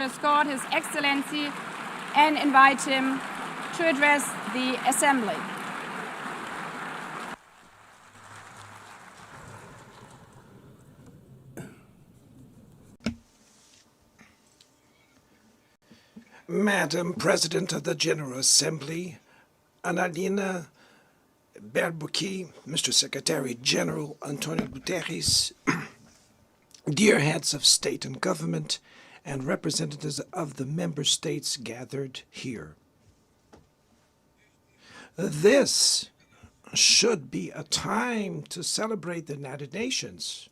escort His Excellency and invite him to address the Assembly. Madam President of the General Assembly, Annalena Baerbock, Mr. Secretary General Antonio Guterres, dear heads of state and government, and representatives of the member states gathered here. This should be a time to celebrate the United Nations.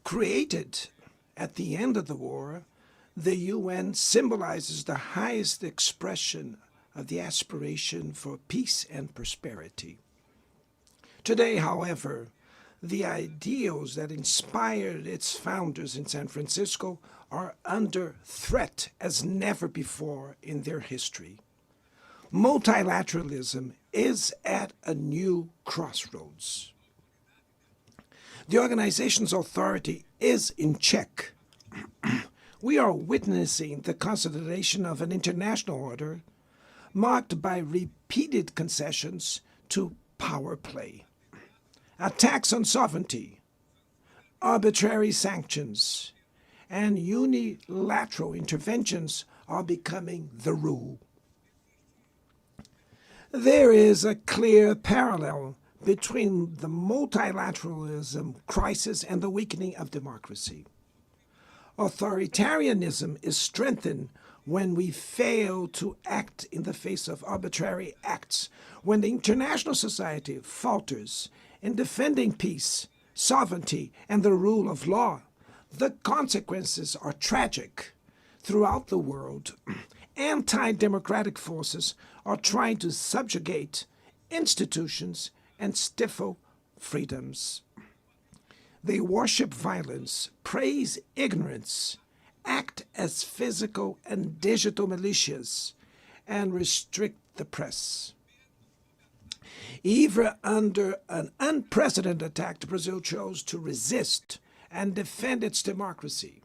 Created at the end of the war, the UN symbolizes the highest expression of the aspiration for peace and prosperity. Today, however, the ideals that inspired its founders in San Francisco are under threat as never before in their history. Multilateralism is at a new crossroads. The organization's authority is in check. We are witnessing the consolidation of an international order marked by repeated concessions to power play. Attacks on sovereignty, arbitrary sanctions, and unilateral interventions are becoming the rule. There is a clear parallel between the multilateralism crisis and the weakening of democracy. Authoritarianism is strengthened when we fail to act in the face of arbitrary acts, when the international society falters in defending peace, sovereignty, and the rule of law. The consequences are tragic. Throughout the world, anti-democratic forces are trying to subjugate institutions and stifle freedoms. They worship violence, praise ignorance, act as physical and digital militias, and restrict the press. Even under an unprecedented attack, Brazil chose to resist and defend its democracy,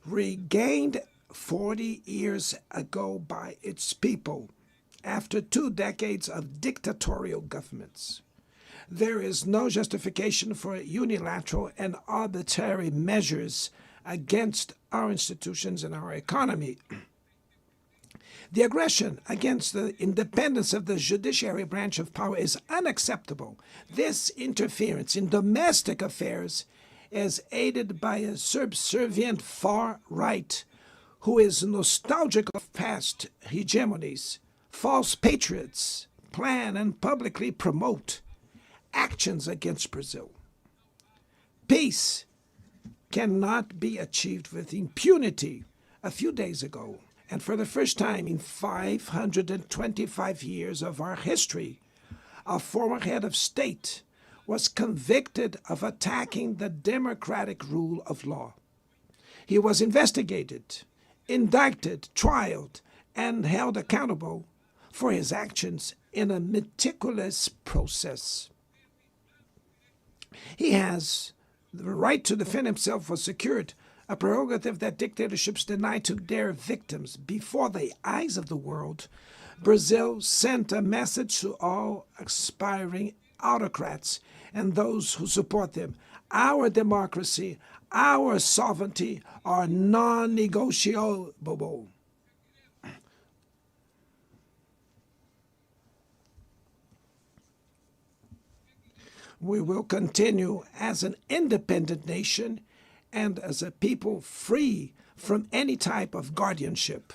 regained 40 years ago by its people after 2 decades of dictatorial governments. There is no justification for unilateral and arbitrary measures against our institutions and our economy. The aggression against the independence of the judiciary branch of power is unacceptable. This interference in domestic affairs is aided by a subservient far right who is nostalgic of past hegemonies. False patriots plan and publicly promote actions against Brazil. Peace cannot be achieved with impunity. A few days ago, and for the first time in 525 years of our history, a former head of state was convicted of attacking the democratic rule of law. He was investigated, indicted, trialed, and held accountable for his actions in a meticulous process. He has the right to defend himself was secured, a prerogative that dictatorships deny to their victims. Before the eyes of the world, Brazil sent a message to all aspiring autocrats and those who support them. Our democracy, our sovereignty are non-negotiable. We will continue as an independent nation and as a people free from any type of guardianship.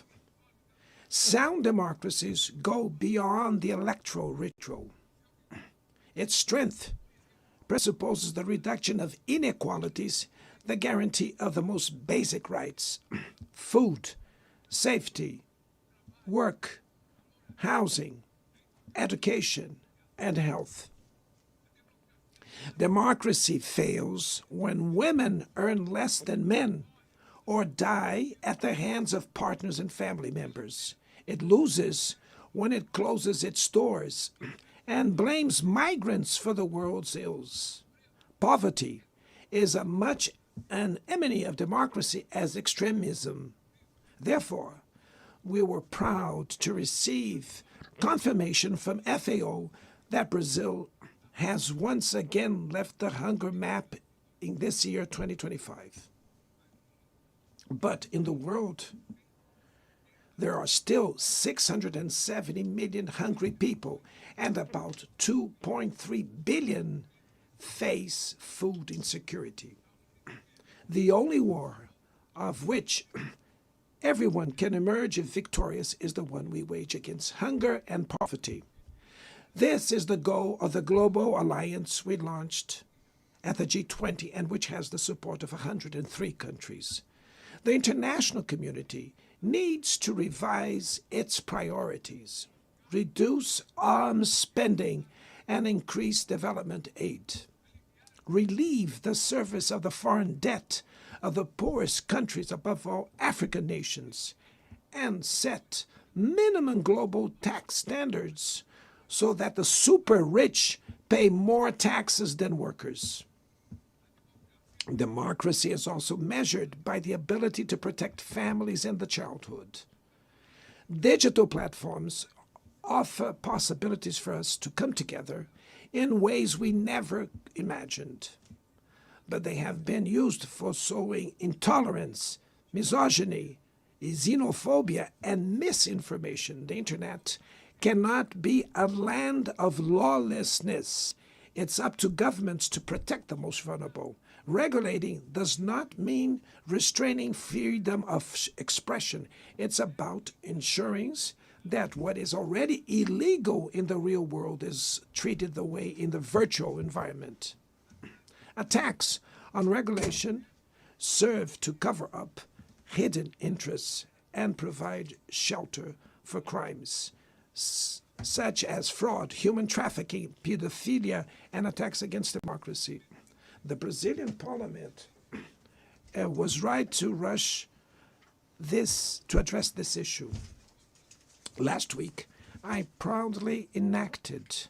Sound democracies go beyond the electoral ritual. Its strength presupposes the reduction of inequalities, the guarantee of the most basic rights: food, safety, work, housing, education, and health. Democracy fails when women earn less than men or die at the hands of partners and family members. It loses when it closes its doors and blames migrants for the world's ills. Poverty is as much an enemy of democracy as extremism. Therefore, we were proud to receive confirmation from FAO that Brazil has once again left the hunger map in this year, 2025. But in the world, there are still 670 million hungry people, and about 2.3 billion face food insecurity. The only war of which everyone can emerge victorious is the one we wage against hunger and poverty. This is the goal of the global alliance we launched at the G20 and which has the support of 103 countries. The international community needs to revise its priorities, reduce arms spending, and increase development aid. Relieve the service of the foreign debt of the poorest countries, above all African nations, and set minimum global tax standards so that the super rich pay more taxes than workers. Democracy is also measured by the ability to protect families and the childhood. Digital platforms offer possibilities for us to come together in ways we never imagined. But they have been used for sowing intolerance, misogyny, xenophobia, and misinformation. The internet cannot be a land of lawlessness. It's up to governments to protect the most vulnerable. Regulating does not mean restraining freedom of expression. It's about ensuring that what is already illegal in the real world is treated the way in the virtual environment. Attacks on regulation serve to cover up hidden interests and provide shelter for crimes such as fraud, human trafficking, pedophilia, and attacks against democracy. The Brazilian parliament was right to rush to address this issue. Last week, I proudly enacted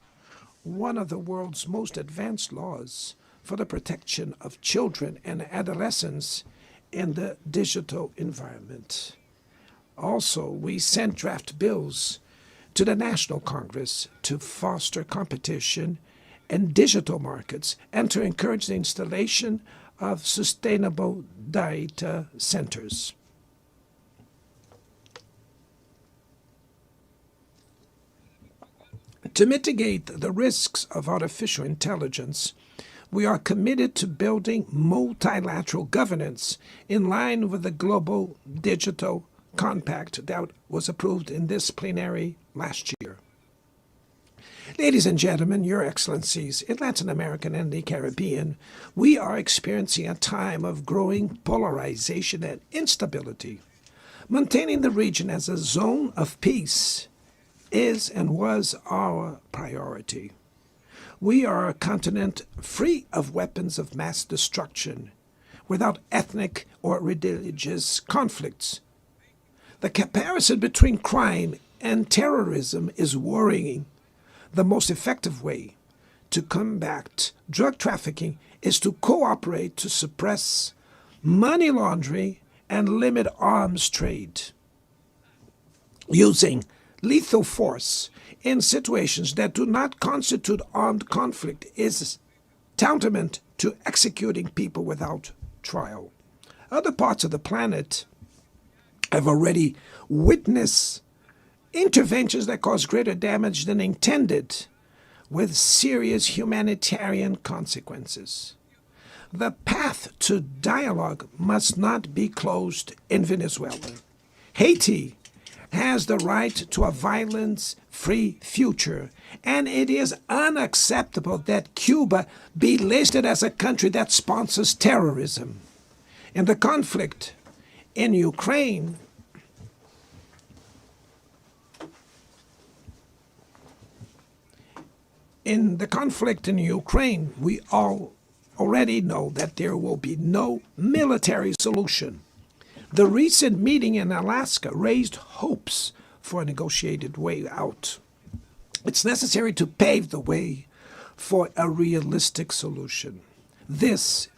one of the world's most advanced laws for the protection of children and adolescents in the digital environment. Also, we sent draft bills to the National Congress to foster competition in digital markets and to encourage the installation of sustainable data centers. To mitigate the risks of artificial intelligence, we are committed to building multilateral governance in line with the Global Digital Compact that was approved in this plenary last year. Ladies and gentlemen, Your Excellencies, in Latin America and the Caribbean, we are experiencing a time of growing polarization and instability. Maintaining the region as a zone of peace is and was our priority. We are a continent free of weapons of mass destruction, without ethnic or religious conflicts. The comparison between crime and terrorism is worrying. The most effective way to combat drug trafficking is to cooperate to suppress money laundering and limit arms trade. Using lethal force in situations that do not constitute armed conflict is tantamount to executing people without trial. Other parts of the planet have already witnessed interventions that cause greater damage than intended, with serious humanitarian consequences. The path to dialogue must not be closed in Venezuela. Haiti has the right to a violence-free future, and it is unacceptable that Cuba be listed as a country that sponsors terrorism. In the conflict in Ukraine, we all already know that there will be no military solution. The recent meeting in Alaska raised hopes for a negotiated way out. It's necessary to pave the way for a realistic solution. This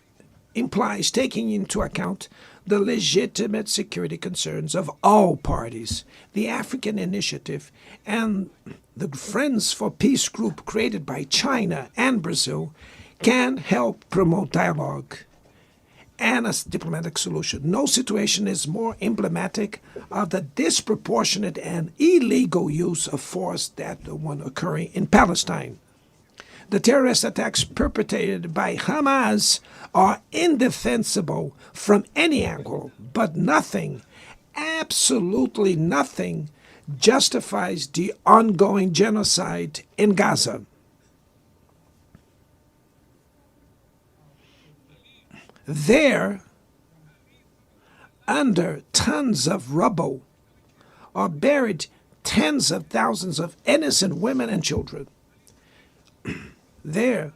implies taking into account the legitimate security concerns of all parties. The African Initiative and the Friends for Peace group created by China and Brazil can help promote dialogue and a diplomatic solution. No situation is more emblematic of the disproportionate and illegal use of force than the one occurring in Palestine. The terrorist attacks perpetrated by Hamas are indefensible from any angle, but nothing, absolutely nothing, justifies the ongoing genocide in Gaza. There, under tons of rubble, are buried tens of thousands of innocent women and children. There,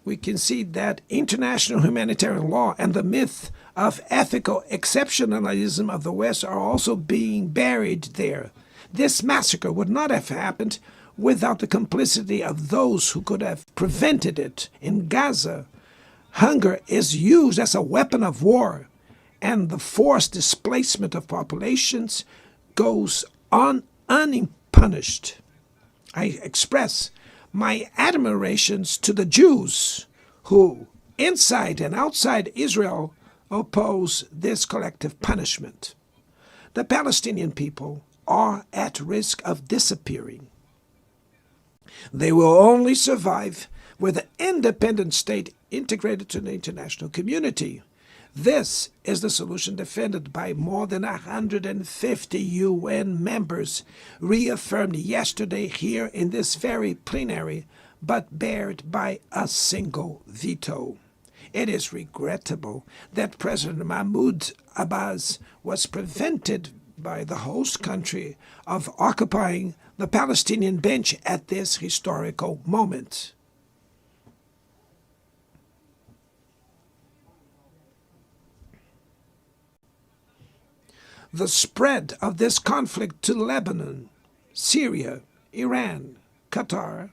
we can see that international humanitarian law and the myth of ethical exceptionalism of the West are also being buried there. This massacre would not have happened without the complicity of those who could have prevented it. In Gaza, hunger is used as a weapon of war, and the forced displacement of populations goes on unpunished. I express my admirations to the Jews who, inside and outside Israel, oppose this collective punishment. The Palestinian people are at risk of disappearing. They will only survive with an independent state integrated to the international community. This is the solution defended by more than 150 UN members, reaffirmed yesterday here in this very plenary, but bared by a single veto. It is regrettable that President Mahmoud Abbas was prevented by the host country of occupying the Palestinian bench at this historical moment. The spread of this conflict to Lebanon, Syria, Iran, Qatar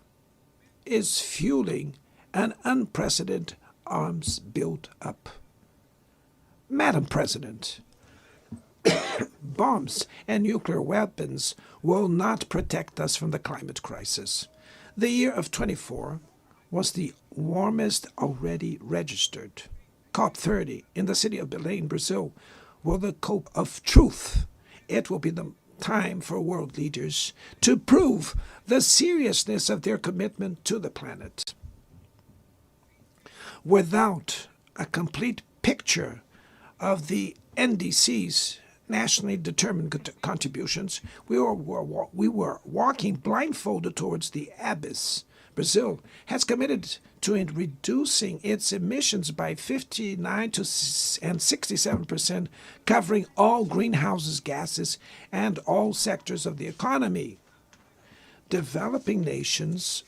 is fueling an unprecedented arms build-up. Madam President, bombs and nuclear weapons will not protect us from the climate crisis. The year of 24 was the warmest already registered. COP30 in the city of Belém, Brazil, will the cope of truth. It will be the time for world leaders to prove the seriousness of their commitment to the planet. Without a complete picture of the NDC's nationally determined contributions, we were walking blindfolded towards the abyss. Brazil has committed to reducing its emissions by 59% and 67%, covering all greenhouse gases and all sectors of the economy. Developing nations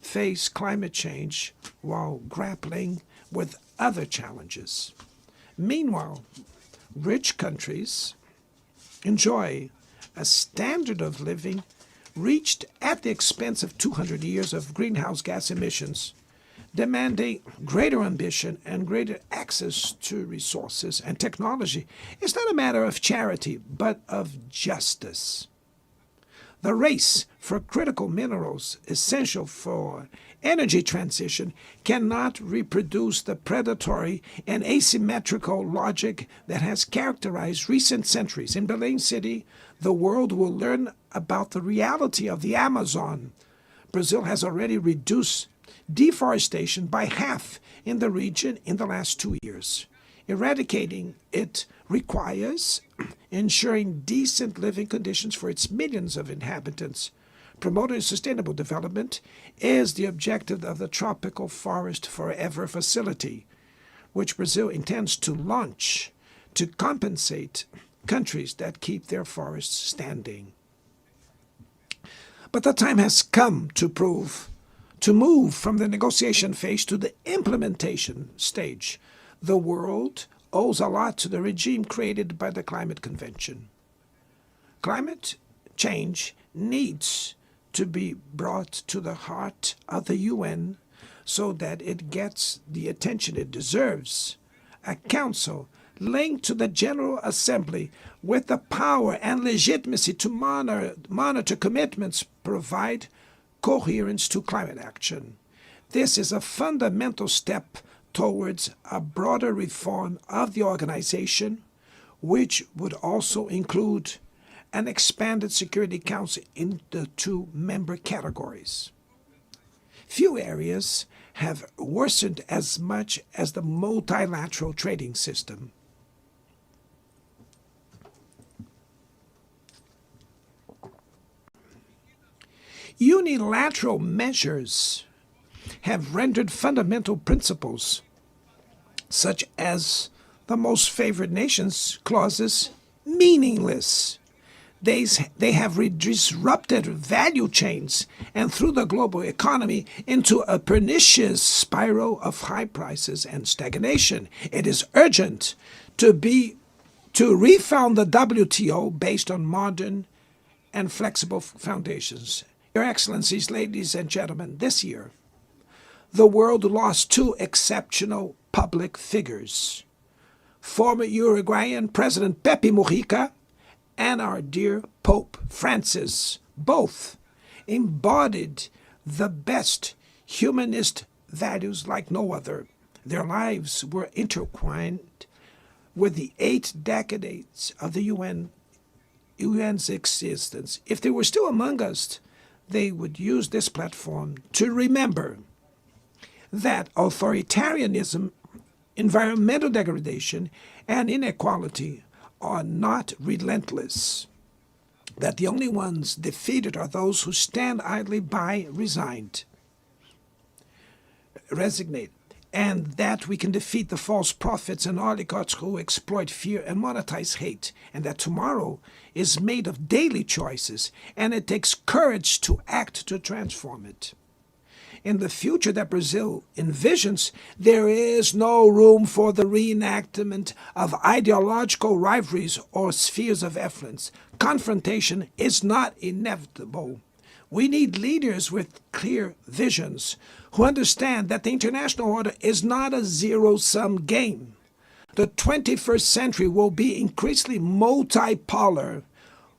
face climate change while grappling with other challenges. Meanwhile, rich countries enjoy a standard of living reached at the expense of 200 years of greenhouse gas emissions, demanding greater ambition and greater access to resources and technology. Is not a matter of charity, but of justice. The race for critical minerals essential for energy transition cannot reproduce the predatory and asymmetrical logic that has characterized recent centuries. In Belém City, the world will learn about the reality of the Amazon. Brazil has already reduced deforestation by half in the region in the last 2 years. Eradicating it requires ensuring decent living conditions for its millions of inhabitants. Promoting sustainable development is the objective of the Tropical Forest Forever facility, which Brazil intends to launch to compensate countries that keep their forests standing. But the time has come to move from the negotiation phase to the implementation stage. The world owes a lot to the regime created by the Climate Convention. Climate change needs to be brought to the heart of the UN so that it gets the attention it deserves. A council linked to the General Assembly with the power and legitimacy to monitor commitments, provide coherence to climate action. This is a fundamental step towards a broader reform of the organization, which would also include an expanded Security Council in the two member categories. Few areas have worsened as much as the multilateral trading system. Unilateral measures have rendered fundamental principles, such as the most favored nations clauses, meaningless. They have disrupted value chains and threw the global economy into a pernicious spiral of high prices and stagnation. It is urgent to refound the WTO based on modern and flexible foundations. Your Excellencies, ladies and gentlemen, this year, the world lost two exceptional public figures. Former Uruguayan President Pepe Mujica and our dear Pope Francis, both embodied the best humanist values like no other. Their lives were intertwined with the 8 decades of the UN's existence. If they were still among us, they would use this platform to remember that authoritarianism, environmental degradation, and inequality are not relentless, that the only ones defeated are those who stand idly by resigned, and that we can defeat the false prophets and oligarchs who exploit fear and monetize hate, and that tomorrow is made of daily choices, and it takes courage to act to transform it. In the future that Brazil envisions, there is no room for the reenactment of ideological rivalries or spheres of influence. Confrontation is not inevitable. We need leaders with clear visions who understand that the international order is not a zero-sum game. The 21st century will be increasingly multipolar.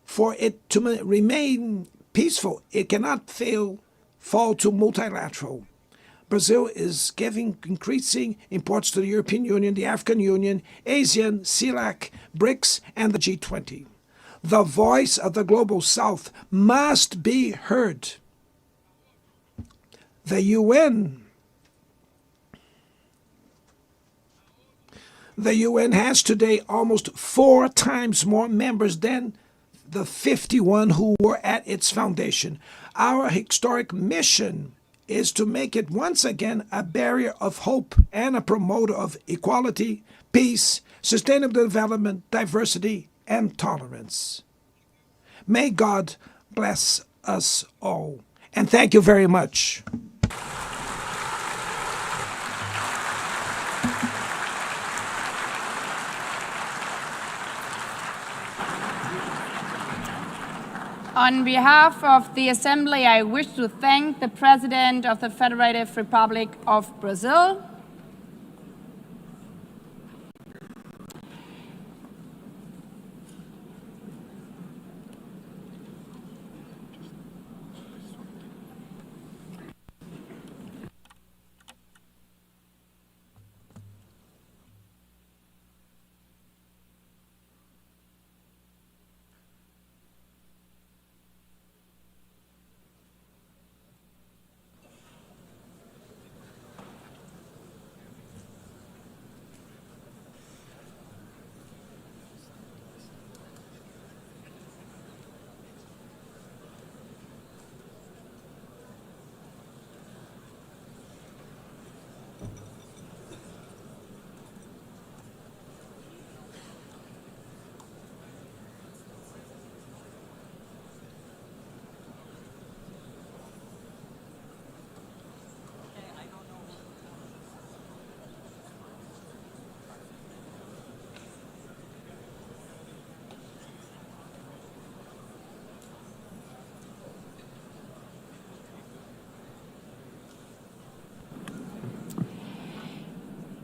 For it to remain peaceful, it cannot fall to multilateral. Brazil is giving increasing importance to the European Union, the African Union, ASEAN, CELAC, BRICS, and the G20. The voice of the Global South must be heard. The UN has today almost 4 times more members than the 51 who were at its foundation. Our historic mission is to make it once again a barrier of hope and a promoter of equality, peace, sustainable development, diversity, and tolerance. May God bless us all. And thank you very much. On behalf of the Assembly, I wish to thank the President of the Federative Republic of Brazil,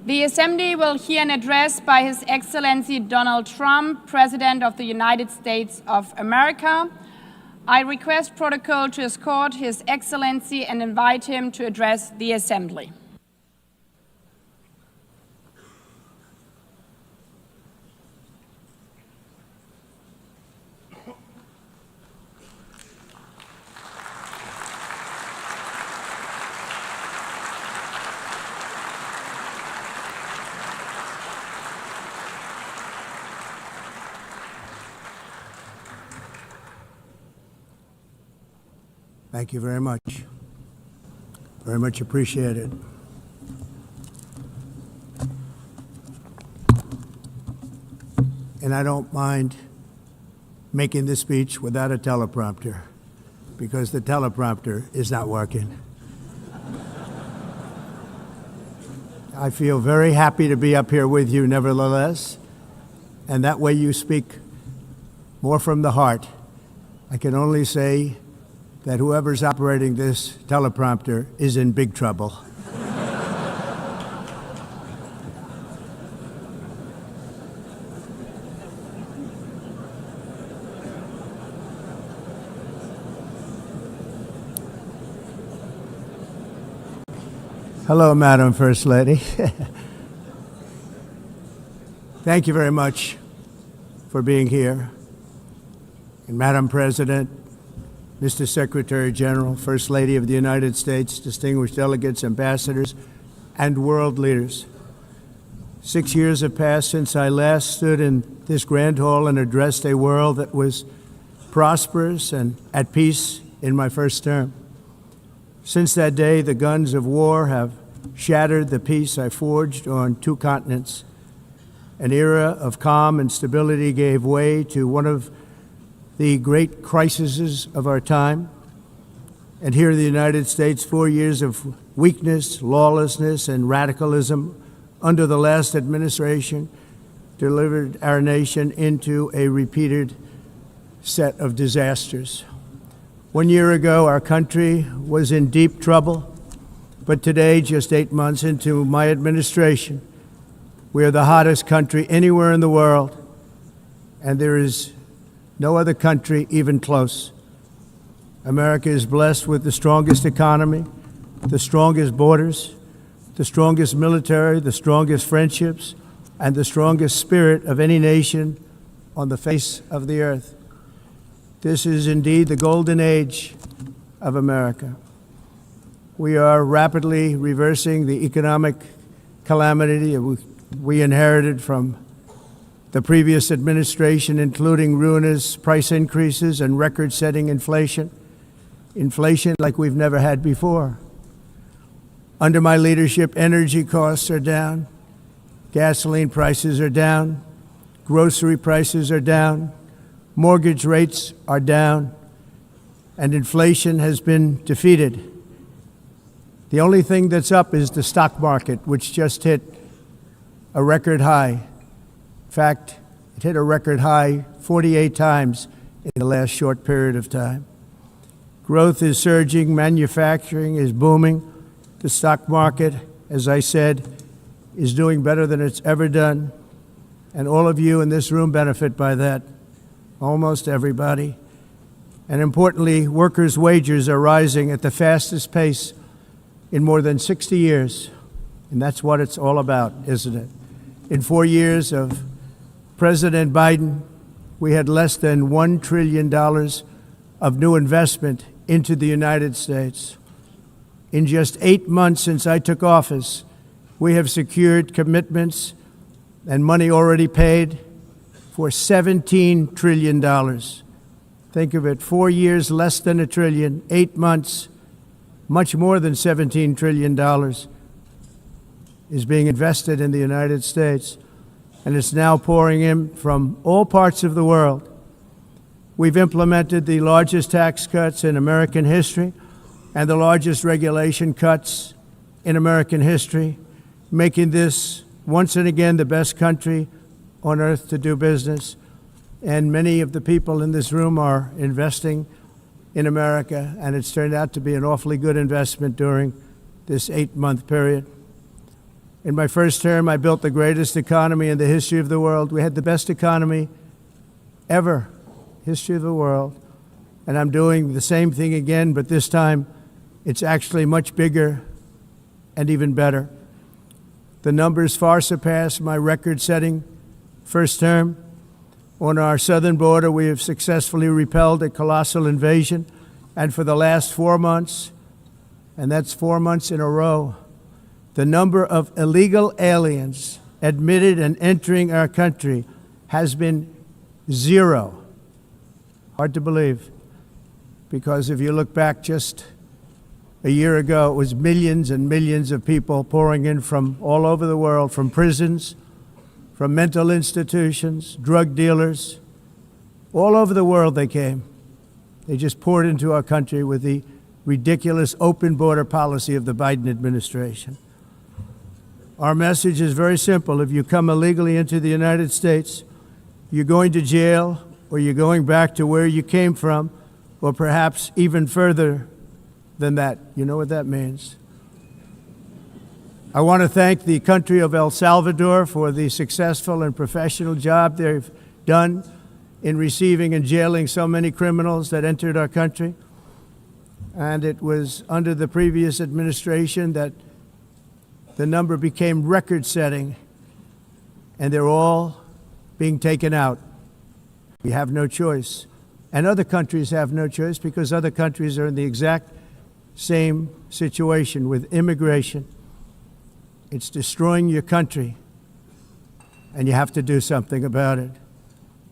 The Assembly will hear an address by His Excellency Donald Trump, President of the United States of America. I request protocol to escort His Excellency and invite him to address the Assembly. Thank you very much. Very much appreciated. And I don't mind making this speech without a teleprompter, because the teleprompter is not working. I feel very happy to be up here with you nevertheless, and that way you speak more from the heart. I can only say that whoever's operating this teleprompter is in big trouble. Hello, Madam First Lady. Thank you very much for being here. And Madam President, Mr. Secretary General, First Lady of the United States, distinguished delegates, ambassadors, and world leaders. 6 years have passed since I last stood in this grand hall and addressed a world that was prosperous and at peace in my first term. Since that day, the guns of war have shattered the peace I forged on 2 continents. An era of calm and stability gave way to one of the great crises of our time. And here in the United States, 4 years of weakness, lawlessness, and radicalism under the last administration delivered our nation into a repeated set of disasters. 1 year ago, our country was in deep trouble, but today, just 8 months into my administration, we are the hottest country anywhere in the world, and there is no other country even close. America is blessed with the strongest economy, the strongest borders, the strongest military, the strongest friendships, and the strongest spirit of any nation on the face of the earth. This is indeed the golden age of America. We are rapidly reversing the economic calamity we inherited from the previous administration, including ruinous price increases and record-setting inflation like we've never had before. Under my leadership, energy costs are down, gasoline prices are down, grocery prices are down, mortgage rates are down, and inflation has been defeated. The only thing that's up is the stock market, which just hit a record high. In fact, it hit a record high 48 times in the last short period of time. Growth is surging, manufacturing is booming. The stock market, as I said, is doing better than it's ever done. And all of you in this room benefit by that, almost everybody. And importantly, workers' wages are rising at the fastest pace in more than 60 years. And that's what it's all about, isn't it? In 4 years of President Biden, we had less than $1 trillion of new investment into the United States. In just 8 months since I took office, we have secured commitments and money already paid for $17 trillion. Think of it, 4 years, less than $1 trillion, 8 months, much more than $17 trillion is being invested in the United States. And it's now pouring in from all parts of the world. We've implemented the largest tax cuts in American history and the largest regulation cuts in American history, making this once and again the best country on earth to do business. And many of the people in this room are investing in America, and it's turned out to be an awfully good investment during this 8-month period. In my first term, I built the greatest economy in the history of the world. We had the best economy ever, history of the world. And I'm doing the same thing again, but this time it's actually much bigger and even better. The numbers far surpass my record-setting first term. On our southern border, we have successfully repelled a colossal invasion. And for the last 4 months, and that's 4 months in a row, the number of illegal aliens admitted and entering our country has been 0. Hard to believe, because if you look back just a year ago, it was millions and millions of people pouring in from all over the world, from prisons, from mental institutions, drug dealers. All over the world they came. They just poured into our country with the ridiculous open border policy of the Biden administration. Our message is very simple. If you come illegally into the United States, you're going to jail, or you're going back to where you came from, or perhaps even further than that. You know what that means. I want to thank the country of El Salvador for the successful and professional job they've done in receiving and jailing so many criminals that entered our country. And it was under the previous administration that the number became record-setting, and they're all being taken out. We have no choice. And other countries have no choice, because other countries are in the exact same situation with immigration. It's destroying your country, and you have to do something about it.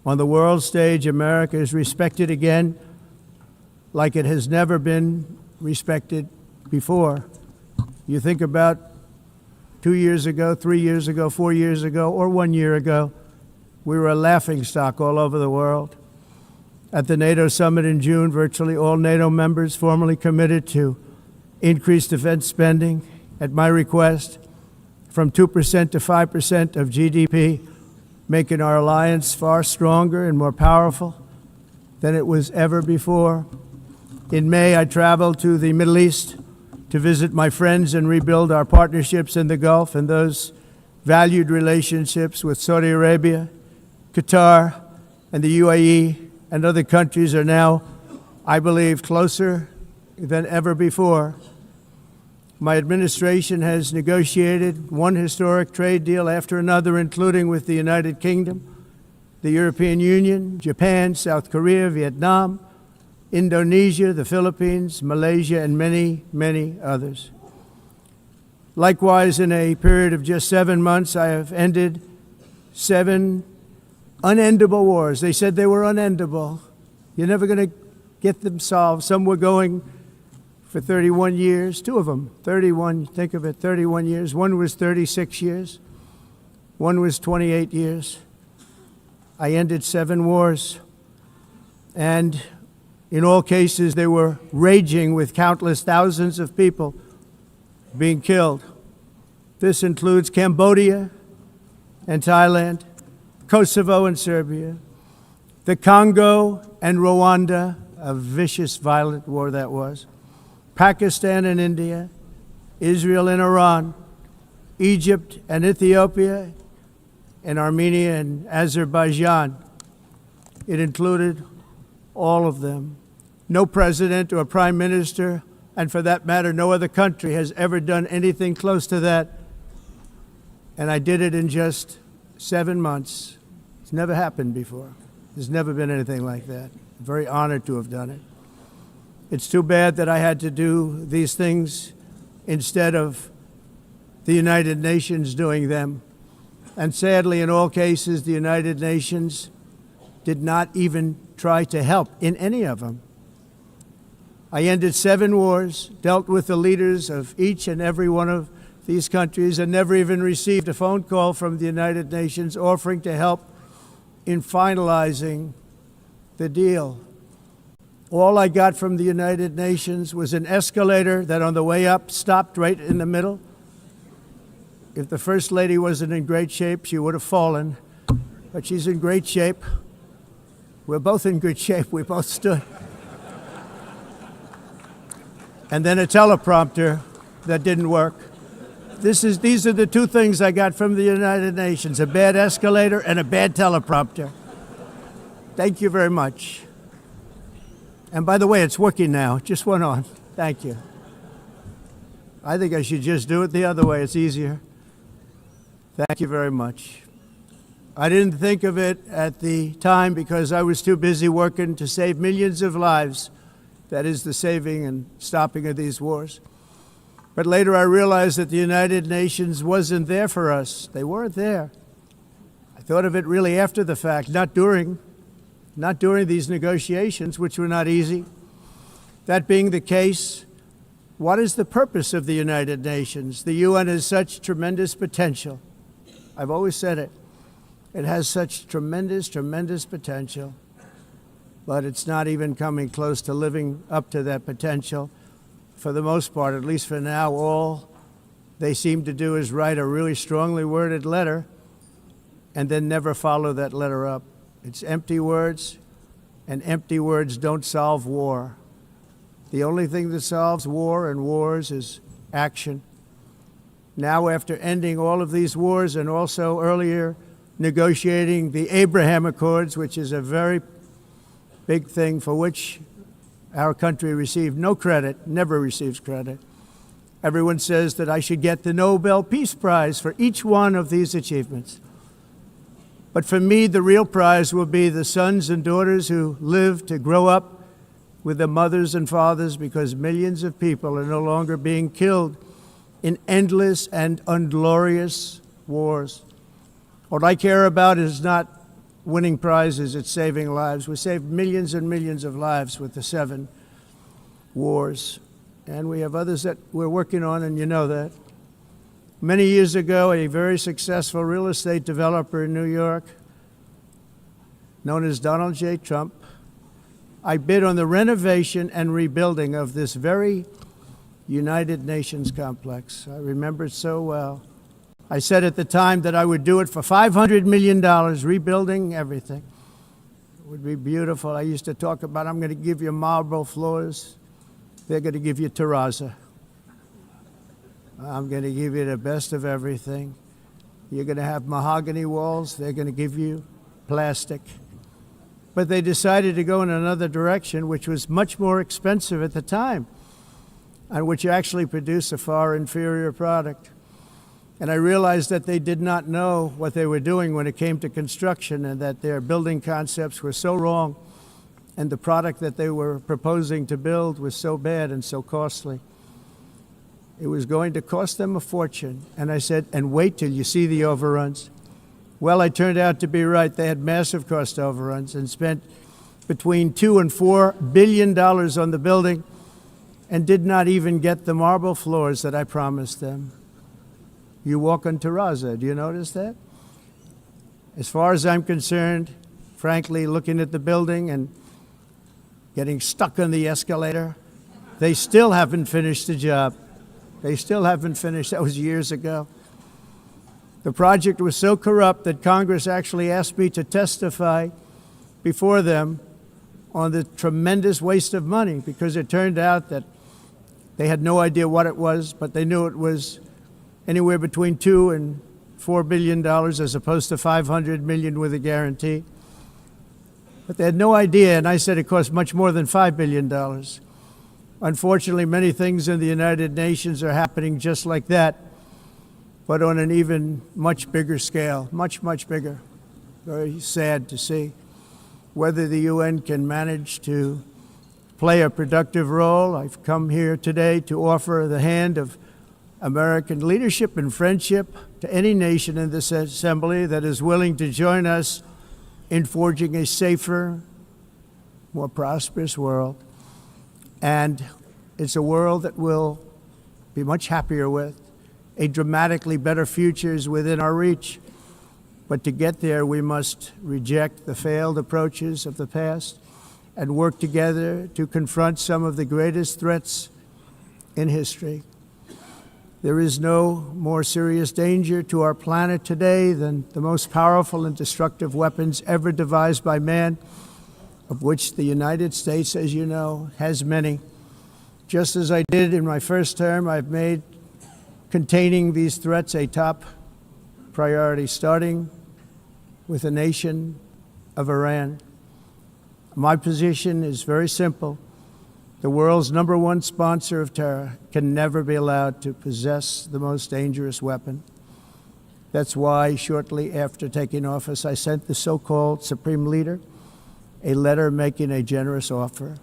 On the world stage, America is respected again like it has never been respected before. You think about 2 years ago, 3 years ago, 4 years ago, or 1 year ago, we were a laughingstock all over the world. At the NATO summit in June, virtually all NATO members formally committed to increase defense spending at my request from 2% to 5% of GDP, making our alliance far stronger and more powerful than it was ever before. In May, I traveled to the Middle East to visit my friends and rebuild our partnerships in the Gulf and those valued relationships with Saudi Arabia, Qatar, and the UAE, and other countries are now, I believe, closer than ever before. My administration has negotiated one historic trade deal after another, including with the United Kingdom, the European Union, Japan, South Korea, Vietnam, Indonesia, the Philippines, Malaysia, and many, many others. Likewise, in a period of just 7 months, I have ended 7 unendable wars. They said they were unendable. You're never going to get them solved. Some were going for 31 years, 2 of them, 31, think of it, 31 years. One was 36 years. One was 28 years. I ended 7 wars. And in all cases, they were raging with countless thousands of people being killed. This includes Cambodia and Thailand, Kosovo and Serbia, the Congo and Rwanda, a vicious, violent war that was, Pakistan and India, Israel and Iran, Egypt and Ethiopia, and Armenia and Azerbaijan. It included all of them. No president or prime minister, and for that matter, no other country has ever done anything close to that. And I did it in just 7 months. It's never happened before. There's never been anything like that. I'm very honored to have done it. It's too bad that I had to do these things instead of the United Nations doing them. And sadly, in all cases, the United Nations did not even try to help in any of them. I ended 7 wars, dealt with the leaders of each and every one of these countries, and never even received a phone call from the United Nations offering to help in finalizing the deal. All I got from the United Nations was an escalator that on the way up stopped right in the middle. If the First Lady wasn't in great shape, she would have fallen, but she's in great shape. We're both in good shape. We both stood. And then a teleprompter that didn't work. These are the two things I got from the United Nations, a bad escalator and a bad teleprompter. Thank you very much. And by the way, it's working now. It just went on. Thank you. I think I should just do it the other way. It's easier. Thank you very much. I didn't think of it at the time because I was too busy working to save millions of lives. That is the saving and stopping of these wars. But later I realized that the United Nations wasn't there for us. They weren't there. I thought of it really after the fact, not during these negotiations, which were not easy. That being the case, what is the purpose of the United Nations? The UN has such tremendous potential. I've always said it. It has such tremendous, tremendous potential, but it's not even coming close to living up to that potential. For the most part, at least for now, all they seem to do is write a really strongly worded letter and then never follow that letter up. It's empty words, and empty words don't solve war. The only thing that solves war and wars is action. Now, after ending all of these wars and also earlier negotiating the Abraham Accords, which is a very big thing for which our country received no credit, never receives credit. Everyone says that I should get the Nobel Peace Prize for each one of these achievements. But for me, the real prize will be the sons and daughters who live to grow up with the mothers and fathers, because millions of people are no longer being killed in endless and unglorious wars. What I care about is not winning prizes, it's saving lives. We saved millions and millions of lives with the 7 wars. And we have others that we're working on, and you know that. Many years ago, a very successful real estate developer in New York, known as Donald J. Trump, I bid on the renovation and rebuilding of this very United Nations complex. I remember it so well. I said at the time that I would do it for $500 million, rebuilding everything. It would be beautiful. I used to talk about, I'm going to give you marble floors. They're going to give you terrazzo. I'm going to give you the best of everything. You're going to have mahogany walls. They're going to give you plastic. But they decided to go in another direction, which was much more expensive at the time, and which actually produced a far inferior product. And I realized that they did not know what they were doing when it came to construction, and that their building concepts were so wrong, and the product that they were proposing to build was so bad and so costly. It was going to cost them a fortune. And I said, and wait till you see the overruns. Well, I turned out to be right. They had massive cost overruns and spent between $2 and $4 billion on the building and did not even get the marble floors that I promised them. You walk on terrazzo. Do you notice that? As far as I'm concerned, frankly, looking at the building and getting stuck on the escalator, they still haven't finished the job. They still haven't finished. That was years ago. The project was so corrupt that Congress actually asked me to testify before them on the tremendous waste of money, because it turned out that they had no idea what it was, but they knew it was anywhere between $2 and $4 billion as opposed to $500 million with a guarantee. But they had no idea, and I said it cost much more than $5 billion. Unfortunately, many things in the United Nations are happening just like that, but on an even much bigger scale, much, much bigger. Very sad to see. Whether the UN can manage to play a productive role, I've come here today to offer the hand of American leadership and friendship to any nation in this assembly that is willing to join us in forging a safer, more prosperous world. And it's a world that we'll be much happier with. A dramatically better future is within our reach. But to get there, we must reject the failed approaches of the past and work together to confront some of the greatest threats in history. There is no more serious danger to our planet today than the most powerful and destructive weapons ever devised by man, of which the United States, as you know, has many. Just as I did in my first term, I've made containing these threats a top priority, starting with the nation of Iran. My position is very simple. The world's #1 sponsor of terror can never be allowed to possess the most dangerous weapon. That's why shortly after taking office, I sent the so-called Supreme Leader a letter making a generous offer.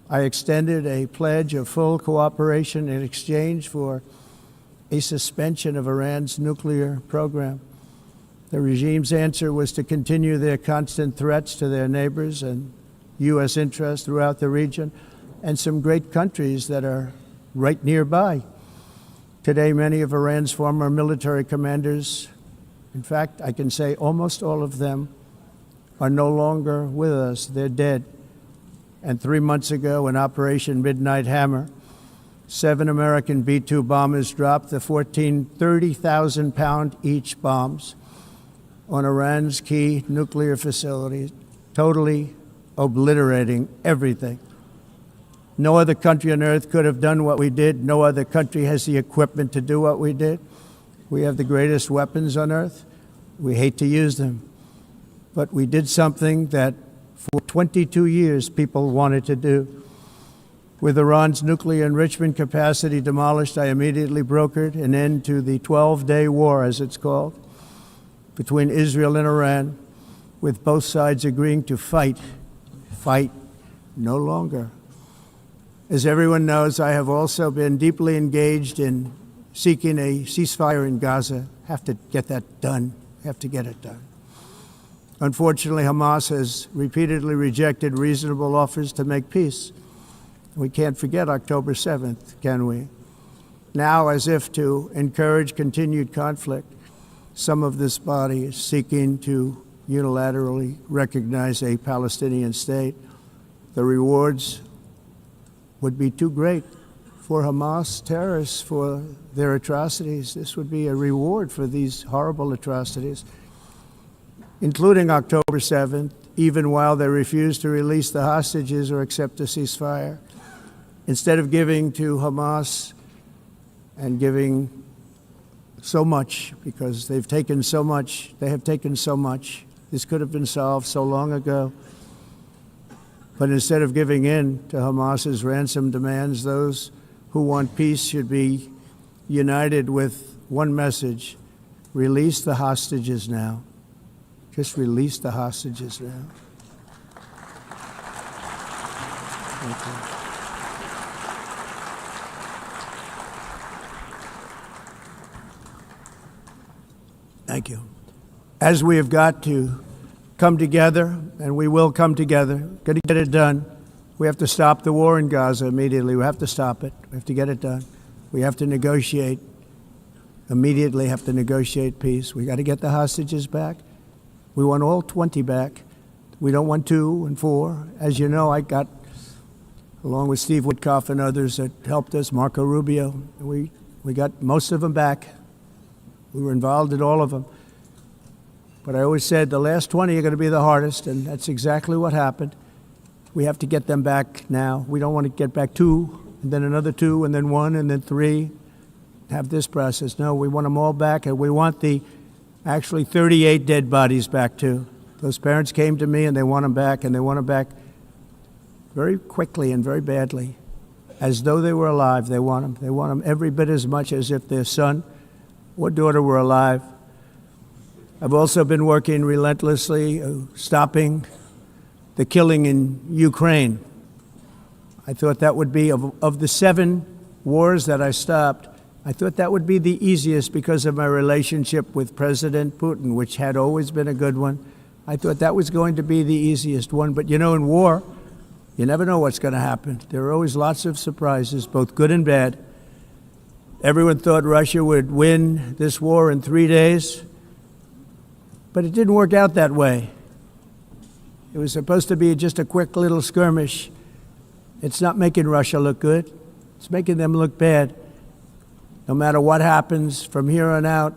I extended a pledge of full cooperation in exchange for a suspension of Iran's nuclear program. The regime's answer was to continue their constant threats to their neighbors and U.S. interests throughout the region and some great countries that are right nearby. Today, many of Iran's former military commanders, in fact, I can say almost all of them, are no longer with us. They're dead. And 3 months ago, in Operation Midnight Hammer, 7 American B-2 bombers dropped the 14 30,000-pound each bombs on Iran's key nuclear facilities, totally obliterating everything. No other country on earth could have done what we did. No other country has the equipment to do what we did. We have the greatest weapons on earth. We hate to use them. But we did something that for 22 years people wanted to do. With Iran's nuclear enrichment capacity demolished, I immediately brokered an end to the 12-day war, as it's called, between Israel and Iran, with both sides agreeing to fight no longer. As everyone knows, I have also been deeply engaged in seeking a ceasefire in Gaza. Have to get that done. Have to get it done. Unfortunately, Hamas has repeatedly rejected reasonable offers to make peace. We can't forget October 7th, can we? Now, as if to encourage continued conflict, some of this body is seeking to unilaterally recognize a Palestinian state. The rewards would be too great for Hamas terrorists for their atrocities. This would be a reward for these horrible atrocities, including October 7th, even while they refuse to release the hostages or accept a ceasefire. Instead of giving to Hamas and giving so much, because they've taken so much, they have taken so much. This could have been solved so long ago. But instead of giving in to Hamas's ransom demands, those who want peace should be united with one message: release the hostages now. Just release the hostages now. Thank you. Thank you. As we have got to come together, and we will come together, got to get it done. We have to stop the war in Gaza immediately. We have to stop it. We have to get it done. We have to negotiate, immediately have to negotiate peace. We got to get the hostages back. We want all 20 back. We don't want 2 and 4. As you know, I got, along with Steve Witkoff and others that helped us, Marco Rubio, we got most of them back. We were involved in all of them. But I always said the last 20 are going to be the hardest, and that's exactly what happened. We have to get them back now. We don't want to get back 2, and then another 2, and then 1, and then 3, have this process. No, we want them all back, and we want the actually 38 dead bodies back too. Those parents came to me, and they want them back, and they want them back very quickly and very badly, as though they were alive. They want them. They want them every bit as much as if their son or daughter were alive. I've also been working relentlessly, stopping the killing in Ukraine. I thought that would be, of the 7 wars that I stopped, I thought that would be the easiest because of my relationship with President Putin, which had always been a good one. I thought that was going to be the easiest one. But you know, in war, you never know what's going to happen. There are always lots of surprises, both good and bad. Everyone thought Russia would win this war in 3 days, but it didn't work out that way. It was supposed to be just a quick little skirmish. It's not making Russia look good. It's making them look bad. No matter what happens from here on out,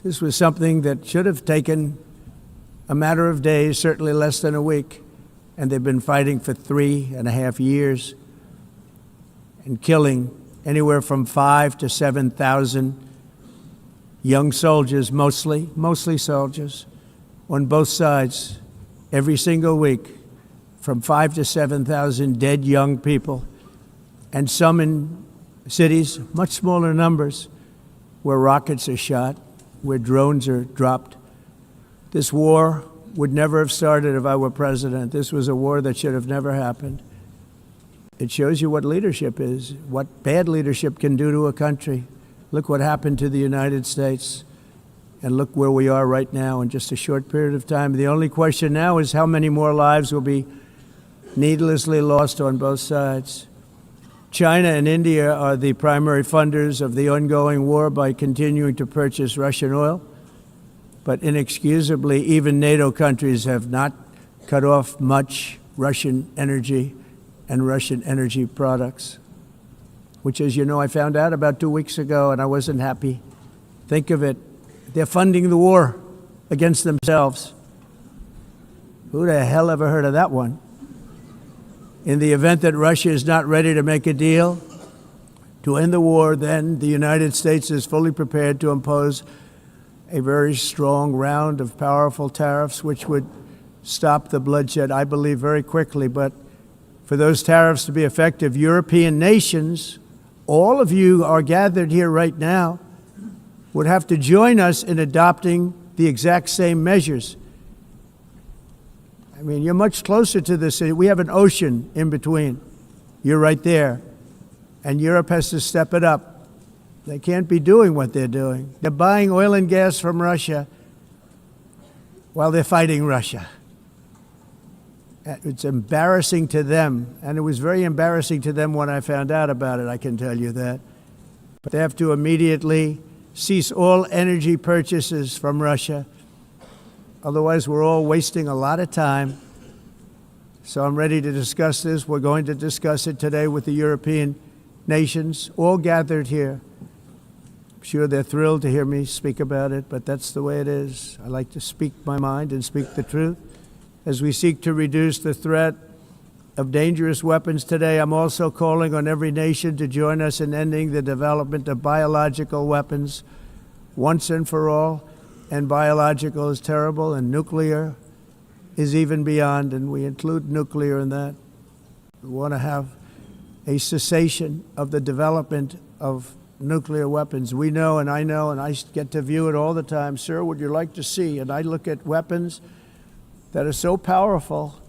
this was something that should have taken a matter of days, certainly less than a week. And they've been fighting for 3.5 years and killing anywhere from 5,000 to 7,000 young soldiers, mostly soldiers, on both sides every single week, from 5,000 to 7,000 dead young people, and some in cities, much smaller numbers, where rockets are shot, where drones are dropped. This war would never have started if I were president. This was a war that should have never happened. It shows you what leadership is, what bad leadership can do to a country. Look what happened to the United States, and look where we are right now in just a short period of time. The only question now is how many more lives will be needlessly lost on both sides. China and India are the primary funders of the ongoing war by continuing to purchase Russian oil. But inexcusably, even NATO countries have not cut off much Russian energy and Russian energy products, which, as you know, I found out about 2 weeks ago, and I wasn't happy. Think of it. They're funding the war against themselves. Who the hell ever heard of that one? In the event that Russia is not ready to make a deal to end the war, then the United States is fully prepared to impose a very strong round of powerful tariffs, which would stop the bloodshed, I believe, very quickly. But for those tariffs to be effective, European nations, all of you are gathered here right now, would have to join us in adopting the exact same measures. I mean, you're much closer to this. We have an ocean in between. You're right there. And Europe has to step it up. They can't be doing what they're doing. They're buying oil and gas from Russia while they're fighting Russia. It's embarrassing to them. And it was very embarrassing to them when I found out about it, I can tell you that. But they have to immediately cease all energy purchases from Russia. Otherwise, we're all wasting a lot of time. So I'm ready to discuss this. We're going to discuss it today with the European nations, all gathered here. I'm sure they're thrilled to hear me speak about it, but that's the way it is. I like to speak my mind and speak the truth. As we seek to reduce the threat of dangerous weapons today, I'm also calling on every nation to join us in ending the development of biological weapons once and for all. And biological is terrible, and nuclear is even beyond, and we include nuclear in that. We want to have a cessation of the development of nuclear weapons. We know, and I get to view it all the time. Sir, would you like to see? And I look at weapons that are so powerful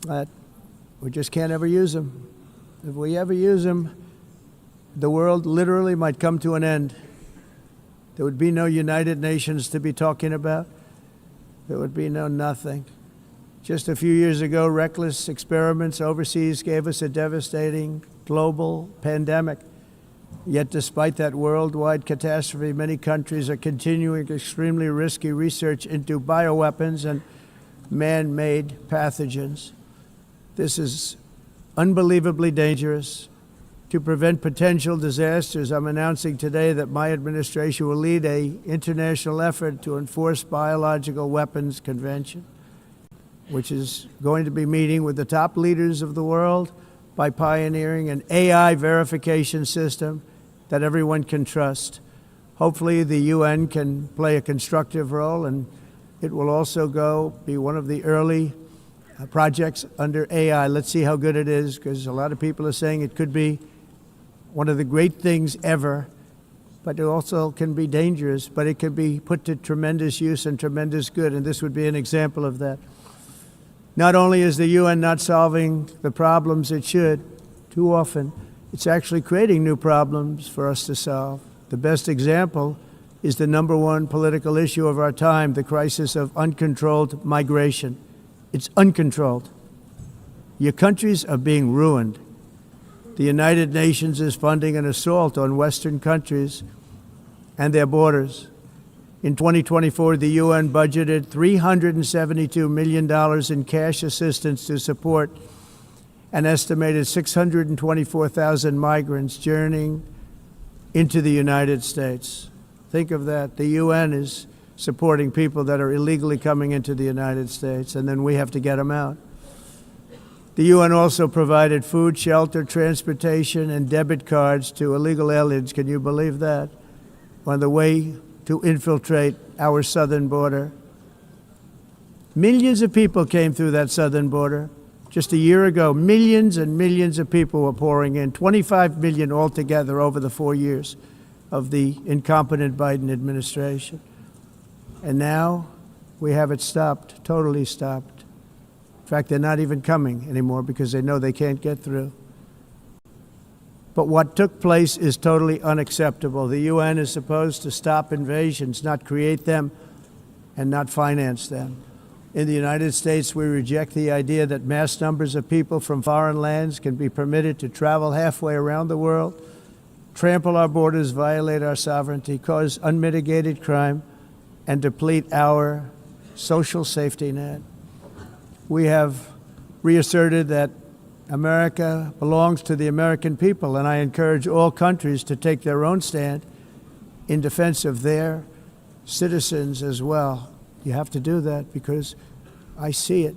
that we just can't ever use them. If we ever use them, the world literally might come to an end. There would be no United Nations to be talking about. There would be no nothing. Just a few years ago, reckless experiments overseas gave us a devastating global pandemic. Yet despite that worldwide catastrophe, many countries are continuing extremely risky research into bioweapons and man-made pathogens. This is unbelievably dangerous. To prevent potential disasters, I'm announcing today that my administration will lead an international effort to enforce biological weapons convention, which is going to be meeting with the top leaders of the world by pioneering an AI verification system that everyone can trust. Hopefully the UN can play a constructive role, and it will also be one of the early projects under AI. Let's see how good it is, because a lot of people are saying it could be one of the great things ever, but it also can be dangerous, but it can be put to tremendous use and tremendous good, and this would be an example of that. Not only is the UN not solving the problems it should, too often, it's actually creating new problems for us to solve. The best example is the number one political issue of our time, the crisis of uncontrolled migration. It's uncontrolled. Your countries are being ruined. The United Nations is funding an assault on Western countries and their borders. In 2024, the UN budgeted $372 million in cash assistance to support an estimated 624,000 migrants journeying into the United States. Think of that. The UN is supporting people that are illegally coming into the United States, and then we have to get them out. The UN also provided food, shelter, transportation, and debit cards to illegal aliens. Can you believe that? On the way to infiltrate our southern border. Millions of people came through that southern border. Just a year ago, millions and millions of people were pouring in, 25 million altogether over the 4 years of the incompetent Biden administration. And now we have it stopped, totally stopped. In fact, they're not even coming anymore because they know they can't get through. But what took place is totally unacceptable. The UN is supposed to stop invasions, not create them and not finance them. In the United States, we reject the idea that mass numbers of people from foreign lands can be permitted to travel halfway around the world, trample our borders, violate our sovereignty, cause unmitigated crime, and deplete our social safety net. We have reasserted that America belongs to the American people, and I encourage all countries to take their own stand in defense of their citizens as well. You have to do that because I see it.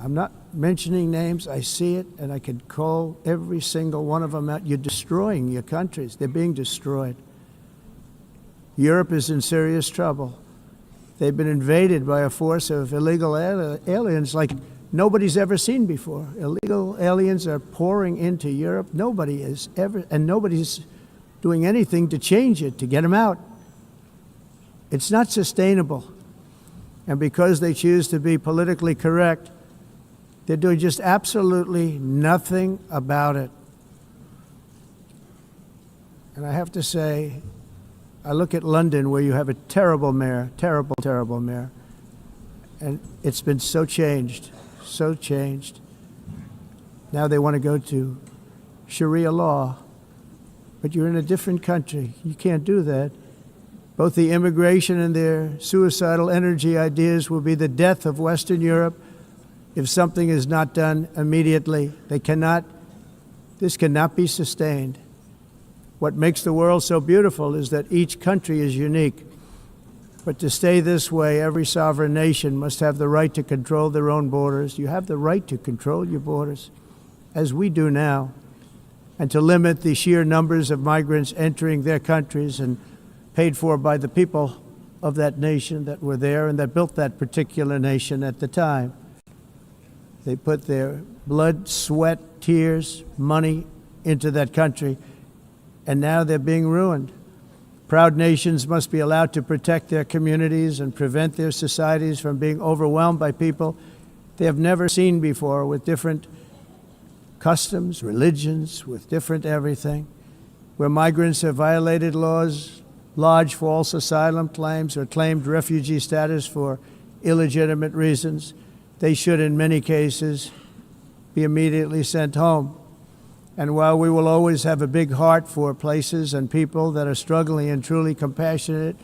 I'm not mentioning names. I see it, and I can call every single one of them out. You're destroying your countries. They're being destroyed. Europe is in serious trouble. They've been invaded by a force of illegal aliens like nobody's ever seen before. Illegal aliens are pouring into Europe. Nobody is ever, and nobody's doing anything to change it, to get them out. It's not sustainable. And because they choose to be politically correct, they're doing just absolutely nothing about it. And I have to say, I look at London where you have a terrible mayor, terrible, terrible mayor. And it's been so changed, so changed. Now they want to go to Sharia law. But you're in a different country. You can't do that. Both the immigration and their suicidal energy ideas will be the death of Western Europe if something is not done immediately. This cannot be sustained. What makes the world so beautiful is that each country is unique. But to stay this way, every sovereign nation must have the right to control their own borders. You have the right to control your borders, as we do now, and to limit the sheer numbers of migrants entering their countries and paid for by the people of that nation that were there and that built that particular nation at the time. They put their blood, sweat, tears, money into that country, and now they're being ruined. Proud nations must be allowed to protect their communities and prevent their societies from being overwhelmed by people they have never seen before, with different customs, religions, with different everything. Where migrants have violated laws, lodged false asylum claims, or claimed refugee status for illegitimate reasons, they should, in many cases, be immediately sent home. And while we will always have a big heart for places and people that are struggling and truly compassionate,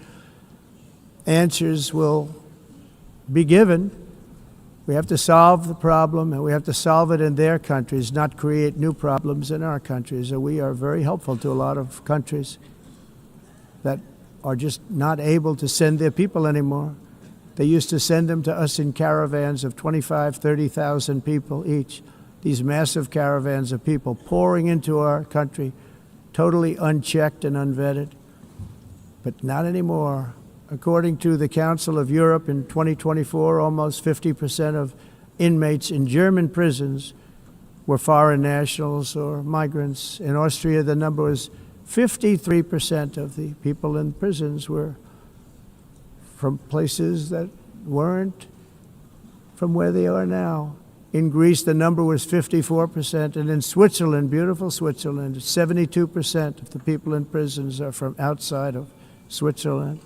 answers will be given. We have to solve the problem, and we have to solve it in their countries, not create new problems in our countries. And we are very helpful to a lot of countries that are just not able to send their people anymore. They used to send them to us in caravans of 25,000, 30,000 people each. These massive caravans of people pouring into our country, totally unchecked and unvetted. But not anymore. According to the Council of Europe in 2024, almost 50% of inmates in German prisons were foreign nationals or migrants. In Austria, the number was 53% of the people in prisons were from places that weren't from where they are now. In Greece, the number was 54%, and in Switzerland, beautiful Switzerland, 72% of the people in prisons are from outside of Switzerland.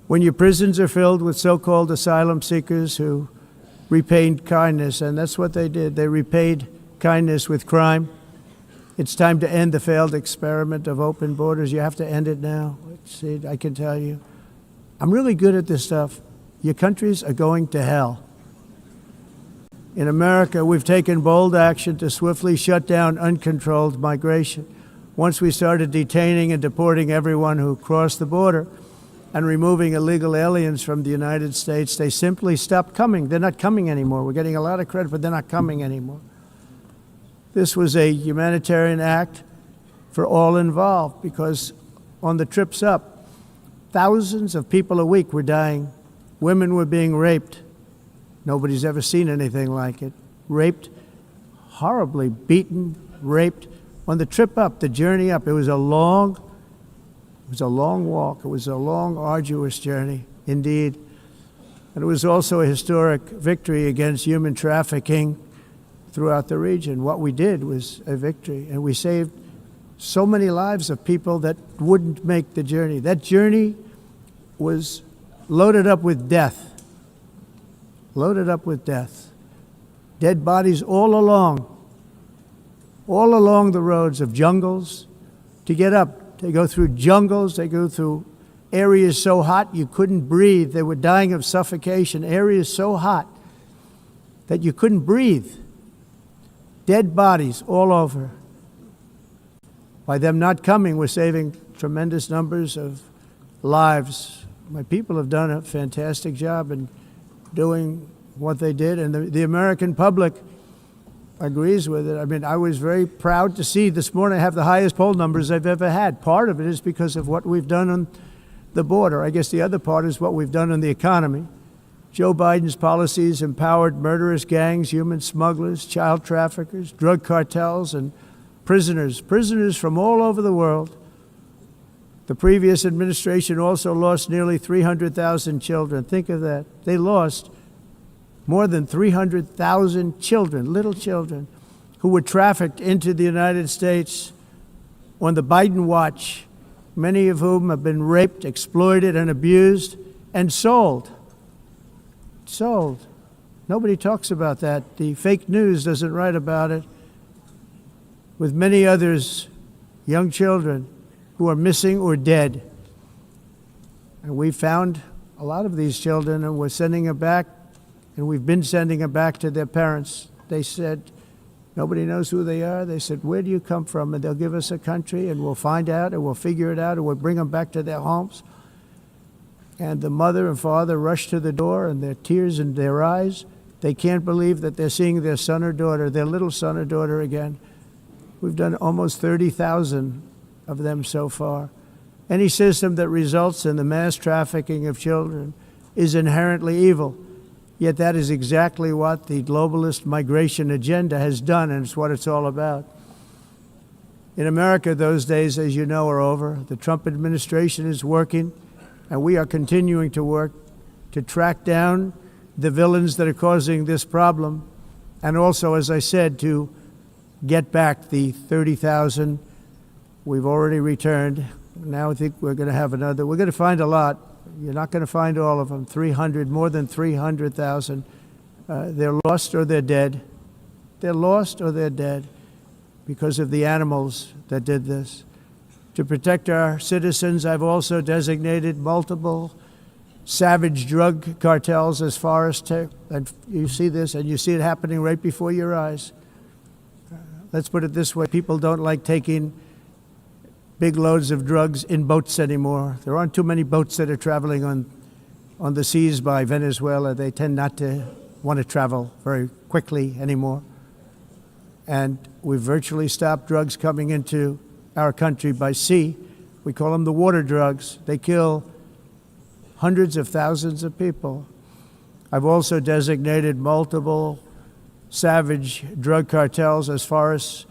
When your prisons are filled with so-called asylum seekers who repaid kindness, and that's what they did, they repaid kindness with crime, it's time to end the failed experiment of open borders. You have to end it now. See, I can tell you. I'm really good at this stuff. Your countries are going to hell. In America, we've taken bold action to swiftly shut down uncontrolled migration. Once we started detaining and deporting everyone who crossed the border, and removing illegal aliens from the United States, they simply stopped coming. They're not coming anymore. We're getting a lot of credit, but they're not coming anymore. This was a humanitarian act for all involved, because on the trips up, thousands of people a week were dying. Women were being raped. Nobody's ever seen anything like it. Raped, horribly beaten, raped. On the trip up, the journey up, it was a long walk. It was a long, arduous journey, indeed. And it was also a historic victory against human trafficking throughout the region. What we did was a victory, and we saved so many lives of people that wouldn't make the journey. That journey was loaded up with death. Loaded up with death. Dead bodies all along the roads of jungles to get up. They go through jungles, they go through areas so hot you couldn't breathe. They were dying of suffocation, areas so hot that you couldn't breathe. Dead bodies all over. By them not coming, we're saving tremendous numbers of lives. My people have done a fantastic job in doing what they did, and the American public agrees with it. I mean, I was very proud to see this morning I have the highest poll numbers I've ever had. Part of it is because of what we've done on the border. I guess the other part is what we've done on the economy. Joe Biden's policies empowered murderous gangs, human smugglers, child traffickers, drug cartels, and prisoners from all over the world. The previous administration also lost nearly 300,000 children. Think of that. They lost more than 300,000 children, little children, who were trafficked into the United States on the Biden watch, many of whom have been raped, exploited, and abused, and sold. Sold. Nobody talks about that. The fake news doesn't write about it. With many others, young children who are missing or dead. And we found a lot of these children, and we're sending them back, and we've been sending them back to their parents. They said, nobody knows who they are. They said, where do you come from? And they'll give us a country, and we'll find out, and we'll figure it out, and we'll bring them back to their homes. And the mother and father rush to the door, and their tears in their eyes. They can't believe that they're seeing their son or daughter, their little son or daughter again. We've done almost 30,000 of them so far. Any system that results in the mass trafficking of children is inherently evil. Yet that is exactly what the globalist migration agenda has done, and it's what it's all about. In America, those days, as you know, are over. The Trump administration is working, and we are continuing to work to track down the villains that are causing this problem, and also, as I said, to get back the 30,000 we've already returned. Now I think we're going to have another. We're going to find a lot. You're not going to find all of them. 300, more than 300,000. They're lost or they're dead. They're lost or they're dead because of the animals that did this. To protect our citizens, I've also designated multiple savage drug cartels as far as and you see this, and you see it happening right before your eyes. Let's put it this way. People don't like taking big loads of drugs in boats anymore. There aren't too many boats that are traveling on the seas by Venezuela. They tend not to want to travel very quickly anymore. And we've virtually stopped drugs coming into our country by sea. We call them the water drugs. They kill hundreds of thousands of people. I've also designated multiple savage drug cartels as far as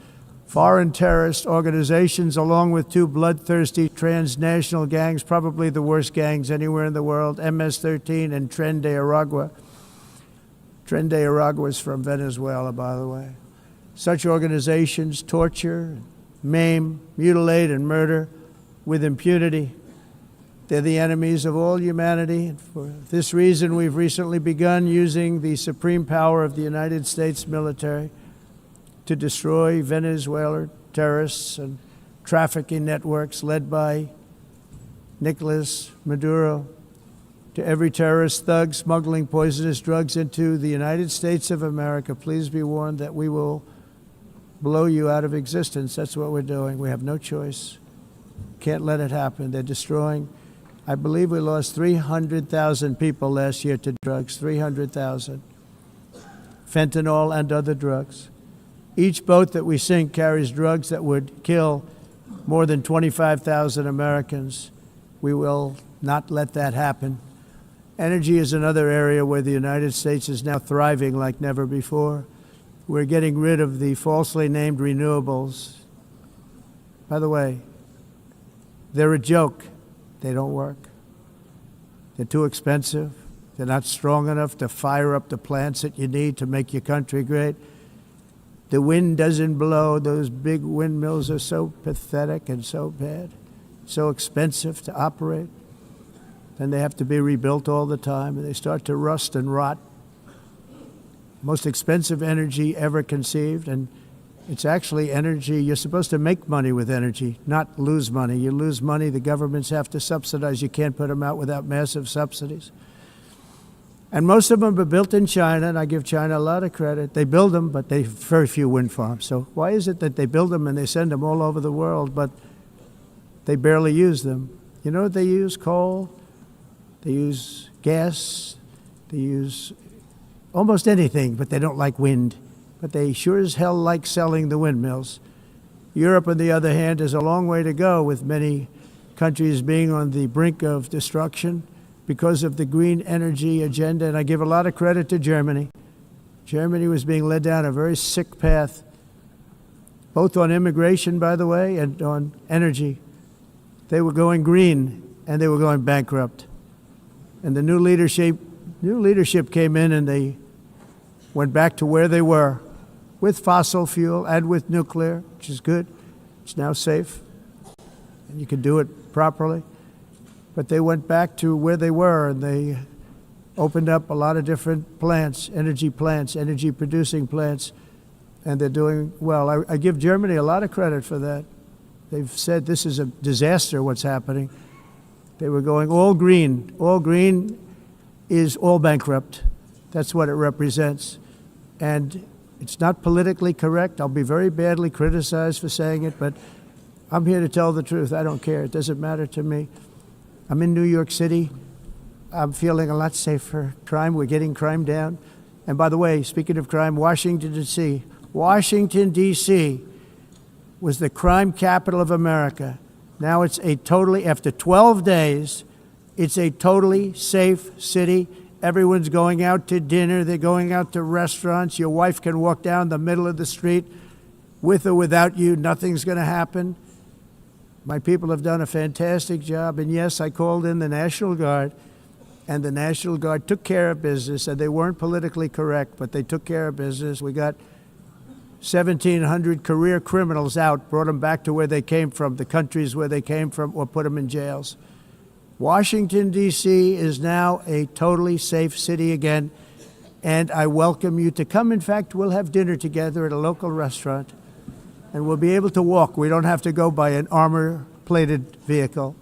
foreign terrorist organizations, along with two bloodthirsty transnational gangs, probably the worst gangs anywhere in the world, MS-13 and Tren de Aragua. Tren de Aragua is from Venezuela, by the way. Such organizations torture, maim, mutilate, and murder with impunity. They're the enemies of all humanity. And for this reason, we've recently begun using the supreme power of the United States military to destroy Venezuela terrorists and trafficking networks led by Nicolas Maduro. To every terrorist thug smuggling poisonous drugs into the United States of America, please be warned that we will blow you out of existence. That's what we're doing. We have no choice. Can't let it happen. They're destroying. I believe we lost 300,000 people last year to drugs, 300,000. Fentanyl and other drugs. Each boat that we sink carries drugs that would kill more than 25,000 Americans. We will not let that happen. Energy is another area where the United States is now thriving like never before. We're getting rid of the falsely named renewables. By the way, they're a joke. They don't work. They're too expensive. They're not strong enough to fire up the plants that you need to make your country great. The wind doesn't blow. Those big windmills are so pathetic and so bad, so expensive to operate. Then they have to be rebuilt all the time, and they start to rust and rot. Most expensive energy ever conceived, and it's actually energy. You're supposed to make money with energy, not lose money. You lose money, the governments have to subsidize. You can't put them out without massive subsidies. And most of them are built in China, and I give China a lot of credit. They build them, but they have very few wind farms. So why is it that they build them and they send them all over the world, but they barely use them? You know what they use? Coal. They use gas. They use almost anything, but they don't like wind. But they sure as hell like selling the windmills. Europe, on the other hand, has a long way to go, with many countries being on the brink of destruction because of the green energy agenda. And I give a lot of credit to Germany. Germany was being led down a very sick path, both on immigration, by the way, and on energy. They were going green, and they were going bankrupt. And the new leadership came in, and they went back to where they were, with fossil fuel and with nuclear, which is good. It's now safe, and you can do it properly. But they went back to where they were, and they opened up a lot of different plants, energy-producing plants, and they're doing well. I give Germany a lot of credit for that. They've said this is a disaster, what's happening. They were going all green. All green is all bankrupt. That's what it represents. And it's not politically correct. I'll be very badly criticized for saying it, but I'm here to tell the truth. I don't care. It doesn't matter to me. I'm in New York City. I'm feeling a lot safer. Crime, we're getting crime down. And by the way, speaking of crime, Washington, D.C. Washington, D.C. was the crime capital of America. Now it's after 12 days, it's a totally safe city. Everyone's going out to dinner. They're going out to restaurants. Your wife can walk down the middle of the street with or without you. Nothing's going to happen. My people have done a fantastic job. And yes, I called in the National Guard, and the National Guard took care of business. And they weren't politically correct, but they took care of business. We got 1,700 career criminals out, brought them back to where they came from, the countries where they came from, or put them in jails. Washington, D.C. is now a totally safe city again, and I welcome you to come. In fact, we'll have dinner together at a local restaurant, and we'll be able to walk. We don't have to go by an armor-plated vehicle.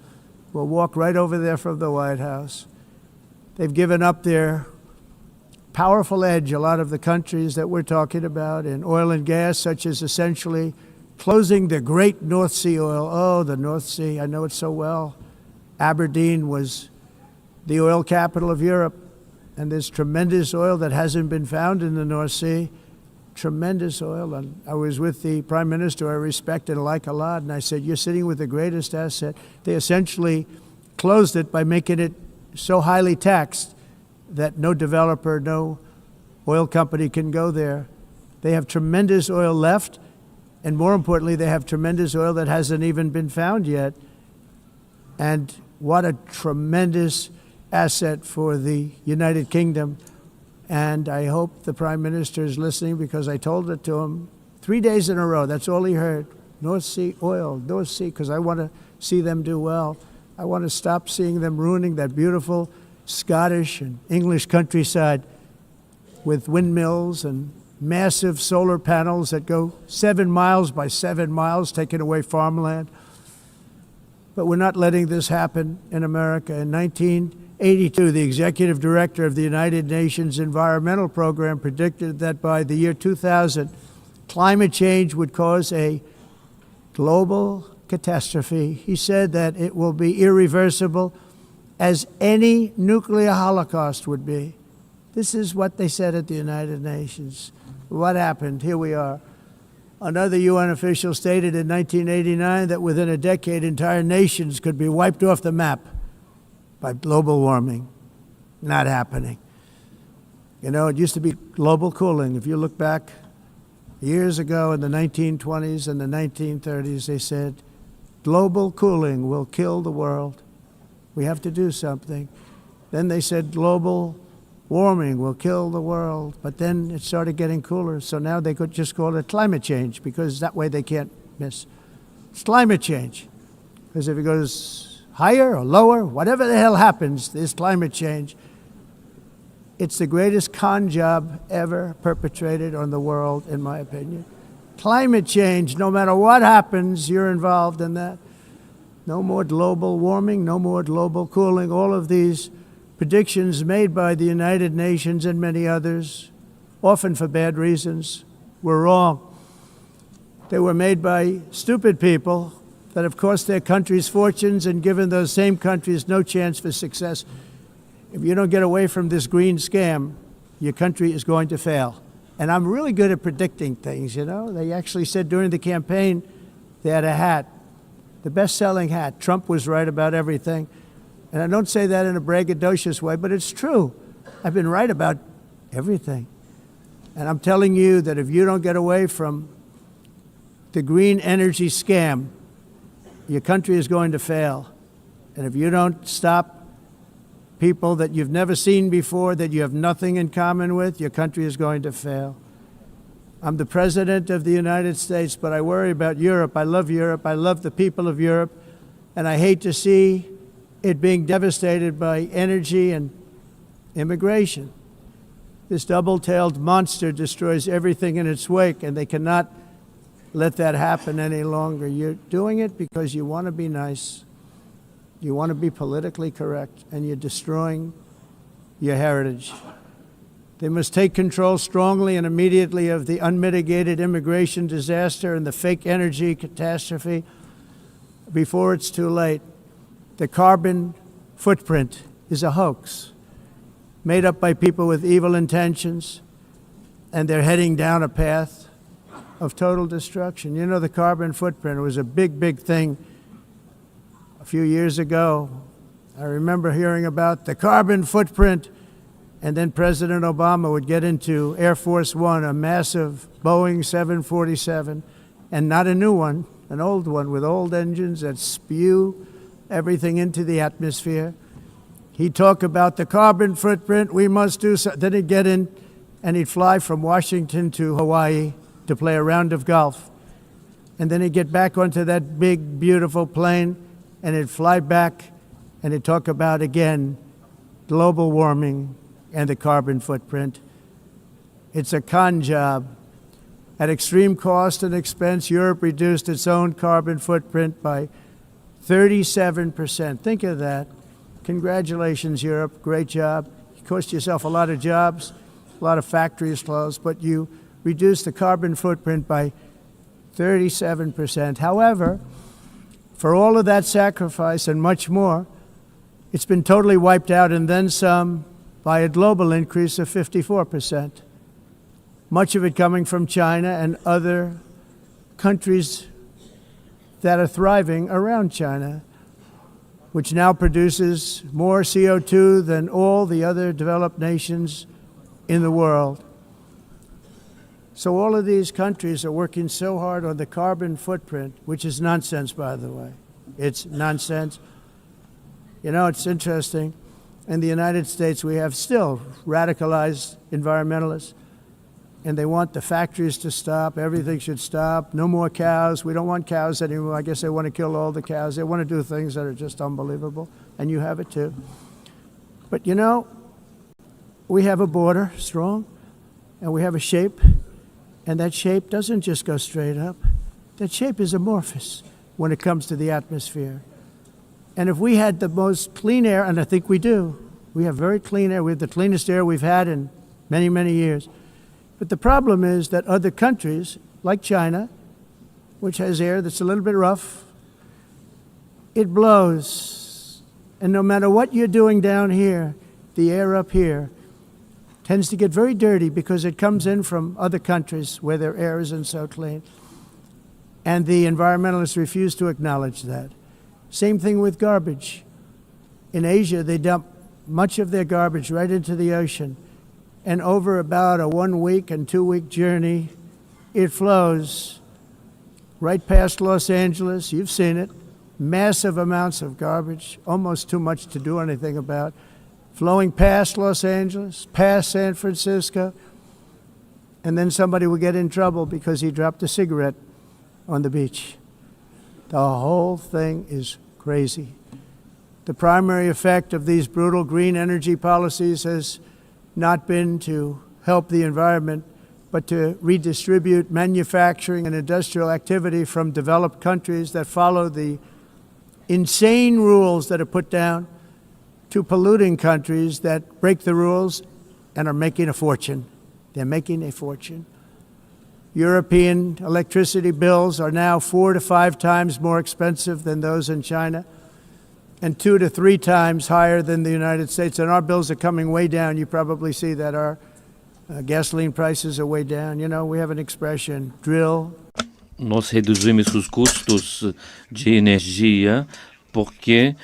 We'll walk right over there from the White House. They've given up their powerful edge, a lot of the countries that we're talking about, in oil and gas, such as essentially closing the great North Sea oil. Oh, the North Sea, I know it so well. Aberdeen was the oil capital of Europe, and there's tremendous oil that hasn't been found in the North Sea. Tremendous oil. And I was with the Prime Minister I respect and like a lot, and I said, you're sitting with the greatest asset. They essentially closed it by making it so highly taxed that no developer, no oil company can go there. They have tremendous oil left, and more importantly, they have tremendous oil that hasn't even been found yet. And what a tremendous asset for the United Kingdom. And I hope the Prime Minister is listening, because I told it to him 3 days in a row. That's all he heard. North Sea oil, North Sea, because I want to see them do well. I want to stop seeing them ruining that beautiful Scottish and English countryside with windmills and massive solar panels that go 7 miles by 7 miles, taking away farmland. But we're not letting this happen in America. In 1982, the executive director of the United Nations Environmental Program predicted that by the year 2000, climate change would cause a global catastrophe. He said that it will be irreversible, as any nuclear holocaust would be. This is what they said at the United Nations. What happened? Here we are. Another UN official stated in 1989 that within a decade, entire nations could be wiped off the map by global warming. Not happening. You know, it used to be global cooling. If you look back years ago in the 1920s and the 1930s, they said, global cooling will kill the world. We have to do something. Then they said global warming will kill the world. But then it started getting cooler. So now they could just call it climate change, because that way they can't miss. It's climate change. Because if it goes higher or lower, whatever the hell happens, there's climate change. It's the greatest con job ever perpetrated on the world, in my opinion. Climate change, no matter what happens, you're involved in that. No more global warming, no more global cooling. All of these predictions made by the United Nations and many others, often for bad reasons, were wrong. They were made by stupid people that have cost their countries fortunes and given those same countries no chance for success. If you don't get away from this green scam, your country is going to fail. And I'm really good at predicting things, you know. They actually said during the campaign they had a hat, the best-selling hat. Trump was right about everything. And I don't say that in a braggadocious way, but it's true. I've been right about everything. And I'm telling you that if you don't get away from the green energy scam, your country is going to fail. And if you don't stop people that you've never seen before, that you have nothing in common with, your country is going to fail. I'm the President of the United States, but I worry about Europe. I love Europe. I love the people of Europe. And I hate to see it being devastated by energy and immigration. This double-tailed monster destroys everything in its wake, and they cannot let that happen any longer. You're doing it because you want to be nice. You want to be politically correct, and you're destroying your heritage. They must take control strongly and immediately of the unmitigated immigration disaster and the fake energy catastrophe before it's too late. The carbon footprint is a hoax made up by people with evil intentions, and they're heading down a path of total destruction. You know, the carbon footprint was a big, big thing a few years ago. I remember hearing about the carbon footprint, and then President Obama would get into Air Force One, a massive Boeing 747, and not a new one, an old one with old engines that spew everything into the atmosphere. He'd talk about the carbon footprint, we must do so. Then he'd get in and he'd fly from Washington to Hawaii to play a round of golf. And then he'd get back onto that big, beautiful plane and he'd fly back and he'd talk about, again, global warming and the carbon footprint. It's a con job. At extreme cost and expense, Europe reduced its own carbon footprint by 37%. Think of that. Congratulations, Europe. Great job. You cost yourself a lot of jobs, a lot of factories closed, but you reduced the carbon footprint by 37%. However, for all of that sacrifice and much more, it's been totally wiped out and then some by a global increase of 54%. Much of it coming from China and other countries that are thriving around China, which now produces more CO2 than all the other developed nations in the world. So all of these countries are working so hard on the carbon footprint, which is nonsense, by the way. It's nonsense. You know, it's interesting. In the United States, we have still radicalized environmentalists, and they want the factories to stop. Everything should stop. No more cows. We don't want cows anymore. I guess they want to kill all the cows. They want to do things that are just unbelievable, and you have it too. But you know, we have a border, strong, and we have a shape, and that shape doesn't just go straight up. That shape is amorphous when it comes to the atmosphere. And if we had the most clean air, and I think we do, we have very clean air. We have the cleanest air we've had in many, many years. But the problem is that other countries, like China, which has air that's a little bit rough, it blows And no matter what you're doing down here, the air up here tends to get very dirty because it comes in from other countries where their air isn't so clean. And the environmentalists refuse to acknowledge that. Same thing with garbage. In Asia, they dump much of their garbage right into the ocean. And over about a 1 week and 2 week journey, it flows right past Los Angeles. You've seen it. Massive amounts of garbage, almost too much to do anything about, flowing past Los Angeles, past San Francisco, and then somebody will get in trouble because he dropped a cigarette on the beach. The whole thing is crazy. The primary effect of these brutal green energy policies has not been to help the environment, but to redistribute manufacturing and industrial activity from developed countries that follow the insane rules that are put down to polluting countries that break the rules and are making a fortune. They're making a fortune. European electricity bills are now 4 to 5 times more expensive than those in China, and 2 to 3 times higher than the United States. And our bills are coming way down. You probably see that our gasoline prices are way down. You know, we have an expression, drill. Nós reduzimos os custos de energia porque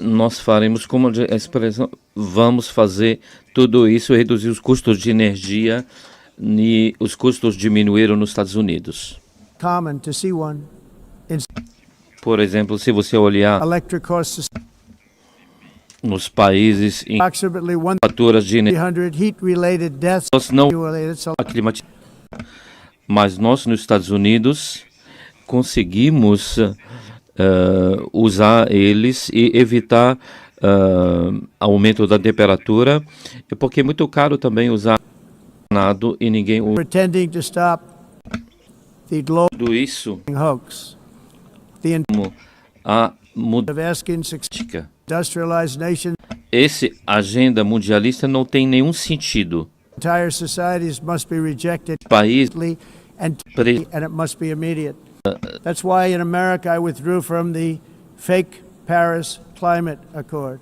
nós faremos, como a expressão, vamos fazer tudo isso, reduzir os custos de energia e os custos diminuíram nos Estados Unidos. Common to see one. Por exemplo, se você olhar Electric costs nos países em approximately faturas de energia, 100 heat-related deaths. nós não mas nós nos Estados Unidos conseguimos usar eles e evitar aumento da temperatura, porque é muito caro também usar nada e ninguém usa Pretending to stop the global tudo isso. hoax. The A of asking industrialized nations, esse agenda mundialista não tem nenhum sentido. entire societies must be rejected País and it must be immediate. That's why in America I withdrew from the fake Paris Climate Accord,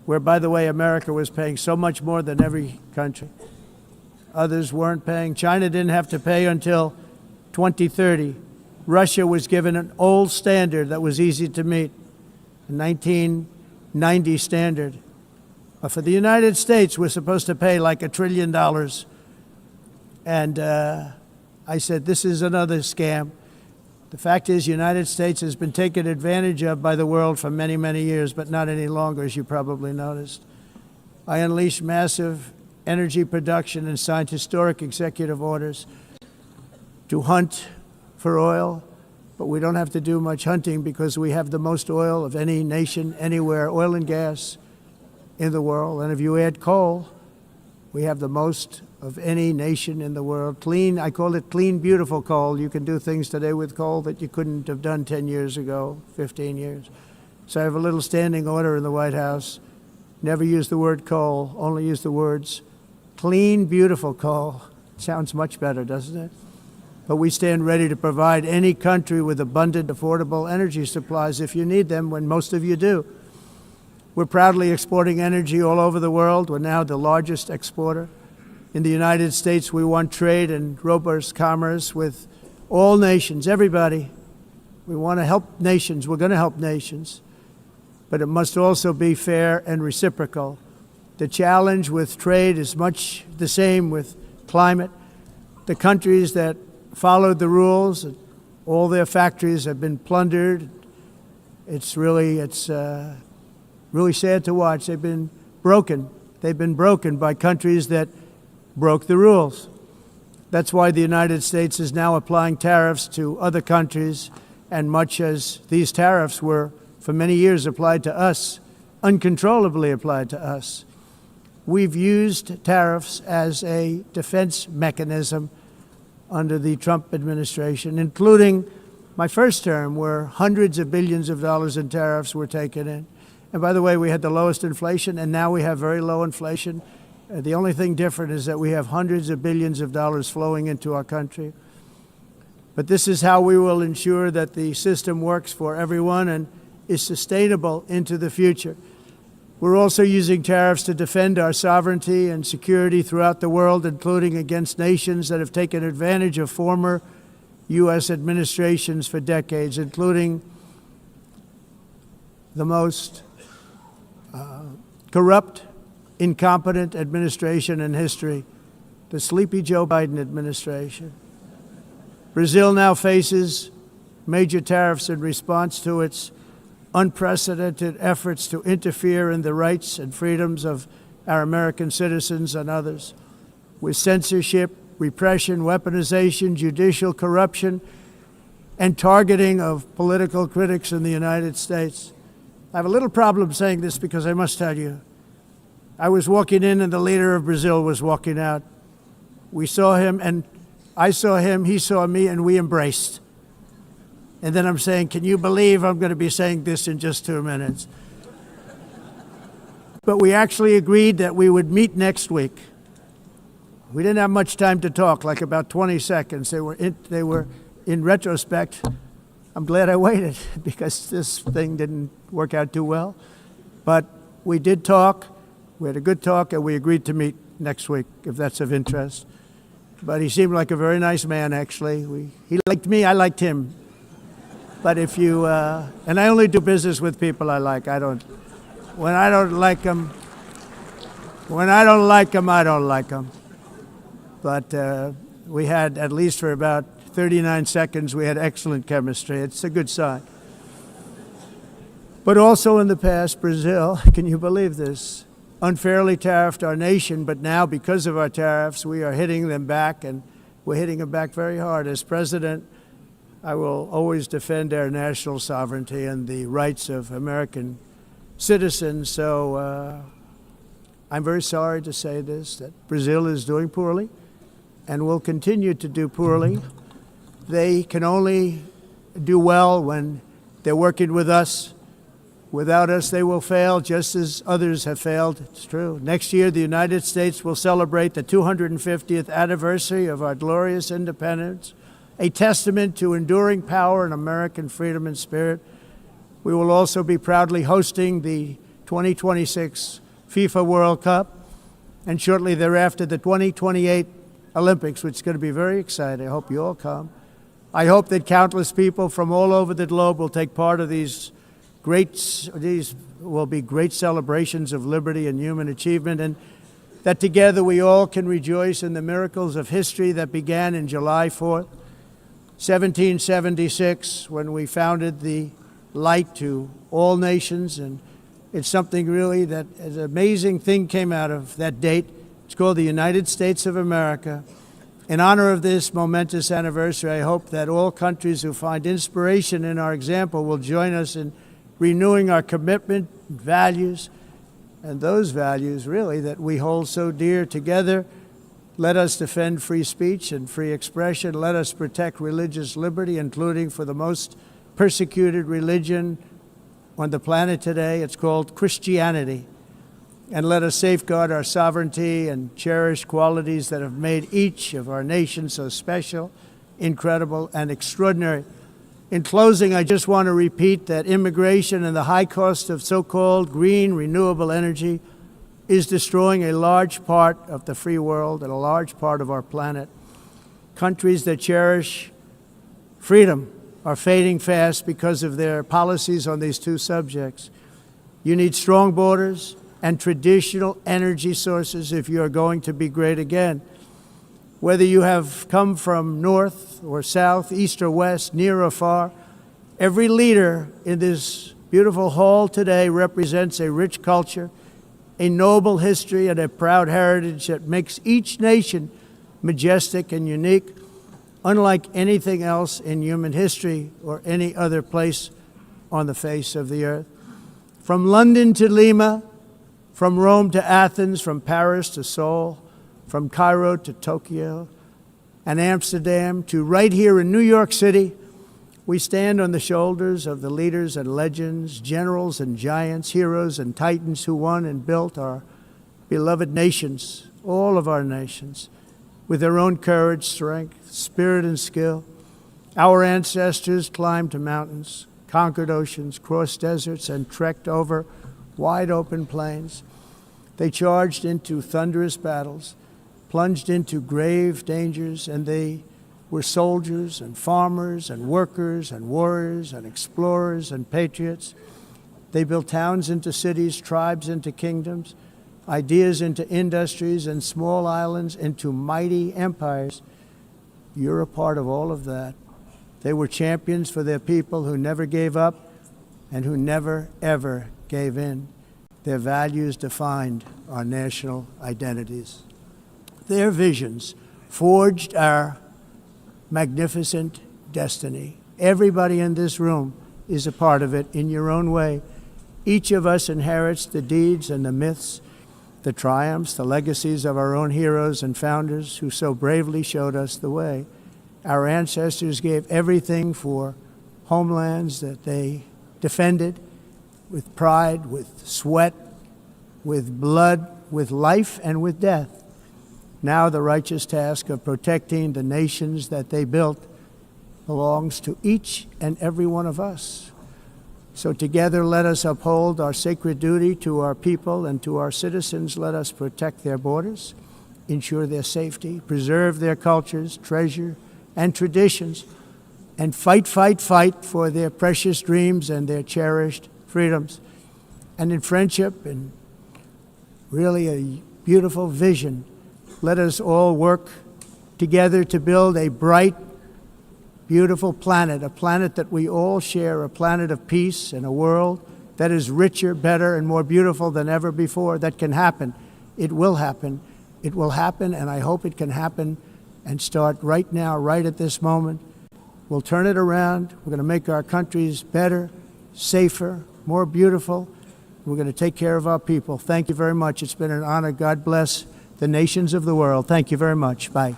where, by the way, America was paying so much more than every country. Others weren't paying. China didn't have to pay until 2030. Russia was given an old standard that was easy to meet, a 1990 standard. But for the United States, we're supposed to pay like $1 trillion. And I said, this is another scam. The fact is, the United States has been taken advantage of by the world for many, many years, but not any longer, as you probably noticed. I unleashed massive energy production and signed historic executive orders to hunt for oil, but we don't have to do much hunting because we have the most oil of any nation anywhere, oil and gas in the world. And if you add coal, we have the most of any nation in the world. Clean, I call it clean, beautiful coal. You can do things today with coal that you couldn't have done 10 years ago, 15 years. So I have a little standing order in the White House. Never use the word coal, only use the words clean, beautiful coal. Sounds much better, doesn't it? But we stand ready to provide any country with abundant, affordable energy supplies if you need them, when most of you do. We're proudly exporting energy all over the world. We're now the largest exporter. In the United States, we want trade and robust commerce with all nations, everybody. We want to help nations. We're going to help nations. But it must also be fair and reciprocal. The challenge with trade is much the same with climate. The countries that followed the rules, all their factories have been plundered. It's really sad to watch. They've been broken. They've been broken by countries that broke the rules. That's why the United States is now applying tariffs to other countries, and much as these tariffs were for many years applied to us, uncontrollably applied to us. We've used tariffs as a defense mechanism under the Trump administration, including my first term, where hundreds of billions of dollars in tariffs were taken in. And by the way, we had the lowest inflation, and now we have very low inflation. The only thing different is that we have hundreds of billions of dollars flowing into our country. But this is how we will ensure that the system works for everyone and is sustainable into the future. We're also using tariffs to defend our sovereignty and security throughout the world, including against nations that have taken advantage of former U.S. administrations for decades, including the most corrupt, incompetent administration in history, the sleepy Joe Biden administration. Brazil now faces major tariffs in response to its unprecedented efforts to interfere in the rights and freedoms of our American citizens and others, with censorship, repression, weaponization, judicial corruption, and targeting of political critics in the United States. I have a little problem saying this because I must tell you, I was walking in and the leader of Brazil was walking out. We saw him and I saw him, he saw me, and we embraced. And then I'm saying, can you believe I'm going to be saying this in just 2 minutes? But we actually agreed that we would meet next week. We didn't have much time to talk, like about 20 seconds. They were in retrospect, I'm glad I waited because this thing didn't work out too well. But we did talk, we had a good talk, and we agreed to meet next week, if that's of interest. But he seemed like a very nice man, actually. He liked me, I liked him. But if you, and I only do business with people I like. When I don't like them, I don't like them. But we had, at least for about 39 seconds, we had excellent chemistry. It's a good sign. But also in the past, Brazil, can you believe this, unfairly tariffed our nation, but now because of our tariffs, we are hitting them back, and we're hitting them back very hard. As president, I will always defend our national sovereignty and the rights of American citizens. So I'm very sorry to say this, that Brazil is doing poorly and will continue to do poorly. They can only do well when they're working with us. Without us, they will fail, just as others have failed. It's true. Next year, the United States will celebrate the 250th anniversary of our glorious independence, a testament to enduring power and American freedom and spirit. We will also be proudly hosting the 2026 FIFA World Cup, and shortly thereafter the 2028 Olympics, which is going to be very exciting. I hope you all come. I hope that countless people from all over the globe will take part of these will be great celebrations of liberty and human achievement, and that together we all can rejoice in the miracles of history that began in July 4th, 1776, when we founded the light to all nations. And it's something really that an amazing thing came out of that date. It's called the United States of America. In honor of this momentous anniversary, I hope that all countries who find inspiration in our example will join us in renewing our commitment, values, and those values really that we hold so dear together. Let us defend free speech and free expression. Let us protect religious liberty, including for the most persecuted religion on the planet today. It's called Christianity. And let us safeguard our sovereignty and cherish qualities that have made each of our nations so special, incredible, and extraordinary. In closing, I just want to repeat that immigration and the high cost of so-called green renewable energy is destroying a large part of the free world and a large part of our planet. Countries that cherish freedom are fading fast because of their policies on these two subjects. You need strong borders and traditional energy sources if you are going to be great again. Whether you have come from north or south, east or west, near or far, every leader in this beautiful hall today represents a rich culture, a noble history, and a proud heritage that makes each nation majestic and unique, unlike anything else in human history or any other place on the face of the earth. From London to Lima, from Rome to Athens, from Paris to Seoul, from Cairo to Tokyo and Amsterdam to right here in New York City, we stand on the shoulders of the leaders and legends, generals and giants, heroes and titans who won and built our beloved nations, all of our nations, with their own courage, strength, spirit, and skill. Our ancestors climbed mountains, conquered oceans, crossed deserts, and trekked over wide open plains. They charged into thunderous battles, plunged into grave dangers, and they were soldiers and farmers and workers and warriors and explorers and patriots. They built towns into cities, tribes into kingdoms, ideas into industries, and small islands into mighty empires. You're a part of all of that. They were champions for their people who never gave up and who never, ever gave in. Their values defined our national identities. Their visions forged our magnificent destiny. Everybody in this room is a part of it in your own way. Each of us inherits the deeds and the myths, the triumphs, the legacies of our own heroes and founders who so bravely showed us the way. Our ancestors gave everything for homelands that they defended with pride, with sweat, with blood, with life, and with death. Now the righteous task of protecting the nations that they built belongs to each and every one of us. So together let us uphold our sacred duty to our people and to our citizens. Let us protect their borders, ensure their safety, preserve their cultures, treasure, and traditions, and fight, fight, fight for their precious dreams and their cherished freedoms. And in friendship and really a beautiful vision, let us all work together to build a bright, beautiful planet, a planet that we all share, a planet of peace and a world that is richer, better, and more beautiful than ever before. That can happen. It will happen. It will happen, and I hope it can happen and start right now, right at this moment. We'll turn it around. We're going to make our countries better, safer, more beautiful. We're going to take care of our people. Thank you very much. It's been an honor. God bless the nations of the world. Thank you very much. Bye.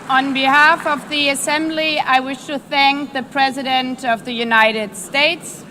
On behalf of the Assembly, I wish to thank the President of the United States,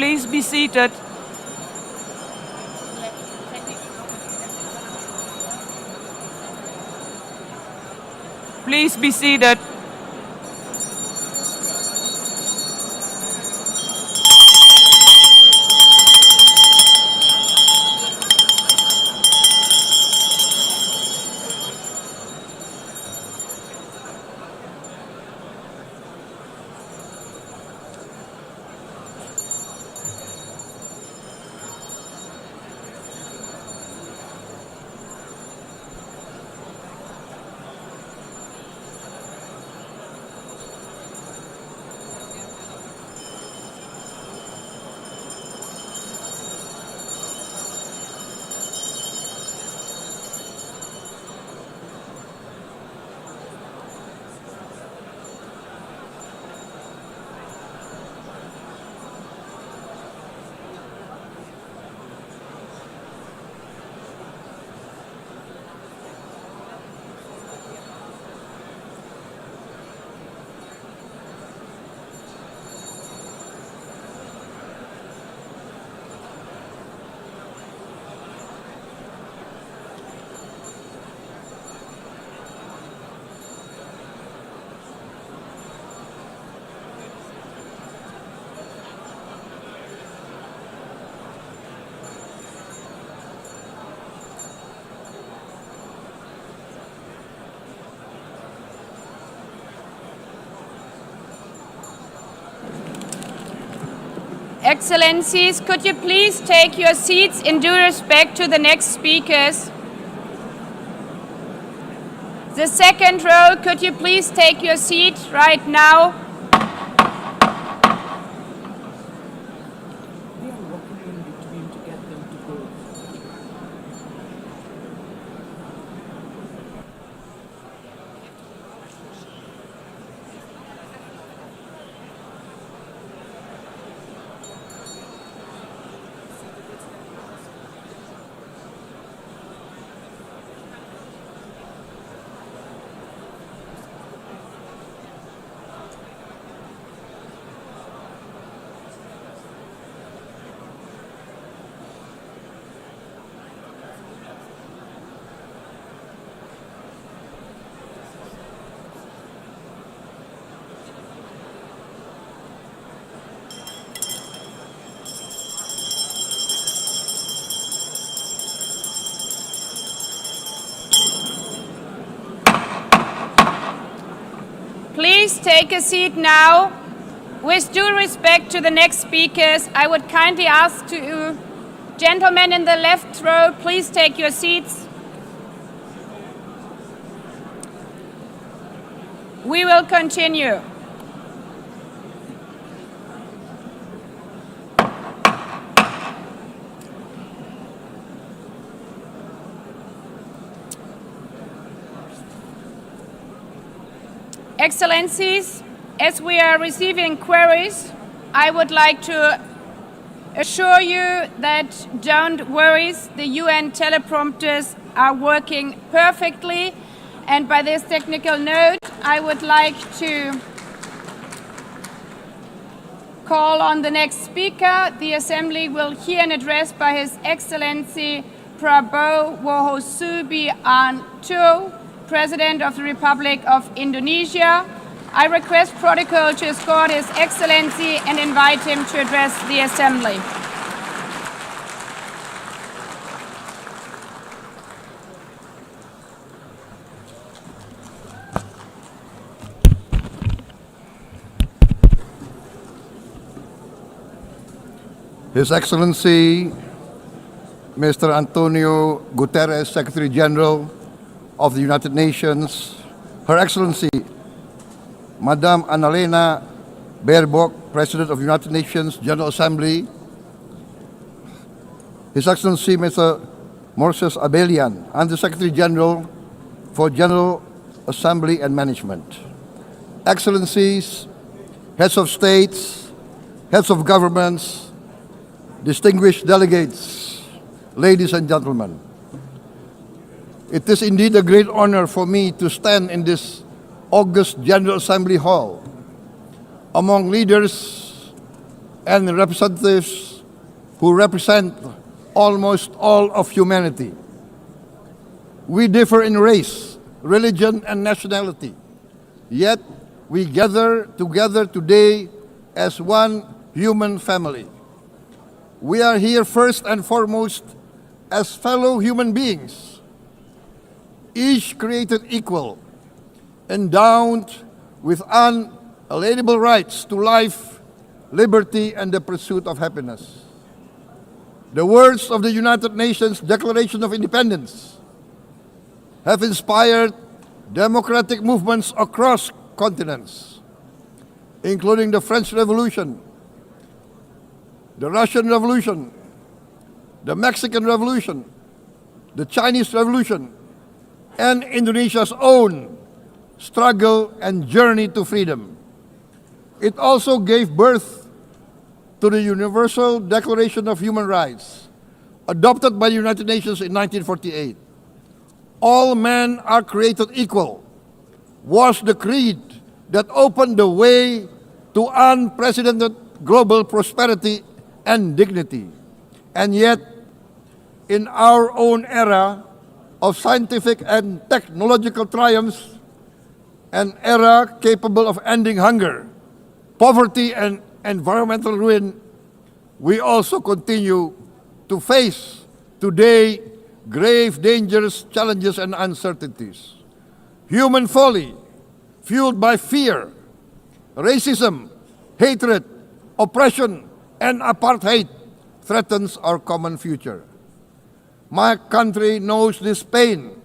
please be seated? Please be seated. Excellencies, could you please take your seats in due respect to the next speakers? The second row, could you please take your seat right now? Please take a seat now. With due respect to the next speakers, I would kindly ask you, gentlemen in the left row, please take your seats. We will continue. Excellencies, as we are receiving queries, I would like to assure you that don't worry, the UN teleprompters are working perfectly. And by this technical note, I would like to call on the next speaker. The Assembly will hear an address by His Excellency Prabowo Subianto, President of the Republic of Indonesia. I request protocol to escort His Excellency and invite him to address the Assembly. His Excellency, Mr. Antonio Guterres, Secretary General of the United Nations, Her Excellency, Madame Annalena Baerbock, President of the United Nations General Assembly, His Excellency, Mr. Moses Abelian, Under Secretary General for General Assembly and Management, Excellencies, Heads of States, Heads of Governments, distinguished delegates, ladies and gentlemen. It is indeed a great honor for me to stand in this august General Assembly Hall among leaders and representatives who represent almost all of humanity. We differ in race, religion, and nationality, yet we gather together today as one human family. We are here first and foremost as fellow human beings, each created equal, endowed with unalienable rights to life, liberty, and the pursuit of happiness. The words of the United Nations Declaration of Independence have inspired democratic movements across continents, including the French Revolution, the Russian Revolution, the Mexican Revolution, the Chinese Revolution, and Indonesia's own struggle and journey to freedom. It also gave birth to the Universal Declaration of Human Rights, adopted by the United Nations in 1948. All men are created equal was the creed that opened the way to unprecedented global prosperity and dignity. And yet, in our own era of scientific and technological triumphs, an era capable of ending hunger, poverty, and environmental ruin, we also continue to face today grave dangers, challenges, and uncertainties. Human folly, fueled by fear, racism, hatred, oppression, and apartheid, threatens our common future. My country knows this pain.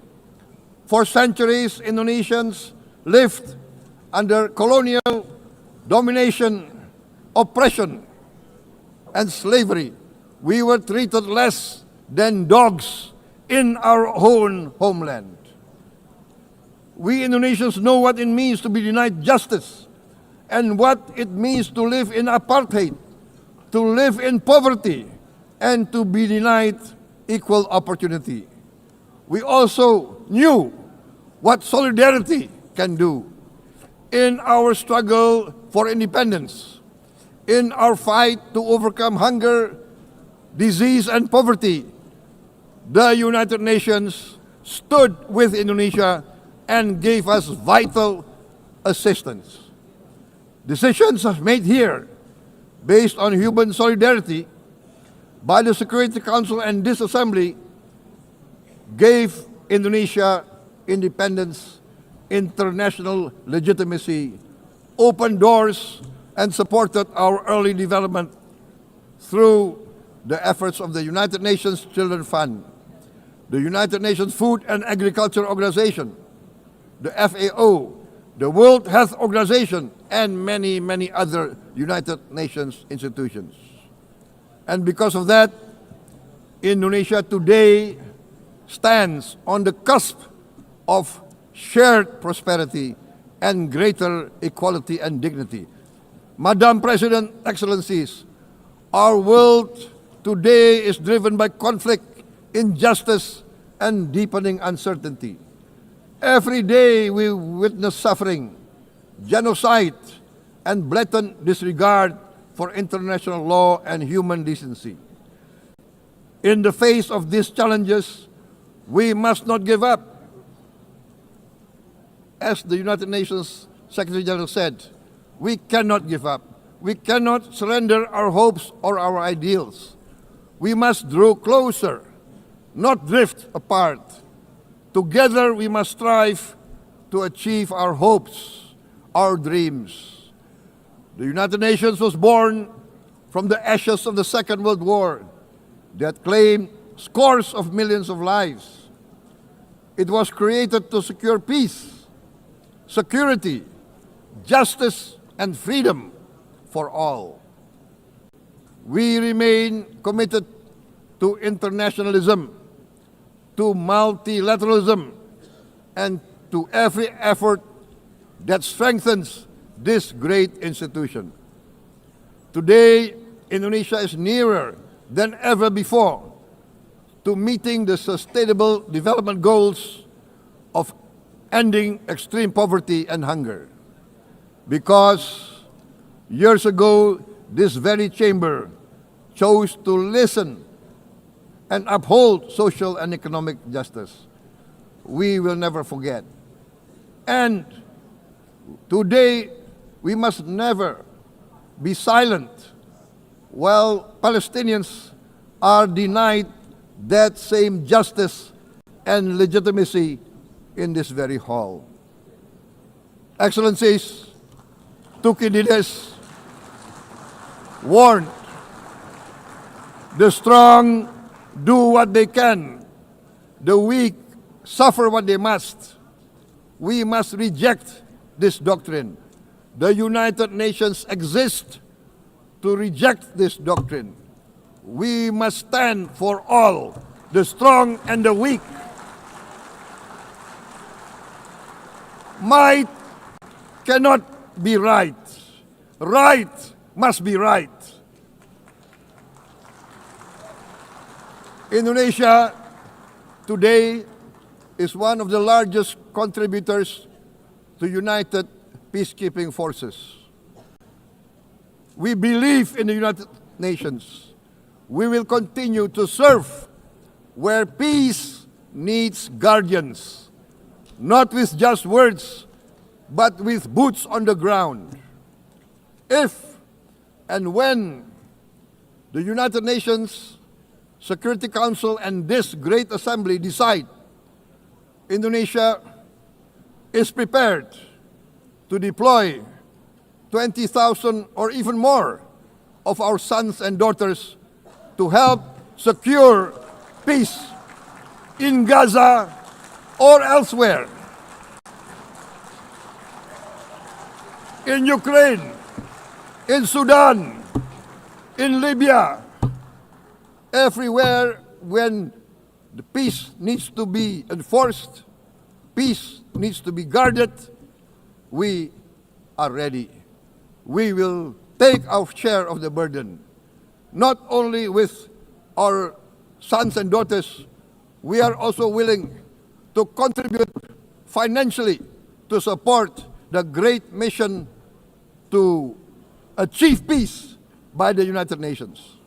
For centuries, Indonesians lived under colonial domination, oppression, and slavery. We were treated less than dogs in our own homeland. We Indonesians know what it means to be denied justice and what it means to live in apartheid, to live in poverty, and to be denied equal opportunity. We also knew what solidarity can do in our struggle for independence, in our fight to overcome hunger, disease, and poverty. The United Nations stood with Indonesia and gave us vital assistance. Decisions made here based on human solidarity by the Security Council and this Assembly gave Indonesia independence, international legitimacy, opened doors, and supported our early development through the efforts of the United Nations Children's Fund, the United Nations Food and Agriculture Organization, the FAO, the World Health Organization, and many, many other United Nations institutions. And because of that, Indonesia today stands on the cusp of shared prosperity and greater equality and dignity. Madam President, Excellencies, our world today is driven by conflict, injustice, and deepening uncertainty. Every day we witness suffering, genocide, and blatant disregard for international law and human decency. In the face of these challenges, we must not give up. As the United Nations Secretary General said, we cannot give up. We cannot surrender our hopes or our ideals. We must draw closer, not drift apart. Together we must strive to achieve our hopes, our dreams. The United Nations was born from the ashes of the Second World War that claimed scores of millions of lives. It was created to secure peace, security, justice, and freedom for all. We remain committed to internationalism, to multilateralism, and to every effort that strengthens this great institution. Today, Indonesia is nearer than ever before to meeting the sustainable development goals of ending extreme poverty and hunger. Because years ago, this very chamber chose to listen and uphold social and economic justice, we will never forget. And today, we must never be silent while Palestinians are denied that same justice and legitimacy in this very hall. Excellencies, Thucydides warned, the strong do what they can, the weak suffer what they must. We must reject this doctrine. The United Nations exist to reject this doctrine. We must stand for all, the strong and the weak. Might cannot be right. Right must be right. Indonesia today is one of the largest contributors to United Peacekeeping Forces. We believe in the United Nations. We will continue to serve where peace needs guardians, not with just words, but with boots on the ground. If and when the United Nations Security Council and this great assembly decide Indonesia is prepared to deploy 20,000 or even more of our sons and daughters to help secure peace in Gaza or elsewhere, in Ukraine, in Sudan, in Libya, everywhere when the peace needs to be enforced, peace needs to be guarded, we are ready. We will take our share of the burden, not only with our sons and daughters, we are also willing to contribute financially to support the great mission to achieve peace by the United Nations.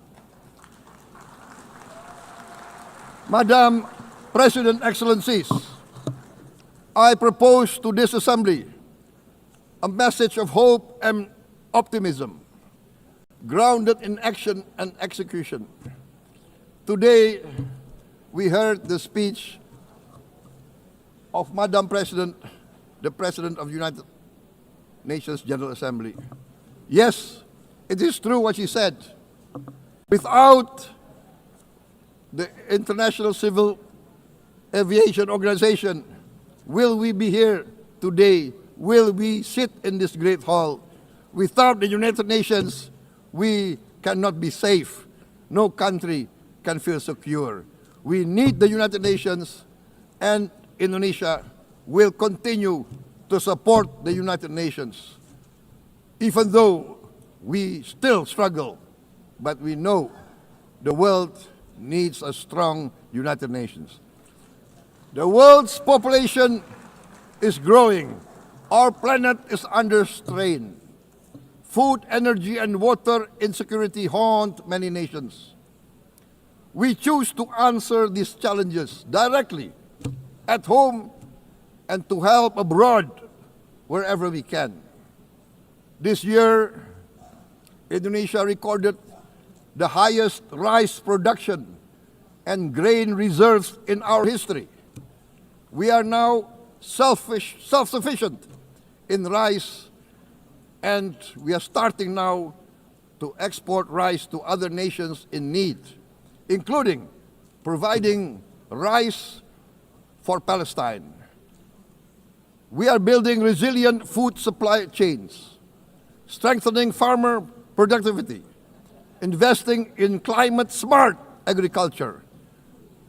Madam President, Excellencies, I propose to this Assembly a message of hope and optimism, grounded in action and execution. Today, we heard the speech of Madam President, the President of the United Nations General Assembly. Yes, it is true what she said. Without the International Civil Aviation Organization, will we be here today? Will we sit in this great hall? Without the United Nations, we cannot be safe. No country can feel secure. We need the United Nations, and Indonesia will continue to support the United Nations, even though we still struggle, but we know the world needs a strong United Nations. The world's population is growing. Our planet is under strain. Food, energy, and water insecurity haunt many nations. We choose to answer these challenges directly at home and to help abroad wherever we can. This year, Indonesia recorded the highest rice production and grain reserves in our history. We are now self-sufficient in rice, and we are starting now to export rice to other nations in need, including providing rice for Palestine. We are building resilient food supply chains, strengthening farmer productivity, investing in climate-smart agriculture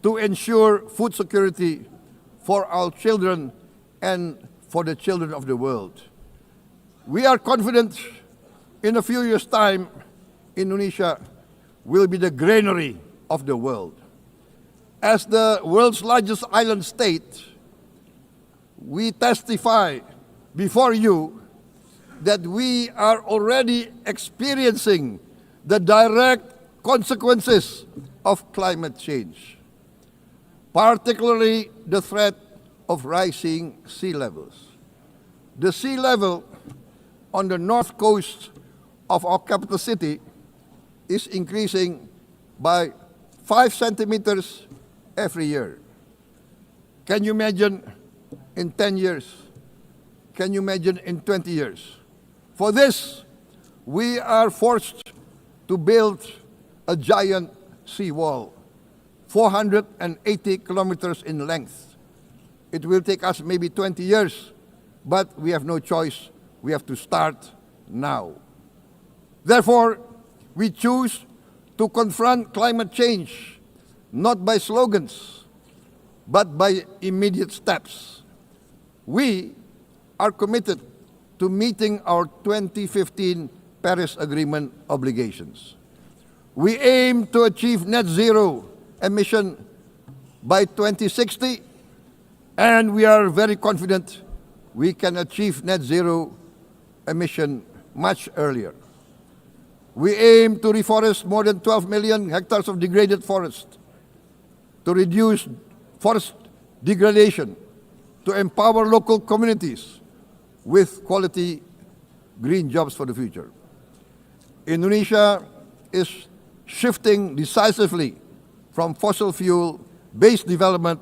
to ensure food security for our children and for the children of the world. We are confident in a few years' time, Indonesia will be the granary of the world. As the world's largest island state, we testify before you that we are already experiencing the direct consequences of climate change, particularly the threat of rising sea levels. The sea level on the north coast of our capital city is increasing by 5 centimeters every year. Can you imagine in 10 years? Can you imagine in 20 years? For this, we are forced to build a giant seawall, 480 kilometers in length. It will take us maybe 20 years, but we have no choice. We have to start now. Therefore, we choose to confront climate change not by slogans, but by immediate steps. We are committed to meeting our 2015 Paris Agreement obligations. We aim to achieve net zero emission by 2060, and we are very confident we can achieve net zero emission much earlier. We aim to reforest more than 12 million hectares of degraded forest, to reduce forest degradation, to empower local communities with quality green jobs for the future. Indonesia is shifting decisively from fossil fuel-based development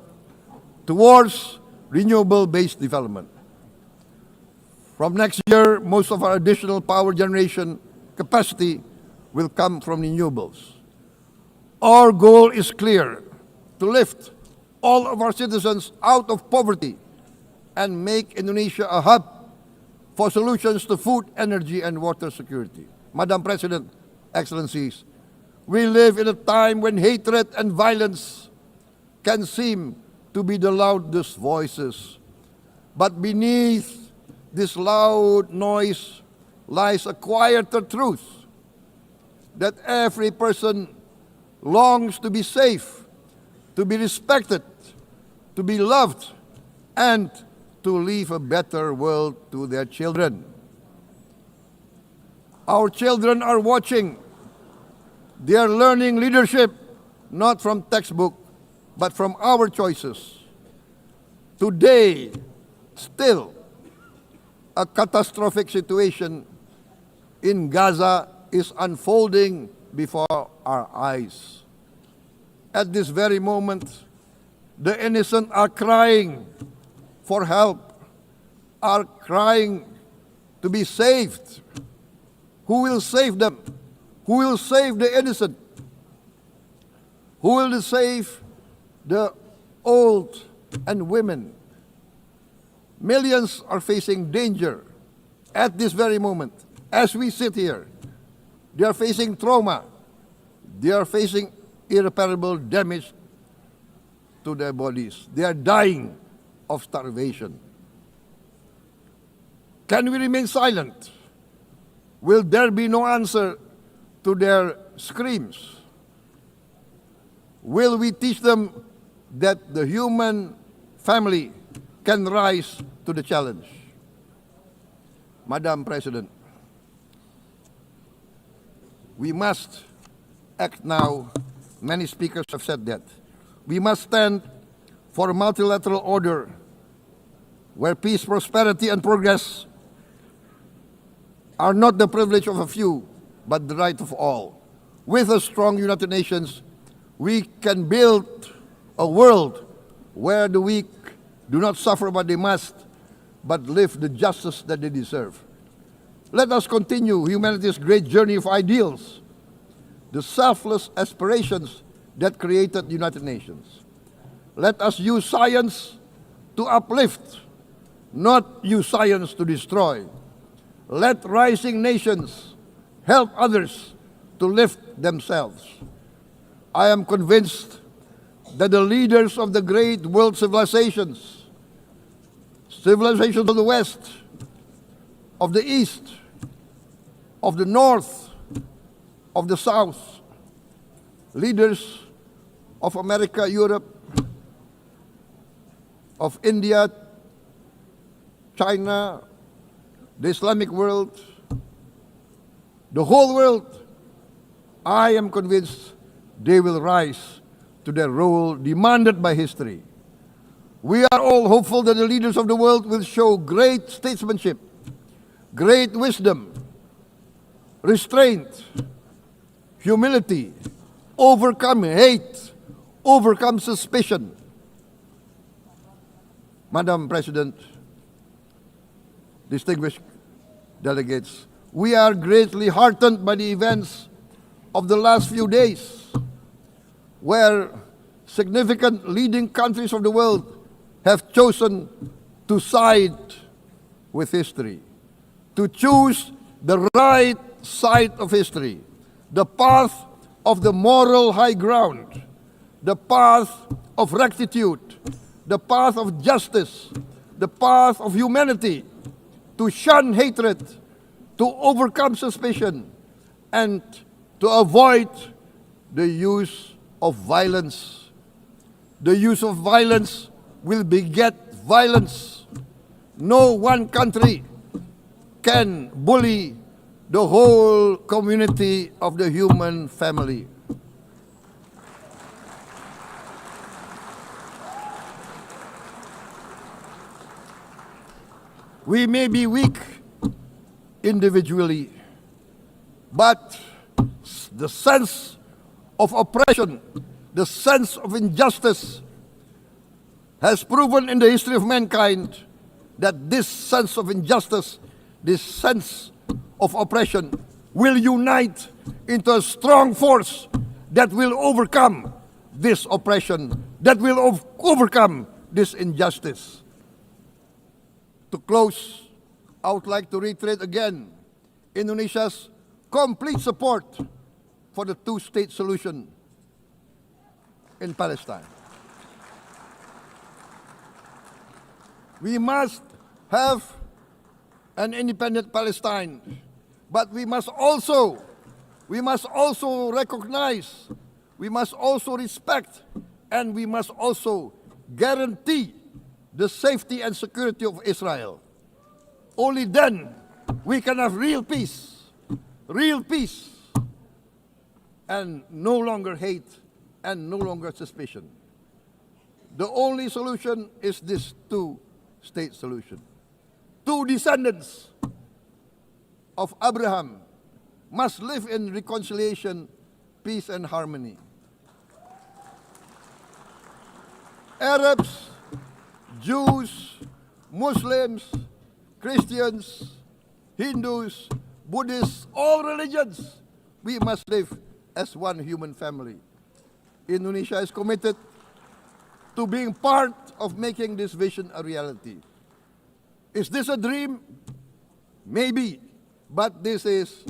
towards renewable-based development. From next year, most of our additional power generation capacity will come from renewables. Our goal is clear: to lift all of our citizens out of poverty and make Indonesia a hub for solutions to food, energy, and water security. Madam President, Excellencies, we live in a time when hatred and violence can seem to be the loudest voices. But beneath this loud noise lies a quieter truth, that every person longs to be safe, to be respected, to be loved, and to leave a better world to their children. Our children are watching. They are learning leadership not from textbook, but from our choices. Today, still, a catastrophic situation in Gaza is unfolding before our eyes. At this very moment, the innocent are crying for help, are crying to be saved. Who will save them? Who will save the innocent? Who will save the old and women? Millions are facing danger at this very moment. As we sit here, they are facing trauma. They are facing irreparable damage to their bodies. They are dying of starvation. Can we remain silent? Will there be no answer to their screams? Will we teach them that the human family can rise to the challenge? Madam President, we must act now. Many speakers have said that. We must stand for a multilateral order where peace, prosperity, and progress are not the privilege of a few, but the right of all. With a strong United Nations, we can build a world where the weak do not suffer what they must, but live the justice that they deserve. Let us continue humanity's great journey of ideals, the selfless aspirations that created the United Nations. Let us use science to uplift, not use science to destroy. Let rising nations help others to lift themselves. I am convinced that the leaders of the great world civilizations of the West, of the East, of the North, of the South, leaders of America, Europe, of India, China, the Islamic world, the whole world, I am convinced they will rise to their role demanded by history. We are all hopeful that the leaders of the world will show great statesmanship, great wisdom, restraint, humility, overcome hate, overcome suspicion. Madam President, distinguished delegates, we are greatly heartened by the events of the last few days, where significant leading countries of the world have chosen to side with history, to choose the right side of history, the path of the moral high ground, the path of rectitude, the path of justice, the path of humanity, to shun hatred, to overcome suspicion, and to avoid the use of violence. The use of violence will beget violence. No one country can bully the whole community of the human family. We may be weak individually, but the sense of oppression, the sense of injustice has proven in the history of mankind that this sense of injustice, this sense of oppression will unite into a strong force that will overcome this oppression, that will overcome this injustice. To close, I would like to reiterate again Indonesia's complete support for the two-state solution in Palestine. We must have an independent Palestine, but we must also recognize, we must also respect, and we must also guarantee the safety and security of Israel. Only then we can have real peace, and no longer hate and no longer suspicion. The only solution is this two-state solution. Two descendants of Abraham must live in reconciliation, peace, and harmony. Arabs, Jews, Muslims, Christians, Hindus, Buddhists, all religions, we must live as one human family. Indonesia is committed to being part of making this vision a reality. Is this a dream? Maybe, but this is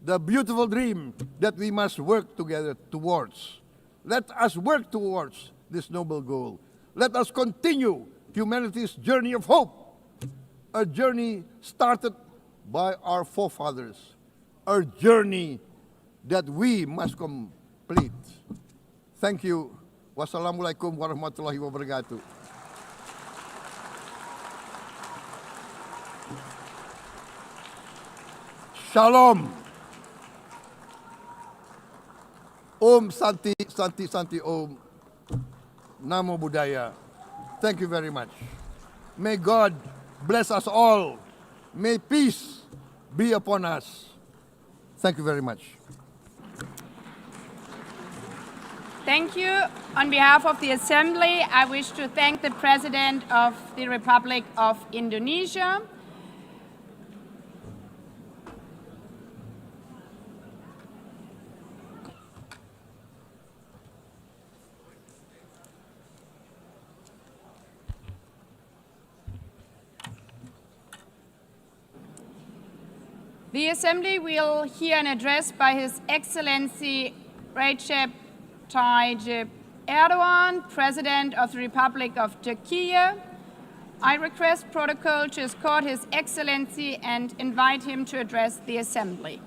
the beautiful dream that we must work together towards. Let us work towards this noble goal. Let us continue humanity's journey of hope, a journey started by our forefathers, a journey that we must complete. Thank you. Wassalamualaikum warahmatullahi wabarakatuh. Shalom. Om Santi, Santi, Santi Om. Namo Buddhaya. Thank you very much. May God bless us all. May peace be upon us. Thank you very much. Thank you. On behalf of the Assembly, I wish to thank the President of the Republic of Indonesia. The Assembly will hear an address by His Excellency Recep Tayyip Erdogan, President of the Republic of Turkey. I request protocol to escort His Excellency and invite him to address the Assembly.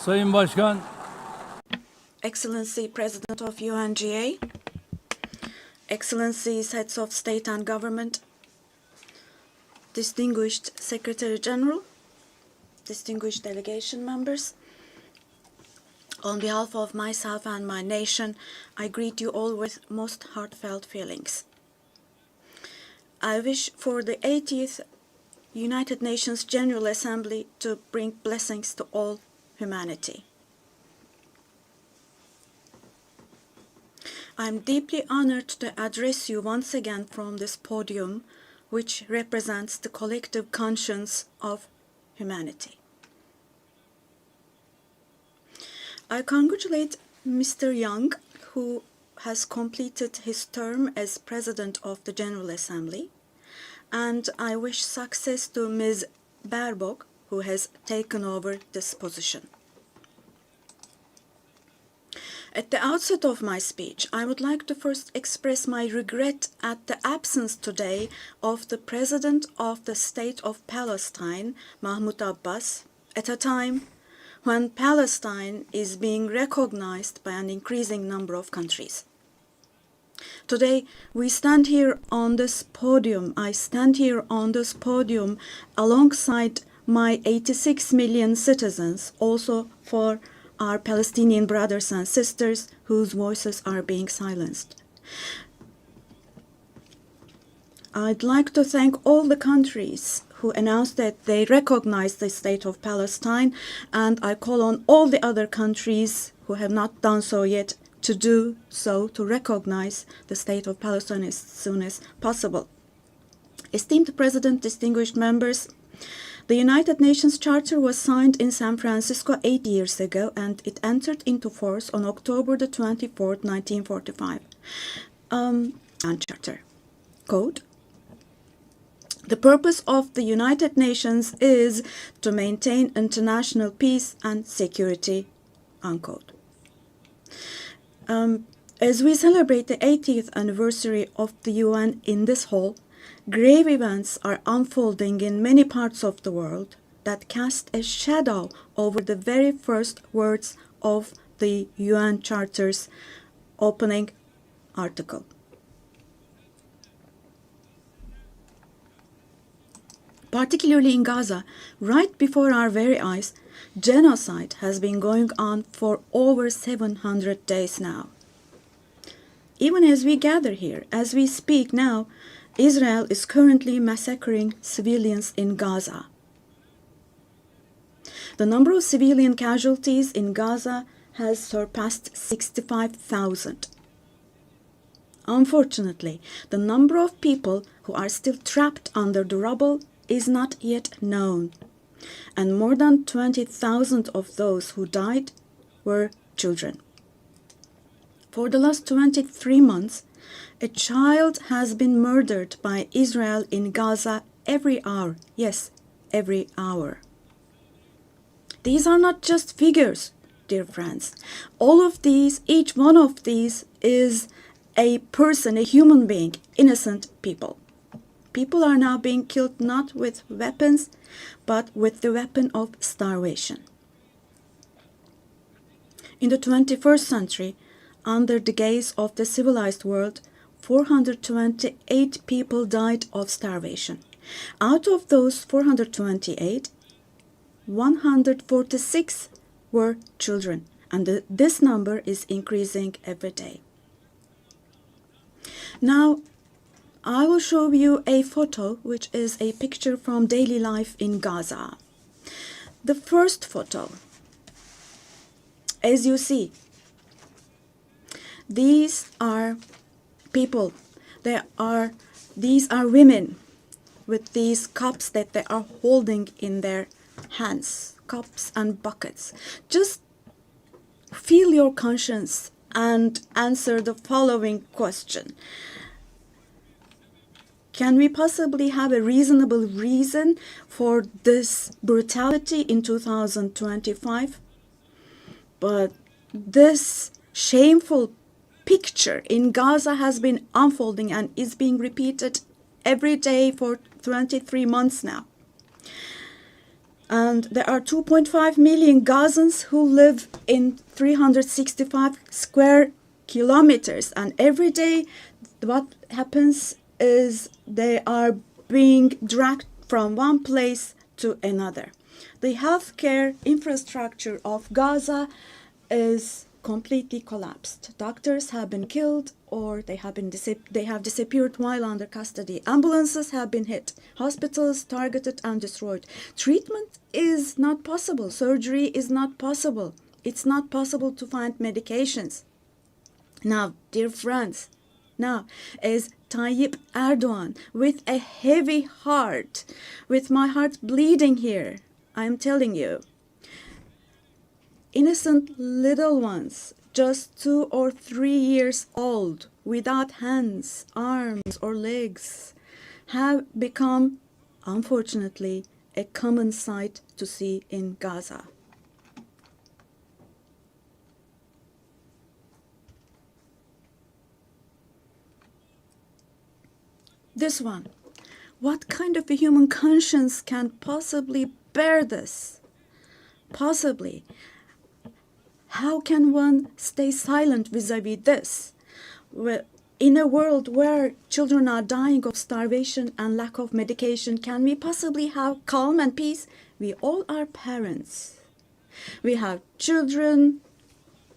Sayın Başkan, Excellency President of UNGA, Excellencies Heads of State and Government, Distinguished Secretary General, distinguished delegation members, on behalf of myself and my nation, I greet you all with most heartfelt feelings. I wish for the 80th United Nations General Assembly to bring blessings to all humanity. I am deeply honored to address you once again from this podium, which represents the collective conscience of humanity. I congratulate Mr. Young, who has completed his term as President of the General Assembly, and I wish success to Ms. Baerbock, who has taken over this position. At the outset of my speech, I would like to first express my regret at the absence today of the President of the State of Palestine, Mahmoud Abbas, at a time when Palestine is being recognized by an increasing number of countries. Today, we stand here on this podium. I stand here on this podium alongside my 86 million citizens, also for our Palestinian brothers and sisters whose voices are being silenced. I'd like to thank all the countries who announced that they recognize the state of Palestine, and I call on all the other countries who have not done so yet to do so, to recognize the state of Palestine as soon as possible. Esteemed President, distinguished members, the United Nations Charter was signed in San Francisco 8 years ago, and it entered into force on October the 24th, 1945. Charter. Code. The purpose of the United Nations is to maintain international peace and security, unquote. As we celebrate the 80th anniversary of the UN in this hall, grave events are unfolding in many parts of the world that cast a shadow over the very first words of the UN Charter's opening article. Particularly in Gaza, right before our very eyes, genocide has been going on for over 700 days now. Even as we gather here, as we speak now, Israel is currently massacring civilians in Gaza. The number of civilian casualties in Gaza has surpassed 65,000. Unfortunately, the number of people who are still trapped under the rubble is not yet known, and more than 20,000 of those who died were children. For the last 23 months, a child has been murdered by Israel in Gaza every hour. Yes, every hour. These are not just figures, dear friends. All of these, each one of these is a person, a human being, innocent people. People are now being killed not with weapons, but with the weapon of starvation. In the 21st century, under the gaze of the civilized world, 428 people died of starvation. Out of those 428, 146 were children, and this number is increasing every day. Now, I will show you a photo, which is a picture from daily life in Gaza. The first photo, as you see, these are people. These are women with these cups that they are holding in their hands, cups and buckets. Just feel your conscience and answer the following question. Can we possibly have a reasonable reason for this brutality in 2025? But this shameful picture in Gaza has been unfolding and is being repeated every day for 23 months now. And there are 2.5 million Gazans who live in 365 square kilometers. And every day what happens is they are being dragged from one place to another. The healthcare infrastructure of Gaza is completely collapsed. Doctors have been killed or they have disappeared while under custody. Ambulances have been hit. Hospitals targeted and destroyed. Treatment is not possible. Surgery is not possible. It's not possible to find medications. Now, dear friends, now as Tayyip Erdogan, with a heavy heart, with my heart bleeding here, I'm telling you, innocent little ones, just 2 or 3 years old, without hands, arms, or legs, have become, unfortunately, a common sight to see in Gaza. This one. What kind of a human conscience can possibly bear this? Possibly. How can one stay silent vis-a-vis this? In a world where children are dying of starvation and lack of medication, can we possibly have calm and peace? We all are parents. We have children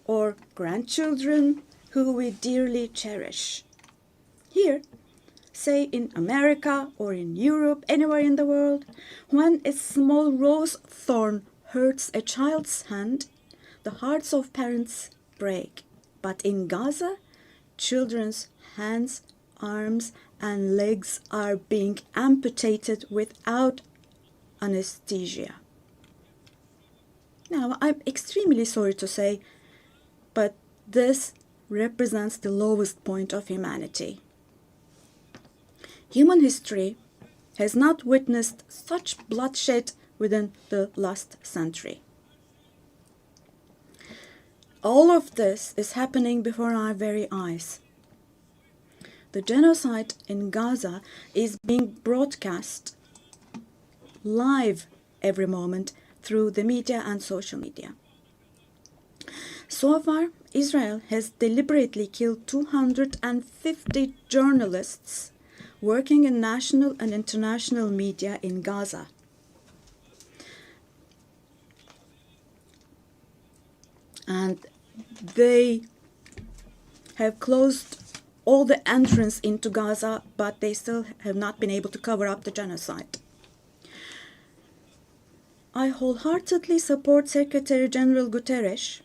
or grandchildren who we dearly cherish. Here, say in America or in Europe, anywhere in the world, when a small rose thorn hurts a child's hand, the hearts of parents break. But in Gaza, children's hands, arms, and legs are being amputated without anesthesia. Now, I'm extremely sorry to say, but this represents the lowest point of humanity. Human history has not witnessed such bloodshed within the last century. All of this is happening before our very eyes. The genocide in Gaza is being broadcast live every moment through the media and social media. So far, Israel has deliberately killed 250 journalists working in national and international media in Gaza. And they have closed all the entrance into Gaza, but they still have not been able to cover up the genocide. I wholeheartedly support Secretary General Guterres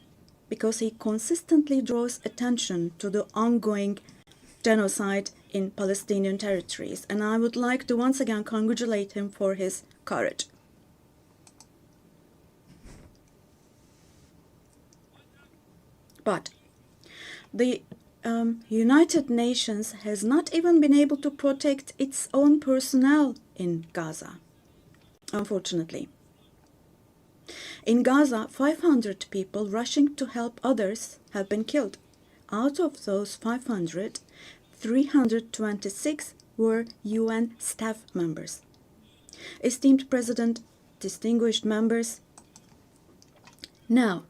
because he consistently draws attention to the ongoing genocide in Palestinian territories, and I would like to once again congratulate him for his courage. But the United Nations has not even been able to protect its own personnel in Gaza, unfortunately. In Gaza, 500 people rushing to help others have been killed. Out of those 500, 326 were UN staff members. Esteemed President, distinguished members, now,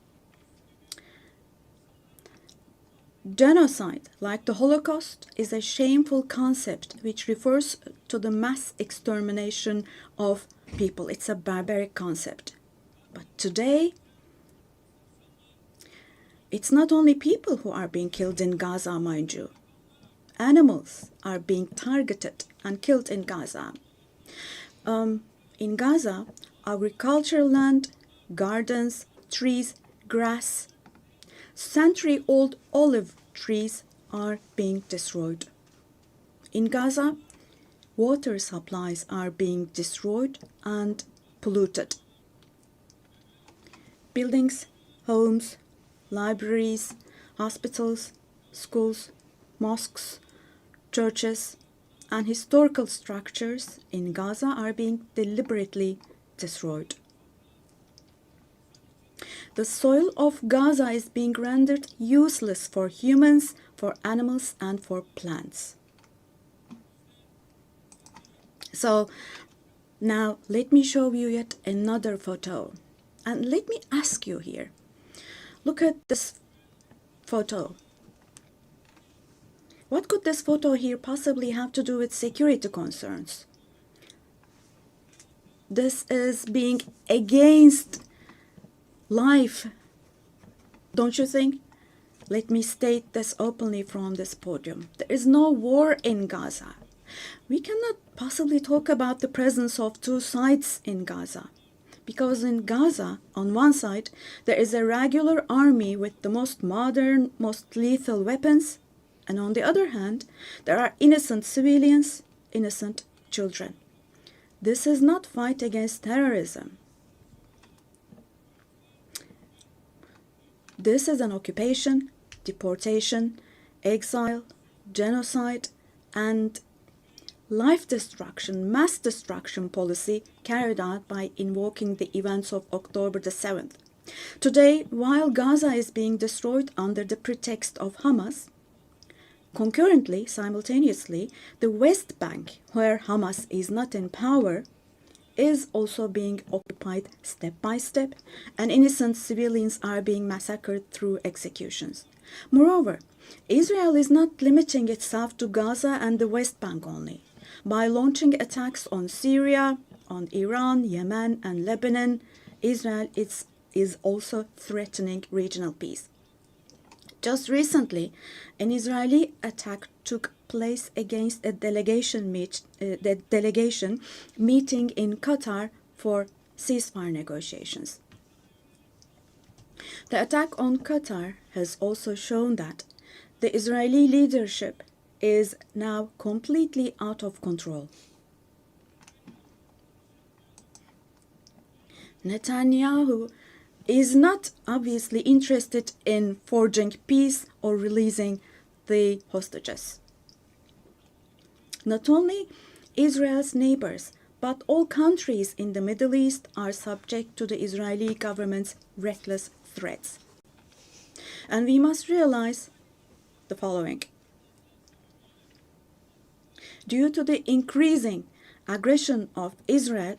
genocide, like the Holocaust, is a shameful concept which refers to the mass extermination of people. It's a barbaric concept. But today, it's not only people who are being killed in Gaza, mind you. Animals are being targeted and killed in Gaza. In Gaza, agricultural land, gardens, trees, grass, century-old olive trees are being destroyed. In Gaza, water supplies are being destroyed and polluted. Buildings, homes, libraries, hospitals, schools, mosques, churches, and historical structures in Gaza are being deliberately destroyed. The soil of Gaza is being rendered useless for humans, for animals, and for plants. So, Now, let me show you yet another photo. And let me ask you here. Look at this photo. What could this photo here possibly have to do with security concerns? This is being against life, don't you think? Let me state this openly from this podium. There is no war in Gaza. We cannot possibly talk about the presence of two sides in Gaza. Because in Gaza, on one side, there is a regular army with the most modern, most lethal weapons, and on the other hand, there are innocent civilians, innocent children. This is not fight against terrorism. This is an occupation, deportation, exile, genocide, and life destruction, mass destruction policy carried out by invoking the events of October the 7th. Today, while Gaza is being destroyed under the pretext of Hamas, concurrently, simultaneously, the West Bank, where Hamas is not in power, is also being occupied step by step, and innocent civilians are being massacred through executions. Moreover, Israel is not limiting itself to Gaza and the West Bank only. By launching attacks on Syria, on Iran, Yemen, and Lebanon, Israel is also threatening regional peace. Just recently, an Israeli attack took place against a delegation meeting in Qatar for ceasefire negotiations. The attack on Qatar has also shown that the Israeli leadership is now completely out of control. Netanyahu is not obviously interested in forging peace or releasing the hostages. Not only Israel's neighbors, but all countries in the Middle East are subject to the Israeli government's reckless threats. And we must realize the following. Due to the increasing aggression of Israel,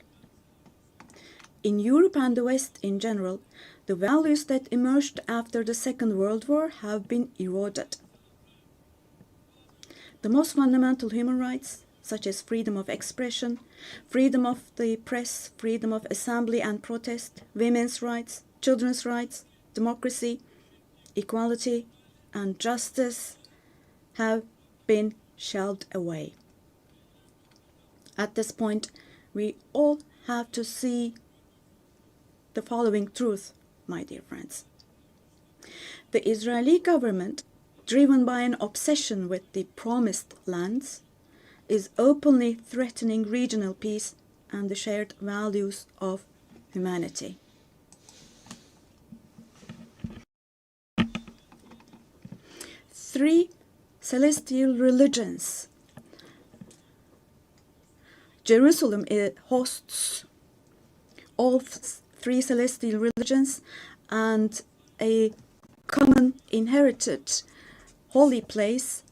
in Europe and the West in general, the values that emerged after the Second World War have been eroded. The most fundamental human rights, such as freedom of expression, freedom of the press, freedom of assembly and protest, women's rights, children's rights, democracy, equality, and justice, have been shelved away. At this point, we all have to see the following truth, my dear friends. The Israeli government, driven by an obsession with the promised lands, is openly threatening regional peace and the shared values of humanity. Three celestial religions. Jerusalem hosts all three celestial religions, and a common inherited holy place,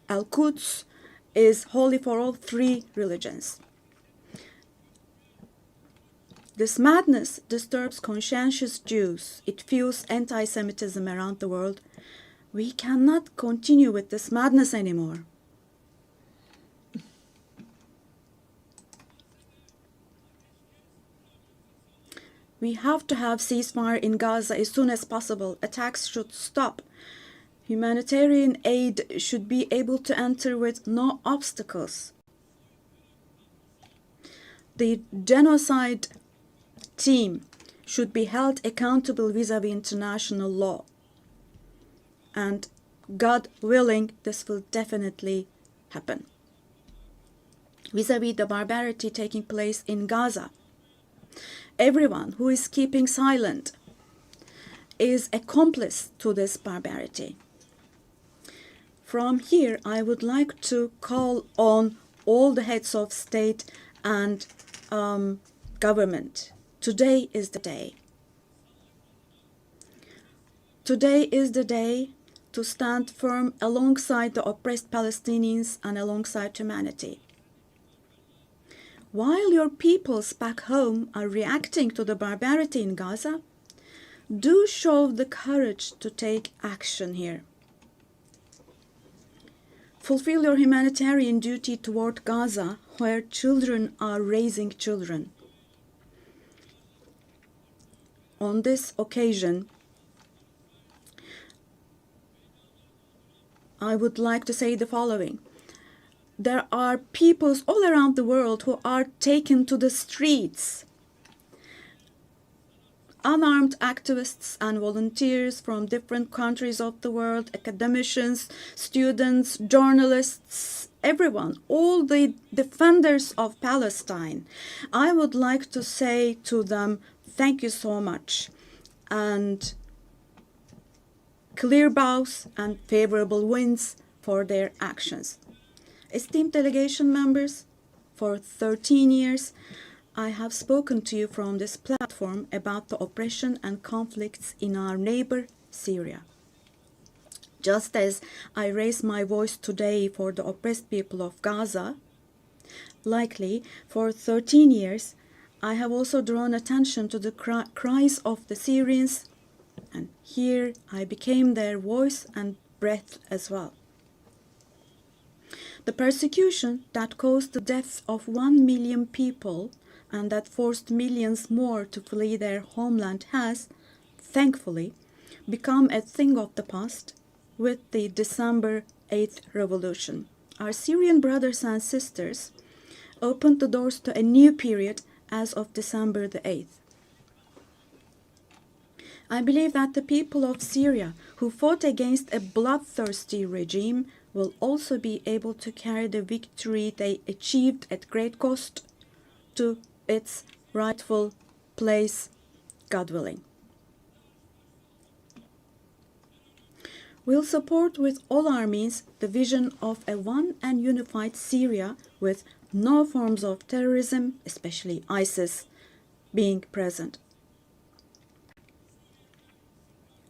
Al-Quds, is holy for all three religions. This madness disturbs conscientious Jews. It fuels anti-Semitism around the world. We cannot continue with this madness anymore. We have to have ceasefire in Gaza as soon as possible. Attacks should stop. Humanitarian aid should be able to enter with no obstacles. The genocide team should be held accountable vis-à-vis international law. And God willing, this will definitely happen. Vis-à-vis the barbarity taking place in Gaza, everyone who is keeping silent is accomplice to this barbarity. From here, I would like to call on all the heads of state and government. Today is the day. Today is the day to stand firm alongside the oppressed Palestinians and alongside humanity. while your peoples back home are reacting to the barbarity in Gaza, do show the courage to take action here. Fulfill your humanitarian duty toward Gaza, where children are raising children. On this occasion, I would like to say the following. There are peoples all around the world who are taken to the streets. Unarmed activists and volunteers from different countries of the world, academicians, students, journalists, everyone, all the defenders of Palestine. I would like to say to them, thank you so much, and clear bows and favorable winds for their actions. Esteemed delegation members, for 13 years, I have spoken to you from this platform about the oppression and conflicts in our neighbor, Syria. Just as I raise my voice today for the oppressed people of Gaza, likely for 13 years, I have also drawn attention to the cries of the Syrians, and here I became their voice and breath as well. The persecution that caused the death of 1 million people and that forced millions more to flee their homeland has, thankfully, become a thing of the past with the December 8th revolution. Our Syrian brothers and sisters opened the doors to a new period as of December the 8th. I believe that the people of Syria who fought against a bloodthirsty regime will also be able to carry the victory they achieved at great cost to its rightful place, God willing. We'll support with all our means the vision of a one and unified Syria with no forms of terrorism, especially ISIS, being present.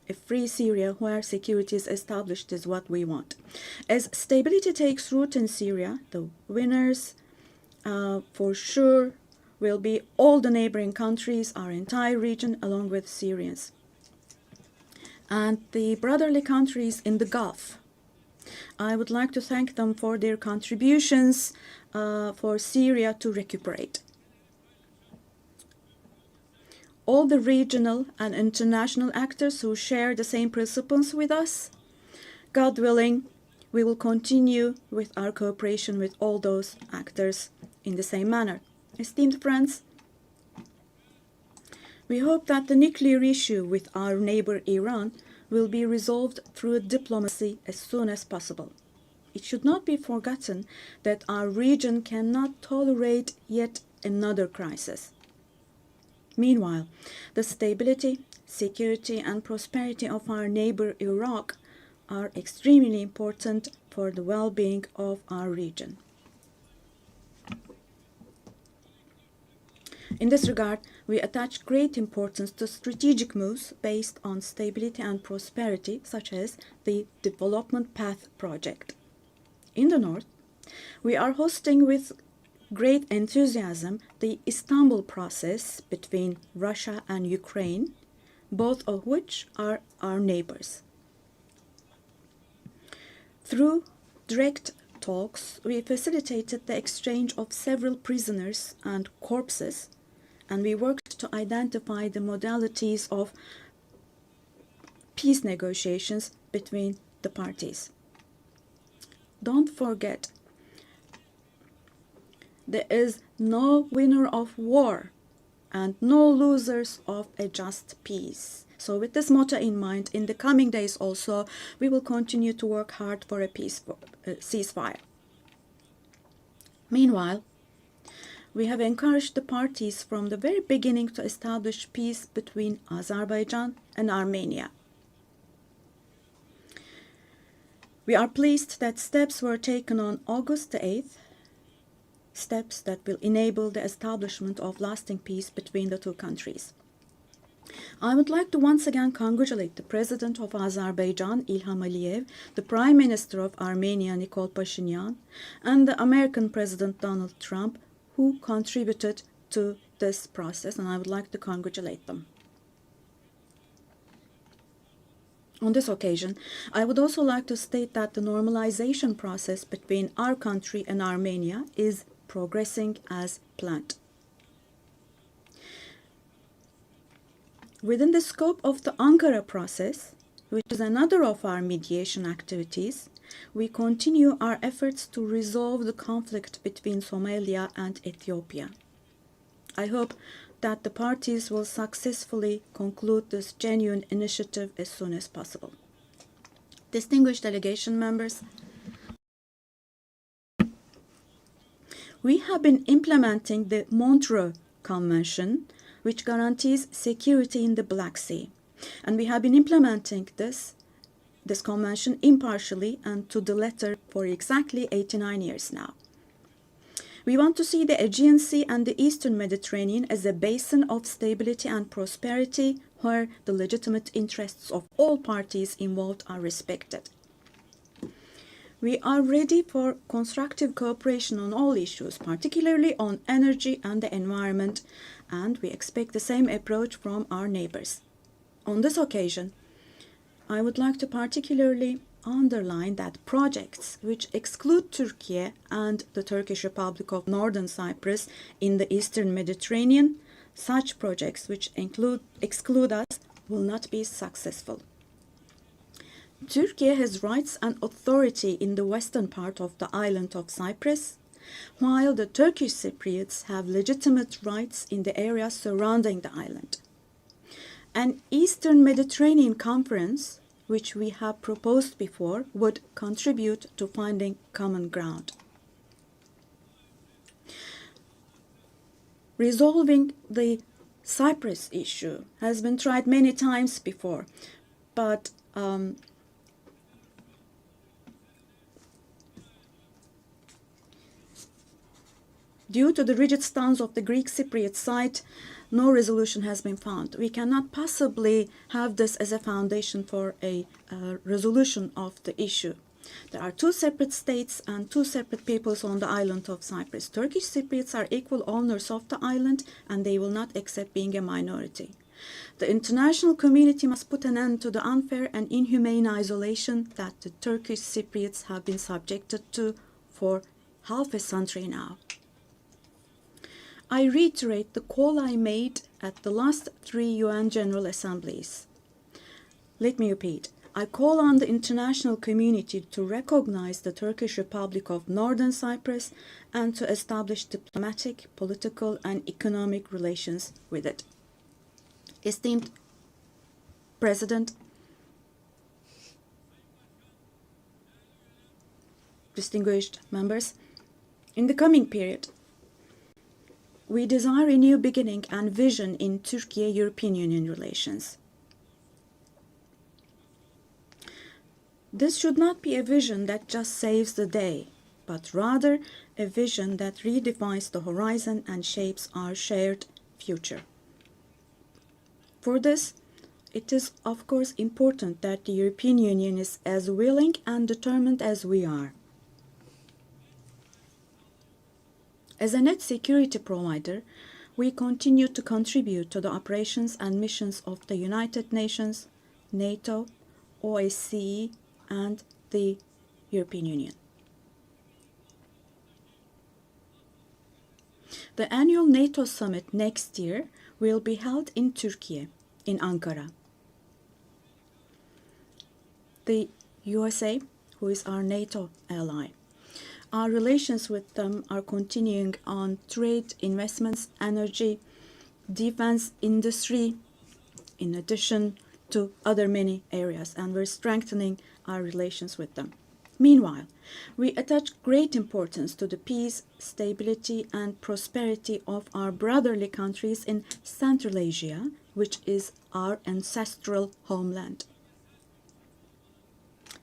A free Syria where security is established is what we want. As stability takes root in Syria, the winners for sure will be all the neighboring countries, our entire region, along with Syrians. And the brotherly countries in the Gulf. I would like to thank them for their contributions for Syria to recuperate. All the regional and international actors who share the same principles with us, God willing, we will continue with our cooperation with all those actors in the same manner. Esteemed friends, we hope that the nuclear issue with our neighbor Iran will be resolved through diplomacy as soon as possible. It should not be forgotten that our region cannot tolerate yet another crisis. Meanwhile, the stability, security, and prosperity of our neighbor Iraq are extremely important for the well-being of our region. In this regard, we attach great importance to strategic moves based on stability and prosperity, such as the Development Path Project. In the north, we are hosting with great enthusiasm the Istanbul process between Russia and Ukraine, both of which are our neighbors. Through direct talks, we facilitated the exchange of several prisoners and corpses, and we worked to identify the modalities of peace negotiations between the parties. Don't forget, there is no winner of war and no losers of a just peace. So with this motto in mind, in the coming days also, we will continue to work hard for a peaceful ceasefire. Meanwhile, we have encouraged the parties from the very beginning to establish peace between Azerbaijan and Armenia. We are pleased that steps were taken on August the 8th, steps that will enable the establishment of lasting peace between the two countries. I would like to once again congratulate the President of Azerbaijan, Ilham Aliyev, the Prime Minister of Armenia, Nikol Pashinyan, and the American President Donald Trump, who contributed to this process, and I would like to congratulate them. On this occasion, I would also like to state that the normalization process between our country and Armenia is progressing as planned. Within the scope of the Ankara process, which is another of our mediation activities, we continue our efforts to resolve the conflict between Somalia and Ethiopia. I hope that the parties will successfully conclude this genuine initiative as soon as possible. Distinguished delegation members, we have been implementing the Montreux Convention, which guarantees security in the Black Sea. And we have been implementing this convention impartially and to the letter for exactly 89 years now. We want to see the Aegean Sea and the Eastern Mediterranean as a basin of stability and prosperity where the legitimate interests of all parties involved are respected. We are ready for constructive cooperation on all issues, particularly on energy and the environment, and we expect the same approach from our neighbors. On this occasion, I would like to particularly underline that projects which exclude Turkey and the Turkish Republic of Northern Cyprus in the Eastern Mediterranean, such projects which exclude us will not be successful. Turkey has rights and authority in the western part of the island of Cyprus, while the Turkish Cypriots have legitimate rights in the area surrounding the island. An Eastern Mediterranean Conference, which we have proposed before, would contribute to finding common ground. Resolving the Cyprus issue has been tried many times before, but due to the rigid stance of the Greek Cypriot side, no resolution has been found. We cannot possibly have this as a foundation for a resolution of the issue. There are two separate states and two separate peoples on the island of Cyprus. Turkish Cypriots are equal owners of the island, and they will not accept being a minority. The international community must put an end to the unfair and inhumane isolation that the Turkish Cypriots have been subjected to for half a century now. I reiterate the call I made at the last 3 UN General Assemblies. Let me repeat. I call on the international community to recognize the Turkish Republic of Northern Cyprus and to establish diplomatic, political, and economic relations with it. Esteemed President, distinguished members, in the coming period, we desire a new beginning and vision in Turkey-European Union relations. This should not be a vision that just saves the day, but rather a vision that redefines the horizon and shapes our shared future. For this, it is of course important that the European Union is as willing and determined as we are. As a net security provider, we continue to contribute to the operations and missions of the United Nations, NATO, OSCE, and the European Union. The annual NATO summit next year will be held in Turkey, in Ankara. The USA, who is our NATO ally, our relations with them are continuing on trade, investments, energy, defense industry, in addition to other many areas, and we're strengthening our relations with them. Meanwhile, we attach great importance to the peace, stability, and prosperity of our brotherly countries in Central Asia, which is our ancestral homeland.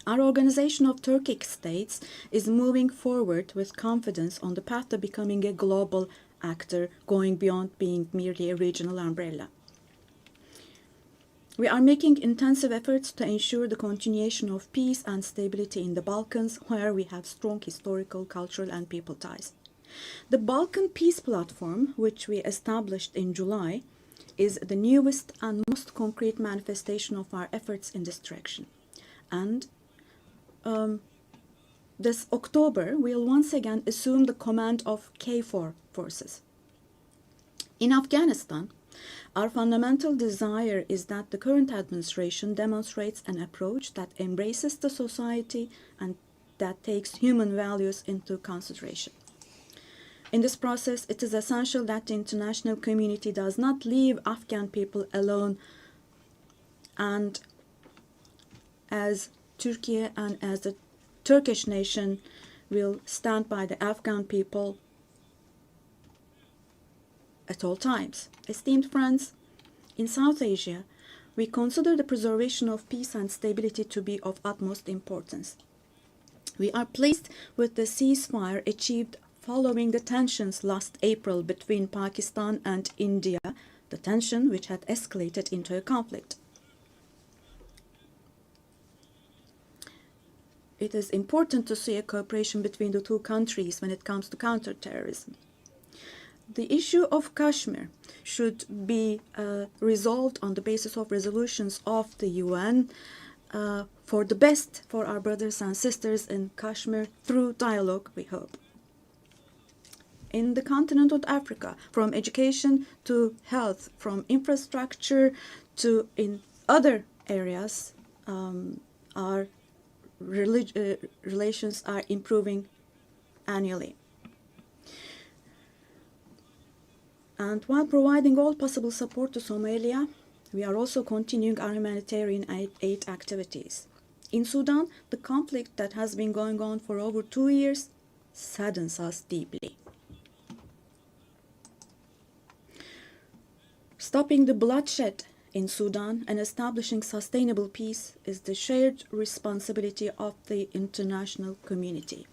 Our Organization of Turkic States is moving forward with confidence on the path to becoming a global actor, going beyond being merely a regional umbrella. We are making intensive efforts to ensure the continuation of peace and stability in the Balkans, where we have strong historical, cultural, and people ties. The Balkan Peace Platform, which we established in July, is the newest and most concrete manifestation of our efforts in this direction. And this October, we'll once again assume the command of KFOR forces. In Afghanistan, our fundamental desire is that the current administration demonstrates an approach that embraces the society and that takes human values into consideration. In this process, it is essential that the international community does not leave Afghan people alone, and as Turkey and as the Turkish nation will stand by the Afghan people at all times. Esteemed friends, in South Asia, we consider the preservation of peace and stability to be of utmost importance. We are pleased with the ceasefire achieved following the tensions last April between Pakistan and India, the tension which had escalated into a conflict. It is important to see a cooperation between the two countries when it comes to counterterrorism. The issue of Kashmir should be resolved on the basis of resolutions of the UN for the best for our brothers and sisters in Kashmir through dialogue, we hope. In the continent of Africa, from education to health, from infrastructure to in other areas, our relations are improving annually. And while providing all possible support to Somalia, we are also continuing our humanitarian aid activities. In Sudan, the conflict that has been going on for over 2 years saddens us deeply. Stopping the bloodshed in Sudan and establishing sustainable peace is the shared responsibility of the international community.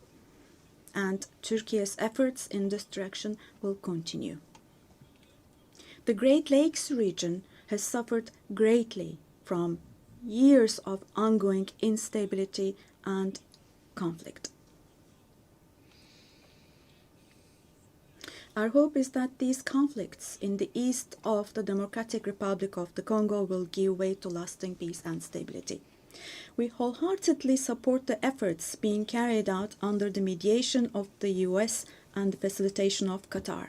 And Turkey's efforts in this direction will continue. The Great Lakes region has suffered greatly from years of ongoing instability and conflict. Our hope is that these conflicts in the east of the Democratic Republic of the Congo will give way to lasting peace and stability. We wholeheartedly support the efforts being carried out under the mediation of the US and the facilitation of Qatar.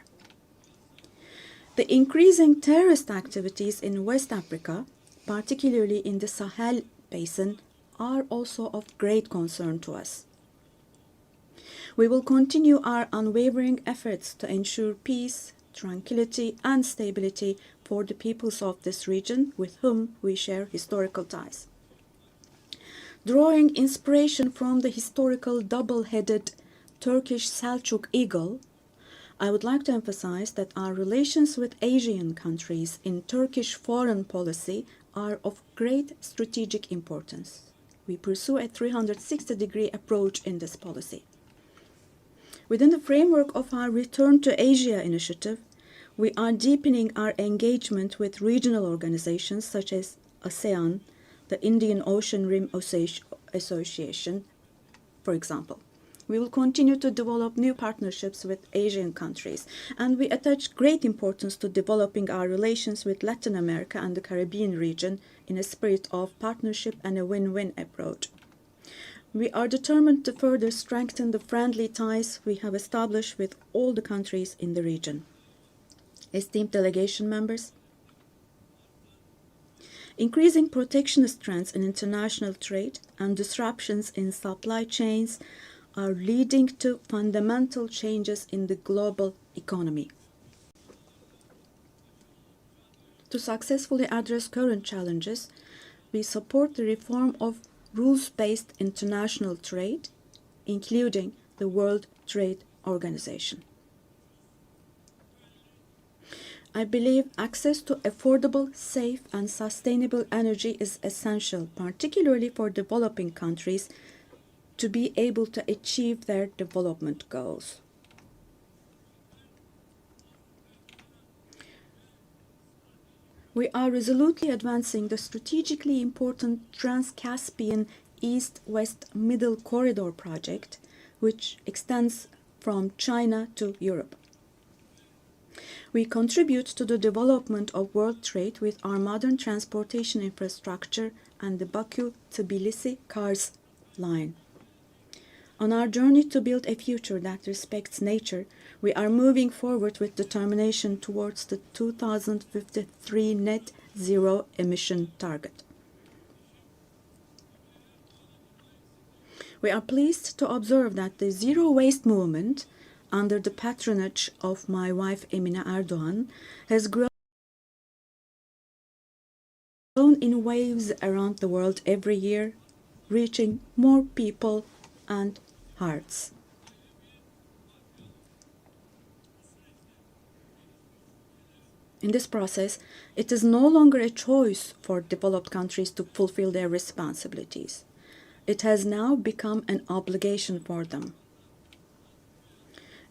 The increasing terrorist activities in West Africa, particularly in the Sahel Basin, are also of great concern to us. We will continue our unwavering efforts to ensure peace, tranquility, and stability for the peoples of this region with whom we share historical ties. Drawing inspiration from the historical double-headed Turkish Selçuk eagle, I would like to emphasize that our relations with Asian countries in Turkish foreign policy are of great strategic importance. We pursue a 360-degree approach in this policy. Within the framework of our Return to Asia initiative, we are deepening our engagement with regional organizations such as ASEAN, the Indian Ocean Rim Association, for example. We will continue to develop new partnerships with Asian countries, and we attach great importance to developing our relations with Latin America and the Caribbean region in a spirit of partnership and a win-win approach. We are determined to further strengthen the friendly ties we have established with all the countries in the region. Esteemed delegation members, increasing protectionist trends in international trade and disruptions in supply chains are leading to fundamental changes in the global economy. To successfully address current challenges, we support the reform of rules-based international trade, including the World Trade Organization. I believe access to affordable, safe, and sustainable energy is essential, particularly for developing countries, to be able to achieve their development goals. We are resolutely advancing the strategically important Trans-Caspian East-West Middle Corridor project, which extends from China to Europe. We contribute to the development of world trade with our modern transportation infrastructure and the Baku-Tbilisi Kars line. On our journey to build a future that respects nature, we are moving forward with determination towards the 2053 net zero emission target. We are pleased to observe that the zero waste movement, under the patronage of my wife Emine Erdogan, has grown in waves around the world every year, reaching more people and hearts. In this process, it is no longer a choice for developed countries to fulfill their responsibilities. It has now become an obligation for them.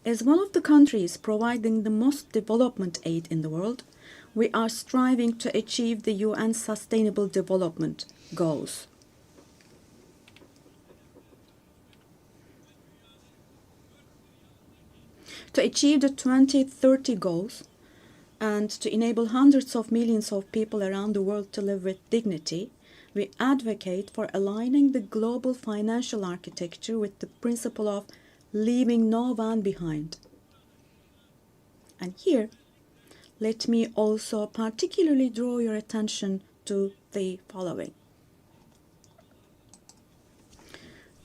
As one of the countries providing the most development aid in the world, we are striving to achieve the UN Sustainable Development Goals. To achieve the 2030 goals and to enable hundreds of millions of people around the world to live with dignity, we advocate for aligning the global financial architecture with the principle of leaving no one behind. And here, let me also particularly draw your attention to the following.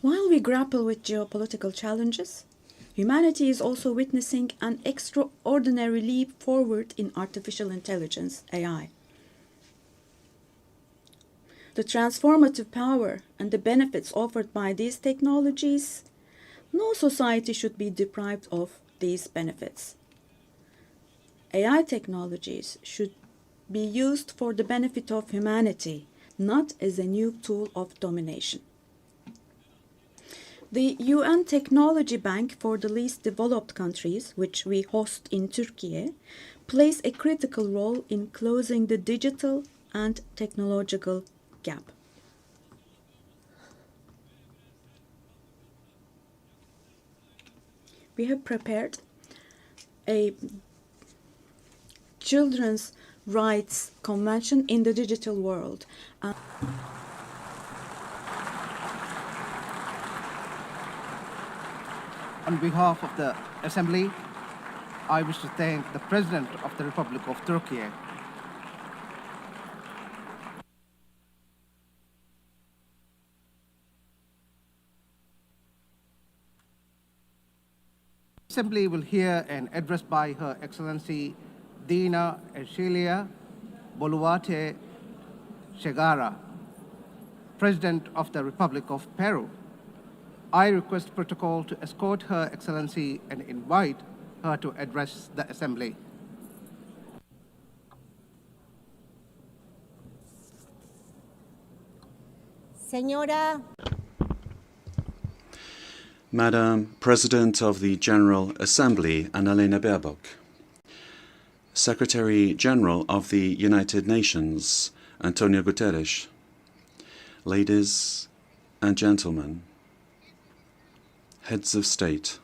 While we grapple with geopolitical challenges, humanity is also witnessing an extraordinary leap forward in artificial intelligence, AI. The transformative power and the benefits offered by these technologies, no society should be deprived of these benefits. AI technologies should be used for the benefit of humanity, not as a new tool of domination. The UN Technology Bank for the Least Developed Countries, which we host in Turkey, plays a critical role in closing the digital and technological gap. We have prepared a children's rights convention in the digital world. On behalf of the Assembly, I wish to thank the President of the Republic of Turkey. The Assembly will hear an address by Her Excellency Dina Ercilia Boluarte Segara, President of the Republic of Peru. I request protocol to escort Her Excellency and invite her to address the Assembly. Señora. Madam President of the General Assembly, Annalena Baerbock. Secretary General of the United Nations, Antonio Guterres. Ladies and gentlemen, heads of state,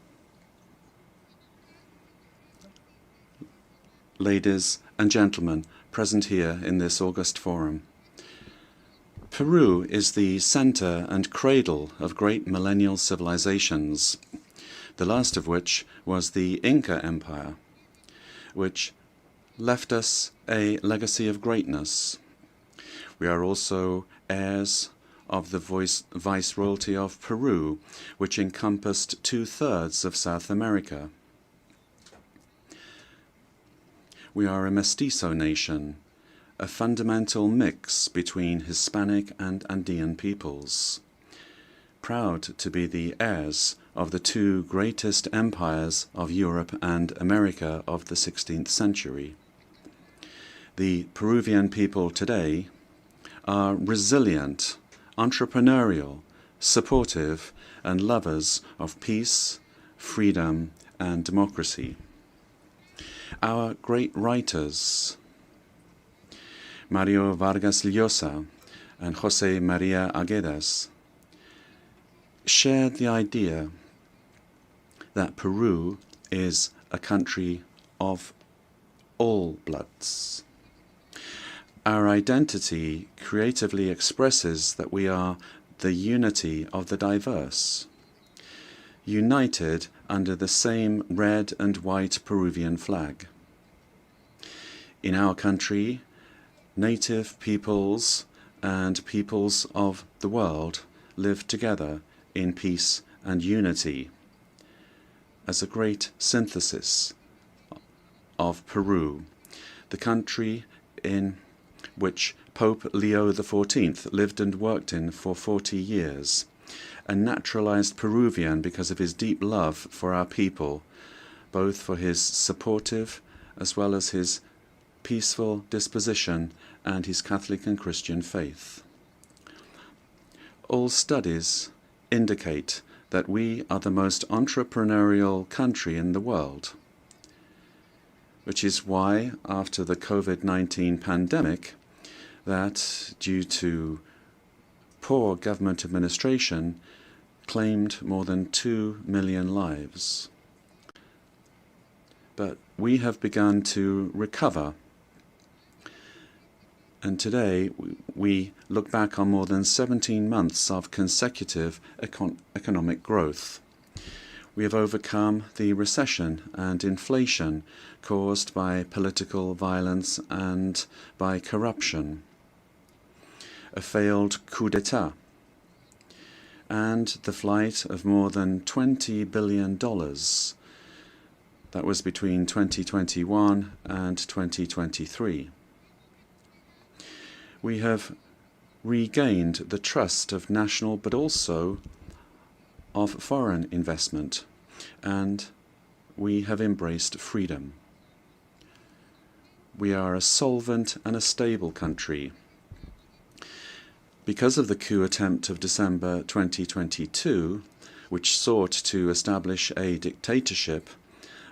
ladies and gentlemen present here in this august forum. Peru is the center and cradle of great millennial civilizations, the last of which was the Inca Empire, which left us a legacy of greatness. We are also heirs of the Viceroyalty of Peru, which encompassed 2/3 of South America. We are a mestizo nation, a fundamental mix between Hispanic and Andean peoples, proud to be the heirs of the two greatest empires of Europe and America of the 16th century. The Peruvian people today are resilient, entrepreneurial, supportive, and lovers of peace, freedom, and democracy. Our great writers, Mario Vargas Llosa and José María Arguedas, shared the idea that Peru is a country of all bloods. Our identity creatively expresses that we are the unity of the diverse, united under the same red and white Peruvian flag. In our country, native peoples and peoples of the world live together in peace and unity as a great synthesis of Peru, the country in which Pope Leo XIV lived and worked in for 40 years, a naturalized Peruvian because of his deep love for our people, both for his supportive as well as his peaceful disposition and his Catholic and Christian faith. All studies indicate that we are the most entrepreneurial country in the world, which is why, after the COVID-19 pandemic, that, due to poor government administration, claimed more than 2 million lives. But we have begun to recover, and today we look back on more than 17 months of consecutive economic growth. We have overcome the recession and inflation caused by political violence and by corruption, a failed coup d'etat, and the flight of more than $20 billion. That was between 2021 and 2023. We have regained the trust of national but also of foreign investment, and we have embraced freedom. We are a solvent and a stable country. Because of the coup attempt of December 2022, which sought to establish a dictatorship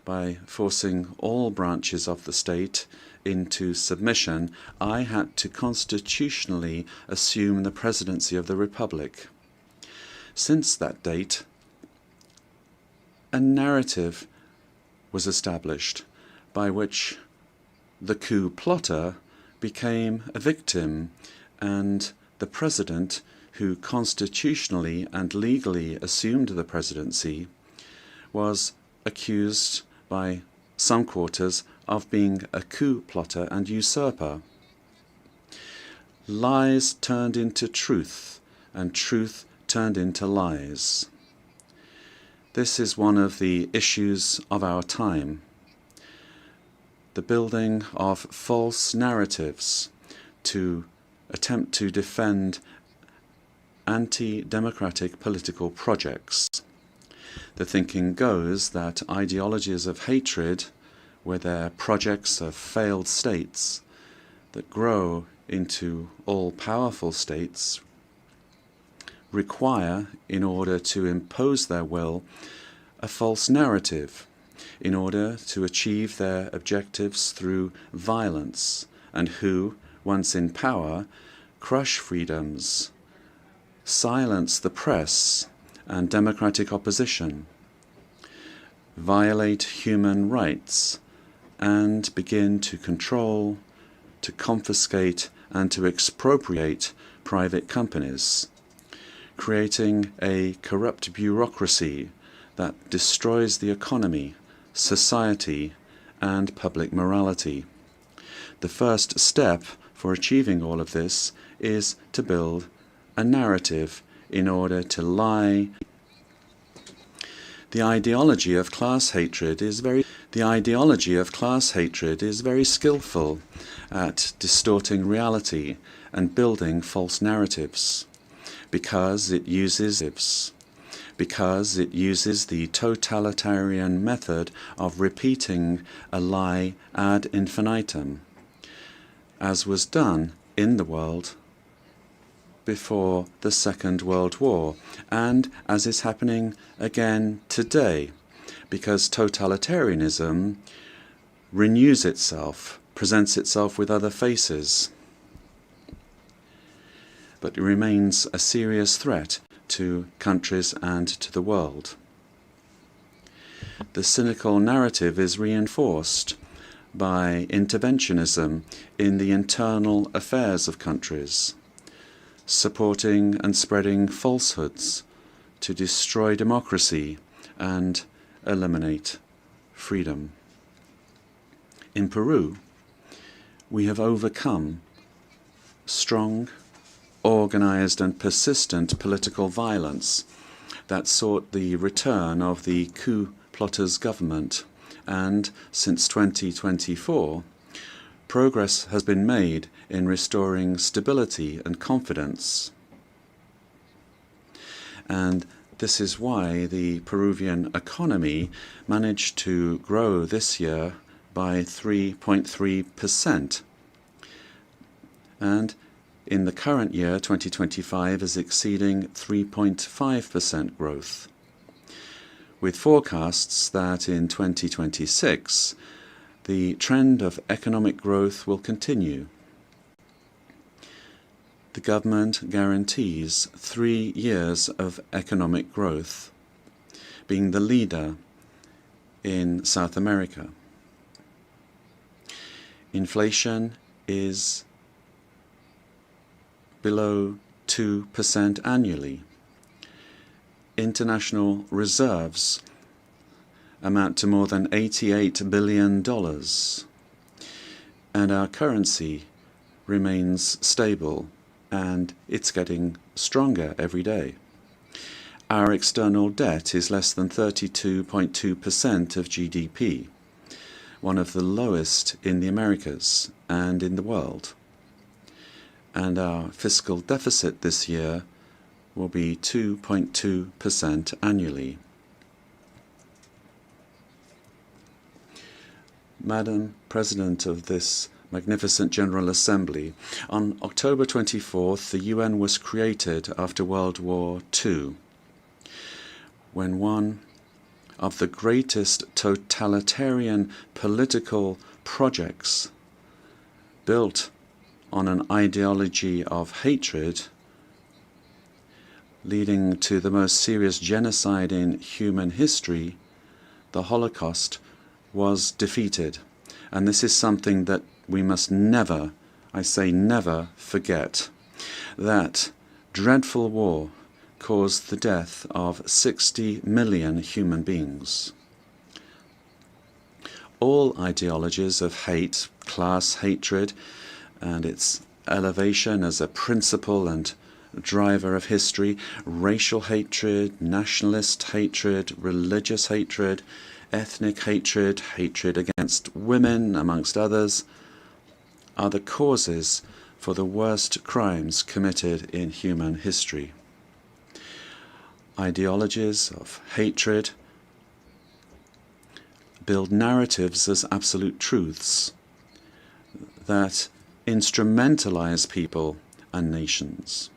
by forcing all branches of the state into submission, I had to constitutionally assume the presidency of the Republic. Since that date, a narrative was established by which the coup plotter became a victim, and the president, who constitutionally and legally assumed the presidency, was accused by some quarters of being a coup plotter and usurper. Lies turned into truth, and truth turned into lies. This is one of the issues of our time. The building of false narratives to attempt to defend anti-democratic political projects. The thinking goes that ideologies of hatred, where they're projects of failed states that grow into all-powerful states, require, in order to impose their will, a false narrative, in order to achieve their objectives through violence, and who, once in power, crush freedoms, silence the press and democratic opposition, violate human rights, and begin to control, to confiscate, and to expropriate private companies, creating a corrupt bureaucracy that destroys the economy, society, and public morality. The first step for achieving all of this is to build a narrative in order to lie. The ideology of class hatred is very skillful at distorting reality and building false narratives, because it uses the totalitarian method of repeating a lie ad infinitum, as was done in the world before the Second World War, and as is happening again today, because totalitarianism renews itself, presents itself with other faces, but it remains a serious threat to countries and to the world. the cynical narrative is reinforced by interventionism in the internal affairs of countries, supporting and spreading falsehoods to destroy democracy and eliminate freedom. In Peru, we have overcome strong, organized and persistent political violence that sought the return of the coup plotters' government, and since 2024, progress has been made in restoring stability and confidence. And this is why the Peruvian economy managed to grow this year by 3.3%. And in the current year, 2025, is exceeding 3.5% growth, with forecasts that in 2026, the trend of economic growth will continue. The government guarantees 3 years of economic growth, being the leader in South America. Inflation is below 2% annually. International reserves amount to more than $88 billion, and our currency remains stable, and it's getting stronger every day. Our external debt is less than 32.2% of GDP, one of the lowest in the Americas and in the world. And our fiscal deficit this year will be 2.2% annually. Madam President of this magnificent General Assembly, on October 24th, the UN was created after World War II, when one of the greatest totalitarian political projects built on an ideology of hatred, leading to the most serious genocide in human history, the Holocaust, was defeated. And this is something that we must never, I say never, forget. That dreadful war caused the death of 60 million human beings. All ideologies of hate, class hatred, and its elevation as a principle and driver of history, racial hatred, nationalist hatred, religious hatred, ethnic hatred, hatred against women, amongst others, are the causes for the worst crimes committed in human history. Ideologies of hatred build narratives as absolute truths that instrumentalize people and nations.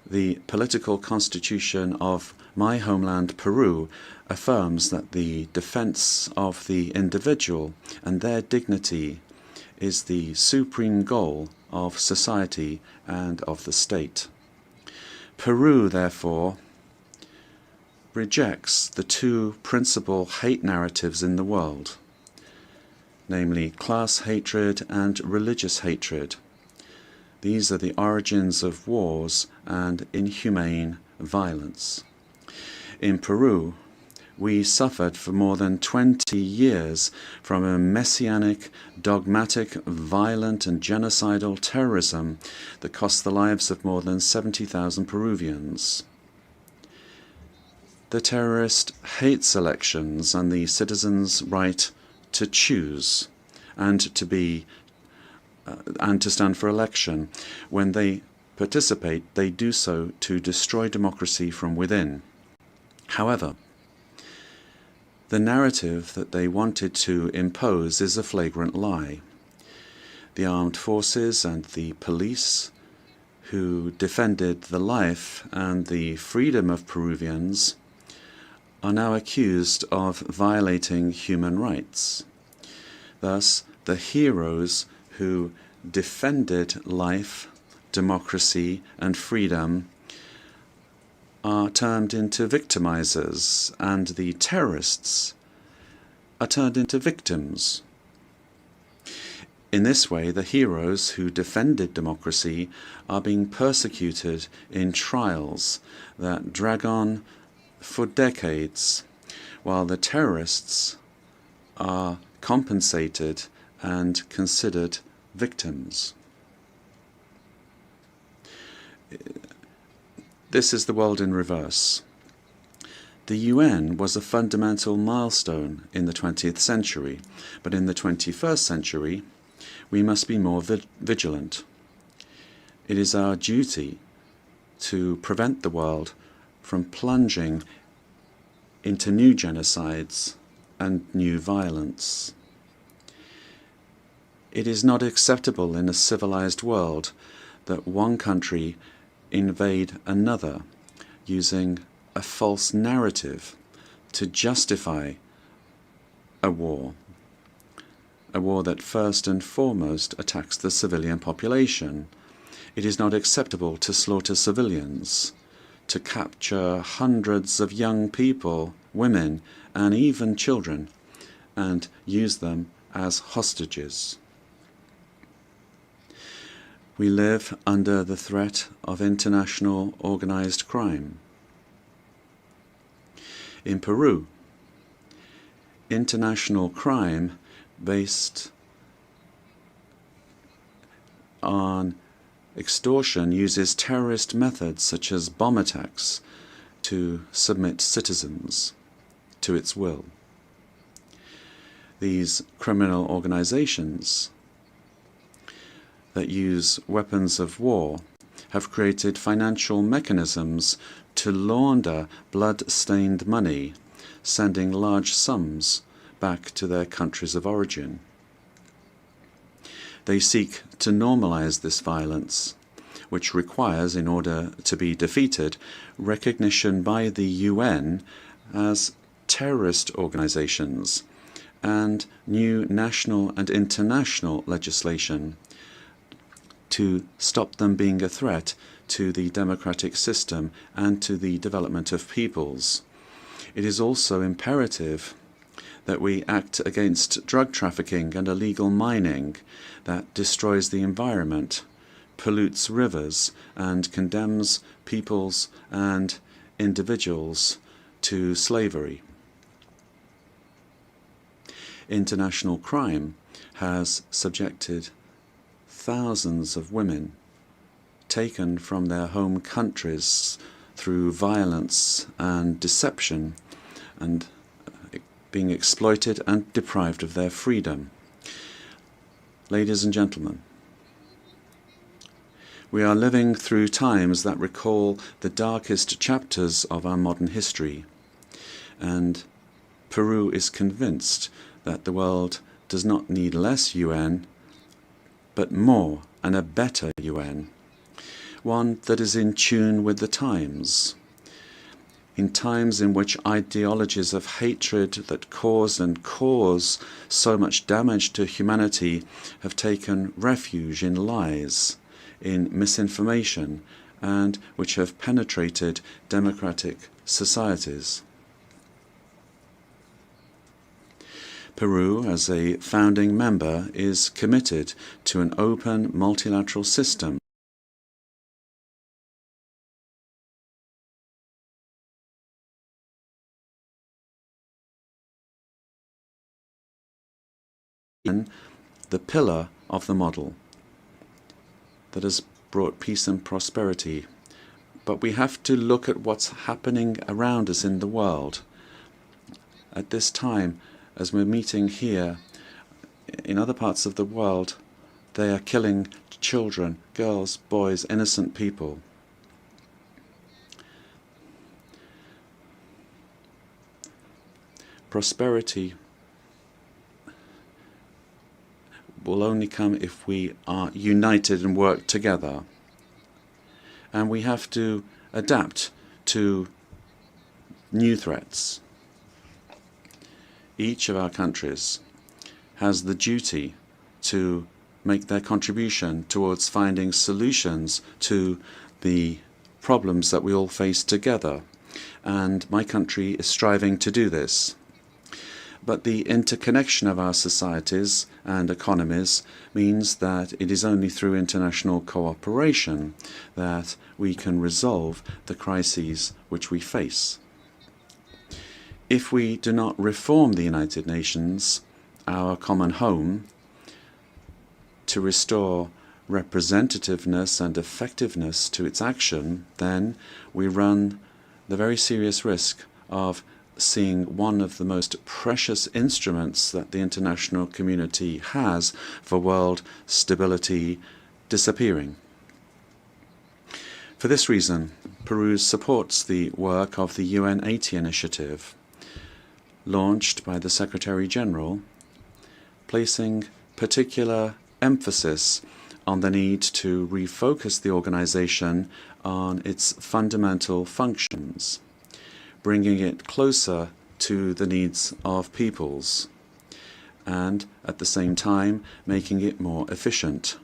The political constitution of my homeland, Peru, affirms that the defense of the individual and their dignity is the supreme goal of society and of the state. Peru, therefore, rejects the two principal hate narratives in the world, namely class hatred and religious hatred. These are the origins of wars and inhumane violence. In Peru, we suffered for more than 20 years from a messianic, dogmatic, violent and genocidal terrorism that cost the lives of more than 70,000 Peruvians. The terrorist hates elections and the citizens' right to choose and to stand for election. When they participate, they do so to destroy democracy from within. However, the narrative that they wanted to impose is a flagrant lie. The armed forces and the police, who defended the life and the freedom of Peruvians, are now accused of violating human rights. Thus, the heroes who defended life, democracy, and freedom are turned into victimizers, and the terrorists are turned into victims. In this way, the heroes who defended democracy are being persecuted in trials that drag on for decades, while the terrorists are compensated and considered victims. This is the world in reverse. The UN was a fundamental milestone in the 20th century, but in the 21st century, we must be more vigilant. It is our duty to prevent the world from plunging into new genocides and new violence. It is not acceptable in a civilized world that one country invade another using a false narrative to justify a war that first and foremost attacks the civilian population. It is not acceptable to slaughter civilians, to capture hundreds of young people, women, and even children, and use them as hostages. We live under the threat of international organized crime. In Peru, international crime based on extortion uses terrorist methods such as bomb attacks to submit citizens to its will. These criminal organizations that use weapons of war have created financial mechanisms to launder blood-stained money, sending large sums back to their countries of origin. They seek to normalize this violence, which requires, in order to be defeated, recognition by the UN as terrorist organizations and new national and international legislation to stop them being a threat to the democratic system and to the development of peoples. It is also imperative that we act against drug trafficking and illegal mining that destroys the environment, pollutes rivers, and condemns peoples and individuals to slavery. International crime has subjected thousands of women taken from their home countries through violence and deception and being exploited and deprived of their freedom. Ladies and gentlemen, we are living through times that recall the darkest chapters of our modern history, and Peru is convinced that the world does not need less UN, but more and a better UN, one that is in tune with the times. In times in which ideologies of hatred that cause so much damage to humanity have taken refuge in lies, in misinformation, and which have penetrated democratic societies. Peru, as a founding member, is committed to an open multilateral system the pillar of the model that has brought peace and prosperity. But we have to look at what's happening around us in the world. At this time, as we're meeting here, in other parts of the world, they are killing children, girls, boys, innocent people. Prosperity will only come if we are united and work together. And we have to adapt to new threats. Each of our countries has the duty to make their contribution towards finding solutions to the problems that we all face together, and my country is striving to do this. But the interconnection of our societies and economies means that it is only through international cooperation that we can resolve the crises which we face. If we do not reform the United Nations, our common home, to restore representativeness and effectiveness to its action, then we run the very serious risk of seeing one of the most precious instruments that the international community has for world stability disappearing. For this reason, Peru supports the work of the UN 80 initiative, launched by the Secretary General, placing particular emphasis on the need to refocus the organization on its fundamental functions, bringing it closer to the needs of peoples, and at the same time making it more efficient.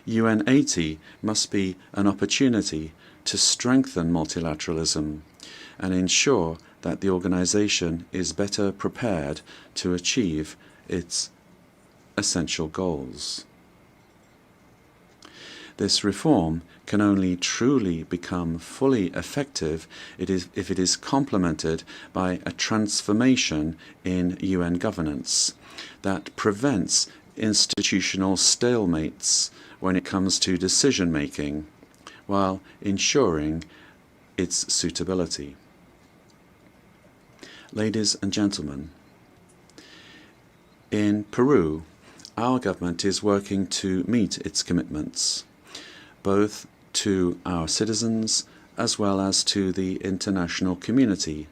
UN 80 must be an opportunity to strengthen multilateralism and ensure that the organization is better prepared to achieve its essential goals. This reform can only truly become fully effective if it is complemented by a transformation in UN governance that prevents institutional stalemates when it comes to decision-making, while ensuring its suitability. Ladies and gentlemen, in Peru, our government is working to meet its commitments, both to our citizens as well as to the international community,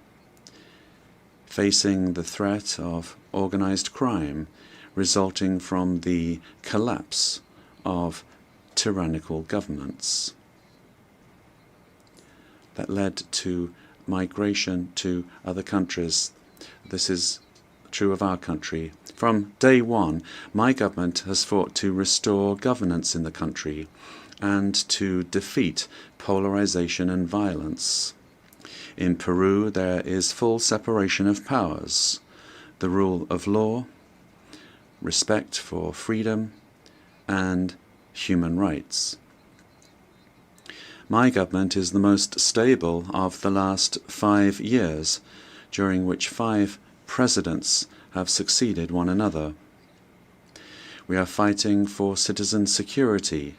facing the threat of organized crime resulting from the collapse of tyrannical governments that led to migration to other countries. This is true of our country. From day one, my government has fought to restore governance in the country and to defeat polarization and violence. In Peru, there is full separation of powers, the rule of law, respect for freedom, and human rights. My government is the most stable of the last 5 years, during which 5 presidents have succeeded one another. We are fighting for citizen security,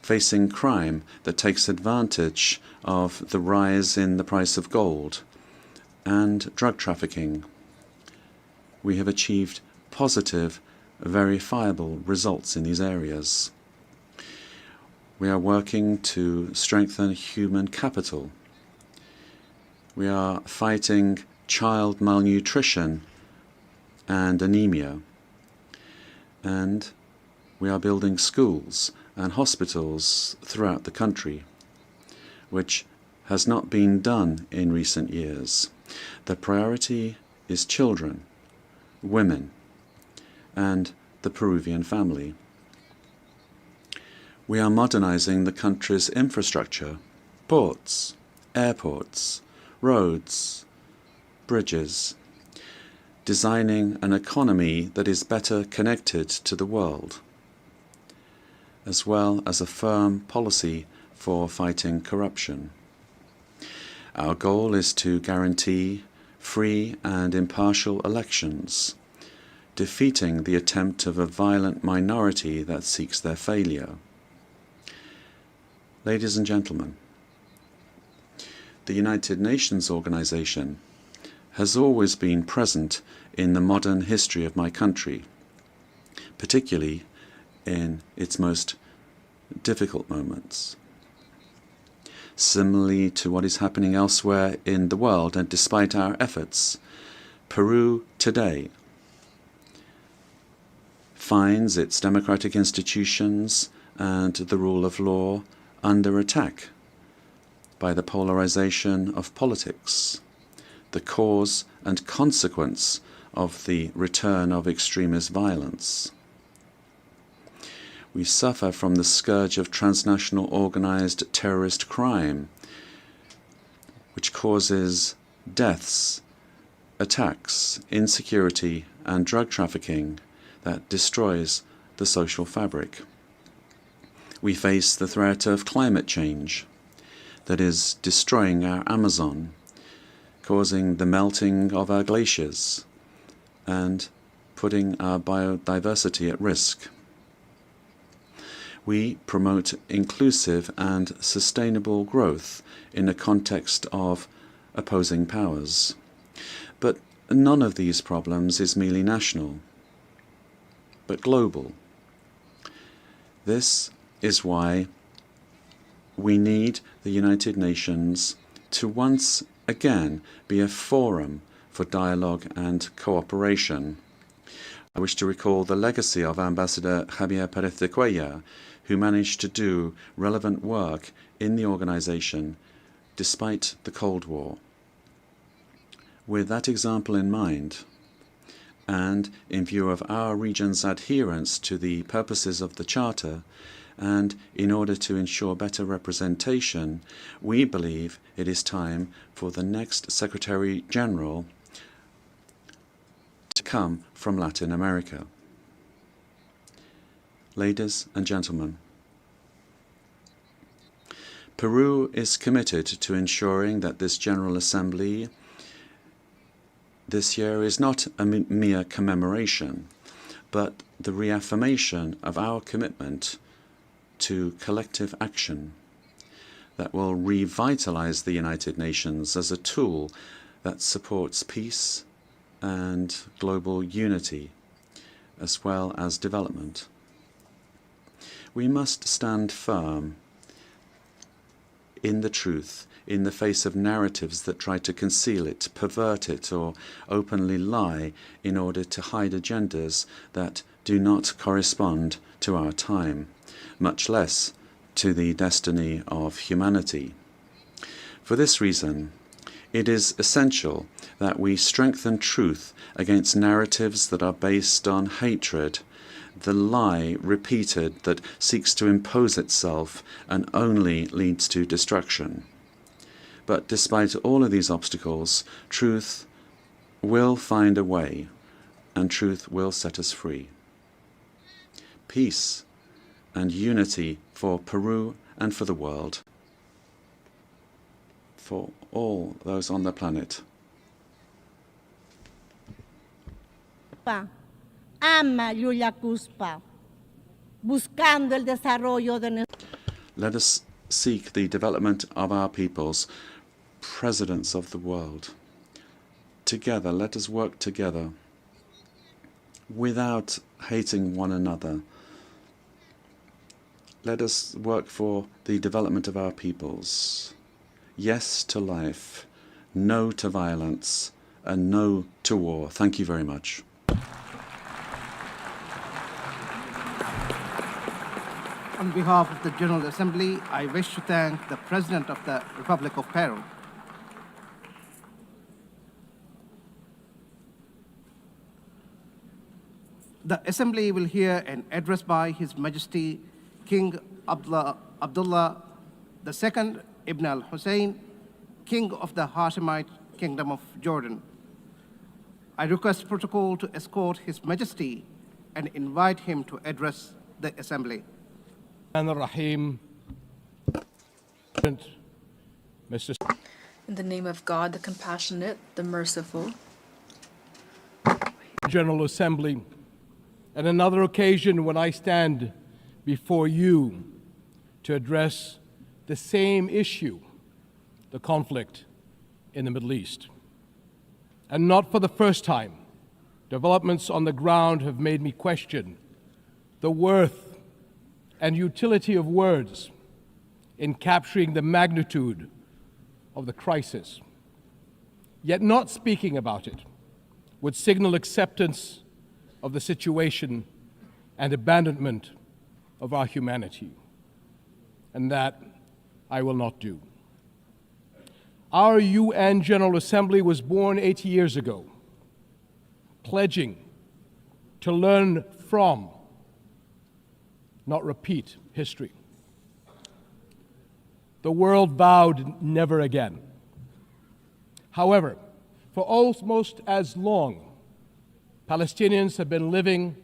facing crime that takes advantage of the rise in the price of gold, and drug trafficking. We have achieved positive, verifiable results in these areas. We are working to strengthen human capital. We are fighting child malnutrition and anemia. And we are building schools and hospitals throughout the country, which has not been done in recent years. The priority is children, women, and the Peruvian family. We are modernizing the country's infrastructure, ports, airports, roads, bridges, designing an economy that is better connected to the world, as well as a firm policy for fighting corruption. Our goal is to guarantee free and impartial elections, defeating the attempt of a violent minority that seeks their failure. Ladies and gentlemen, the United Nations organization has always been present in the modern history of my country, particularly in its most difficult moments. Similarly to what is happening elsewhere in the world, and despite our efforts, Peru today finds its democratic institutions and the rule of law under attack by the polarization of politics, the cause and consequence of the return of extremist violence. We suffer from the scourge of transnational organized terrorist crime, which causes deaths, attacks, insecurity, and drug trafficking that destroys the social fabric. We face the threat of climate change that is destroying our Amazon, causing the melting of our glaciers, and putting our biodiversity at risk. We promote inclusive and sustainable growth in a context of opposing powers. But none of these problems is merely national, but global. This is why we need the United Nations to once again be a forum for dialogue and cooperation. I wish to recall the legacy of Ambassador Javier Pérez de Cuellar, who managed to do relevant work in the organization despite the Cold War. With that example in mind, and in view of our region's adherence to the purposes of the Charter, and in order to ensure better representation, we believe it is time for the next Secretary General to come from Latin America. Ladies and gentlemen, Peru is committed to ensuring that this General Assembly this year is not a mere commemoration, but the reaffirmation of our commitment to collective action that will revitalize the United Nations as a tool that supports peace and global unity, as well as development. We must stand firm in the truth in the face of narratives that try to conceal it, pervert it, or openly lie in order to hide agendas that do not correspond to our time, much less to the destiny of humanity. For this reason, it is essential that we strengthen truth against narratives that are based on hatred, the lie repeated that seeks to impose itself and only leads to destruction. But despite all of these obstacles, truth will find a way, and truth will set us free. Peace and unity for Peru and for the world, for all those on the planet. Ama Yuyacuspa, buscando el desarrollo de. Let us seek the development of our peoples, presidents of the world. Together, let us work together without hating one another. Let us work for the development of our peoples. Yes to life, no to violence, and no to war. Thank you very much. On behalf of the General Assembly, I wish to thank the President of the Republic of Peru. The Assembly will hear an address by His Majesty King Abdullah II Ibn al-Hussein, King of the Hashemite Kingdom of Jordan. I request protocol to escort His Majesty and invite him to address the Assembly. Rahim, Mr. In the name of God, the compassionate, the merciful. General Assembly, at another occasion when I stand before you to address the same issue, the conflict in the Middle East. And not for the first time, developments on the ground have made me question the worth and utility of words in capturing the magnitude of the crisis. Yet not speaking about it would signal acceptance of the situation and abandonment of our humanity. And that I will not do. Our UN General Assembly was born 80 years ago, pledging to learn from, not repeat history. The world vowed never again. However, for almost as long, Palestinians have been living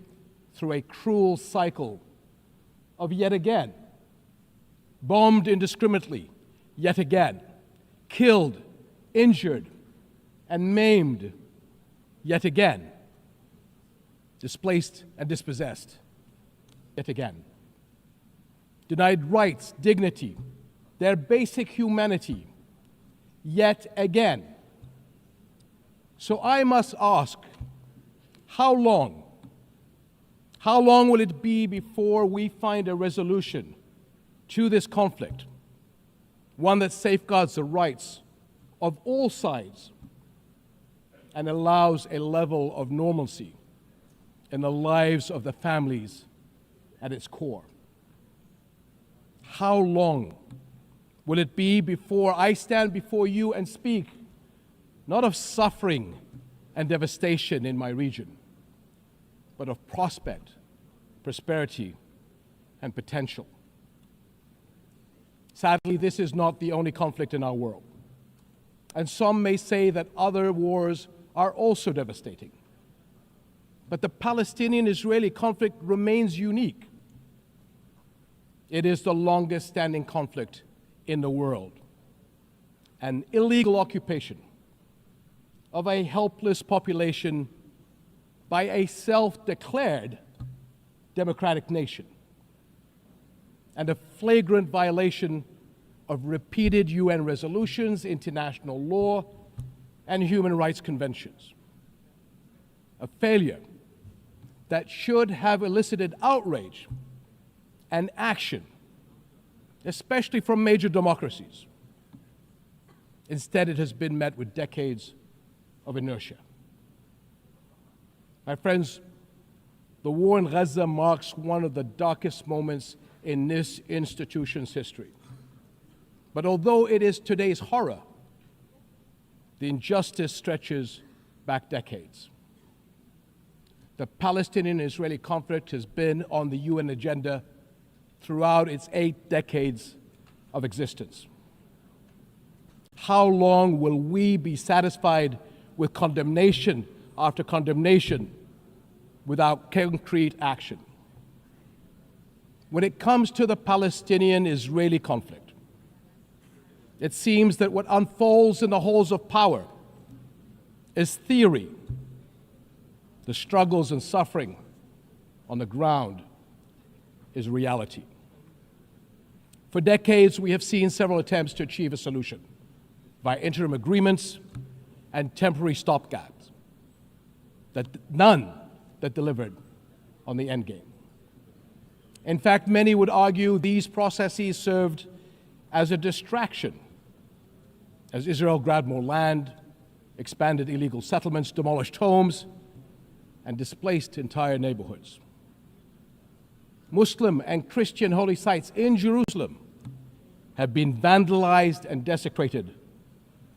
through a cruel cycle of yet again, bombed indiscriminately, yet again, killed, injured, and maimed, yet again, displaced and dispossessed, yet again, denied rights, dignity, their basic humanity, yet again. So I must ask, how long? How long will it be before we find a resolution to this conflict, one that safeguards the rights of all sides and allows a level of normalcy in the lives of the families at its core? How long will it be before I stand before you and speak not of suffering and devastation in my region, but of prospect, prosperity, and potential? Sadly, this is not the only conflict in our world. And some may say that other wars are also devastating. But the Palestinian-Israeli conflict remains unique. It is the longest standing conflict in the world, an illegal occupation of a helpless population by a self-declared democratic nation, and a flagrant violation of repeated UN resolutions, international law, and human rights conventions. A failure that should have elicited outrage and action, especially from major democracies. Instead, it has been met with decades of inertia. My friends, the war in Gaza marks one of the darkest moments in this institution's history. But although it is today's horror, the injustice stretches back decades. The Palestinian-Israeli conflict has been on the UN agenda throughout its 8 decades of existence. How long will we be satisfied with condemnation after condemnation without concrete action? When it comes to the Palestinian-Israeli conflict, it seems that what unfolds in the halls of power is theory. The struggles and suffering on the ground is reality. For decades, we have seen several attempts to achieve a solution by interim agreements and temporary stopgaps, none that delivered on the endgame. In fact, many would argue these processes served as a distraction as Israel grabbed more land, expanded illegal settlements, demolished homes, and displaced entire neighborhoods. Muslim and Christian holy sites in Jerusalem have been vandalized and desecrated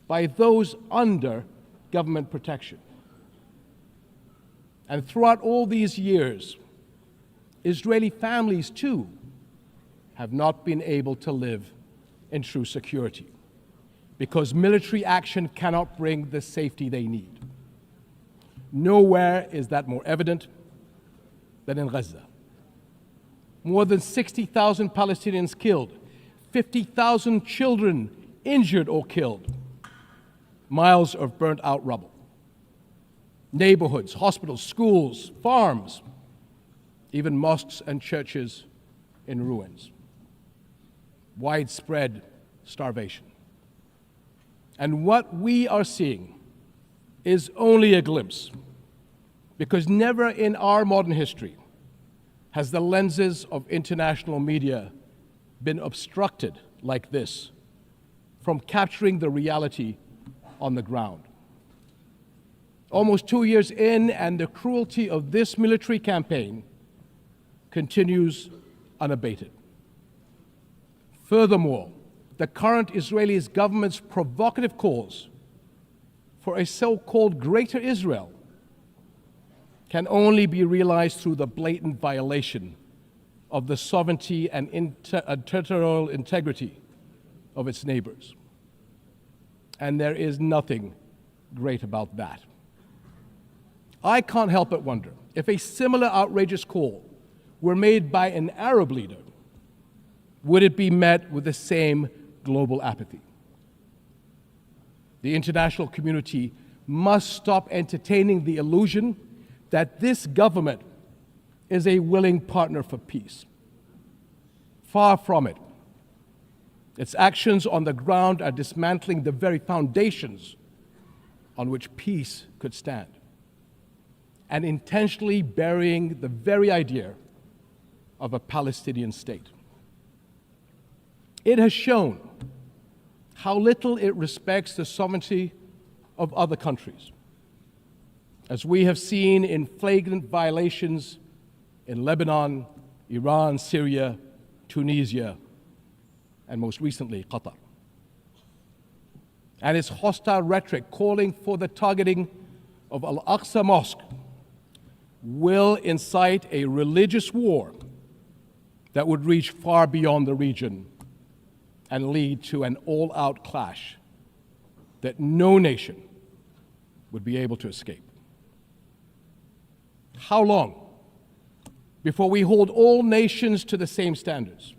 by those under government protection. And throughout all these years, Israeli families, too, have not been able to live in true security because military action cannot bring the safety they need. Nowhere is that more evident than in Gaza. More than 60,000 Palestinians killed, 50,000 children injured or killed, miles of burnt-out rubble, neighborhoods, hospitals, schools, farms, even mosques and churches in ruins, widespread starvation. And what we are seeing is only a glimpse, because never in our modern history has the lenses of international media been obstructed like this from capturing the reality on the ground. Almost 2 years in, and the cruelty of this military campaign continues unabated. Furthermore, the current Israeli government's provocative calls for a so-called Greater Israel can only be realized through the blatant violation of the sovereignty and territorial integrity of its neighbors. And there is nothing great about that. I can't help but wonder if a similar outrageous call were made by an Arab leader, would it be met with the same global apathy? The international community must stop entertaining the illusion that this government is a willing partner for peace. Far from it. Its actions on the ground are dismantling the very foundations on which peace could stand, and intentionally burying the very idea of a Palestinian state. It has shown how little it respects the sovereignty of other countries, as we have seen in flagrant violations in Lebanon, Iran, Syria, Tunisia, and most recently, Qatar. And its hostile rhetoric calling for the targeting of Al-Aqsa Mosque will incite a religious war that would reach far beyond the region and lead to an all-out clash that no nation would be able to escape. How long before we hold all nations to the same standards?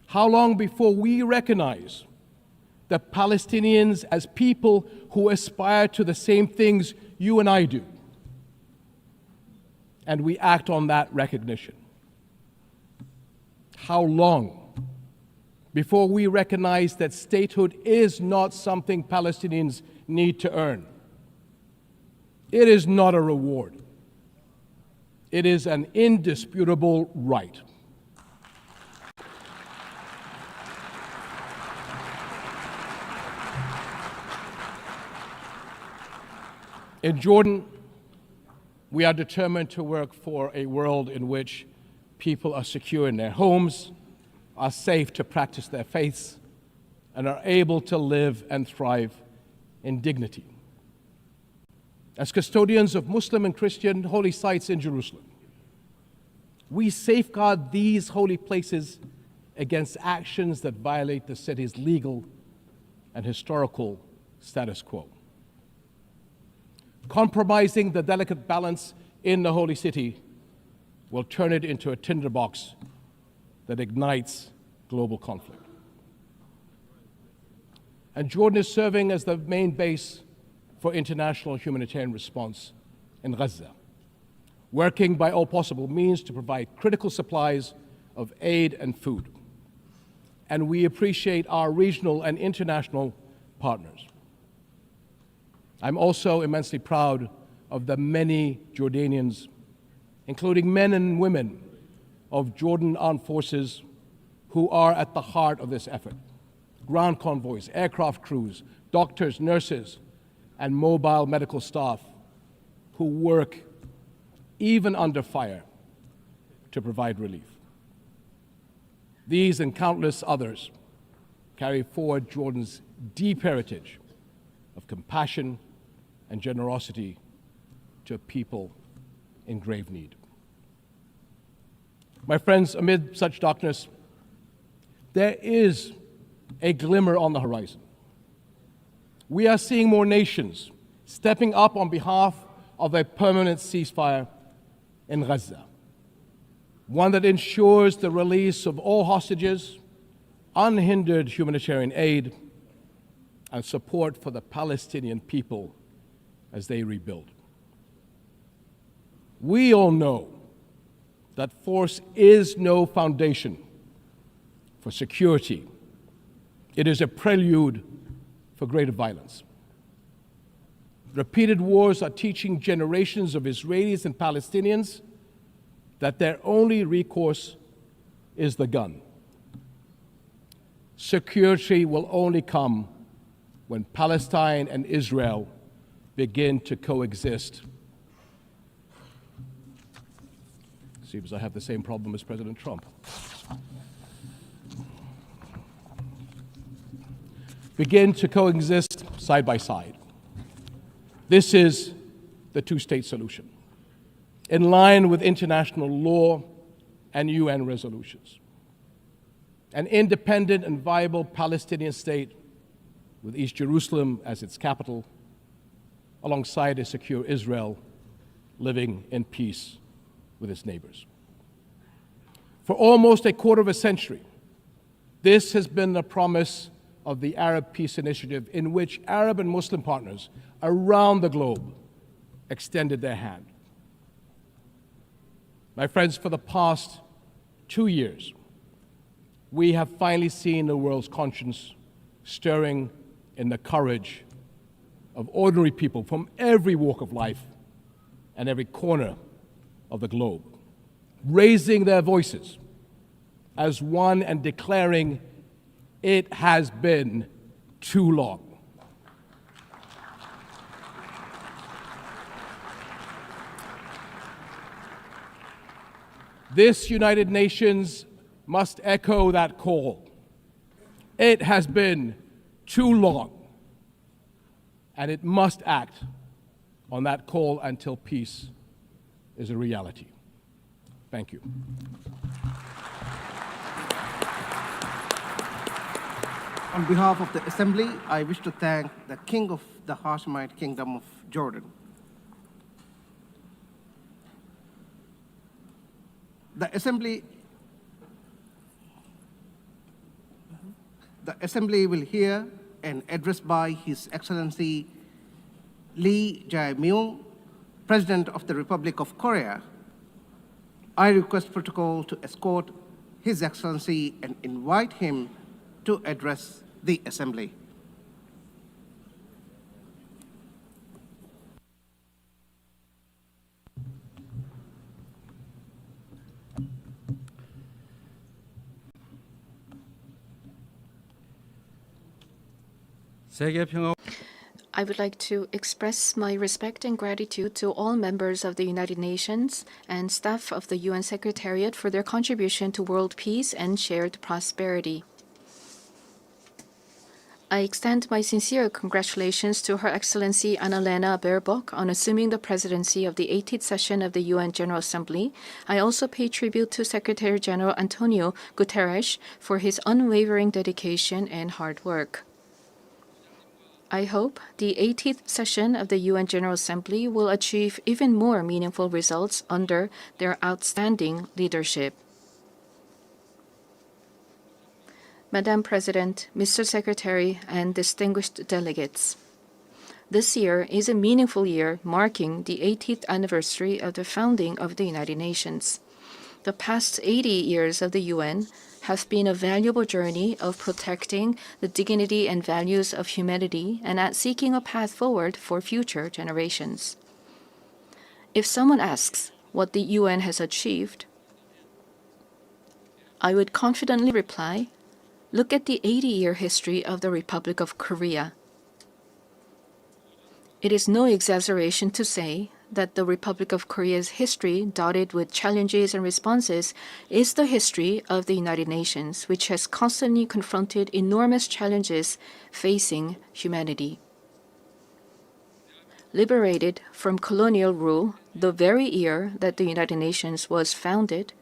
How long before we recognize the Palestinians as people who aspire to the same things you and I do, and we act on that recognition? How long before we recognize that statehood is not something Palestinians need to earn? It is not a reward. It is an indisputable right. In Jordan, we are determined to work for a world in which people are secure in their homes, are safe to practice their faiths, and are able to live and thrive in dignity. As custodians of Muslim and Christian holy sites in Jerusalem, we safeguard these holy places against actions that violate the city's legal and historical status quo. Compromising the delicate balance in the holy city will turn it into a tinderbox that ignites global conflict. And Jordan is serving as the main base for international humanitarian response in Gaza, working by all possible means to provide critical supplies of aid and food. And we appreciate our regional and international partners. I'm also immensely proud of the many Jordanians, including men and women of Jordan Armed Forces, who are at the heart of this effort. Ground convoys, aircraft crews, doctors, nurses, and mobile medical staff who work even under fire to provide relief. These and countless others carry forward Jordan's deep heritage of compassion and generosity to a people in grave need. My friends, amid such darkness, there is a glimmer on the horizon. We are seeing more nations stepping up on behalf of a permanent ceasefire in Gaza, one that ensures the release of all hostages, unhindered humanitarian aid, and support for the Palestinian people as they rebuild. We all know that force is no foundation for security. It is a prelude for greater violence. Repeated wars are teaching generations of Israelis and Palestinians that their only recourse is the gun. Security will only come when Palestine and Israel begin to coexist. Seems I have the same problem as President Trump. Begin to coexist side by side. This is the two-state solution, in line with international law and UN resolutions. An independent and viable Palestinian state with East Jerusalem as its capital, alongside a secure Israel living in peace with its neighbors. For almost a quarter of a century, this has been the promise of the Arab Peace Initiative, in which Arab and Muslim partners around the globe extended their hand. My friends, for the past 2 years, we have finally seen the world's conscience stirring in the courage of ordinary people from every walk of life and every corner of the globe, raising their voices as one and declaring, it has been too long. This United Nations must echo that call. It has been too long, and it must act on that call until peace is a reality. Thank you. On behalf of the Assembly, I wish to thank the King of the Hashemite Kingdom of Jordan. The Assembly will hear an address by His Excellency Lee Jae-myung, President of the Republic of Korea. I request protocol to escort His Excellency and invite him to address the Assembly. I would like to express my respect and gratitude to all members of the United Nations and staff of the UN Secretariat for their contribution to world peace and shared prosperity. I extend my sincere congratulations to Her Excellency Annalena Baerbock on assuming the presidency of the 18th session of the UN General Assembly. I also pay tribute to Secretary General Antonio Guterres for his unwavering dedication and hard work. I hope the 18th session of the UN General Assembly will achieve even more meaningful results under their outstanding leadership. Madam President, Mr. Secretary, and distinguished delegates, this year is a meaningful year marking the 80th anniversary of the founding of the United Nations. The past 80 years of the UN have been a valuable journey of protecting the dignity and values of humanity and at seeking a path forward for future generations. If someone asks what the UN has achieved, I would confidently reply, look at the 80-year history of the Republic of Korea. It is no exaggeration to say that the Republic of Korea's history, dotted with challenges and responses, is the history of the United Nations, which has constantly confronted enormous challenges facing humanity. Liberated from colonial rule the very year that the United Nations was founded,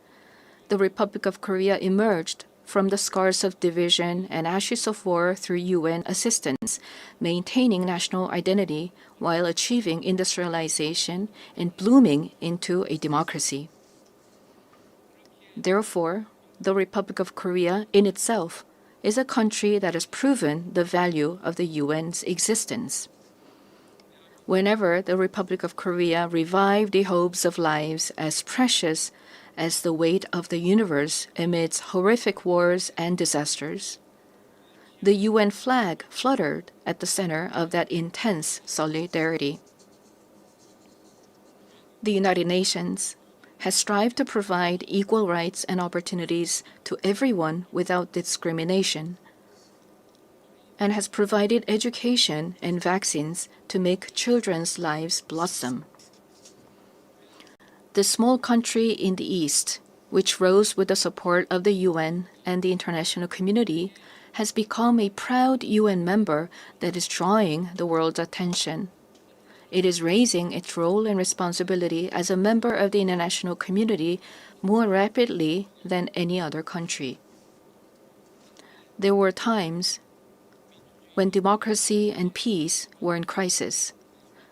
the Republic of Korea emerged from the scars of division and ashes of war through UN assistance, maintaining national identity while achieving industrialization and blooming into a democracy. Therefore, the Republic of Korea in itself is a country that has proven the value of the UN's existence. Whenever the Republic of Korea revived the hopes of lives as precious as the weight of the universe amidst horrific wars and disasters, the UN flag fluttered at the center of that intense solidarity. The United Nations has strived to provide equal rights and opportunities to everyone without discrimination, and has provided education and vaccines to make children's lives blossom. The small country in the East, which rose with the support of the UN and the international community, has become a proud UN member that is drawing the world's attention. it is raising its role and responsibility as a member of the international community more rapidly than any other country. There were times when democracy and peace were in crisis,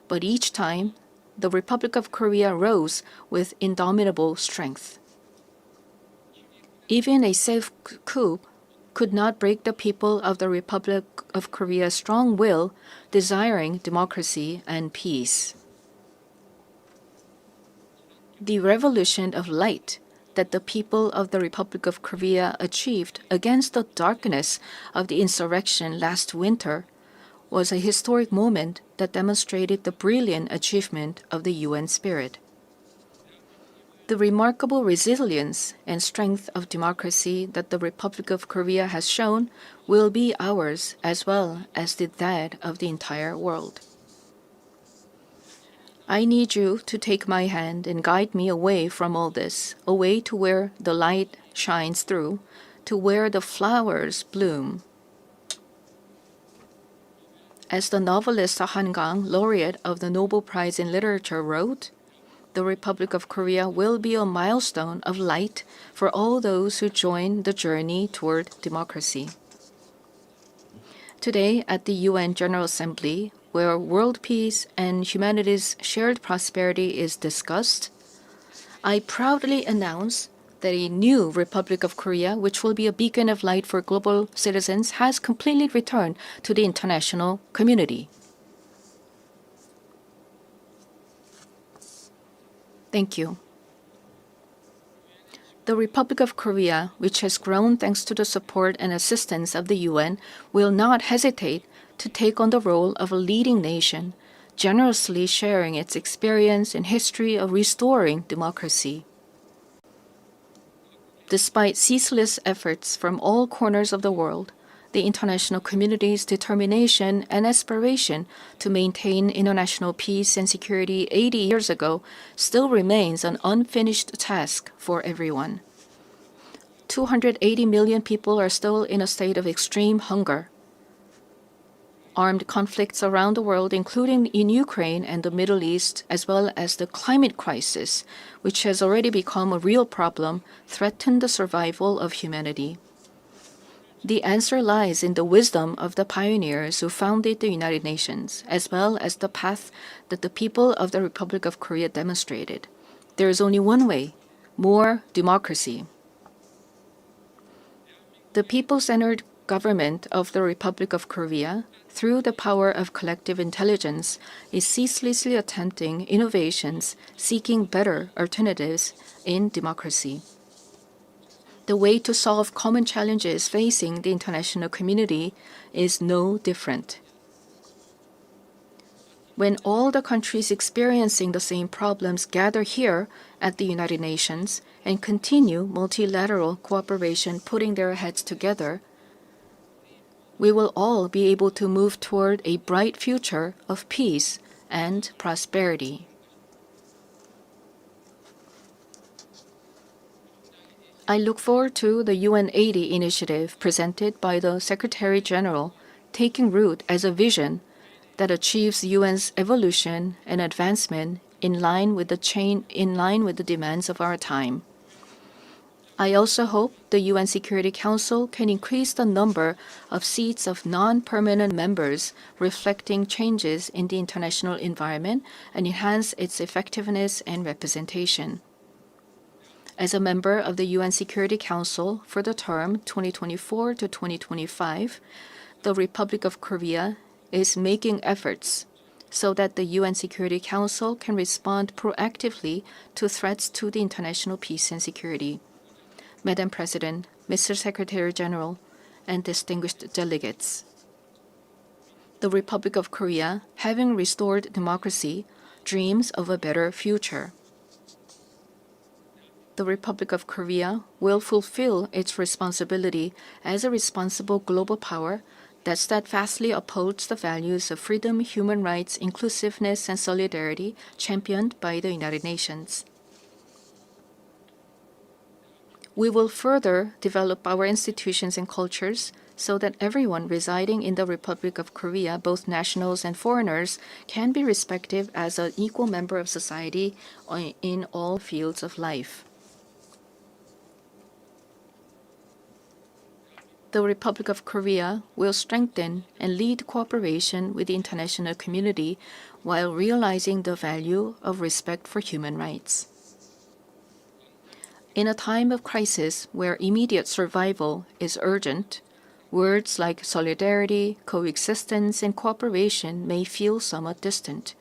but each time the Republic of Korea rose with indomitable strength. Even a safe coup could not break the people of the Republic of Korea's strong will, desiring democracy and peace. The revolution of light that the people of the Republic of Korea achieved against the darkness of the insurrection last winter was a historic moment that demonstrated the brilliant achievement of the UN spirit. The remarkable resilience and strength of democracy that the Republic of Korea has shown will be ours as well as that of the entire world. I need you to take my hand and guide me away from all this, away to where the light shines through, to where the flowers bloom. As the novelist Han Gang, laureate of the Nobel Prize in Literature, wrote, the Republic of Korea will be a milestone of light for all those who join the journey toward democracy. Today, at the UN General Assembly, where world peace and humanity's shared prosperity is discussed, I proudly announce that a new Republic of Korea, which will be a beacon of light for global citizens, has completely returned to the international community. Thank you. The Republic of Korea, which has grown thanks to the support and assistance of the UN, will not hesitate to take on the role of a leading nation, generously sharing its experience and history of restoring democracy. Despite ceaseless efforts from all corners of the world, the international community's determination and aspiration to maintain international peace and security 80 years ago still remains an unfinished task for everyone. 280 million people are still in a state of extreme hunger. Armed conflicts around the world, including in Ukraine and the Middle East, as well as the climate crisis, which has already become a real problem, threaten the survival of humanity. The answer lies in the wisdom of the pioneers who founded the United Nations, as well as the path that the people of the Republic of Korea demonstrated. There is only one way: more democracy. The people-centered government of the Republic of Korea, through the power of collective intelligence, is ceaselessly attempting innovations, seeking better alternatives in democracy. The way to solve common challenges facing the international community is no different. When all the countries experiencing the same problems gather here at the United Nations and continue multilateral cooperation, putting their heads together, we will all be able to move toward a bright future of peace and prosperity. I look forward to the UN 80 initiative presented by the Secretary General, taking root as a vision that achieves UN's evolution and advancement in line with the demands of our time. I also hope the UN Security Council can increase the number of seats of non-permanent members, reflecting changes in the international environment, and enhance its effectiveness and representation. As a member of the UN Security Council for the term 2024 to 2025, the Republic of Korea is making efforts so that the UN Security Council can respond proactively to threats to the international peace and security. Madam President, Mr. Secretary General, and distinguished delegates, the Republic of Korea, having restored democracy, dreams of a better future. The Republic of Korea will fulfill its responsibility as a responsible global power that steadfastly upholds the values of freedom, human rights, inclusiveness, and solidarity championed by the United Nations. We will further develop our institutions and cultures, so that everyone residing in the Republic of Korea, both nationals and foreigners, can be respected as an equal member of society in all fields of life. The Republic of Korea will strengthen and lead cooperation with the international community while realizing the value of respect for human rights. In a time of crisis where immediate survival is urgent, words like solidarity, coexistence, and cooperation may feel somewhat distant.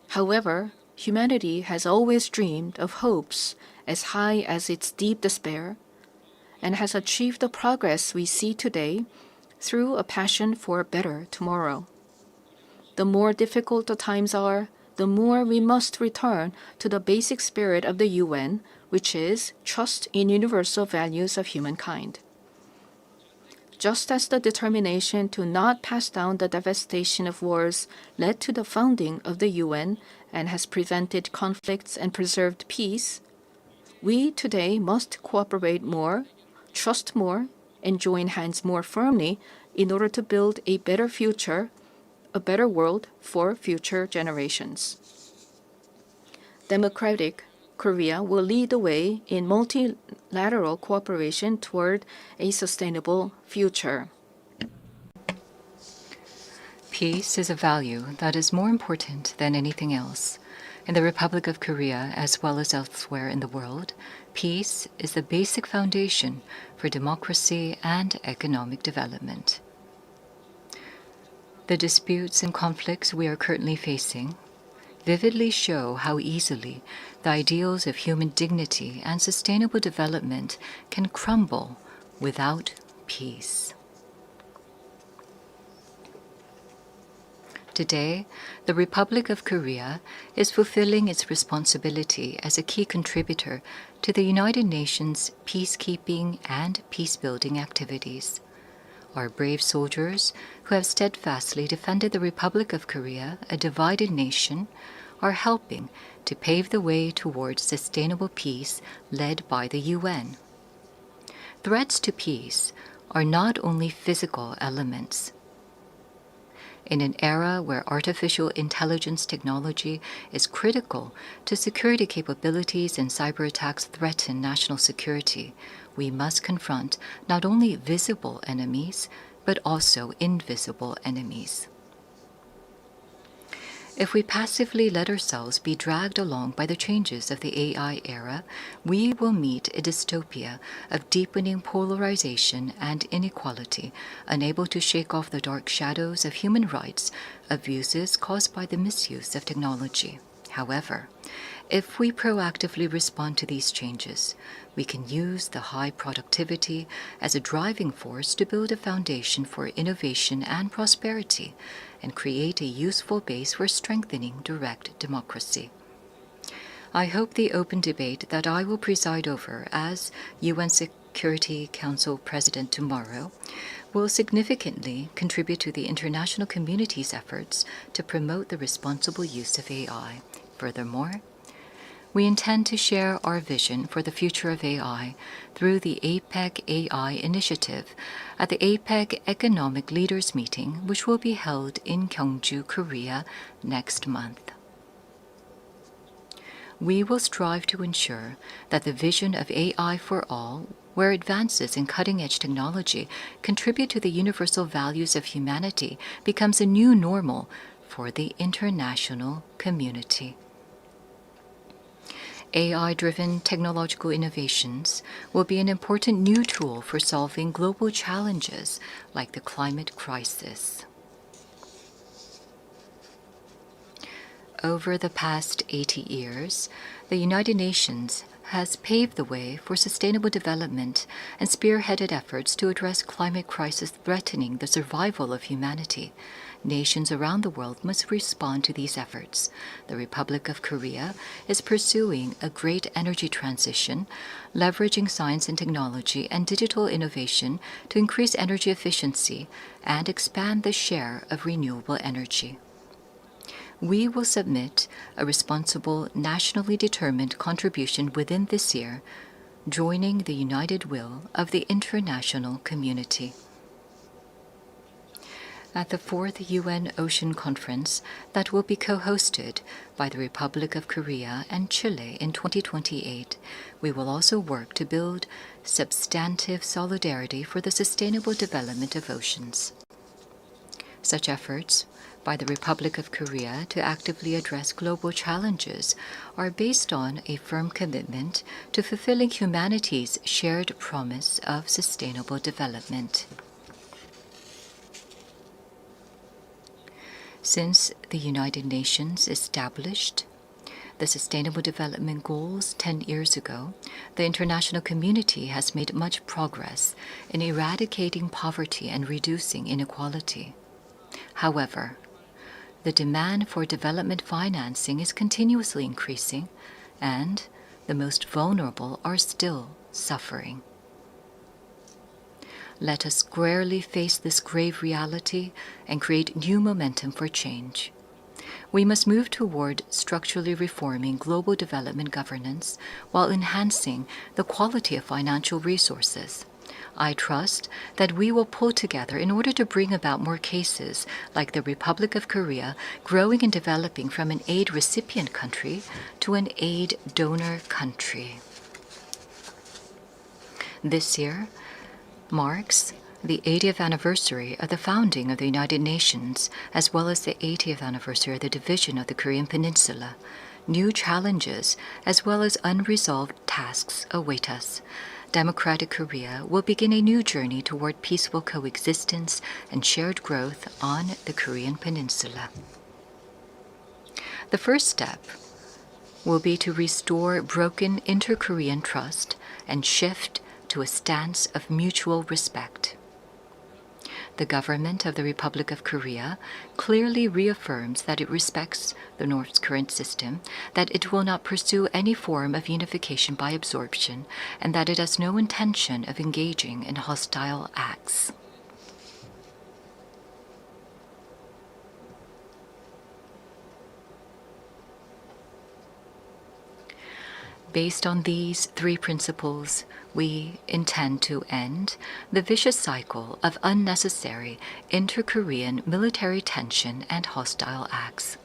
However, humanity has always dreamed of hopes as high as its deep despair, and has achieved the progress we see today through a passion for a better tomorrow. The more difficult the times are, the more we must return to the basic spirit of the UN, which is trust in universal values of humankind. Just as the determination to not pass down the devastation of wars led to the founding of the UN and has prevented conflicts and preserved peace, we today must cooperate more, trust more, and join hands more firmly in order to build a better future, a better world for future generations. Democratic Korea will lead the way in multilateral cooperation toward a sustainable future. Peace is a value that is more important than anything else. In the Republic of Korea, as well as elsewhere in the world, peace is the basic foundation for democracy and economic development. The disputes and conflicts we are currently facing vividly show how easily the ideals of human dignity and sustainable development can crumble without peace. Today, the Republic of Korea is fulfilling its responsibility as a key contributor to the United Nations peacekeeping and peacebuilding activities. Our brave soldiers, who have steadfastly defended the Republic of Korea, a divided nation, are helping to pave the way towards sustainable peace led by the UN. Threats to peace are not only physical elements. In an era where artificial intelligence technology is critical to security capabilities and cyber attacks threaten national security, we must confront not only visible enemies, but also invisible enemies. If we passively let ourselves be dragged along by the changes of the AI era, we will meet a dystopia of deepening polarization and inequality, unable to shake off the dark shadows of human rights abuses caused by the misuse of technology. However, if we proactively respond to these changes, we can use the high productivity as a driving force to build a foundation for innovation and prosperity, and create a useful base for strengthening direct democracy. I hope the open debate that I will preside over as UN Security Council President tomorrow will significantly contribute to the international community's efforts to promote the responsible use of AI. Furthermore, we intend to share our vision for the future of AI through the APEC AI initiative at the APEC Economic Leaders Meeting, which will be held in Gyeongju, Korea next month. We will strive to ensure that the vision of AI for all, where advances in cutting-edge technology contribute to the universal values of humanity, becomes a new normal for the international community. AI-driven technological innovations will be an important new tool for solving global challenges like the climate crisis. Over the past 80 years, the United Nations has paved the way for sustainable development and spearheaded efforts to address climate crisis threatening the survival of humanity. Nations around the world must respond to these efforts. The Republic of Korea is pursuing a great energy transition, leveraging science and technology and digital innovation to increase energy efficiency and expand the share of renewable energy. We will submit a responsible, nationally determined contribution within this year, joining the united will of the international community. At the 4th UN Ocean Conference that will be co-hosted by the Republic of Korea and Chile in 2028, we will also work to build substantive solidarity for the sustainable development of oceans. Such efforts by the Republic of Korea to actively address global challenges are based on a firm commitment to fulfilling humanity's shared promise of sustainable development. Since the United Nations established the Sustainable Development Goals 10 years ago, the international community has made much progress in eradicating poverty and reducing inequality. However, the demand for development financing is continuously increasing, and the most vulnerable are still suffering. Let us squarely face this grave reality and create new momentum for change. We must move toward structurally reforming global development governance while enhancing the quality of financial resources. I trust that we will pull together in order to bring about more cases like the Republic of Korea growing and developing from an aid recipient country to an aid donor country. This year marks the 80th anniversary of the founding of the United Nations, as well as the 80th anniversary of the division of the Korean Peninsula. New challenges, as well as unresolved tasks, await us. Democratic Korea will begin a new journey toward peaceful coexistence and shared growth on the Korean Peninsula. The first step will be to restore broken inter-Korean trust and shift to a stance of mutual respect. The government of the Republic of Korea clearly reaffirms that it respects the North's current system, that it will not pursue any form of unification by absorption, and that it has no intention of engaging in hostile acts. Based on these three principles, we intend to end the vicious cycle of unnecessary inter-Korean military tension and hostile acts.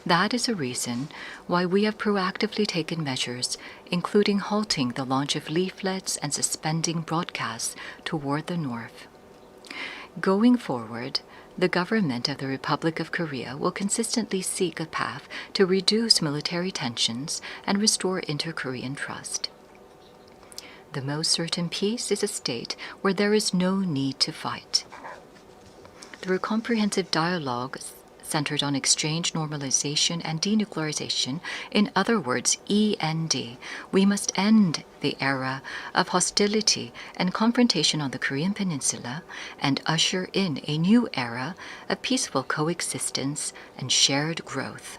That is a reason why we have proactively taken measures, including halting the launch of leaflets and suspending broadcasts toward the North. Going forward, the government of the Republic of Korea will consistently seek a path to reduce military tensions and restore inter-Korean trust. The most certain peace is a state where there is no need to fight. Through comprehensive dialogue centered on exchange, normalization, and denuclearization, in other words, END, we must end the era of hostility and confrontation on the Korean Peninsula and usher in a new era of peaceful coexistence and shared growth.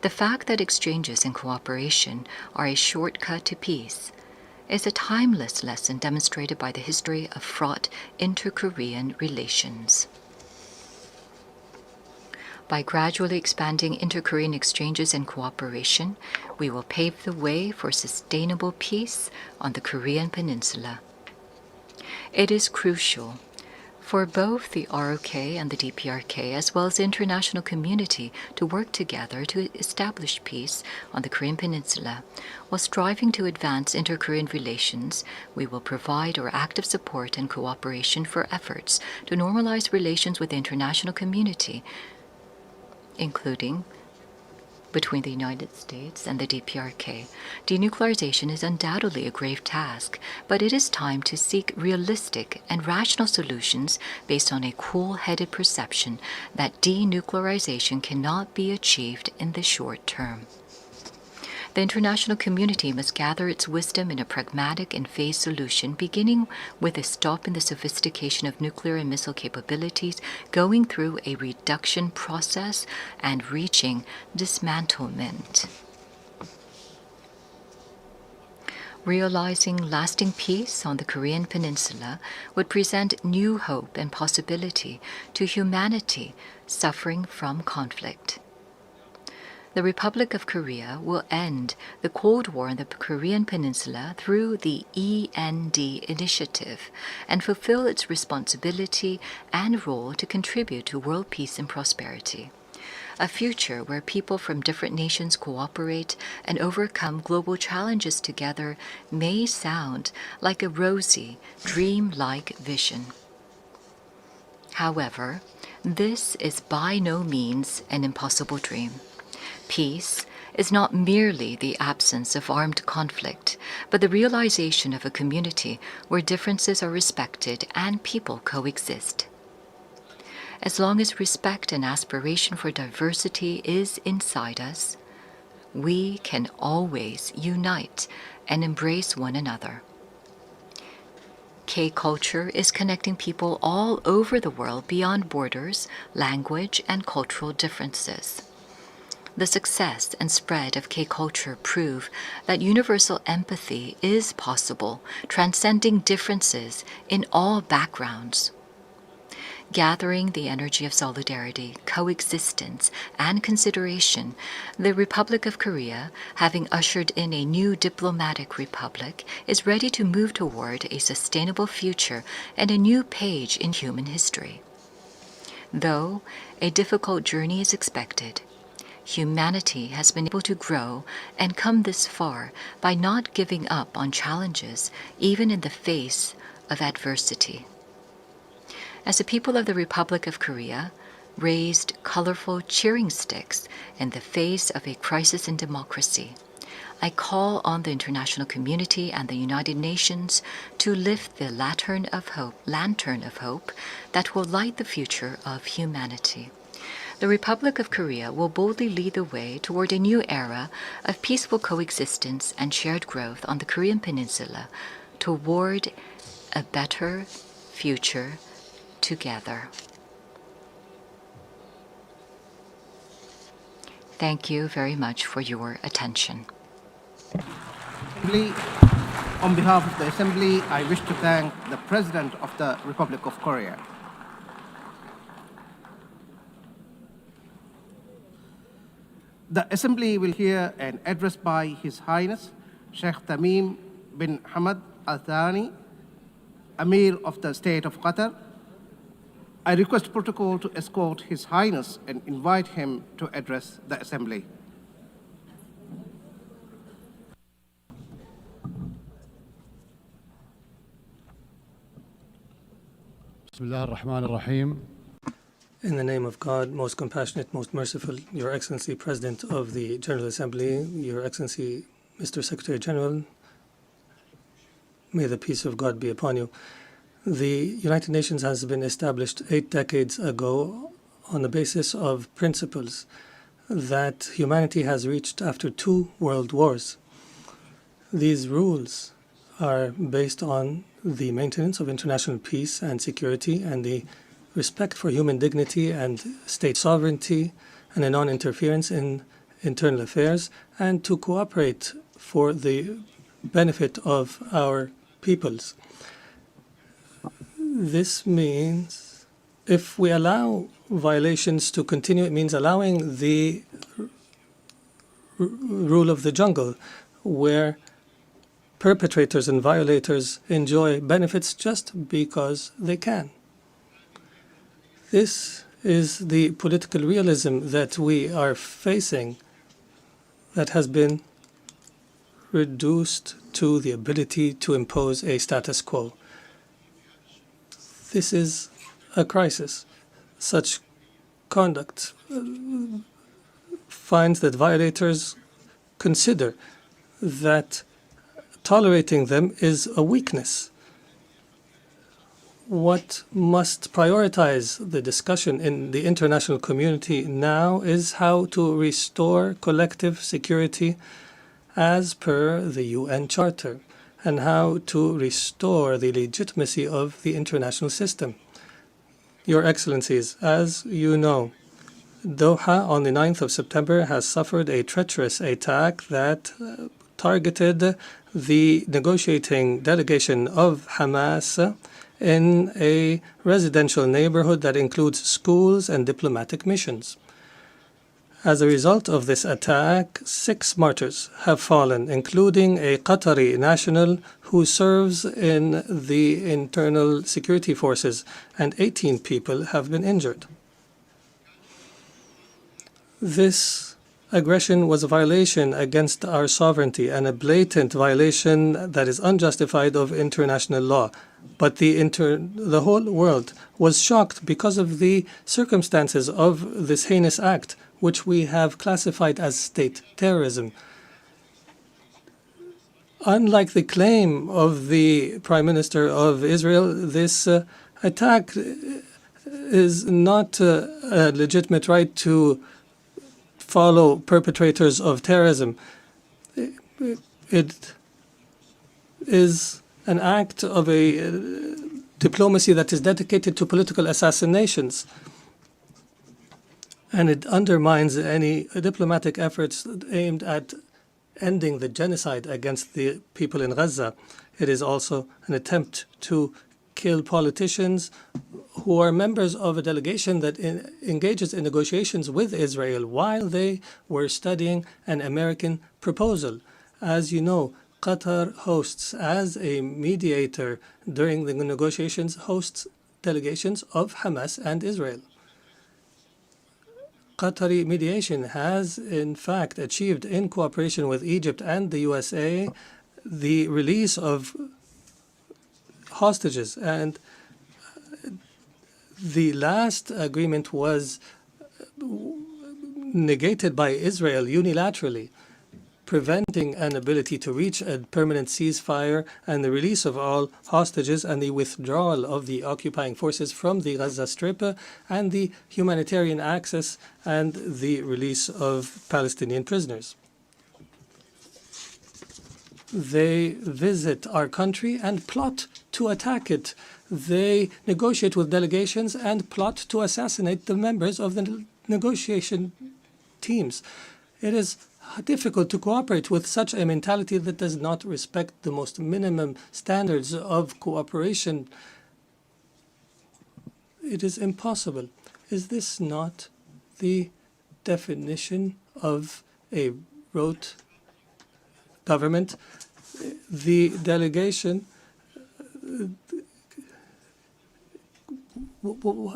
The fact that exchanges and cooperation are a shortcut to peace is a timeless lesson demonstrated by the history of fraught inter-Korean relations. By gradually expanding inter-Korean exchanges and cooperation, we will pave the way for sustainable peace on the Korean Peninsula. It is crucial for both the ROK and the DPRK, as well as the international community, to work together to establish peace on the Korean Peninsula. While striving to advance inter-Korean relations, we will provide our active support and cooperation for efforts to normalize relations with the international community, including between the United States and the DPRK. Denuclearization is undoubtedly a grave task, but it is time to seek realistic and rational solutions based on a cool-headed perception that denuclearization cannot be achieved in the short term. The international community must gather its wisdom in a pragmatic and phased solution, beginning with a stop in the sophistication of nuclear and missile capabilities, going through a reduction process, and reaching dismantlement. Realizing lasting peace on the Korean Peninsula would present new hope and possibility to humanity suffering from conflict. the Republic of Korea will end the Cold War in the Korean Peninsula through the END initiative and fulfill its responsibility and role to contribute to world peace and prosperity. A future where people from different nations cooperate and overcome global challenges together may sound like a rosy, dream-like vision. However, this is by no means an impossible dream. Peace is not merely the absence of armed conflict, but the realization of a community where differences are respected and people coexist. As long as respect and aspiration for diversity is inside us, we can always unite and embrace one another. K-culture is connecting people all over the world beyond borders, language, and cultural differences. The success and spread of K-culture prove that universal empathy is possible, transcending differences in all backgrounds. Gathering the energy of solidarity, coexistence, and consideration, the Republic of Korea, having ushered in a new diplomatic republic, is ready to move toward a sustainable future and a new page in human history. Though a difficult journey is expected, humanity has been able to grow and come this far by not giving up on challenges, even in the face of adversity. As the people of the Republic of Korea raised colorful cheering sticks in the face of a crisis in democracy, I call on the international community and the United Nations to lift the lantern of hope that will light the future of humanity. The Republic of Korea will boldly lead the way toward a new era of peaceful coexistence and shared growth on the Korean Peninsula toward a better future together. Thank you very much for your attention. On behalf of the Assembly, I wish to thank the President of the Republic of Korea. The Assembly will hear an address by His Highness Sheikh Tamim bin Hamad Al Thani, Amir of the State of Qatar. I request protocol to escort His Highness and invite him to address the Assembly. In the name of God, most compassionate, most merciful, Your Excellency, President of the General Assembly, Your Excellency, Mr. Secretary General, may the peace of God be upon you. The United Nations has been established 8 decades ago on the basis of principles that humanity has reached after 2 world wars. These rules are based on the maintenance of international peace and security and the respect for human dignity and state sovereignty and a non-interference in internal affairs, and to cooperate for the benefit of our peoples. This means if we allow violations to continue, it means allowing the rule of the jungle, where perpetrators and violators enjoy benefits just because they can. This is the political realism that we are facing, that has been reduced to the ability to impose a status quo. This is a crisis. Such conduct finds that violators consider that tolerating them is a weakness. What must prioritize the discussion in the international community now is how to restore collective security as per the UN Charter, and how to restore the legitimacy of the international system. Your Excellencies, as you know, Doha on the 9th of September has suffered a treacherous attack that targeted the negotiating delegation of Hamas in a residential neighborhood that includes schools and diplomatic missions. As a result of this attack, 6 martyrs have fallen, including a Qatari national who serves in the internal security forces, and 18 people have been injured. This aggression was a violation against our sovereignty and a blatant violation that is unjustified of international law. But the whole world was shocked because of the circumstances of this heinous act, which we have classified as state terrorism. Unlike the claim of the Prime Minister of Israel, this attack is not a legitimate right to follow perpetrators of terrorism. It is an act of a diplomacy that is dedicated to political assassinations, and it undermines any diplomatic efforts aimed at ending the genocide against the people in Gaza. It is also an attempt to kill politicians who are members of a delegation that engages in negotiations with Israel while they were studying an American proposal. As you know, Qatar hosts, as a mediator during the negotiations, hosts delegations of Hamas and Israel. Qatari mediation has, in fact, achieved, in cooperation with Egypt and the USA, the release of hostages. And the last agreement was negated by Israel unilaterally, preventing an ability to reach a permanent ceasefire and the release of all hostages and the withdrawal of the occupying forces from the Gaza Strip and the humanitarian access and the release of Palestinian prisoners. They visit our country and plot to attack it. They negotiate with delegations and plot to assassinate the members of the negotiation teams. It is difficult to cooperate with such a mentality that does not respect the most minimum standards of cooperation. It is impossible. Is this not the definition of a rote government? The delegation,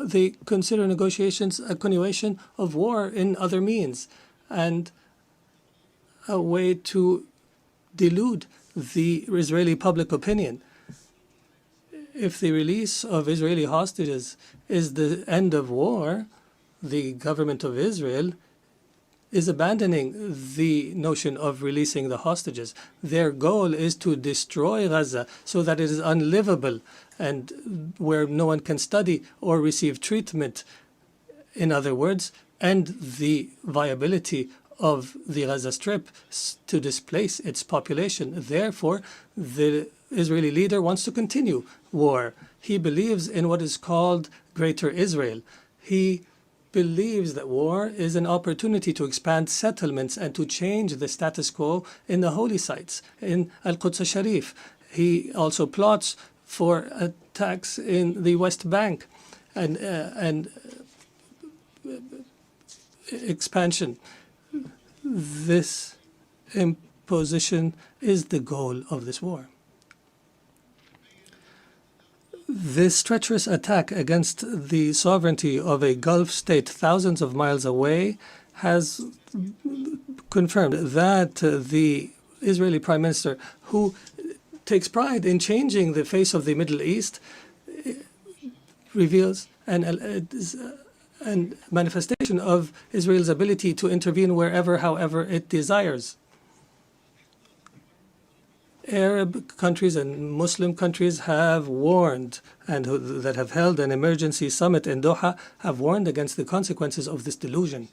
they consider negotiations a continuation of war in other means and a way to delude the Israeli public opinion. If the release of Israeli hostages is the end of war, the government of Israel is abandoning the notion of releasing the hostages. Their goal is to destroy Gaza so that it is unlivable and where no one can study or receive treatment. In other words, end the viability of the Gaza Strip to displace its population. Therefore, the Israeli leader wants to continue war. He believes in what is called Greater Israel. He believes that war is an opportunity to expand settlements and to change the status quo in the holy sites, in Al-Quds al-Sharif. He also plots for attacks in the West Bank and expansion. This imposition is the goal of this war. This treacherous attack against the sovereignty of a Gulf state thousands of miles away has confirmed that the Israeli Prime Minister, who takes pride in changing the face of the Middle East, reveals and manifestation of Israel's ability to intervene wherever, however it desires. Arab countries and Muslim countries have warned, and that have held an emergency summit in Doha, have warned against the consequences of this delusion.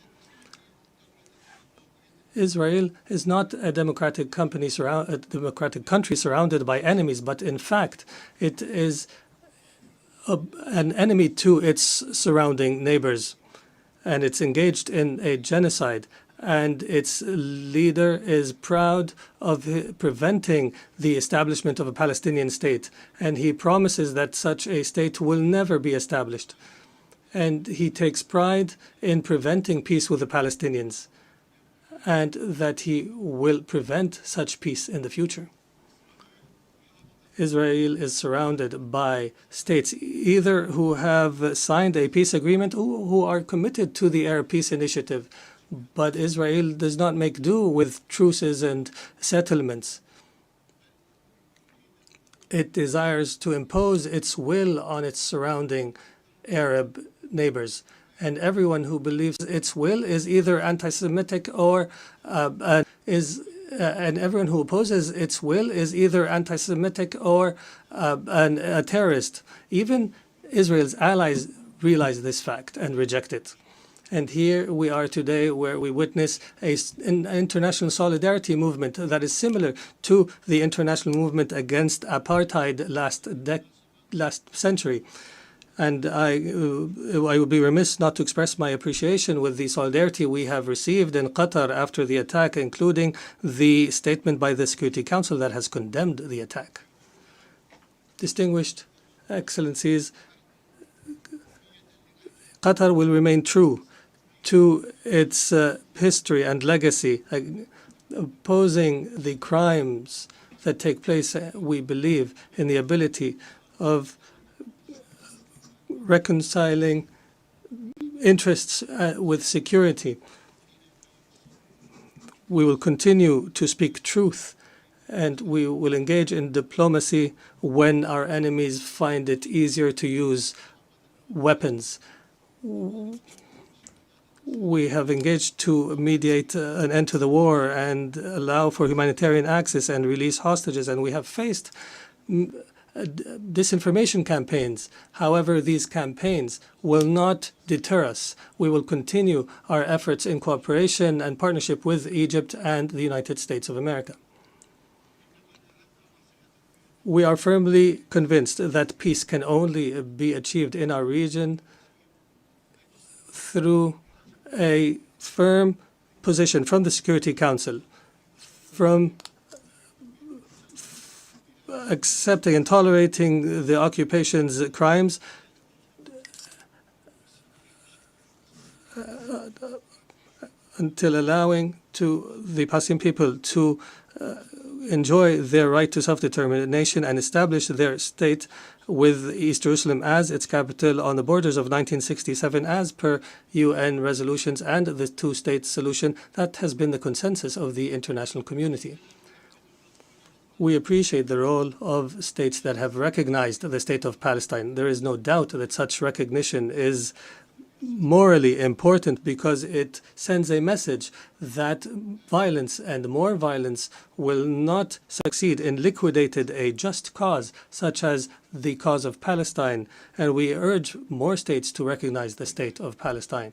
Israel is not a democratic country surrounded by enemies, but in fact, it is an enemy to its surrounding neighbors, and it's engaged in a genocide, and its leader is proud of preventing the establishment of a Palestinian state, and he promises that such a state will never be established. and he takes pride in preventing peace with the Palestinians, and that he will prevent such peace in the future. Israel is surrounded by states either who have signed a peace agreement or who are committed to the Arab Peace Initiative. But Israel does not make do with truces and settlements. It desires to impose its will on its surrounding Arab neighbors. And everyone who believes its will is either anti-Semitic or and everyone who opposes its will is either anti-Semitic or a terrorist. Even Israel's allies realize this fact and reject it. And here we are today, where we witness an international solidarity movement that is similar to the international movement against apartheid last century. And I would be remiss not to express my appreciation with the solidarity we have received in Qatar after the attack, including the statement by the Security Council that has condemned the attack. Distinguished Excellencies, Qatar will remain true to its history and legacy, opposing the crimes that take place. We believe in the ability of reconciling interests with security. We will continue to speak truth, and we will engage in diplomacy when our enemies find it easier to use weapons. We have engaged to mediate an end to the war and allow for humanitarian access and release hostages, and we have faced disinformation campaigns. However, these campaigns will not deter us. We will continue our efforts in cooperation and partnership with Egypt and the United States of America. We are firmly convinced that peace can only be achieved in our region through a firm position from the Security Council, from accepting and tolerating the occupation's crimes, until allowing to the Palestinian people to enjoy their right to self-determination and establish their state with East Jerusalem as its capital on the borders of 1967 as per UN resolutions and the two-state solution that has been the consensus of the international community. We appreciate the role of states that have recognized the state of Palestine. There is no doubt that such recognition is morally important because it sends a message that violence and more violence will not succeed in liquidating a just cause such as the cause of Palestine, and we urge more states to recognize the state of Palestine.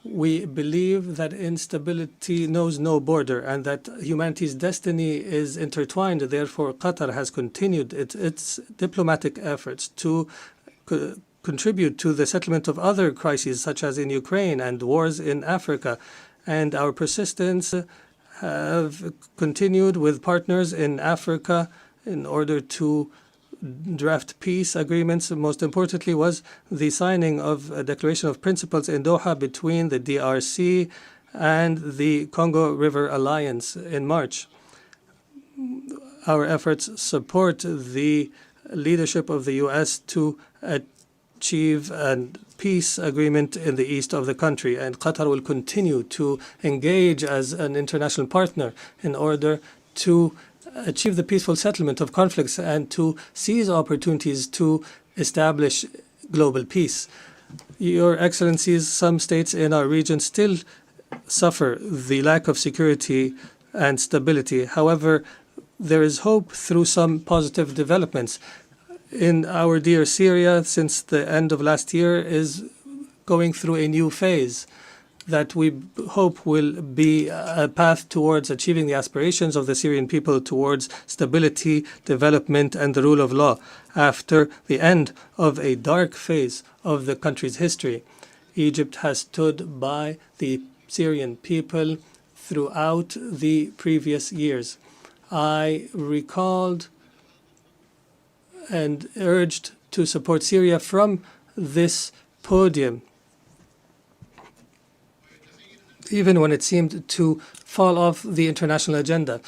We believe that instability knows no border and that humanity's destiny is intertwined. Therefore, Qatar has continued its diplomatic efforts to contribute to the settlement of other crises, such as in Ukraine and wars in Africa. And our persistence have continued with partners in Africa in order to draft peace agreements. Most importantly was the signing of a declaration of principles in Doha between the DRC and the Congo River Alliance in March. Our efforts support the leadership of the U.S. to achieve a peace agreement in the east of the country, and Qatar will continue to engage as an international partner in order to achieve the peaceful settlement of conflicts and to seize opportunities to establish global peace. Your Excellencies, some states in our region still suffer the lack of security and stability. However, there is hope through some positive developments. In our dear Syria, since the end of last year, is going through a new phase that we hope will be a path towards achieving the aspirations of the Syrian people towards stability, development, and the rule of law after the end of a dark phase of the country's history. Egypt has stood by the Syrian people throughout the previous years. I recalled and urged to support Syria from this podium, even when it seemed to fall off the international agenda.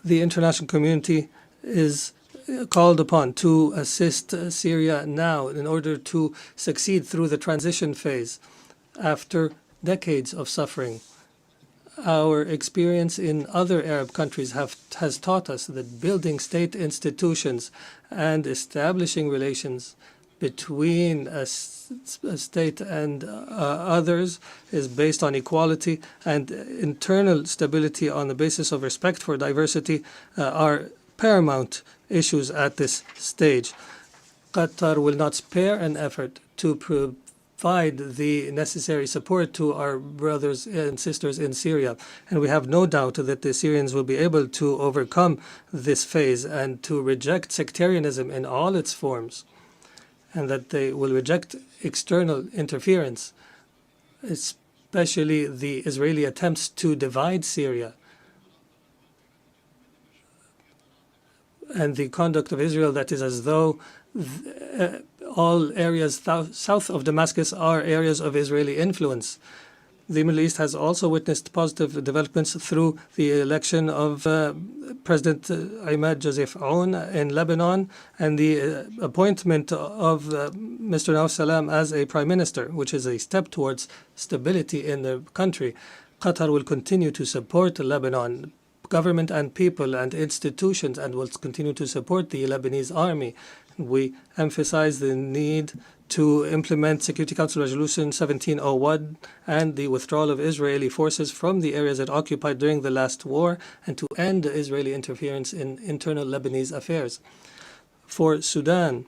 The international community is called upon to assist Syria now in order to succeed through the transition phase after decades of suffering. Our experience in other Arab countries has taught us that building state institutions and establishing relations between a state and others is based on equality, and internal stability on the basis of respect for diversity are paramount issues at this stage. Qatar will not spare an effort to provide the necessary support to our brothers and sisters in Syria. And we have no doubt that the Syrians will be able to overcome this phase and to reject sectarianism in all its forms, and that they will reject external interference, especially the Israeli attempts to divide Syria and the conduct of Israel that is as though all areas south of Damascus are areas of Israeli influence. The Middle East has also witnessed positive developments through the election of President Ahmed Joseph Aoun in Lebanon and the appointment of Mr. Nawaf Salam as a prime minister, which is a step towards stability in the country. Qatar will continue to support Lebanon government and people and institutions, and will continue to support the Lebanese army. We emphasize the need to implement Security Council Resolution 1701 and the withdrawal of Israeli forces from the areas it occupied during the last war, and to end Israeli interference in internal Lebanese affairs. For Sudan,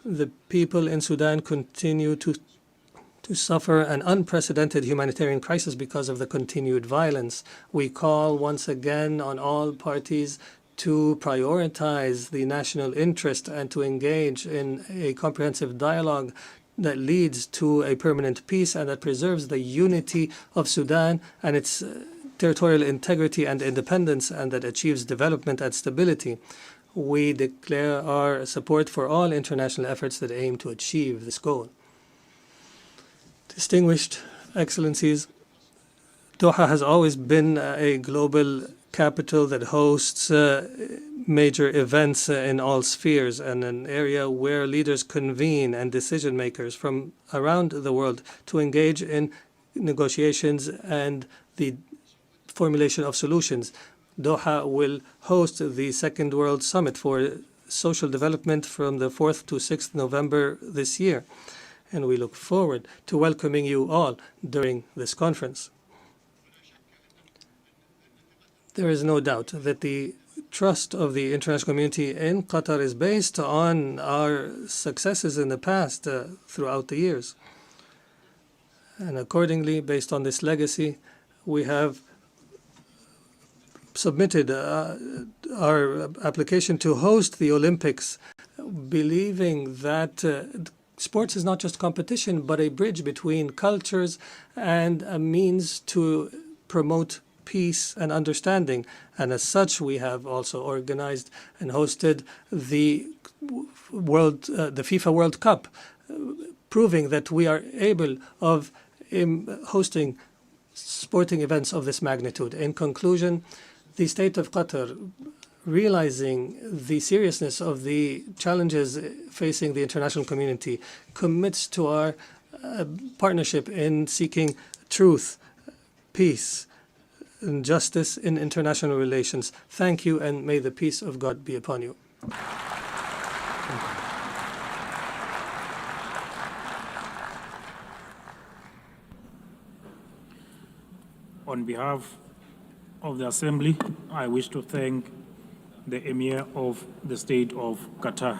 the people in Sudan continue to suffer an unprecedented humanitarian crisis because of the continued violence. We call once again on all parties to prioritize the national interest and to engage in a comprehensive dialogue that leads to a permanent peace and that preserves the unity of Sudan and its territorial integrity and independence, and that achieves development and stability. We declare our support for all international efforts that aim to achieve this goal. Distinguished Excellencies, Doha has always been a global capital that hosts major events in all spheres, and an area where leaders convene and decision makers from around the world to engage in negotiations and the formulation of solutions. Doha will host the Second World Summit for Social Development from the 4th to 6th November this year, and we look forward to welcoming you all during this conference. There is no doubt that the trust of the international community in Qatar is based on our successes in the past throughout the years. And accordingly, based on this legacy, we have submitted our application to host the Olympics, believing that sports is not just competition, but a bridge between cultures and a means to promote peace and understanding. And as such, we have also organized and hosted the FIFA World Cup, proving that we are able of hosting sporting events of this magnitude. In conclusion, the state of Qatar, realizing the seriousness of the challenges facing the international community, commits to our partnership in seeking truth, peace, and justice in international relations. Thank you, and may the peace of God be upon you. On behalf of the Assembly, I wish to thank the Emir of the State of Qatar.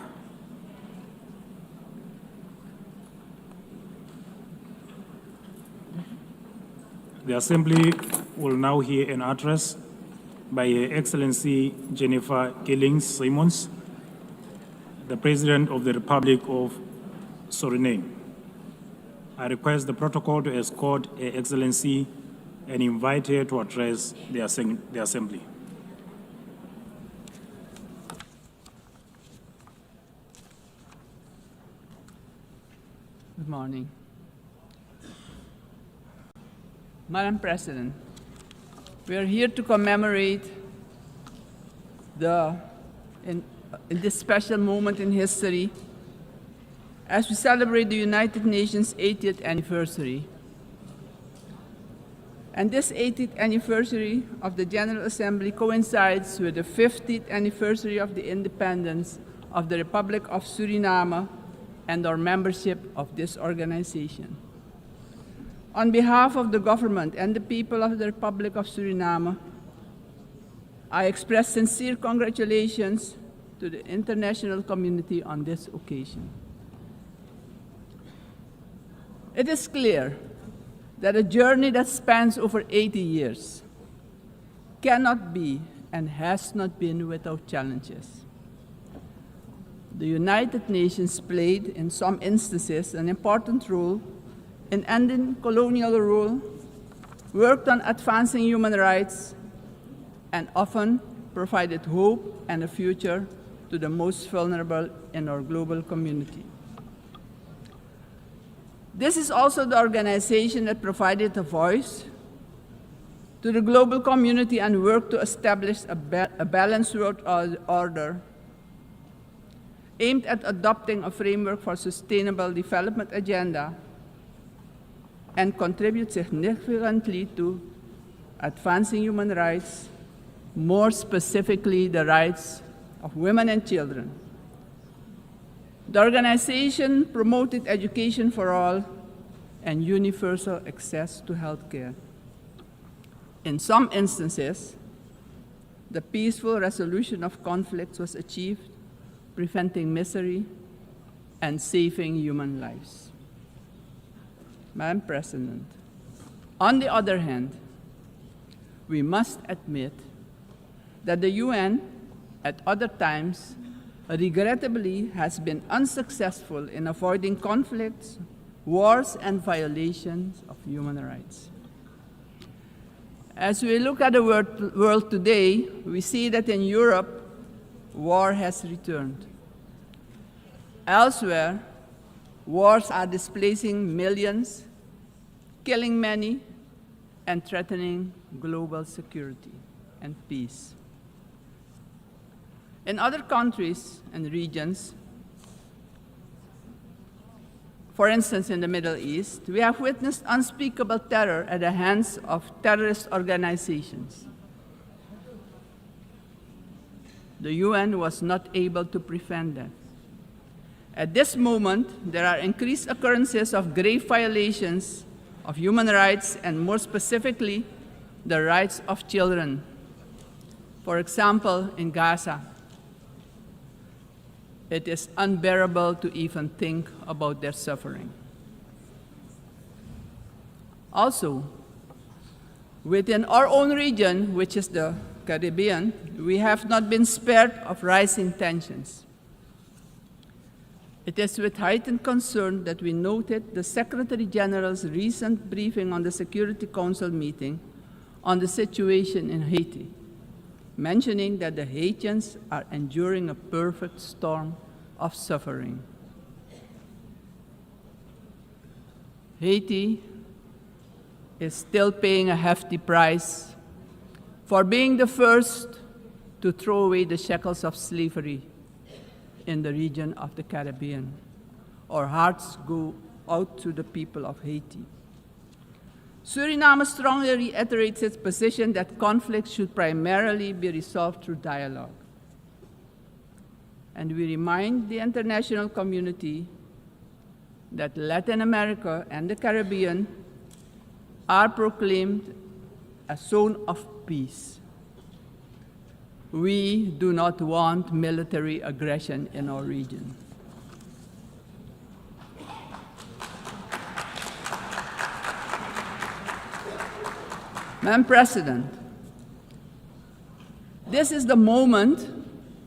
The Assembly will now hear an address by Her Excellency Jennifer Gillings-Simons, the President of the Republic of Suriname. I request the protocol to escort Her Excellency and invite her to address the Assembly. Good morning. Madam President, we are here to commemorate in this special moment in history as we celebrate the United Nations 80th anniversary. And this 80th anniversary of the General Assembly coincides with the 50th anniversary of the independence of the Republic of Suriname and our membership of this organization. On behalf of the government and the people of the Republic of Suriname, I express sincere congratulations to the international community on this occasion. It is clear that a journey that spans over 80 years cannot be and has not been without challenges. The United Nations played, in some instances, an important role in ending colonial rule, worked on advancing human rights, and often provided hope and a future to the most vulnerable in our global community. This is also the organization that provided a voice to the global community and worked to establish a balanced world order aimed at adopting a framework for sustainable development agenda and contribute significantly to advancing human rights, more specifically the rights of women and children. The organization promoted education for all and universal access to health care. In some instances, the peaceful resolution of conflicts was achieved, preventing misery and saving human lives. Madam President, on the other hand, we must admit that the UN, at other times, regrettably has been unsuccessful in avoiding conflicts, wars, and violations of human rights. As we look at the world today, we see that in Europe, war has returned. Elsewhere, wars are displacing millions, killing many, and threatening global security and peace. In other countries and regions, for instance in the Middle East, we have witnessed unspeakable terror at the hands of terrorist organizations. The UN was not able to prevent that. At this moment, there are increased occurrences of grave violations of human rights and more specifically, the rights of children. For example, in Gaza, it is unbearable to even think about their suffering. Also, within our own region, which is the Caribbean, we have not been spared of rising tensions. It is with heightened concern that we noted the Secretary General's recent briefing on the Security Council meeting on the situation in Haiti, mentioning that the Haitians are enduring a perfect storm of suffering. Haiti is still paying a hefty price for being the first to throw away the shackles of slavery in the region of the Caribbean. Our hearts go out to the people of Haiti. Suriname strongly reiterates its position that conflicts should primarily be resolved through dialogue. And we remind the international community that Latin America and the Caribbean are proclaimed a zone of peace. We do not want military aggression in our region. Madam President, this is the moment,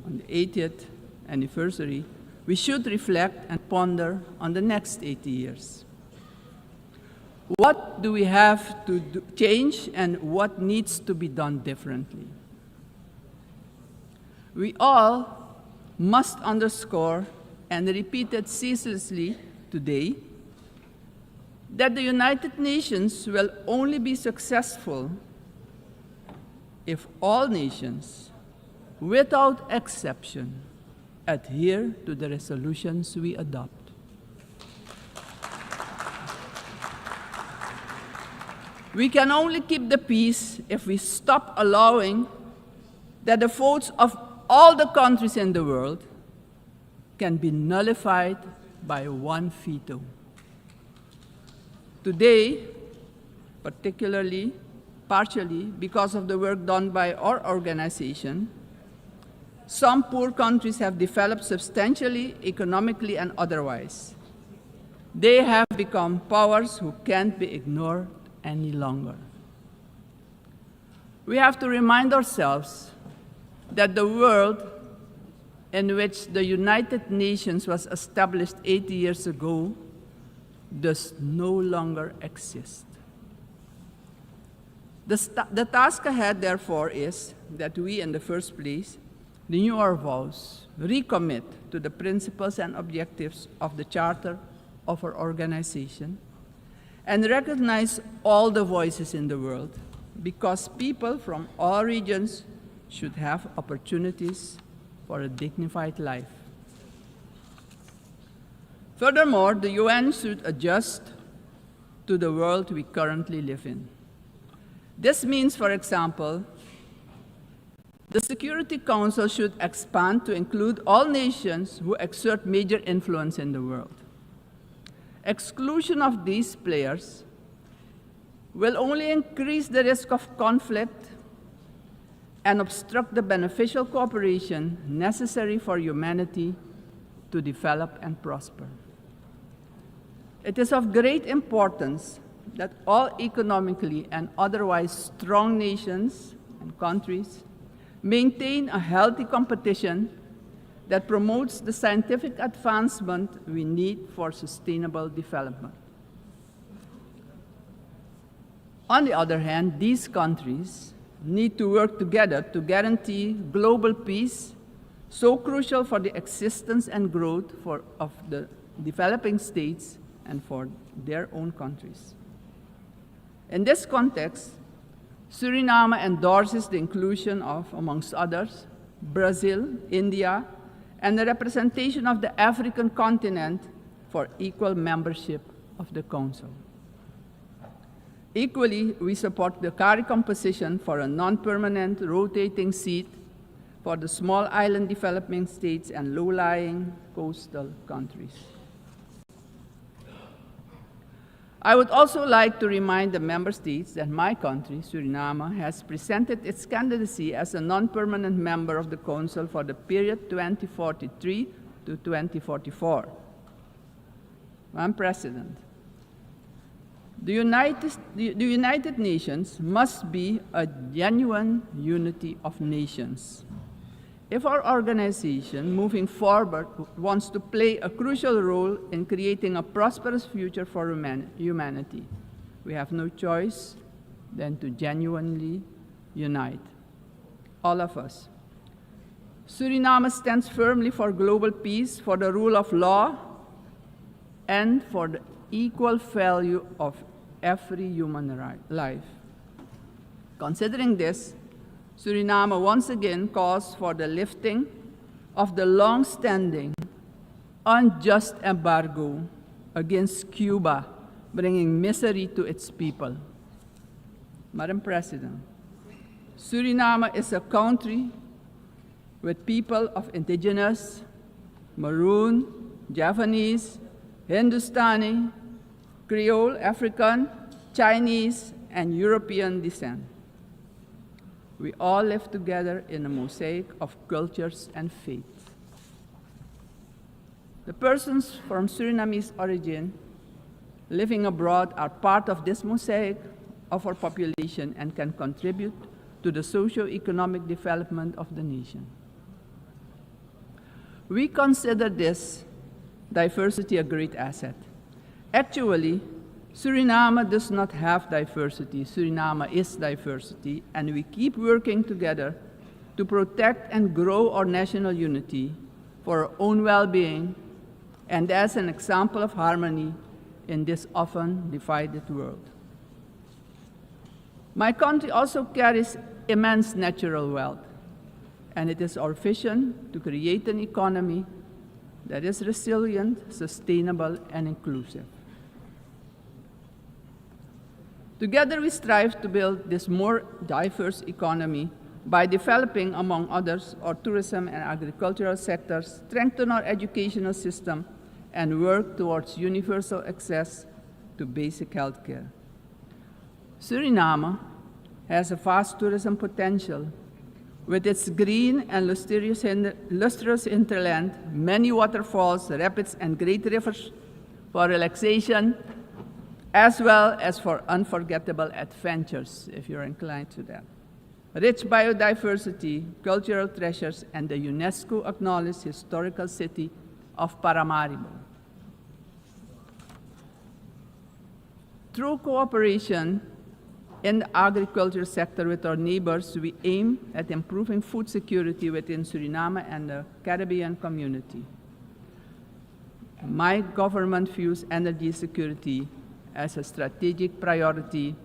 on the 80th anniversary, we should reflect and ponder on the next 80 years. What do we have to change and what needs to be done differently? We all must underscore and repeat it ceaselessly today that the United Nations will only be successful if all nations, without exception, adhere to the resolutions we adopt. We can only keep the peace if we stop allowing that the votes of all the countries in the world can be nullified by one veto. Today, partially because of the work done by our organization, some poor countries have developed substantially, economically and otherwise. They have become powers who can't be ignored any longer. We have to remind ourselves that the world in which the United Nations was established 80 years ago does no longer exist. The task ahead, therefore, is that we, in the first place, renew our vows, recommit to the principles and objectives of the Charter of our organization, and recognize all the voices in the world, because people from all regions should have opportunities for a dignified life. Furthermore, the UN should adjust to the world we currently live in. This means, for example, the Security Council should expand to include all nations who exert major influence in the world. Exclusion of these players will only increase the risk of conflict and obstruct the beneficial cooperation necessary for humanity to develop and prosper. It is of great importance that all economically and otherwise strong nations and countries maintain a healthy competition that promotes the scientific advancement we need for sustainable development. On the other hand, these countries need to work together to guarantee global peace, so crucial for the existence and growth of the developing states and for their own countries. In this context, Suriname endorses the inclusion of, amongst others, Brazil, India, and the representation of the African continent for equal membership of the Council. Equally, we support the CARICOM position for a non-permanent rotating seat for the small island developing states and low-lying coastal countries. I would also like to remind the member states that my country, Suriname, has presented its candidacy as a non-permanent member of the Council for the period 2043 to 2044. Madam President, the United Nations must be a genuine unity of nations. If our organization, moving forward, wants to play a crucial role in creating a prosperous future for humanity, we have no choice than to genuinely unite, all of us. Suriname stands firmly for global peace, for the rule of law, and for the equal value of every human life. Considering this, Suriname once again calls for the lifting of the long-standing, unjust embargo against Cuba, bringing misery to its people. Madam President, Suriname is a country with people of indigenous, Maroon, Javanese, Hindustani, Creole, African, Chinese, and European descent. We all live together in a mosaic of cultures and faiths. The persons from Surinamese origin living abroad are part of this mosaic of our population and can contribute to the socio-economic development of the nation. We consider this diversity a great asset. Actually, Suriname does not have diversity. Suriname is diversity, and we keep working together to protect and grow our national unity for our own well-being and as an example of harmony in this often divided world. My country also carries immense natural wealth, and it is our vision to create an economy that is resilient, sustainable, and inclusive. Together, we strive to build this more diverse economy by developing, among others, our tourism and agricultural sectors, strengthen our educational system, and work towards universal access to basic health care. Suriname has a vast tourism potential. With its green and lustrous hinterland, many waterfalls, rapids, and great rivers for relaxation, as well as for unforgettable adventures, if you're inclined to that. Rich biodiversity, cultural treasures, and the UNESCO-acknowledged historical city of Paramaribo. Through cooperation in the agriculture sector with our neighbors, we aim at improving food security within Suriname and the Caribbean community. My government views energy security as a strategic priority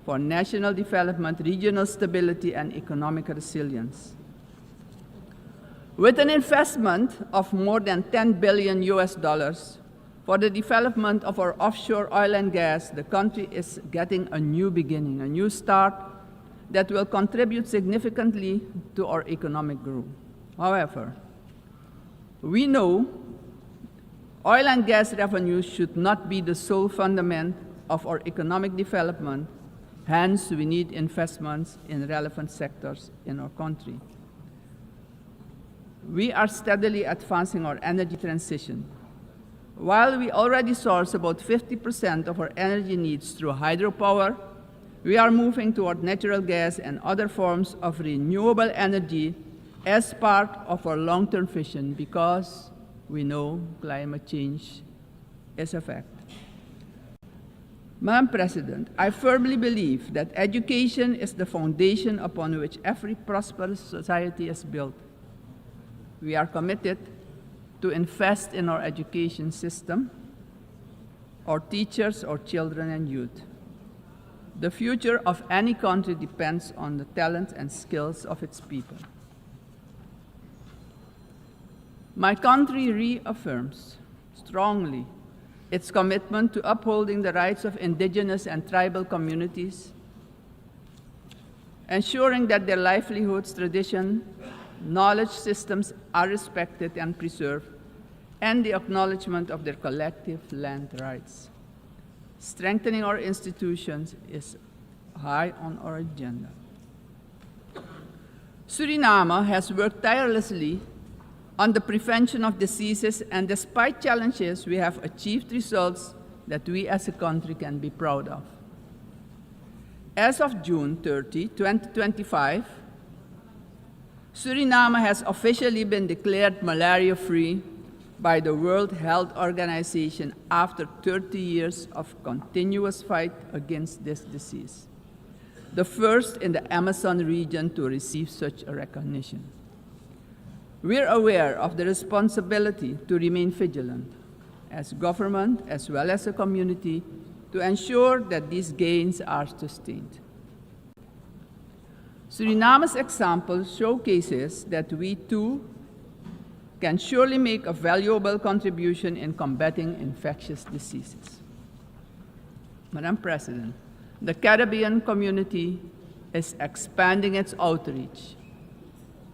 for national development, regional stability, and economic resilience. With an investment of more than $10 billion for the development of our offshore oil and gas, the country is getting a new beginning, a new start that will contribute significantly to our economic growth. However, we know oil and gas revenues should not be the sole fundament of our economic development. Hence, we need investments in relevant sectors in our country. We are steadily advancing our energy transition. While we already source about 50% of our energy needs through hydropower, we are moving toward natural gas and other forms of renewable energy as part of our long-term vision, because we know climate change is a fact. Madam President, I firmly believe that education is the foundation upon which every prosperous society is built. We are committed to invest in our education system, our teachers, our children and youth. The future of any country depends on the talent and skills of its people. My country reaffirms strongly its commitment to upholding the rights of indigenous and tribal communities, ensuring that their livelihoods, tradition, knowledge systems are respected and preserved, and the acknowledgement of their collective land rights. Strengthening our institutions is high on our agenda. Suriname has worked tirelessly on the prevention of diseases, and despite challenges, we have achieved results that we as a country can be proud of. As of June 30, 2025, Suriname has officially been declared malaria-free by the World Health Organization after 30 years of continuous fight against this disease, the first in the Amazon region to receive such a recognition. We're aware of the responsibility to remain vigilant as government as well as a community to ensure that these gains are sustained. Suriname's example showcases that we too can surely make a valuable contribution in combating infectious diseases. Madam President, the Caribbean community is expanding its outreach.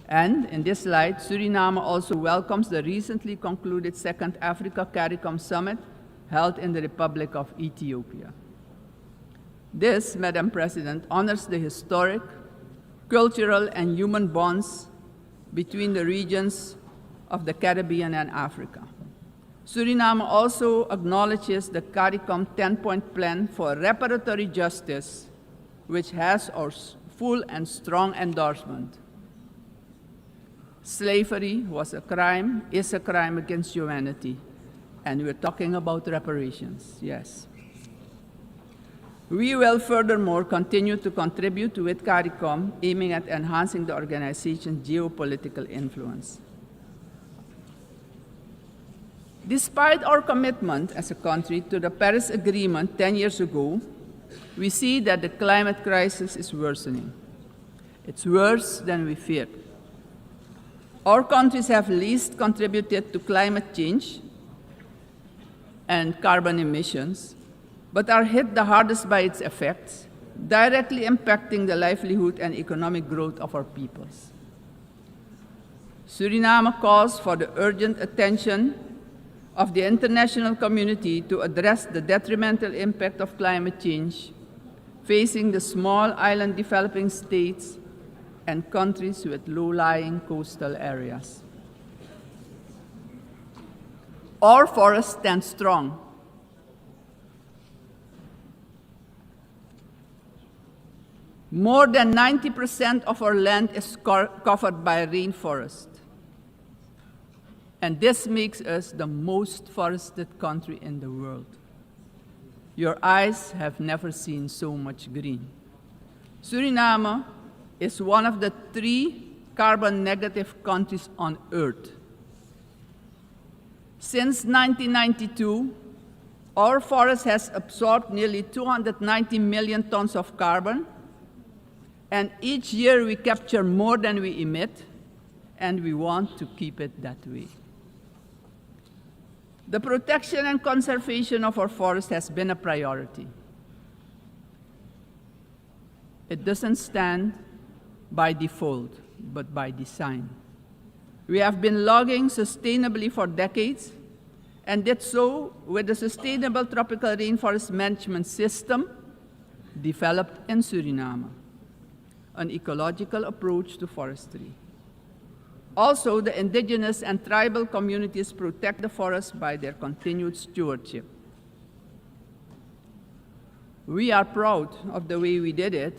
And in this light, Suriname also welcomes the recently concluded Second Africa CARICOM Summit held in the Republic of Ethiopia. This, Madam President, honors the historic, cultural, and human bonds between the regions of the Caribbean and Africa. Suriname also acknowledges the CARICOM 10-point plan for reparatory justice, which has our full and strong endorsement. Slavery was a crime, is a crime against humanity, and we're talking about reparations, yes. We will furthermore continue to contribute with CARICOM, aiming at enhancing the organization's geopolitical influence. Despite our commitment as a country to the Paris Agreement 10 years ago, we see that the climate crisis is worsening. It's worse than we feared. Our countries have least contributed to climate change and carbon emissions, but are hit the hardest by its effects, directly impacting the livelihood and economic growth of our peoples. Suriname calls for the urgent attention of the international community to address the detrimental impact of climate change facing the small island developing states and countries with low-lying coastal areas. Our forests stand strong. More than 90% of our land is covered by rainforest. And this makes us the most forested country in the world. Your eyes have never seen so much green. Suriname is one of the 3 carbon-negative countries on Earth. Since 1992, our forest has absorbed nearly 290 million tons of carbon, and each year we capture more than we emit, and we want to keep it that way. The protection and conservation of our forest has been a priority. It doesn't stand by default, but by design. We have been logging sustainably for decades, and did so with the Sustainable Tropical Rainforest Management System developed in Suriname, an ecological approach to forestry. Also, the indigenous and tribal communities protect the forest by their continued stewardship. We are proud of the way we did it,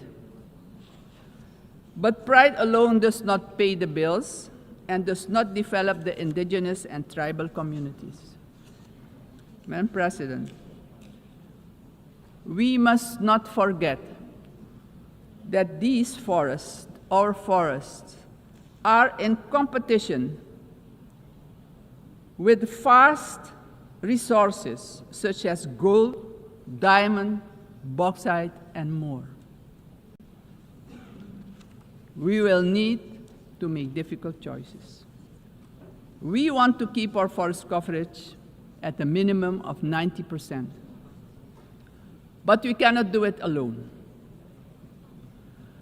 but pride alone does not pay the bills and does not develop the indigenous and tribal communities. Madam President, we must not forget that these forests, our forests, are in competition with vast resources such as gold, diamond, bauxite, and more. We will need to make difficult choices. We want to keep our forest coverage at a minimum of 90%. But we cannot do it alone.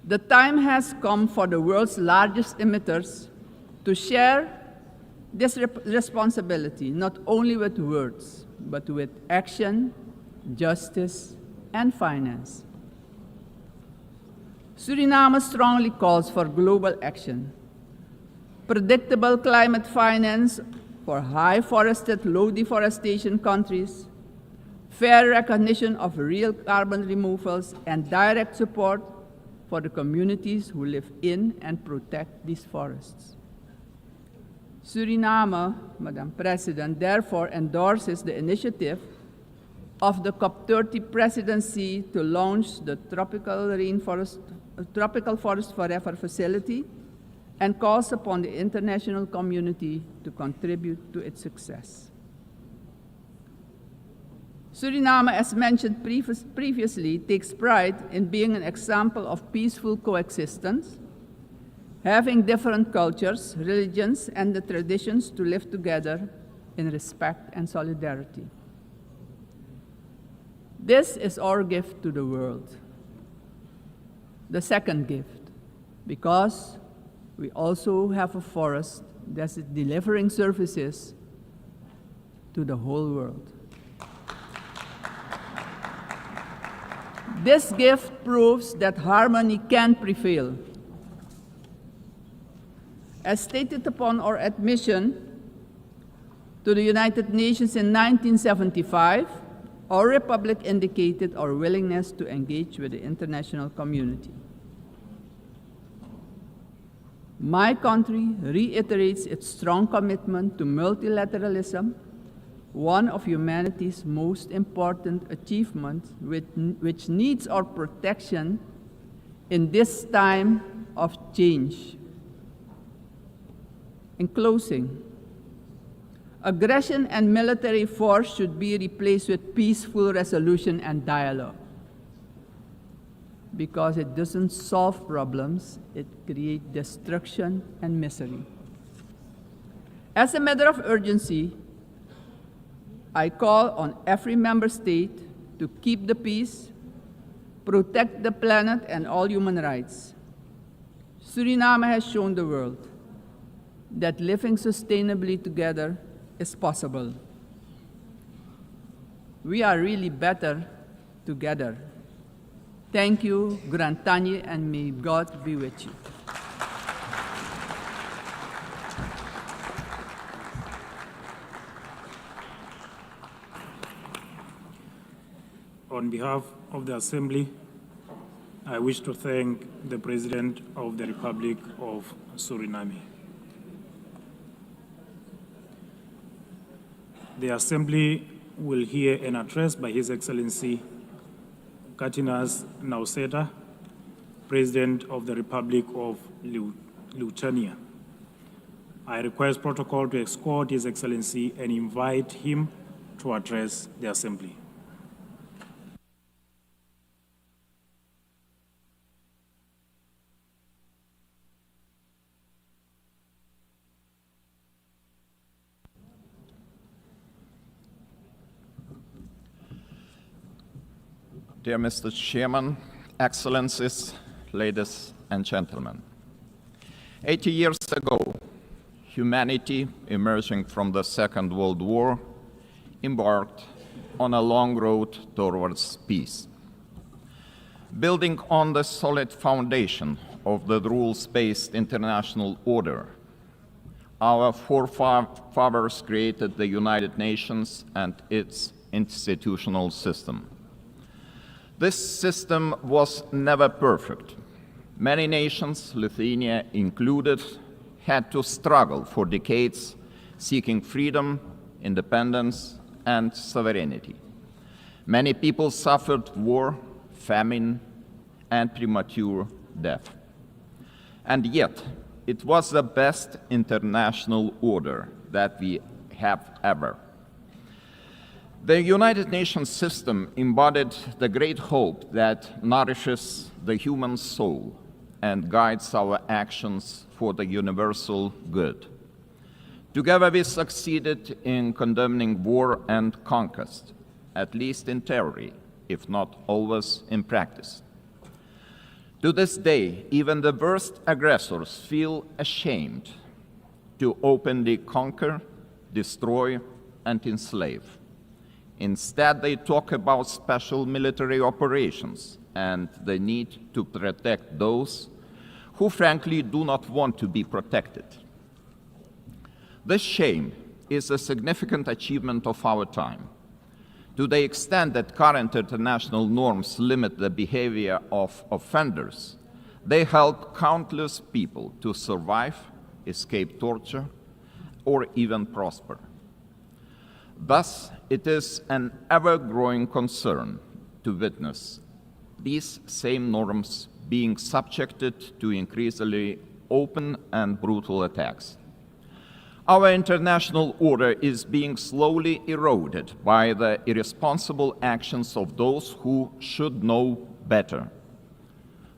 The time has come for the world's largest emitters to share this responsibility, not only with words, but with action, justice, and finance. Suriname strongly calls for global action, predictable climate finance for high forested, low deforestation countries, fair recognition of real carbon removals, and direct support for the communities who live in and protect these forests. Suriname, Madam President, therefore endorses the initiative of the COP30 presidency to launch the Tropical Forest Forever facility and calls upon the international community to contribute to its success. Suriname, as mentioned previously, takes pride in being an example of peaceful coexistence, having different cultures, religions, and the traditions to live together in respect and solidarity. This is our gift to the world. The second gift, because we also have a forest that is delivering services to the whole world. This gift proves that harmony can prevail. As stated upon our admission to the United Nations in 1975, our republic indicated our willingness to engage with the international community. My country reiterates its strong commitment to multilateralism, one of humanity's most important achievements, which needs our protection in this time of change. In closing, Aggression and military force should be replaced with peaceful resolution and dialogue. Because it doesn't solve problems, it creates destruction and misery. As a matter of urgency, I call on every member state to keep the peace, protect the planet and all human rights. Suriname has shown the world that living sustainably together is possible. We are really better together. Thank you, Grantanye, and may God be with you. On behalf of the Assembly, I wish to thank the President of the Republic of Suriname. The Assembly will hear an address by His Excellency Katinas Nauseta, President of the Republic of Lithuania. I request protocol to escort His Excellency and invite him to address the Assembly. Dear Mr. Chairman, Excellencies, ladies and gentlemen. 80 years ago, humanity, emerging from the Second World War, embarked on a long road towards peace. Building on the solid foundation of the rules-based international order, our forefathers created the United Nations and its institutional system. This system was never perfect. Many nations, Lithuania included, had to struggle for decades, seeking freedom, independence, and sovereignty. Many people suffered war, famine, and premature death. And yet, it was the best international order that we have ever. The United Nations system embodied the great hope that nourishes the human soul and guides our actions for the universal good. Together we succeeded in condemning war and conquest, at least in theory, if not always in practice. To this day, even the worst aggressors feel ashamed to openly conquer, destroy, and enslave. Instead, they talk about special military operations and the need to protect those who frankly do not want to be protected. This shame is a significant achievement of our time. To the extent that current international norms limit the behavior of offenders, they help countless people to survive, escape torture, or even prosper. Thus, it is an ever-growing concern to witness these same norms being subjected to increasingly open and brutal attacks. Our international order is being slowly eroded by the irresponsible actions of those who should know better.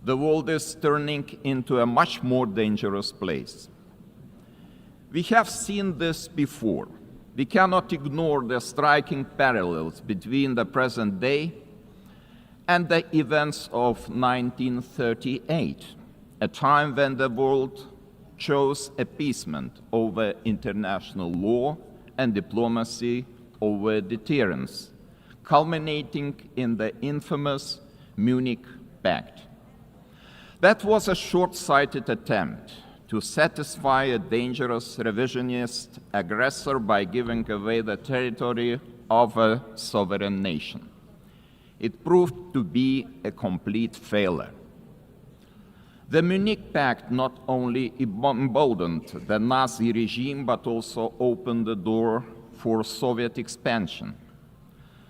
The world is turning into a much more dangerous place. We have seen this before. We cannot ignore the striking parallels between the present day and the events of 1938, a time when the world chose appeasement over international law and diplomacy over deterrence, culminating in the infamous Munich Pact. That was a short-sighted attempt to satisfy a dangerous revisionist aggressor by giving away the territory of a sovereign nation. It proved to be a complete failure. The Munich Pact not only emboldened the Nazi regime, but also opened the door for Soviet expansion.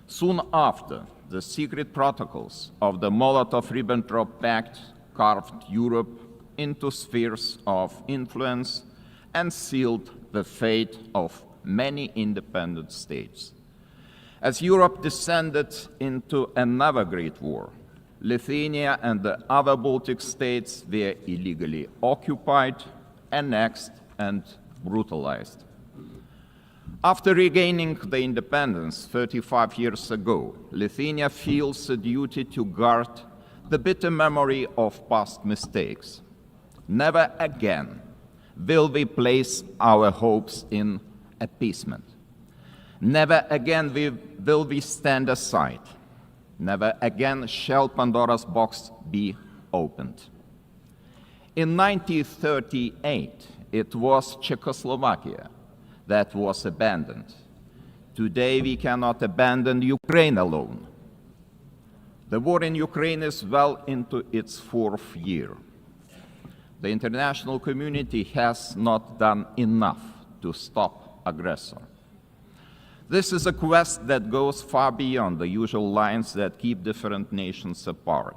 Soon after, the secret protocols of the Molotov-Ribbentrop Pact carved Europe into spheres of influence and sealed the fate of many independent states. As Europe descended into another great war, Lithuania and the other Baltic states were illegally occupied, annexed, and brutalized. After regaining the independence 35 years ago, Lithuania feels a duty to guard the bitter memory of past mistakes. Never again will we place our hopes in appeasement. Never again will we stand aside. Never again shall Pandora's box be opened. In 1938, it was Czechoslovakia that was abandoned. Today, we cannot abandon Ukraine alone. The war in Ukraine is well into its 4th year. The international community has not done enough to stop aggressor. This is a quest that goes far beyond the usual lines that keep different nations apart.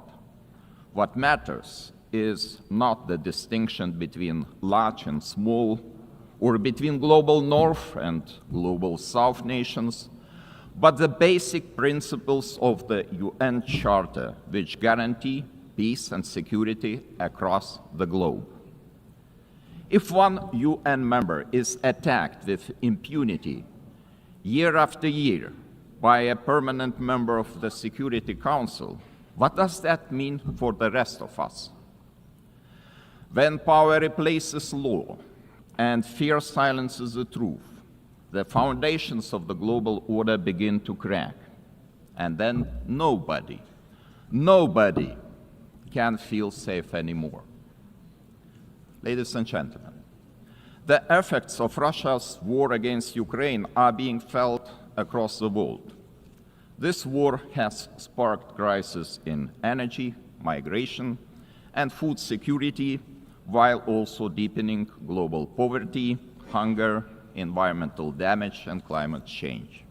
What matters is not the distinction between large and small, or between global North and global South nations, but the basic principles of the UN Charter, which guarantee peace and security across the globe. If one UN member is attacked with impunity year after year by a permanent member of the Security Council, what does that mean for the rest of us? When power replaces law and fear silences the truth, the foundations of the global order begin to crack. And then nobody can feel safe anymore. Ladies and gentlemen, the effects of Russia's war against Ukraine are being felt across the world. This war has sparked crises in energy, migration, and food security, while also deepening global poverty, hunger, environmental damage, and climate change.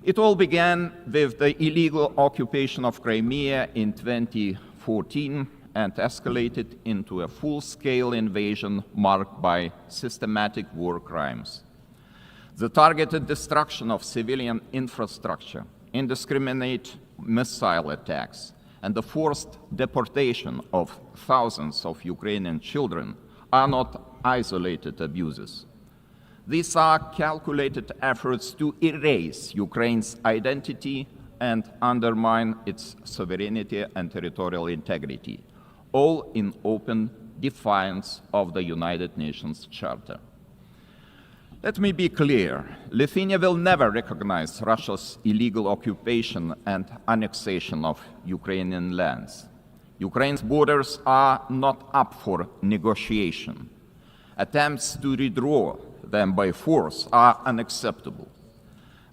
It all began with the illegal occupation of Crimea in 2014 and escalated into a full-scale invasion marked by systematic war crimes. The targeted destruction of civilian infrastructure, indiscriminate missile attacks, and the forced deportation of thousands of Ukrainian children are not isolated abuses. These are calculated efforts to erase Ukraine's identity and undermine its sovereignty and territorial integrity, all in open defiance of the United Nations Charter. Let me be clear, Lithuania will never recognize Russia's illegal occupation and annexation of Ukrainian lands. Ukraine's borders are not up for negotiation. Attempts to redraw them by force are unacceptable.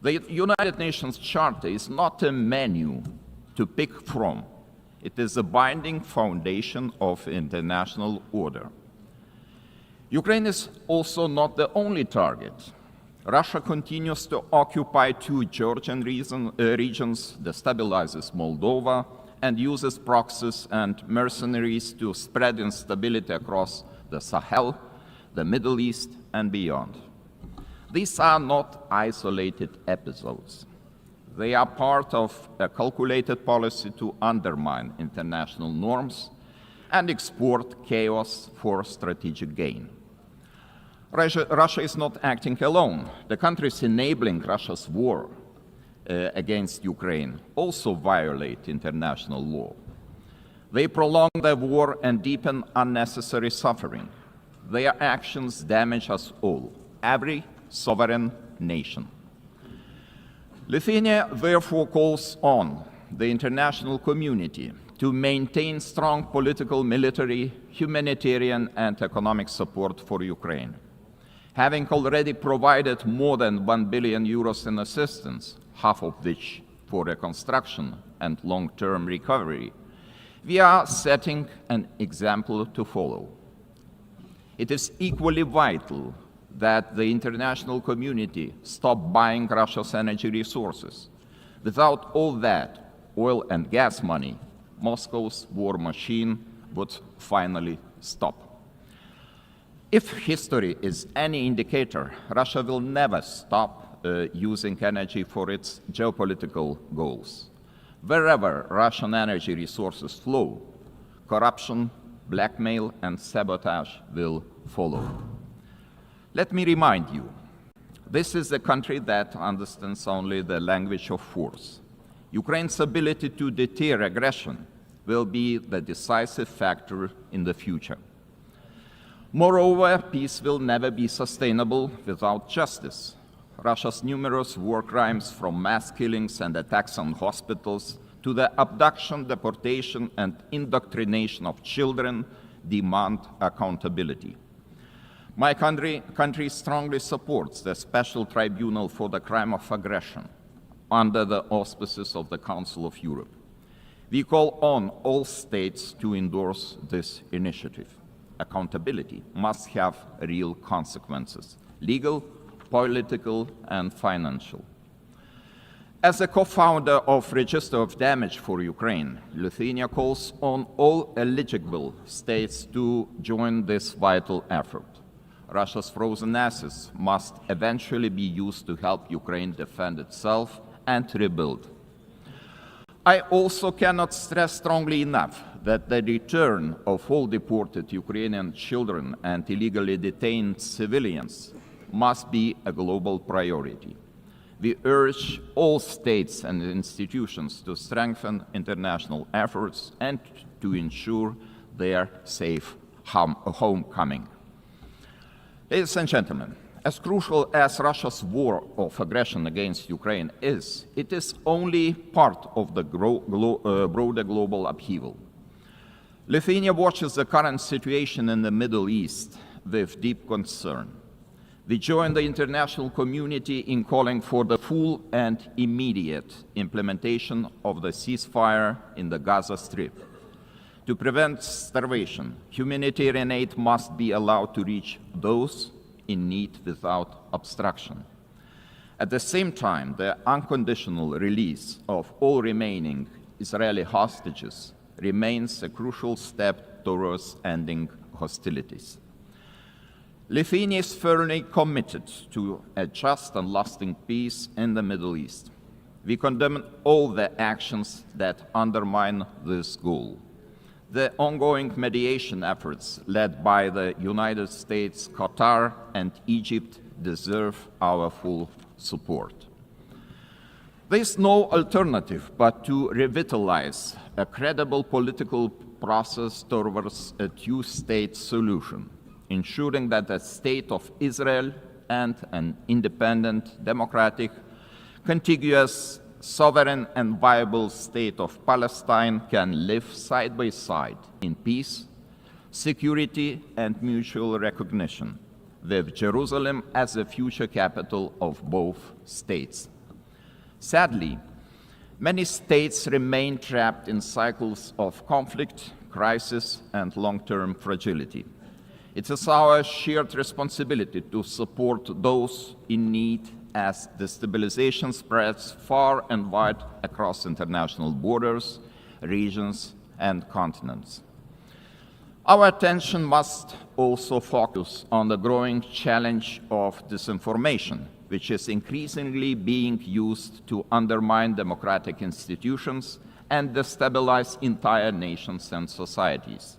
The United Nations Charter is not a menu to pick from. It is a binding foundation of international order. Ukraine is also not the only target. Russia continues to occupy 2 Georgian regions, destabilizes Moldova, and uses proxies and mercenaries to spread instability across the Sahel, the Middle East, and beyond. These are not isolated episodes. They are part of a calculated policy to undermine international norms and export chaos for strategic gain. Russia is not acting alone. The countries enabling Russia's war against Ukraine also violate international law. They prolong the war and deepen unnecessary suffering. Their actions damage us all, every sovereign nation. Lithuania therefore calls on the international community to maintain strong political, military, humanitarian, and economic support for Ukraine. Having already provided more than 1 billion euros in assistance, half of which for reconstruction and long-term recovery, we are setting an example to follow. It is equally vital that the international community stop buying Russia's energy resources. Without all that oil and gas money, Moscow's war machine would finally stop. If history is any indicator, Russia will never stop using energy for its geopolitical goals. Wherever Russian energy resources flow, corruption, blackmail, and sabotage will follow. Let me remind you, this is a country that understands only the language of force. Ukraine's ability to deter aggression will be the decisive factor in the future. Moreover, peace will never be sustainable without justice. Russia's numerous war crimes, from mass killings and attacks on hospitals to the abduction, deportation, and indoctrination of children, demand accountability. My country strongly supports the Special Tribunal for the Crime of Aggression under the auspices of the Council of Europe. We call on all states to endorse this initiative. Accountability must have real consequences: legal, political, and financial. As a co-founder of Register of Damage for Ukraine, Lithuania calls on all eligible states to join this vital effort. Russia's frozen assets must eventually be used to help Ukraine defend itself and rebuild. I also cannot stress strongly enough that the return of all deported Ukrainian children and illegally detained civilians must be a global priority. We urge all states and institutions to strengthen international efforts and to ensure their safe homecoming. Ladies and gentlemen, as crucial as Russia's war of aggression against Ukraine is, it is only part of the broader global upheaval. Lithuania watches the current situation in the Middle East with deep concern. We join the international community in calling for the full and immediate implementation of the ceasefire in the Gaza Strip. To prevent starvation, humanitarian aid must be allowed to reach those in need without obstruction. At the same time, the unconditional release of all remaining Israeli hostages remains a crucial step towards ending hostilities. Lithuania is firmly committed to a just and lasting peace in the Middle East. We condemn all the actions that undermine this goal. The ongoing mediation efforts led by the United States, Qatar, and Egypt deserve our full support. There is no alternative but to revitalize a credible political process towards a two-state solution, ensuring that the State of Israel and an independent, democratic, contiguous, sovereign and viable State of Palestine can live side by side in peace, security and mutual recognition, with Jerusalem as the future capital of both states. Sadly, many states remain trapped in cycles of conflict, crisis, and long-term fragility. It is our shared responsibility to support those in need as destabilization spreads far and wide across international borders, regions, and continents. Our attention must also focus on the growing challenge of disinformation, which is increasingly being used to undermine democratic institutions and destabilize entire nations and societies.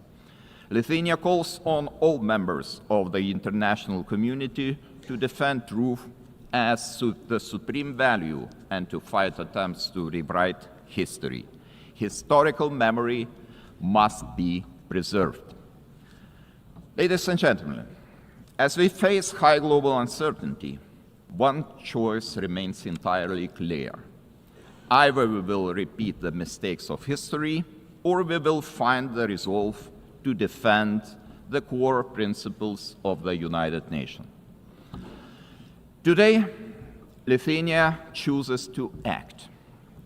Lithuania calls on all members of the international community to defend truth as the supreme value and to fight attempts to rewrite history. Historical memory must be preserved. Ladies and gentlemen, as we face high global uncertainty, one choice remains entirely clear. Either we will repeat the mistakes of history, or we will find the resolve to defend the core principles of the United Nations. Today, Lithuania chooses to act.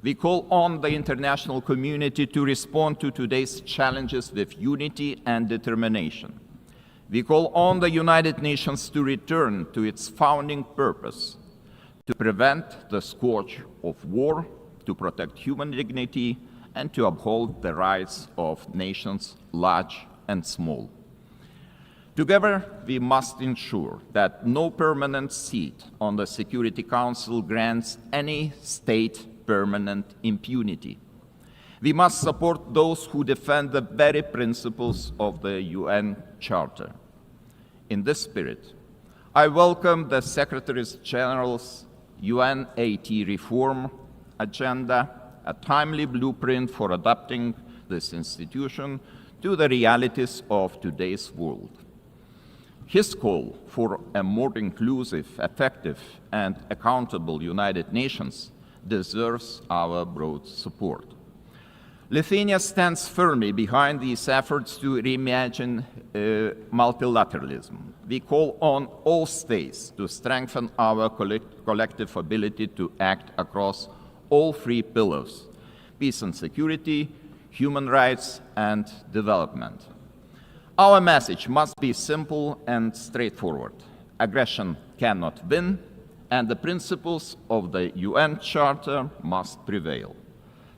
We call on the international community to respond to today's challenges with unity and determination. We call on the United Nations to return to its founding purpose, to prevent the scourge of war, to protect human dignity, and to uphold the rights of nations large and small. Together, we must ensure that no permanent seat on the Security Council grants any state permanent impunity. We must support those who defend the very principles of the UN Charter. In this spirit, I welcome the Secretary General's UNAT reform agenda, a timely blueprint for adapting this institution to the realities of today's world. His call for a more inclusive, effective, and accountable United Nations deserves our broad support. Lithuania stands firmly behind these efforts to reimagine multilateralism. We call on all states to strengthen our collective ability to act across all three pillars: peace and security, human rights, and development. Our message must be simple and straightforward. Aggression cannot win, and the principles of the UN Charter must prevail.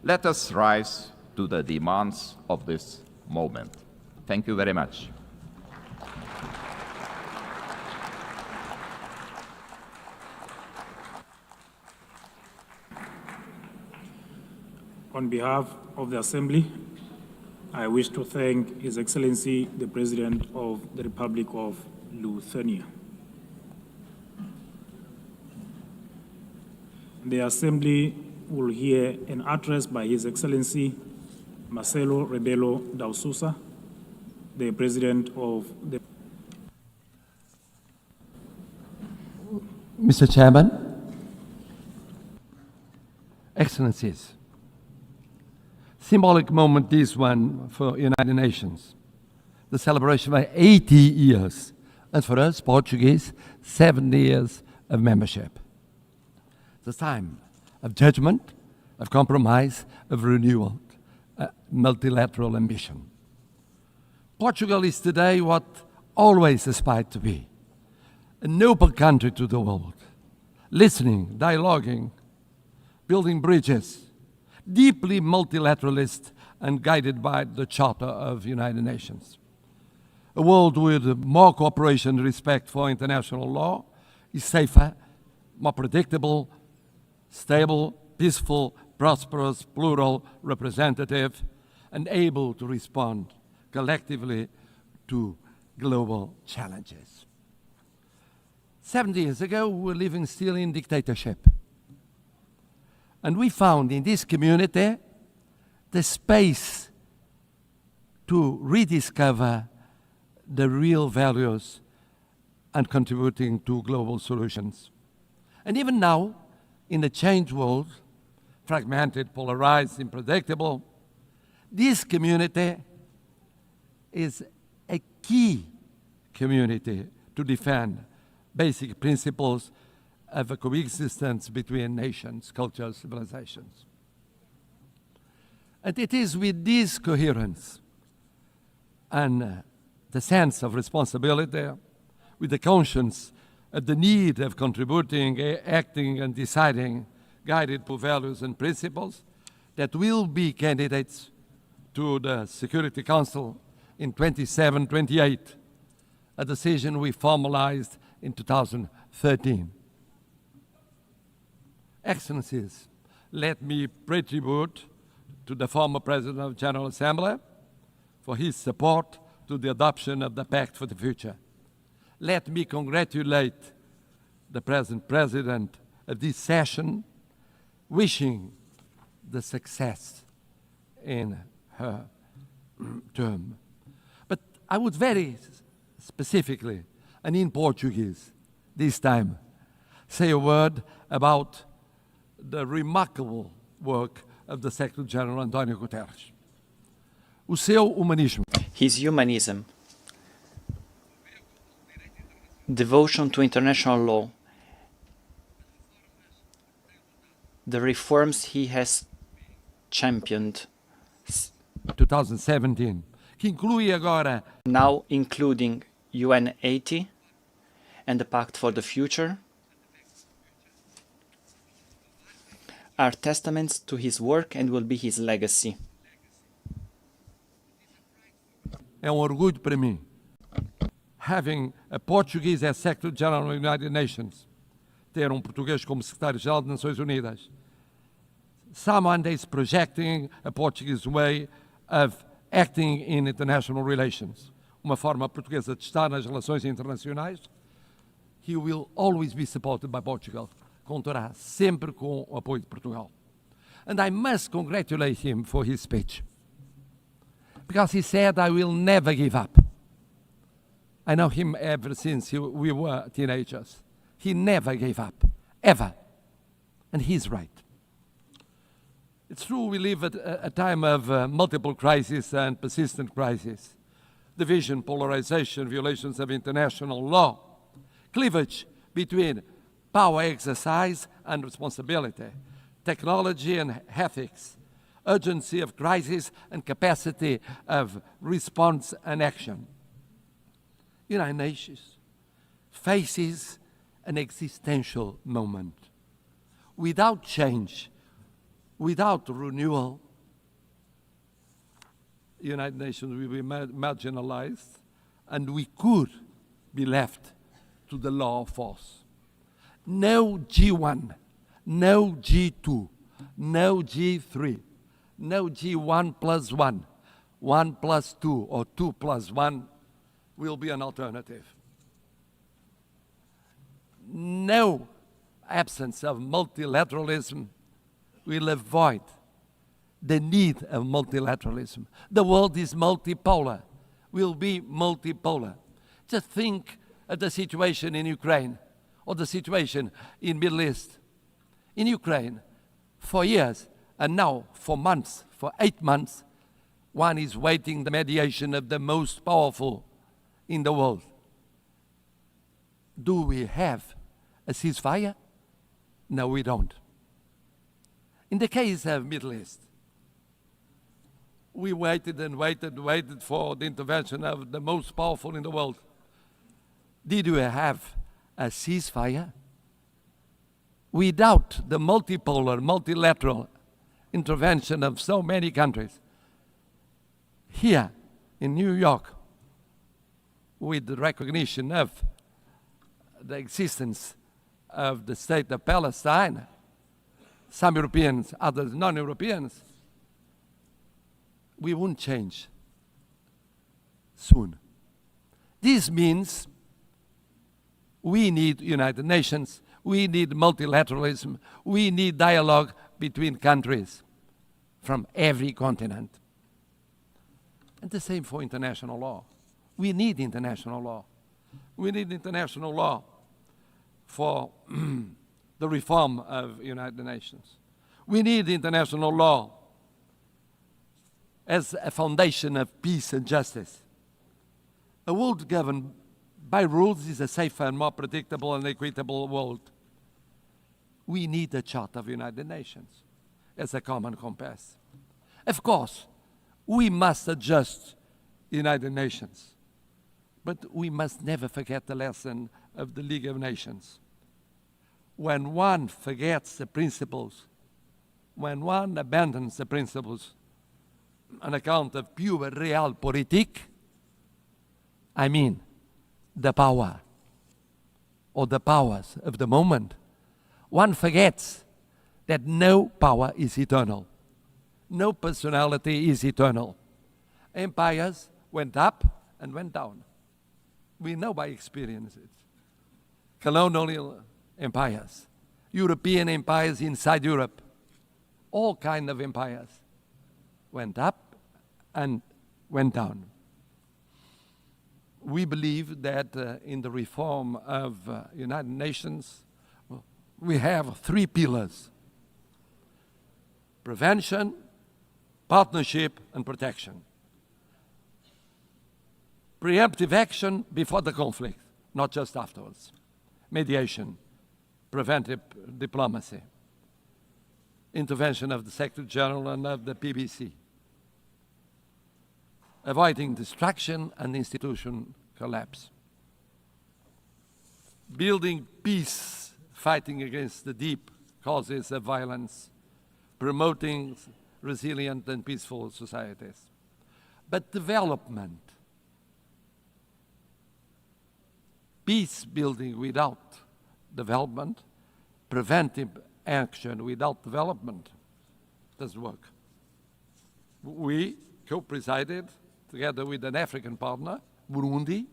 Let us rise to the demands of this moment. Thank you very much. On behalf of the Assembly, I wish to thank His Excellency, the President of the Republic of Lithuania. The Assembly will hear an address by His Excellency Marcelo Rebelo da Sousa, the President of the... Mr. Chairman, Excellencies, symbolic moment this one for United Nations, the celebration of 80 years, and for us, Portuguese, 70 years of membership. The time of judgment, of compromise, of renewal, multilateral ambition. Portugal is today what always aspired to be, an open country to the world, listening, dialoguing, building bridges, deeply multilateralist and guided by the Charter of the United Nations. A world with more cooperation and respect for international law is safer, more predictable, stable, peaceful, prosperous, plural, representative, and able to respond collectively to global challenges. 70 years ago, we were living still in dictatorship. And we found in this community the space to rediscover the real values and contributing to global solutions. And even now, in a changed world, fragmented, polarized, unpredictable, this community is a key community to defend basic principles of a coexistence between nations, cultures, civilizations. And it is with this coherence and the sense of responsibility, with the conscience of the need of contributing, acting, and deciding, guided by values and principles, that will be candidates to the Security Council in 27-28, a decision we formalized in 2013. Excellencies, let me pay tribute to the former President of the General Assembly for his support to the adoption of the Pact for the Future. Let me congratulate the present President of this session, wishing the success in her term. But I would very specifically, and in Portuguese this time, say a word about the remarkable work of the Secretary-General António Guterres. O seu humanismo. His humanism, devotion to international law, the reforms he has championed. 2017, que inclui agora, now including UNAT and the Pact for the Future, are testaments to his work and will be his legacy. É orgulho para mim having a Portuguese as Secretary General of the United Nations, ter português como Secretário-Geral das Nações Unidas. Someone is projecting a Portuguese way of acting in international relations, uma forma portuguesa de estar nas relações internacionais. He will always be supported by Portugal. Contará sempre com o apoio de Portugal. And I must congratulate him for his speech, because he said, I will never give up. I know him ever since we were teenagers. He never gave up, ever. And he's right. It's true we live at a time of multiple crises and persistent crises. Division, polarization, violations of international law, cleavage between power exercise and responsibility, technology and ethics, urgency of crisis and capacity of response and action. United Nations faces an existential moment. Without change, without renewal, United Nations will be marginalized, and we could be left to the law of force. No G1, no G2, no G3, no G1 plus 1, 1 plus 2, or 2 plus 1 will be an alternative. No absence of multilateralism will avoid the need of multilateralism. The world is multipolar, will be multipolar. Just think of the situation in Ukraine or the situation in Middle East. In Ukraine, for years, and now for months, for 8 months, one is waiting the mediation of the most powerful in the world. Do we have a ceasefire? No, we don't. In the case of Middle East, we waited and waited for the intervention of the most powerful in the world. Did we have a ceasefire? Without the multipolar, multilateral intervention of so many countries, here in New York, with the recognition of the existence of the state of Palestine, some Europeans, others non-Europeans, we won't change soon. This means we need United Nations, we need multilateralism, we need dialogue between countries from every continent. And the same for international law. We need international law. We need international law for the reform of United Nations. We need international law as a foundation of peace and justice. A world governed by rules is a safer and more predictable and equitable world. We need a Charter of United Nations as a common compass. Of course, we must adjust United Nations, but we must never forget the lesson of the League of Nations. When one forgets the principles, when one abandons the principles on account of pure realpolitik, I mean the power or the powers of the moment, one forgets that no power is eternal. No personality is eternal. Empires went up and went down. We know by experience it. Colonial empires, European empires inside Europe, all kinds of empires went up and went down. We believe that in the reform of United Nations, we have 3 pillars: prevention, partnership, and protection. Preemptive action before the conflict, not just afterwards. Mediation, preventive diplomacy, intervention of the Secretary General and of the PBC. Avoiding destruction and institution collapse. Building peace, fighting against the deep causes of violence, promoting resilient and peaceful societies. But development peace building without development, preventive action without development doesn't work. We co-presided, together with an African partner, Burundi,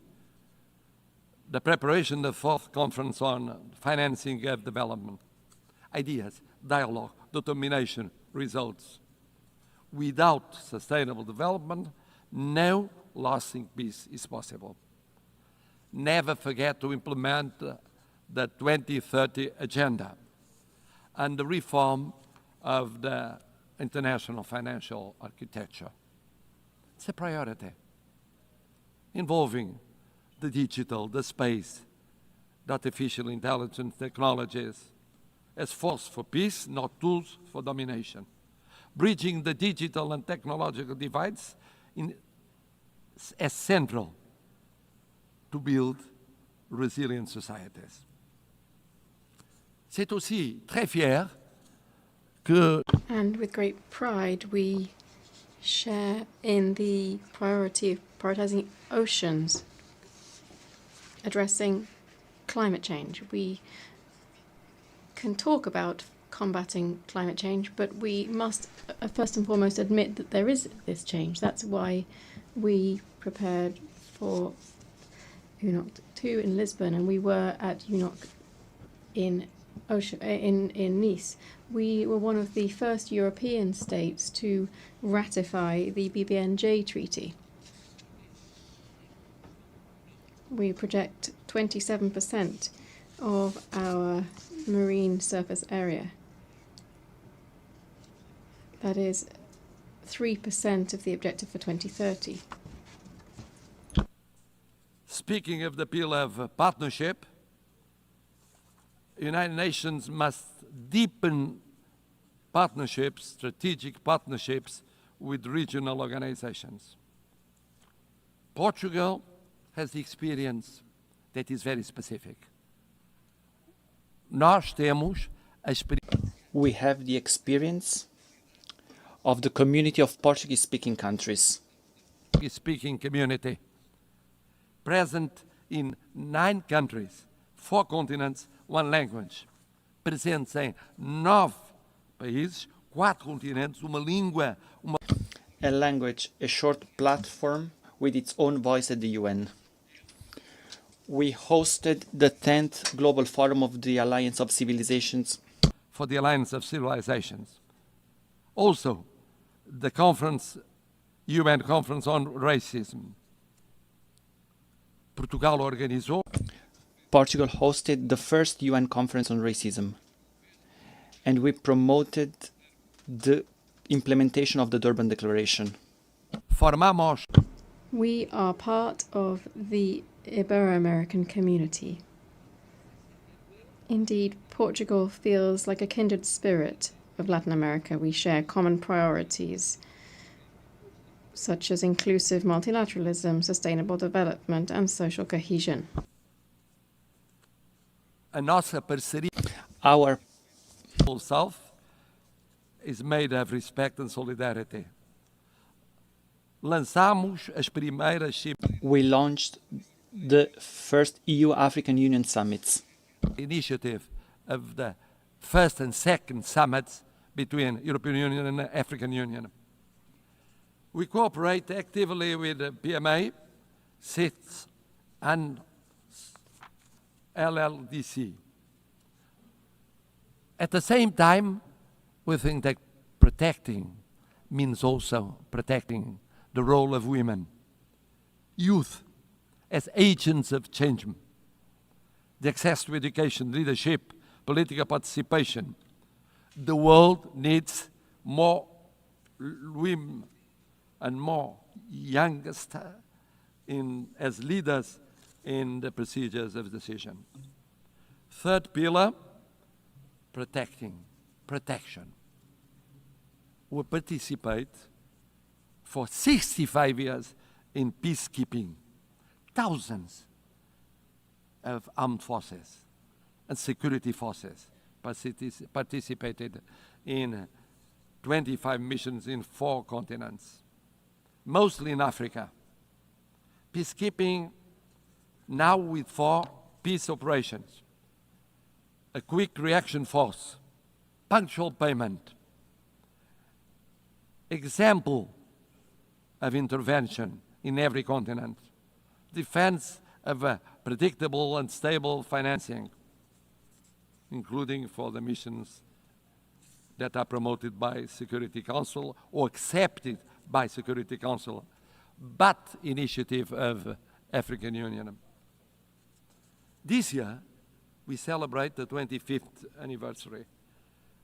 the preparation of the fourth conference on financing of development. Ideas, dialogue, determination, results. Without sustainable development, no lasting peace is possible. Never forget to implement the 2030 agenda and the reform of the international financial architecture. It's a priority involving the digital, the space, the artificial intelligence technologies as force for peace, not tools for domination. Bridging the digital and technological divides as central to build resilient societies. C'est aussi très fier que... And with great pride, we share in the priority of prioritizing oceans, addressing climate change. We can talk about combating climate change, but we must first and foremost admit that there is this change. That's why we prepared for UNOC 2 in Lisbon, and we were at UNOC in Nice. We were one of the first European states to ratify the BBNJ Treaty. We project 27% of our marine surface area. That is 3% of the objective for 2030. Speaking of the appeal of partnership, United Nations must deepen partnerships, strategic partnerships with regional organizations. Portugal has the experience that is very specific. We have the experience of the community of Portuguese-speaking countries. Portuguese-speaking community, present in 9 countries, 4 continents, 1 language. Presentes em 9 países, 4 continentes, uma língua, A language, a short platform with its own voice at the UN. We hosted the 10th Global Forum of the Alliance of Civilizations. For the Alliance of Civilizations. Also, the conference, UN Conference on Racism. Portugal hosted the first UN Conference on Racism. And we promoted the implementation of the Durban Declaration. Formamos. We are part of the Ibero-American community. Indeed, Portugal feels like a kindred spirit of Latin America. We share common priorities such as inclusive multilateralism, sustainable development, and social cohesion. Our South is made of respect and solidarity. We launched the first EU-African Union summits. Initiative of the first and second summits between European Union and African Union. We cooperate actively with the PMA, CITES, and LLDC. At the same time, we think that protecting means also protecting the role of women, youth as agents of change, the access to education, leadership, political participation. The world needs more women and more youngest as leaders in the procedures of decision. Third pillar, protection. We participate for 65 years in peacekeeping. Thousands of armed forces and security forces participated in 25 missions in 4 continents, mostly in Africa. Peacekeeping now with 4 peace operations, a quick reaction force, punctual payment, example of intervention in every continent, defense of a predictable and stable financing, including for the missions that are promoted by Security Council or accepted by Security Council, but initiative of African Union. This year, we celebrate the 25th anniversary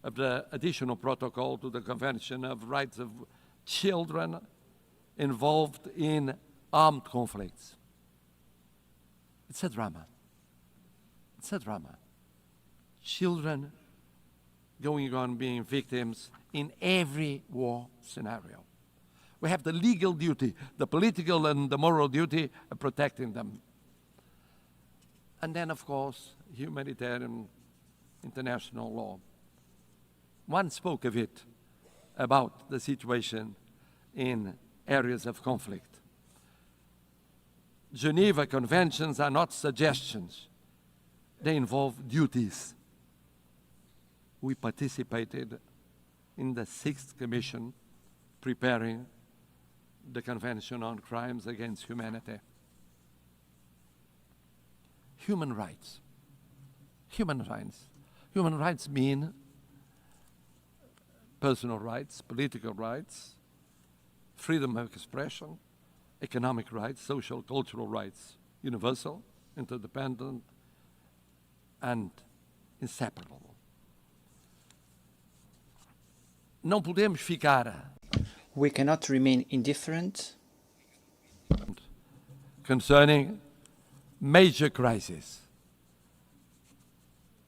of the additional protocol to the Convention of Rights of Children involved in armed conflicts. It's a drama. It's a drama. Children going on being victims in every war scenario. We have the legal duty, the political and the moral duty of protecting them. And then, of course, humanitarian international law. One spoke of it, about the situation in areas of conflict. Geneva Conventions are not suggestions. They involve duties. We participated in the 6th Commission preparing the Convention on Crimes Against Humanity. Human rights. Human rights. Human rights mean personal rights, political rights, freedom of expression, economic rights, social, cultural rights, universal, interdependent, and inseparable. Não podemos ficar. We cannot remain indifferent concerning major crises.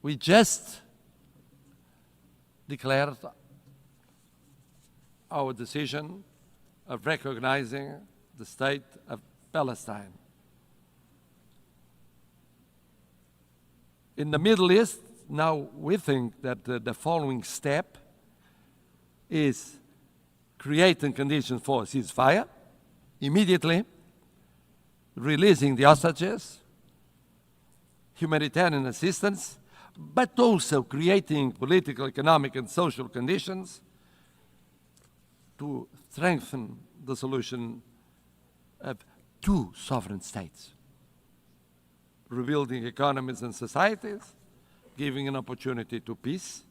We just declared our decision of recognizing the state of Palestine. In the Middle East, now we think that the following step is creating conditions for a ceasefire, immediately releasing the hostages, humanitarian assistance, but also creating political, economic, and social conditions to strengthen the solution of 2 sovereign states, rebuilding economies and societies, giving an opportunity to peace,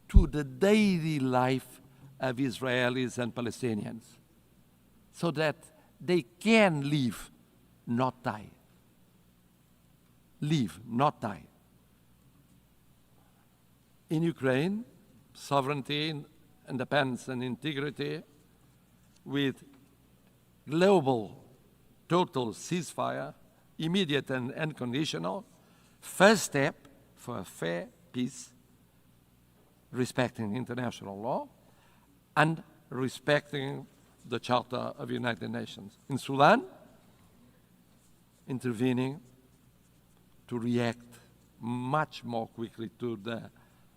to the daily life of Israelis and Palestinians, so that they can live, not die. Live, not die. In Ukraine, sovereignty, independence, and integrity with global total ceasefire, immediate and unconditional, first step for a fair peace, respecting international law and respecting the Charter of the United Nations. In Sudan, intervening to react much more quickly to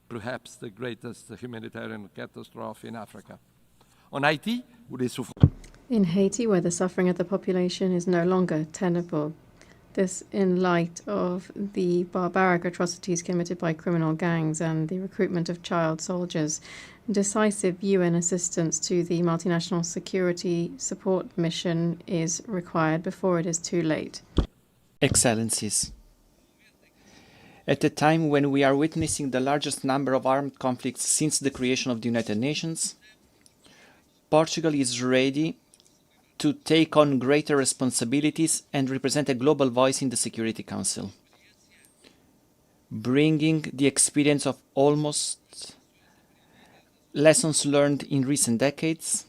perhaps the greatest humanitarian catastrophe in Africa. On Haiti, in Haiti, where the suffering of the population is no longer tenable. This in light of the barbaric atrocities committed by criminal gangs and the recruitment of child soldiers. Decisive UN assistance to the multinational security support mission is required before it is too late. Excellencies, at a time when we are witnessing the largest number of armed conflicts since the creation of the United Nations, Portugal is ready to take on greater responsibilities and represent a global voice in the Security Council, bringing the experience of almost lessons learned in recent decades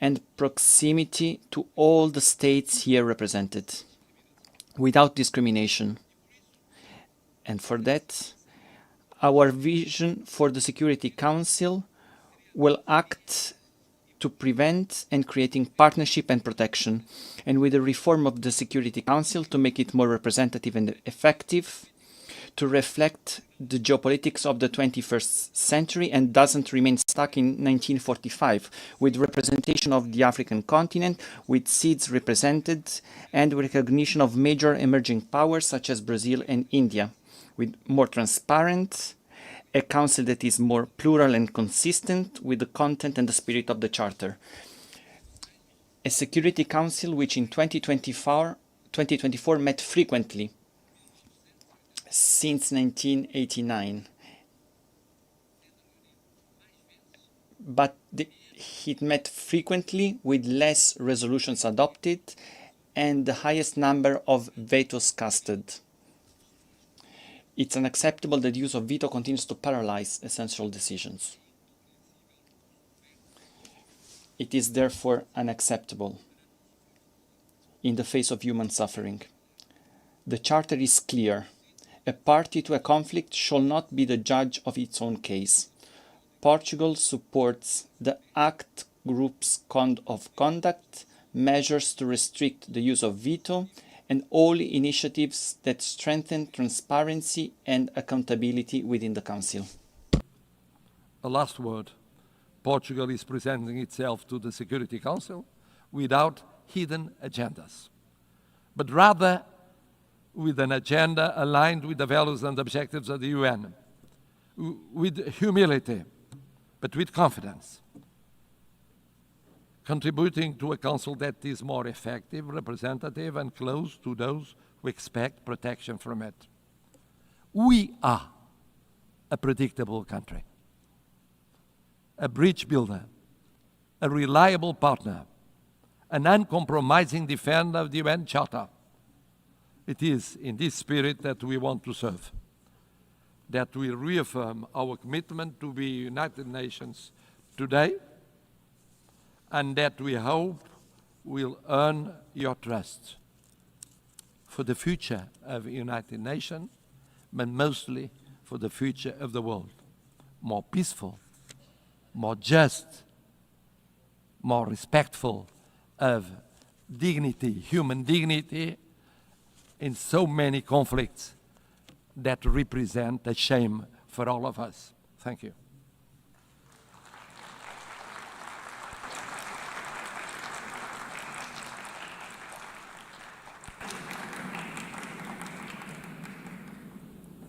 and proximity to all the states here represented, without discrimination. And for that, our vision for the Security Council will act to prevent and creating partnership and protection, and with the reform of the Security Council to make it more representative and effective, to reflect the geopolitics of the 21st century and doesn't remain stuck in 1945, with representation of the African continent, with seats represented, and recognition of major emerging powers such as Brazil and India, with more transparent, a council that is more plural and consistent with the content and the spirit of the Charter. A Security Council which in 2024 met frequently since 1989. But it met frequently with less resolutions adopted and the highest number of vetoes casted. It's unacceptable that the use of veto continues to paralyze essential decisions. It is therefore unacceptable in the face of human suffering. The Charter is clear. A party to a conflict shall not be the judge of its own case. Portugal supports the ACT Group's code of conduct, measures to restrict the use of veto, and all initiatives that strengthen transparency and accountability within the Council. A last word. Portugal is presenting itself to the Security Council without hidden agendas, but rather with an agenda aligned with the values and objectives of the UN, with humility, but with confidence, contributing to a council that is more effective, representative, and close to those who expect protection from it. We are a predictable country, a bridge builder, a reliable partner, an uncompromising defender of the UN Charter. It is in this spirit that we want to serve, that we reaffirm our commitment to the United Nations today, and that we hope will earn your trust for the future of the United Nations, but mostly for the future of the world, more peaceful, more just, more respectful of dignity, human dignity, in so many conflicts that represent a shame for all of us. Thank you.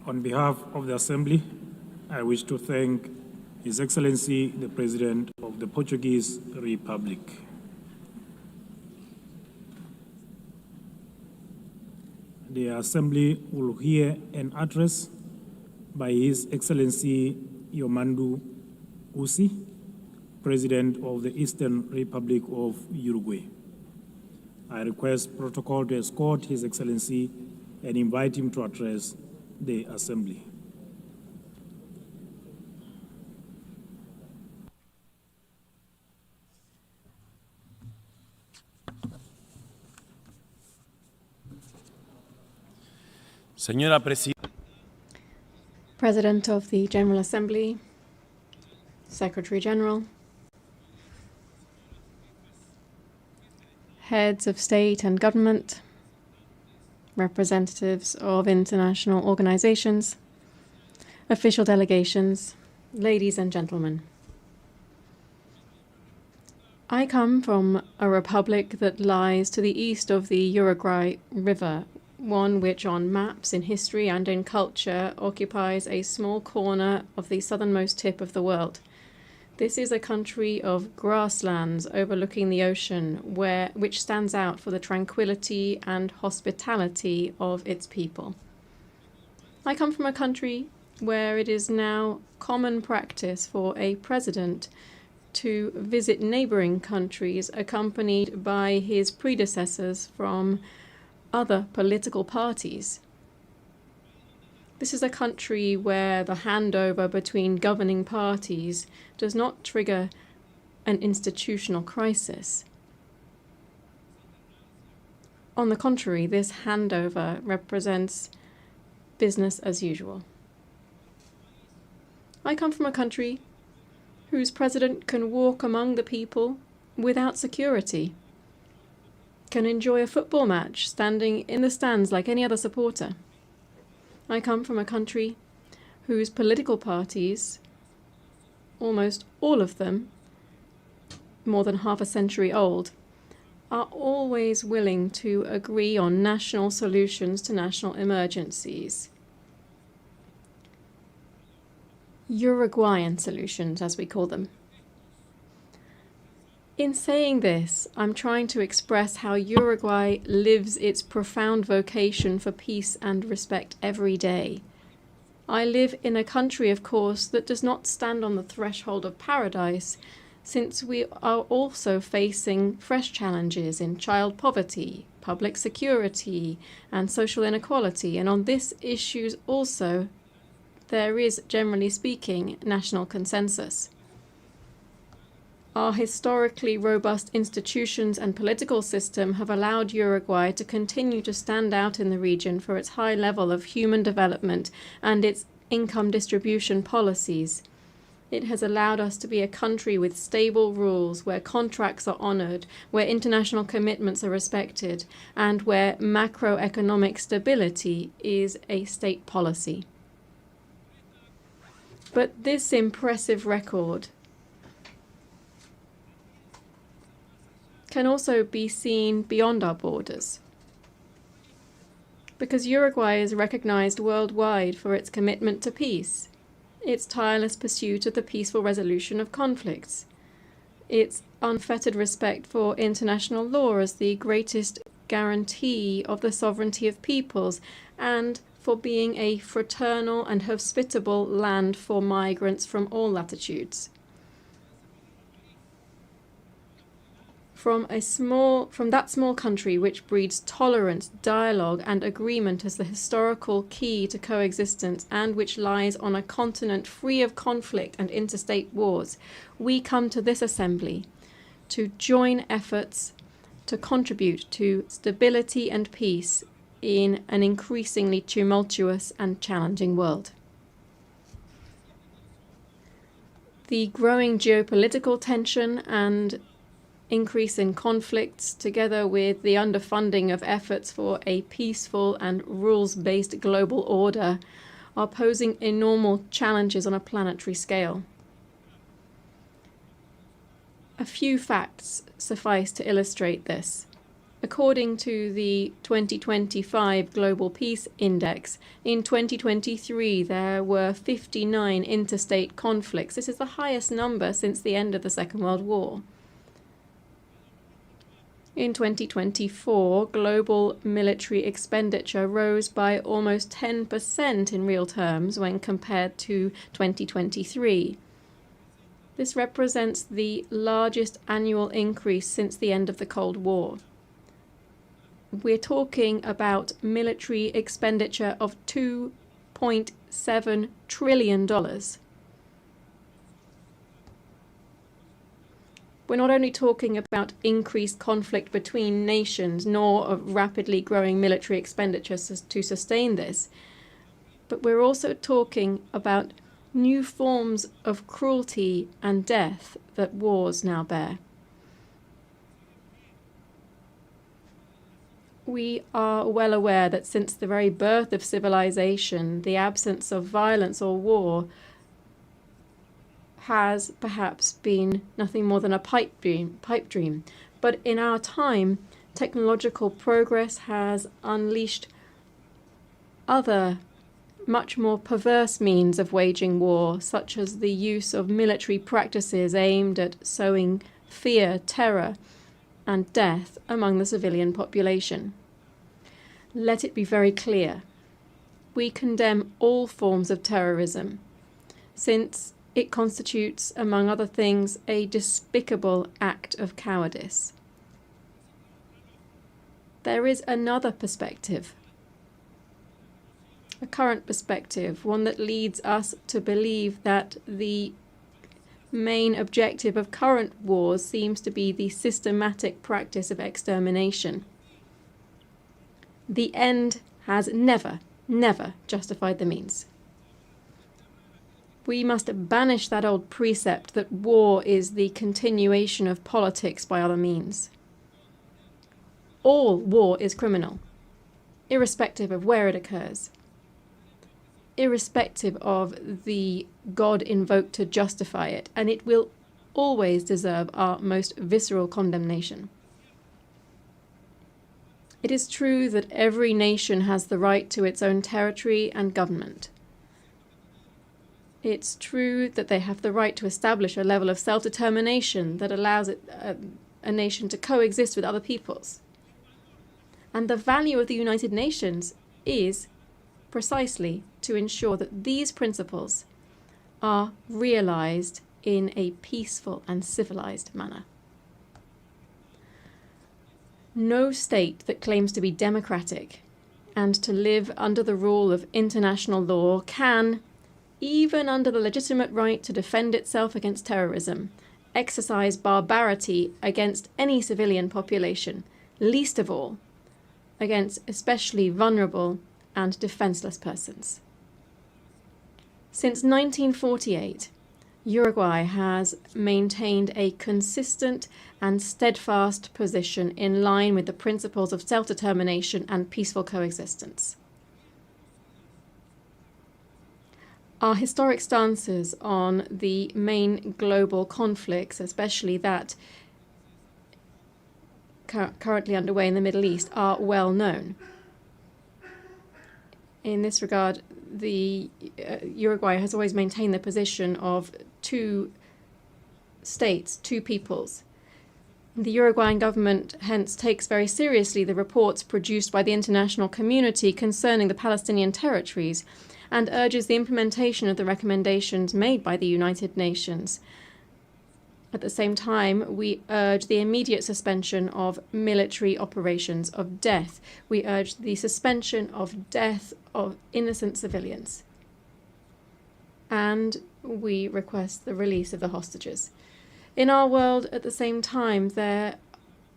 On behalf of the Assembly, I wish to thank His Excellency, the President of the Portuguese Republic. The Assembly will hear an address by His Excellency Yomandu Usi, President of the Eastern Republic of Uruguay. I request protocol to escort His Excellency and invite him to address the Assembly. Señora Presidenta. President of the General Assembly, Secretary General, heads of state and government, representatives of international organizations, official delegations, ladies and gentlemen. I come from a republic that lies to the east of the Uruguay River, one which on maps, in history and in culture occupies a small corner of the southernmost tip of the world. This is a country of grasslands overlooking the ocean, which stands out for the tranquility and hospitality of its people. I come from a country where it is now common practice for a president to visit neighboring countries accompanied by his predecessors from other political parties. This is a country where the handover between governing parties does not trigger an institutional crisis. On the contrary, this handover represents business as usual. I come from a country whose president can walk among the people without security, can enjoy a football match standing in the stands like any other supporter, I come from a country whose political parties, almost all of them, more than half a century old, are always willing to agree on national solutions to national emergencies. Uruguayan solutions, as we call them. In saying this, I'm trying to express how Uruguay lives its profound vocation for peace and respect every day. I live in a country, of course, that does not stand on the threshold of paradise, since we are also facing fresh challenges in child poverty, public security, and social inequality. And on these issues also, there is, generally speaking, national consensus. Our historically robust institutions and political system have allowed Uruguay to continue to stand out in the region for its high level of human development and its income distribution policies. It has allowed us to be a country with stable rules, where contracts are honoured, where international commitments are respected, and where macroeconomic stability is a state policy. But this impressive record can also be seen beyond our borders, because Uruguay is recognized worldwide for its commitment to peace, its tireless pursuit of the peaceful resolution of conflicts, its unfettered respect for international law as the greatest guarantee of the sovereignty of peoples, and for being a fraternal and hospitable land for migrants from all latitudes. From that small country which breeds tolerance, dialogue, and agreement as the historical key to coexistence, and which lies on a continent free of conflict and interstate wars, we come to this assembly to join efforts to contribute to stability and peace in an increasingly tumultuous and challenging world. The growing geopolitical tension and increase in conflicts, together with the underfunding of efforts for a peaceful and rules-based global order, are posing enormous challenges on a planetary scale. A few facts suffice to illustrate this. According to the 2025 Global Peace Index, in 2023 there were 59 interstate conflicts. This is the highest number since the end of the Second World War. In 2024, global military expenditure rose by almost 10% in real terms when compared to 2023. This represents the largest annual increase since the end of the Cold War. We're talking about military expenditure of $2.7 trillion. We're not only talking about increased conflict between nations, nor of rapidly growing military expenditure to sustain this, but we're also talking about new forms of cruelty and death that wars now bear. We are well aware that since the very birth of civilization, the absence of violence or war has perhaps been nothing more than a pipe dream. But in our time, technological progress has unleashed other, much more perverse means of waging war, such as the use of military practices aimed at sowing fear, terror, and death among the civilian population. Let it be very clear. We condemn all forms of terrorism, since it constitutes, among other things, a despicable act of cowardice. There is another perspective, a current perspective, one that leads us to believe that the main objective of current wars seems to be the systematic practice of extermination. The end has never justified the means. We must banish that old precept that war is the continuation of politics by other means. All war is criminal, irrespective of where it occurs. irrespective of the God invoked to justify it, and it will always deserve our most visceral condemnation. It is true that every nation has the right to its own territory and government. It's true that they have the right to establish a level of self-determination that allows a nation to coexist with other peoples. And the value of the United Nations is precisely to ensure that these principles are realized in a peaceful and civilized manner. No state that claims to be democratic and to live under the rule of international law can, even under the legitimate right to defend itself against terrorism, exercise barbarity against any civilian population, least of all against especially vulnerable and defenseless persons. Since 1948, Uruguay has maintained a consistent and steadfast position in line with the principles of self-determination and peaceful coexistence. Our historic stances on the main global conflicts, especially that currently underway in the Middle East, are well known. In this regard, Uruguay has always maintained the position of two states, two peoples. The Uruguayan government hence takes very seriously the reports produced by the international community concerning the Palestinian territories and urges the implementation of the recommendations made by the United Nations. At the same time, we urge the immediate suspension of military operations of death. We urge the suspension of death of innocent civilians. And we request the release of the hostages. In our world, at the same time, there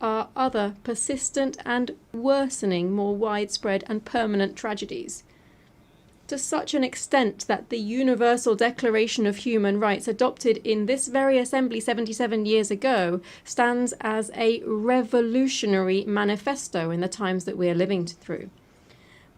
are other persistent and worsening, more widespread and permanent tragedies, to such an extent that the Universal Declaration of Human Rights, adopted in this very assembly 77 years ago, stands as a revolutionary manifesto in the times that we are living through,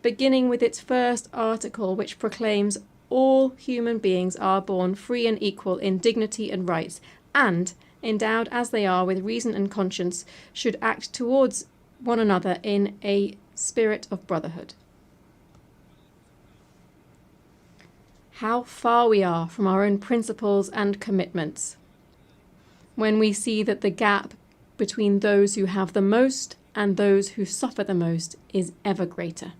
beginning with its first article, which proclaims all human beings are born free and equal in dignity and rights, and, endowed as they are with reason and conscience, should act towards one another in a spirit of brotherhood. How far we are from our own principles and commitments when we see that the gap between those who have the most and those who suffer the most is ever greater.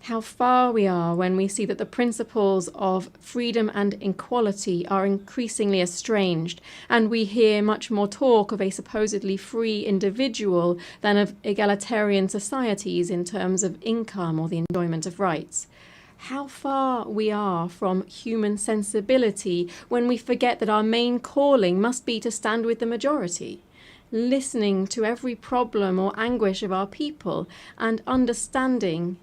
How far we are when we see that the principles of freedom and equality are increasingly estranged, and we hear much more talk of a supposedly free individual than of egalitarian societies in terms of income or the enjoyment of rights. How far we are from human sensibility when we forget that our main calling must be to stand with the majority, listening to every problem or anguish of our people and understanding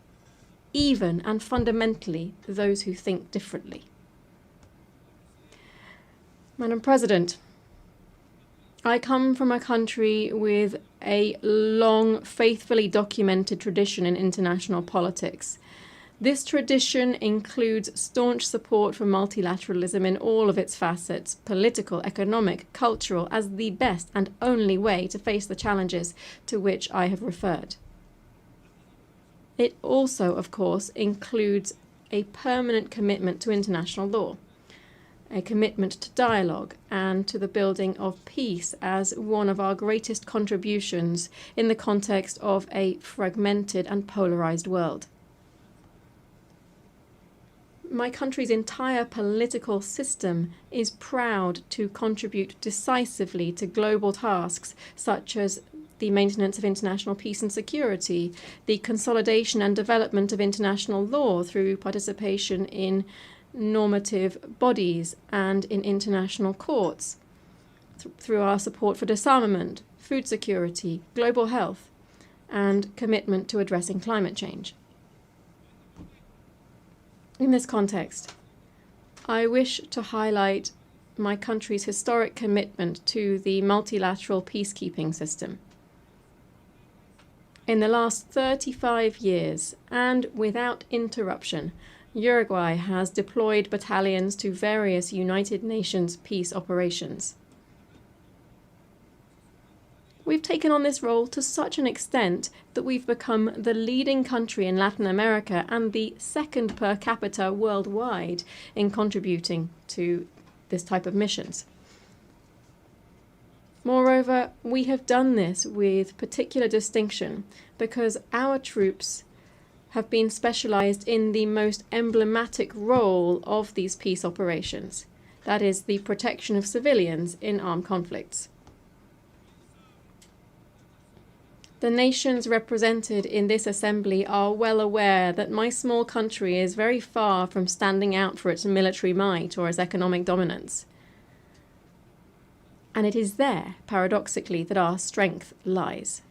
even and fundamentally those who think differently. Madam President, I come from a country with a long, faithfully documented tradition in international politics. This tradition includes staunch support for multilateralism in all of its facets, political, economic, cultural, as the best and only way to face the challenges to which I have referred. It also, of course, includes a permanent commitment to international law, a commitment to dialogue and to the building of peace as one of our greatest contributions in the context of a fragmented and polarized world. My country's entire political system is proud to contribute decisively to global tasks such as the maintenance of international peace and security, the consolidation and development of international law through participation in normative bodies and in international courts, through our support for disarmament, food security, global health, and commitment to addressing climate change. In this context, I wish to highlight my country's historic commitment to the multilateral peacekeeping system. In the last 35 years, and without interruption, Uruguay has deployed battalions to various United Nations peace operations. We've taken on this role to such an extent that we've become the leading country in Latin America and the second per capita worldwide in contributing to this type of missions. Moreover, we have done this with particular distinction because our troops have been specialized in the most emblematic role of these peace operations, that is, the protection of civilians in armed conflicts. The nations represented in this assembly are well aware that my small country is very far from standing out for its military might or its economic dominance. And it is there, paradoxically, that our strength lies.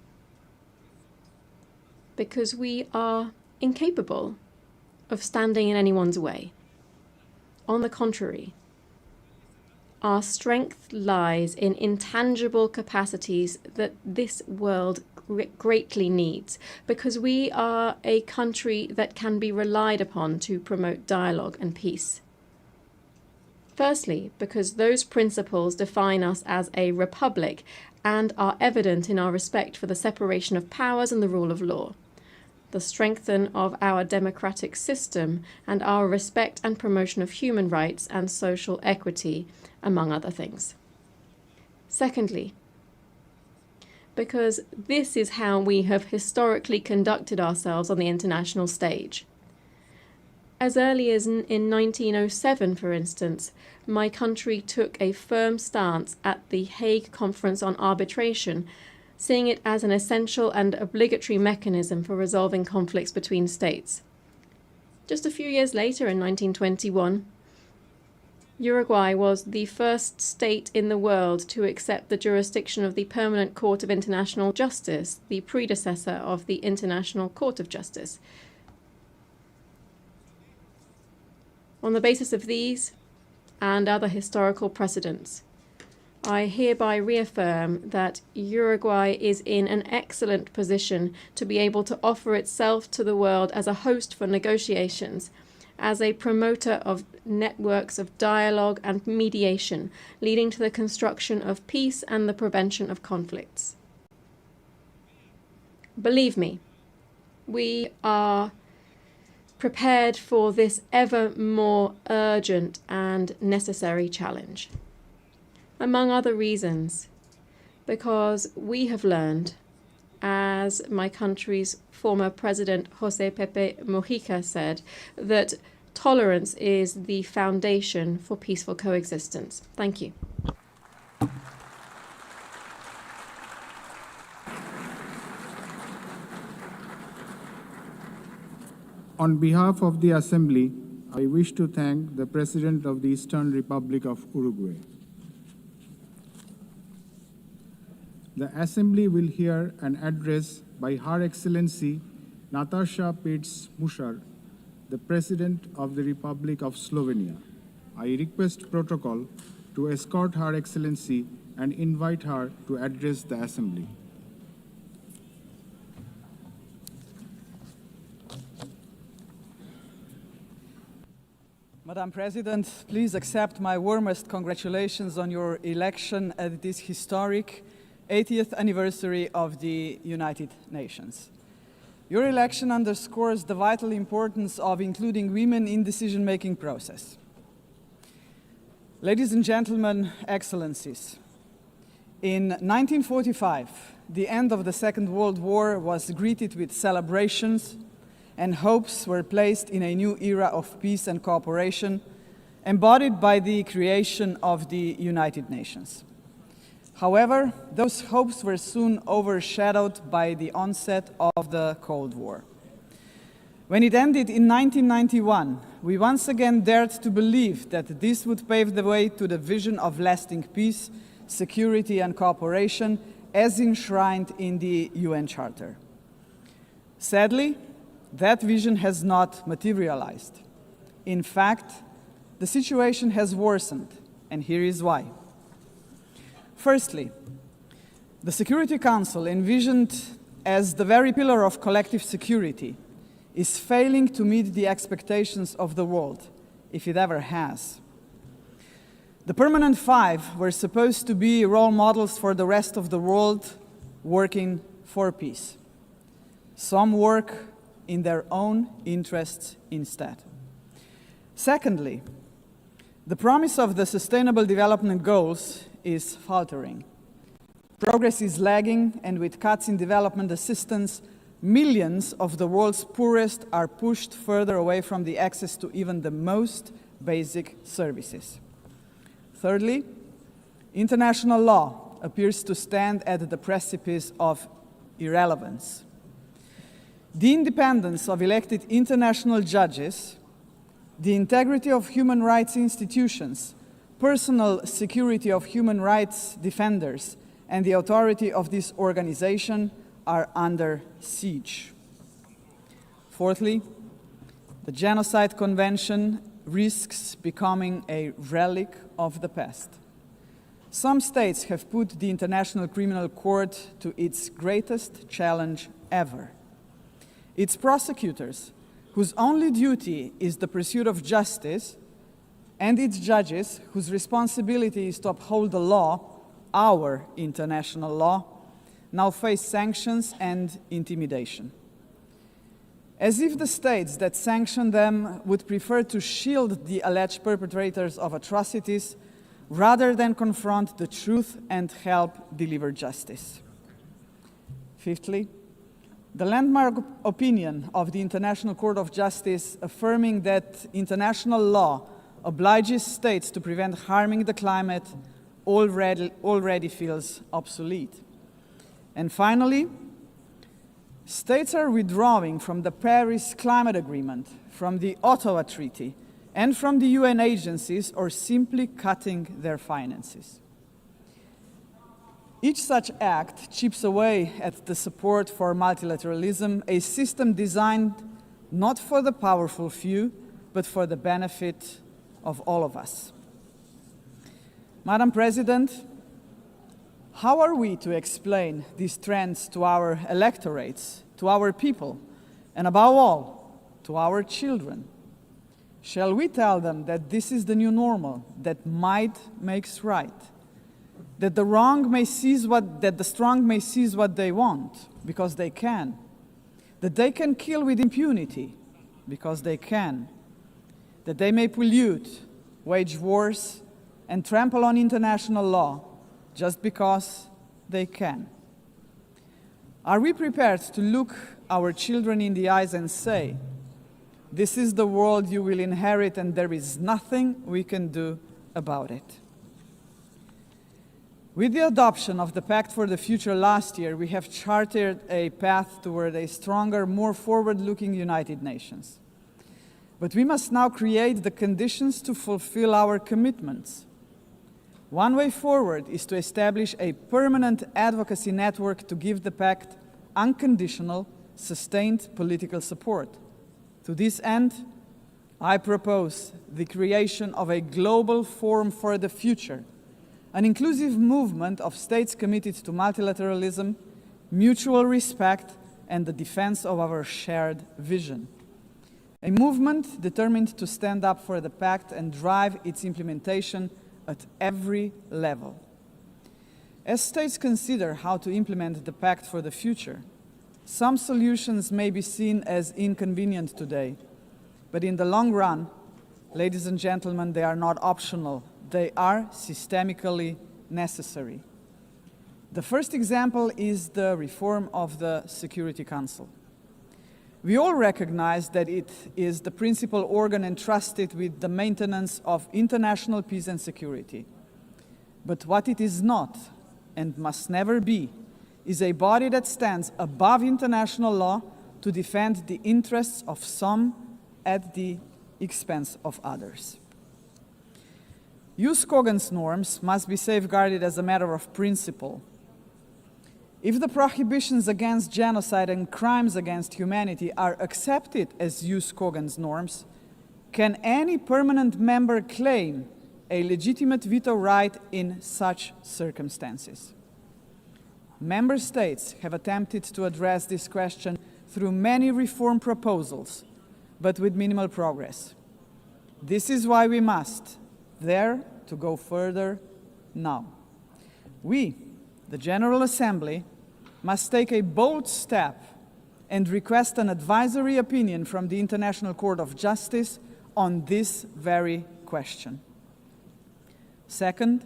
Because we are incapable of standing in anyone's way. On the contrary, our strength lies in intangible capacities that this world greatly needs, because we are a country that can be relied upon to promote dialogue and peace. Firstly, because those principles define us as a republic and are evident in our respect for the separation of powers and the rule of law, the strength of our democratic system, and our respect and promotion of human rights and social equity, among other things. Secondly, because this is how we have historically conducted ourselves on the international stage. As early as in 1907, for instance, my country took a firm stance at the Hague Conference on Arbitration, seeing it as an essential and obligatory mechanism for resolving conflicts between states. Just a few years later, in 1921, Uruguay was the first state in the world to accept the jurisdiction of the Permanent Court of International Justice, the predecessor of the International Court of Justice. On the basis of these and other historical precedents, I hereby reaffirm that Uruguay is in an excellent position to be able to offer itself to the world as a host for negotiations, as a promoter of networks of dialogue and mediation, leading to the construction of peace and the prevention of conflicts. Believe me, we are prepared for this ever more urgent and necessary challenge. Among other reasons, because we have learned, as my country's former president, José Pepe Mujica, said, that tolerance is the foundation for peaceful coexistence. Thank you. On behalf of the Assembly, I wish to thank the President of the Eastern Republic of Uruguay. The Assembly will hear an address by Her Excellency Nataša Pirc-Musar, the President of the Republic of Slovenia. I request protocol to escort Her Excellency and invite her to address the Assembly. Madam President, please accept my warmest congratulations on your election at this historic 80th anniversary of the United Nations. Your election underscores the vital importance of including women in the decision-making process. Ladies and gentlemen, Excellencies, in 1945, the end of the Second World War was greeted with celebrations, and hopes were placed in a new era of peace and cooperation, embodied by the creation of the United Nations. However, those hopes were soon overshadowed by the onset of the Cold War. When it ended in 1991, we once again dared to believe that this would pave the way to the vision of lasting peace, security, and cooperation as enshrined in the UN Charter. Sadly, that vision has not materialized. In fact, the situation has worsened, and here is why. Firstly, the Security Council envisioned as the very pillar of collective security, is failing to meet the expectations of the world, if it ever has. The Permanent Five were supposed to be role models for the rest of the world working for peace. Some work in their own interests instead. Secondly, the promise of the Sustainable Development Goals is faltering. Progress is lagging, and with cuts in development assistance, millions of the world's poorest are pushed further away from the access to even the most basic services. Thirdly, international law appears to stand at the precipice of irrelevance. The independence of elected international judges, the integrity of human rights institutions, personal security of human rights defenders, and the authority of this organization are under siege. Fourthly, the Genocide Convention risks becoming a relic of the past. Some states have put the International Criminal Court to its greatest challenge ever. Its prosecutors, whose only duty is the pursuit of justice, and its judges, whose responsibility is to uphold the law, our international law, now face sanctions and intimidation. As if the states that sanction them would prefer to shield the alleged perpetrators of atrocities rather than confront the truth and help deliver justice. Fifthly, the landmark opinion of the International Court of Justice affirming that international law obliges states to prevent harming the climate already feels obsolete. And finally, states are withdrawing from the Paris Climate Agreement, from the Ottawa Treaty, and from the UN agencies, or simply cutting their finances. Each such act chips away at the support for multilateralism, a system designed not for the powerful few, but for the benefit of all of us. Madam President, how are we to explain these trends to our electorates, to our people, and above all, to our children? Shall we tell them that this is the new normal, that might makes right, that the strong may seize what they want because they can, that they can kill with impunity because they can, that they may pollute, wage wars, and trample on international law just because they can? Are we prepared to look our children in the eyes and say, "This is the world you will inherit and there is nothing we can do about it"? With the adoption of the Pact for the Future last year, we have charted a path toward a stronger, more forward-looking United Nations. But we must now create the conditions to fulfill our commitments. One way forward is to establish a permanent advocacy network to give the Pact unconditional, sustained political support. To this end, I propose the creation of a global forum for the future, an inclusive movement of states committed to multilateralism, mutual respect, and the defense of our shared vision. A movement determined to stand up for the Pact and drive its implementation at every level. As states consider how to implement the Pact for the Future, some solutions may be seen as inconvenient today, but in the long run, ladies and gentlemen, they are not optional. They are systemically necessary. The first example is the reform of the Security Council. We all recognize that it is the principal organ entrusted with the maintenance of international peace and security. But what it is not, and must never be, is a body that stands above international law to defend the interests of some at the expense of others. Jus cogens norms must be safeguarded as a matter of principle. If the prohibitions against genocide and crimes against humanity are accepted as jus cogens norms, can any permanent member claim a legitimate veto right in such circumstances? Member states have attempted to address this question through many reform proposals, but with minimal progress. This is why we must dare to go further now. We, the General Assembly, must take a bold step and request an advisory opinion from the International Court of Justice on this very question. Second,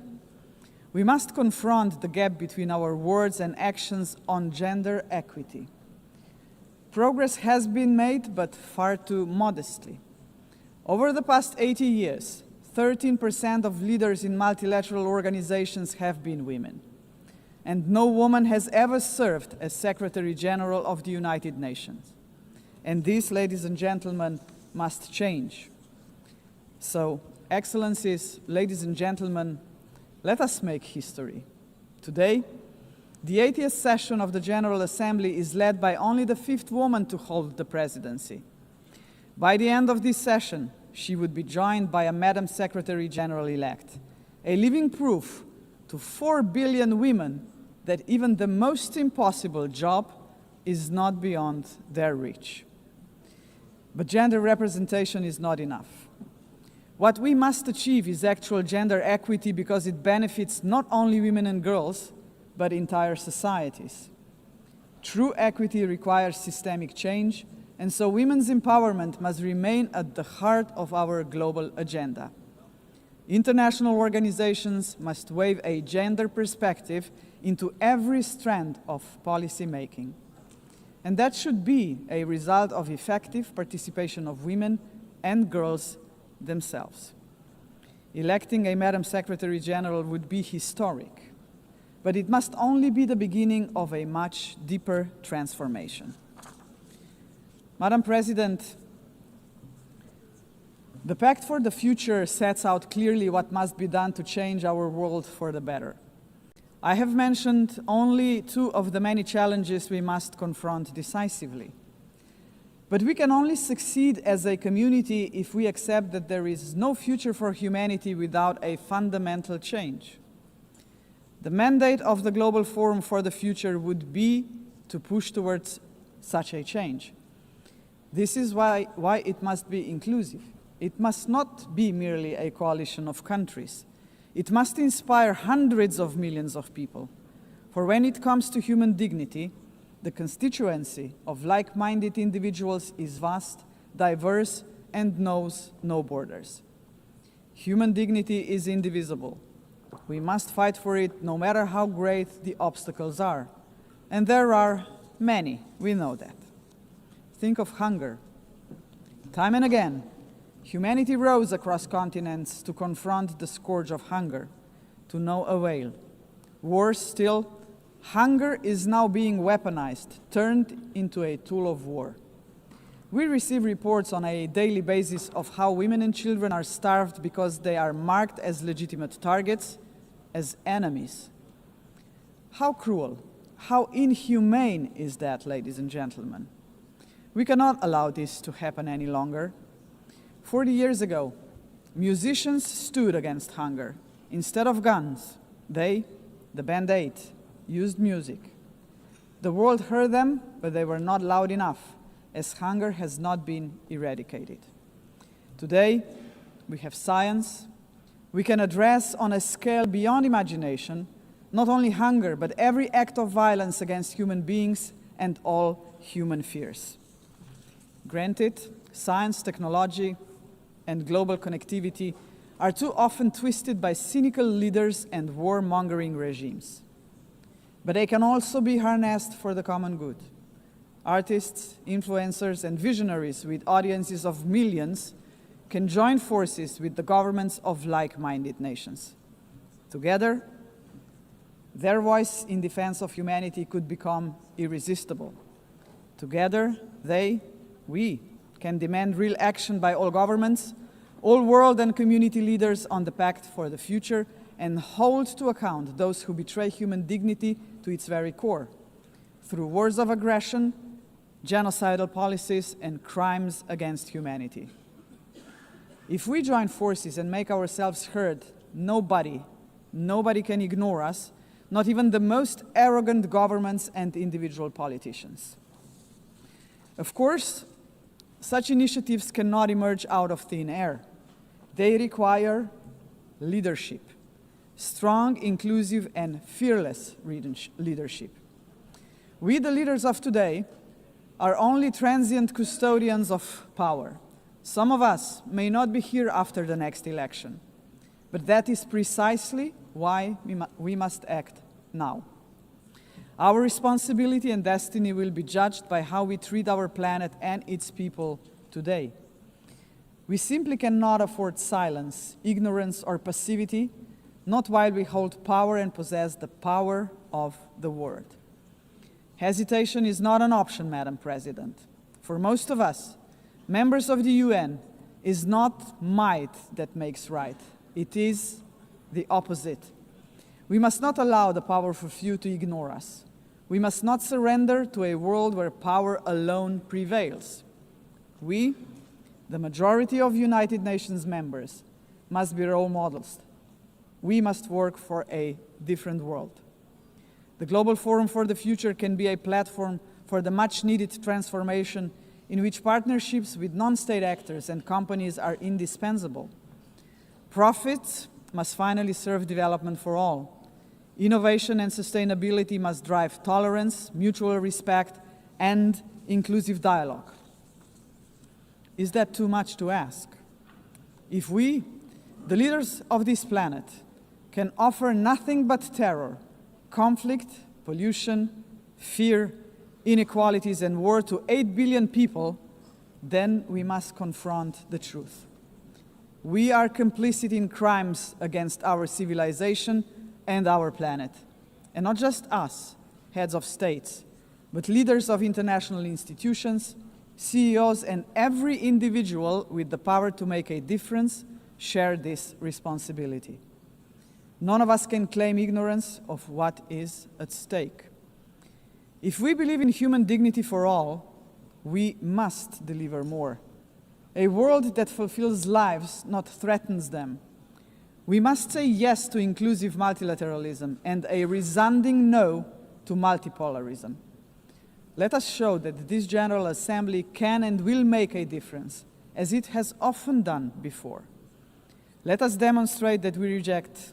we must confront the gap between our words and actions on gender equity. Progress has been made, but far too modestly. Over the past 80 years, 13% of leaders in multilateral organizations have been women. And no woman has ever served as Secretary General of the United Nations. And this, ladies and gentlemen, must change. So, Excellencies, ladies and gentlemen, let us make history. Today, the 80th session of the General Assembly is led by only the 5th woman to hold the presidency. By the end of this session, she would be joined by a Madam Secretary General-elect, a living proof to 4 billion women that even the most impossible job is not beyond their reach. But gender representation is not enough. What we must achieve is actual gender equity because it benefits not only women and girls, but entire societies. True equity requires systemic change, and so women's empowerment must remain at the heart of our global agenda. International organizations must weave a gender perspective into every strand of policy making. And that should be a result of effective participation of women and girls themselves. Electing a Madam Secretary General would be historic, but it must only be the beginning of a much deeper transformation. Madam President, the Pact for the Future sets out clearly what must be done to change our world for the better. I have mentioned only 2 of the many challenges we must confront decisively. But we can only succeed as a community if we accept that there is no future for humanity without a fundamental change. The mandate of the Global Forum for the Future would be to push towards such a change. This is why it must be inclusive. It must not be merely a coalition of countries. It must inspire hundreds of millions of people. For when it comes to human dignity, the constituency of like-minded individuals is vast, diverse, and knows no borders. Human dignity is indivisible. We must fight for it no matter how great the obstacles are. And there are many, we know that. Think of hunger. Time and again, humanity rose across continents to confront the scourge of hunger, to no avail. Worse still, hunger is now being weaponized, turned into a tool of war. We receive reports on a daily basis of how women and children are starved because they are marked as legitimate targets, as enemies. How cruel, how inhumane is that, ladies and gentlemen? We cannot allow this to happen any longer. 40 years ago, musicians stood against hunger. Instead of guns, they, the Band Aid, used music. The world heard them, but they were not loud enough, as hunger has not been eradicated. Today, we have science. We can address on a scale beyond imagination not only hunger, but every act of violence against human beings and all human fears. Granted, science, technology, and global connectivity are too often twisted by cynical leaders and warmongering regimes. But they can also be harnessed for the common good. Artists, influencers, and visionaries with audiences of millions can join forces with the governments of like-minded nations. Together, their voice in defense of humanity could become irresistible. Together, we can demand real action by all governments, all world and community leaders on the Pact for the Future, and hold to account those who betray human dignity to its very core, through wars of aggression, genocidal policies, and crimes against humanity. If we join forces and make ourselves heard, nobody can ignore us, not even the most arrogant governments and individual politicians. Of course, such initiatives cannot emerge out of thin air. They require leadership, strong, inclusive, and fearless leadership. We, the leaders of today, are only transient custodians of power. Some of us may not be here after the next election, but that is precisely why we must act now. Our responsibility and destiny will be judged by how we treat our planet and its people today. We simply cannot afford silence, ignorance, or passivity, not while we hold power and possess the power of the word. Hesitation is not an option, Madam President. For most of us, members of the UN, is not might that makes right. It is the opposite. We must not allow the powerful few to ignore us. We must not surrender to a world where power alone prevails. We, the majority of United Nations members, must be role models. We must work for a different world. The Global Forum for the Future can be a platform for the much-needed transformation in which partnerships with non-state actors and companies are indispensable. Profits must finally serve development for all. Innovation and sustainability must drive tolerance, mutual respect, and inclusive dialogue. Is that too much to ask? If we, the leaders of this planet, can offer nothing but terror, conflict, pollution, fear, inequalities, and war to 8 billion people, then we must confront the truth. We are complicit in crimes against our civilization and our planet. And not just us, heads of states, but leaders of international institutions, CEOs, and every individual with the power to make a difference share this responsibility. None of us can claim ignorance of what is at stake. If we believe in human dignity for all, we must deliver more. A world that fulfills lives, not threatens them. We must say yes to inclusive multilateralism and a resounding no to multipolarism. Let us show that this General Assembly can and will make a difference, as it has often done before. Let us demonstrate that we reject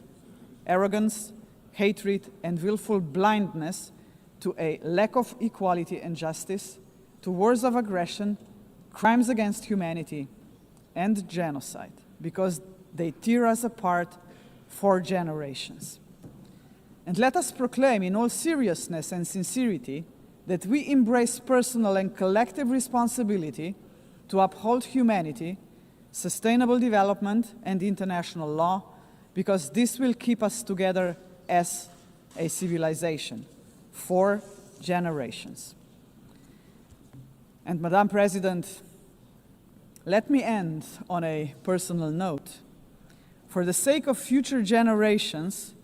arrogance, hatred, and willful blindness to a lack of equality and justice, to wars of aggression, crimes against humanity, and genocide, because they tear us apart for generations. And let us proclaim in all seriousness and sincerity that we embrace personal and collective responsibility to uphold humanity, sustainable development, and international law, because this will keep us together as a civilization for generations. And Madam President, let me end on a personal note. For the sake of future generations,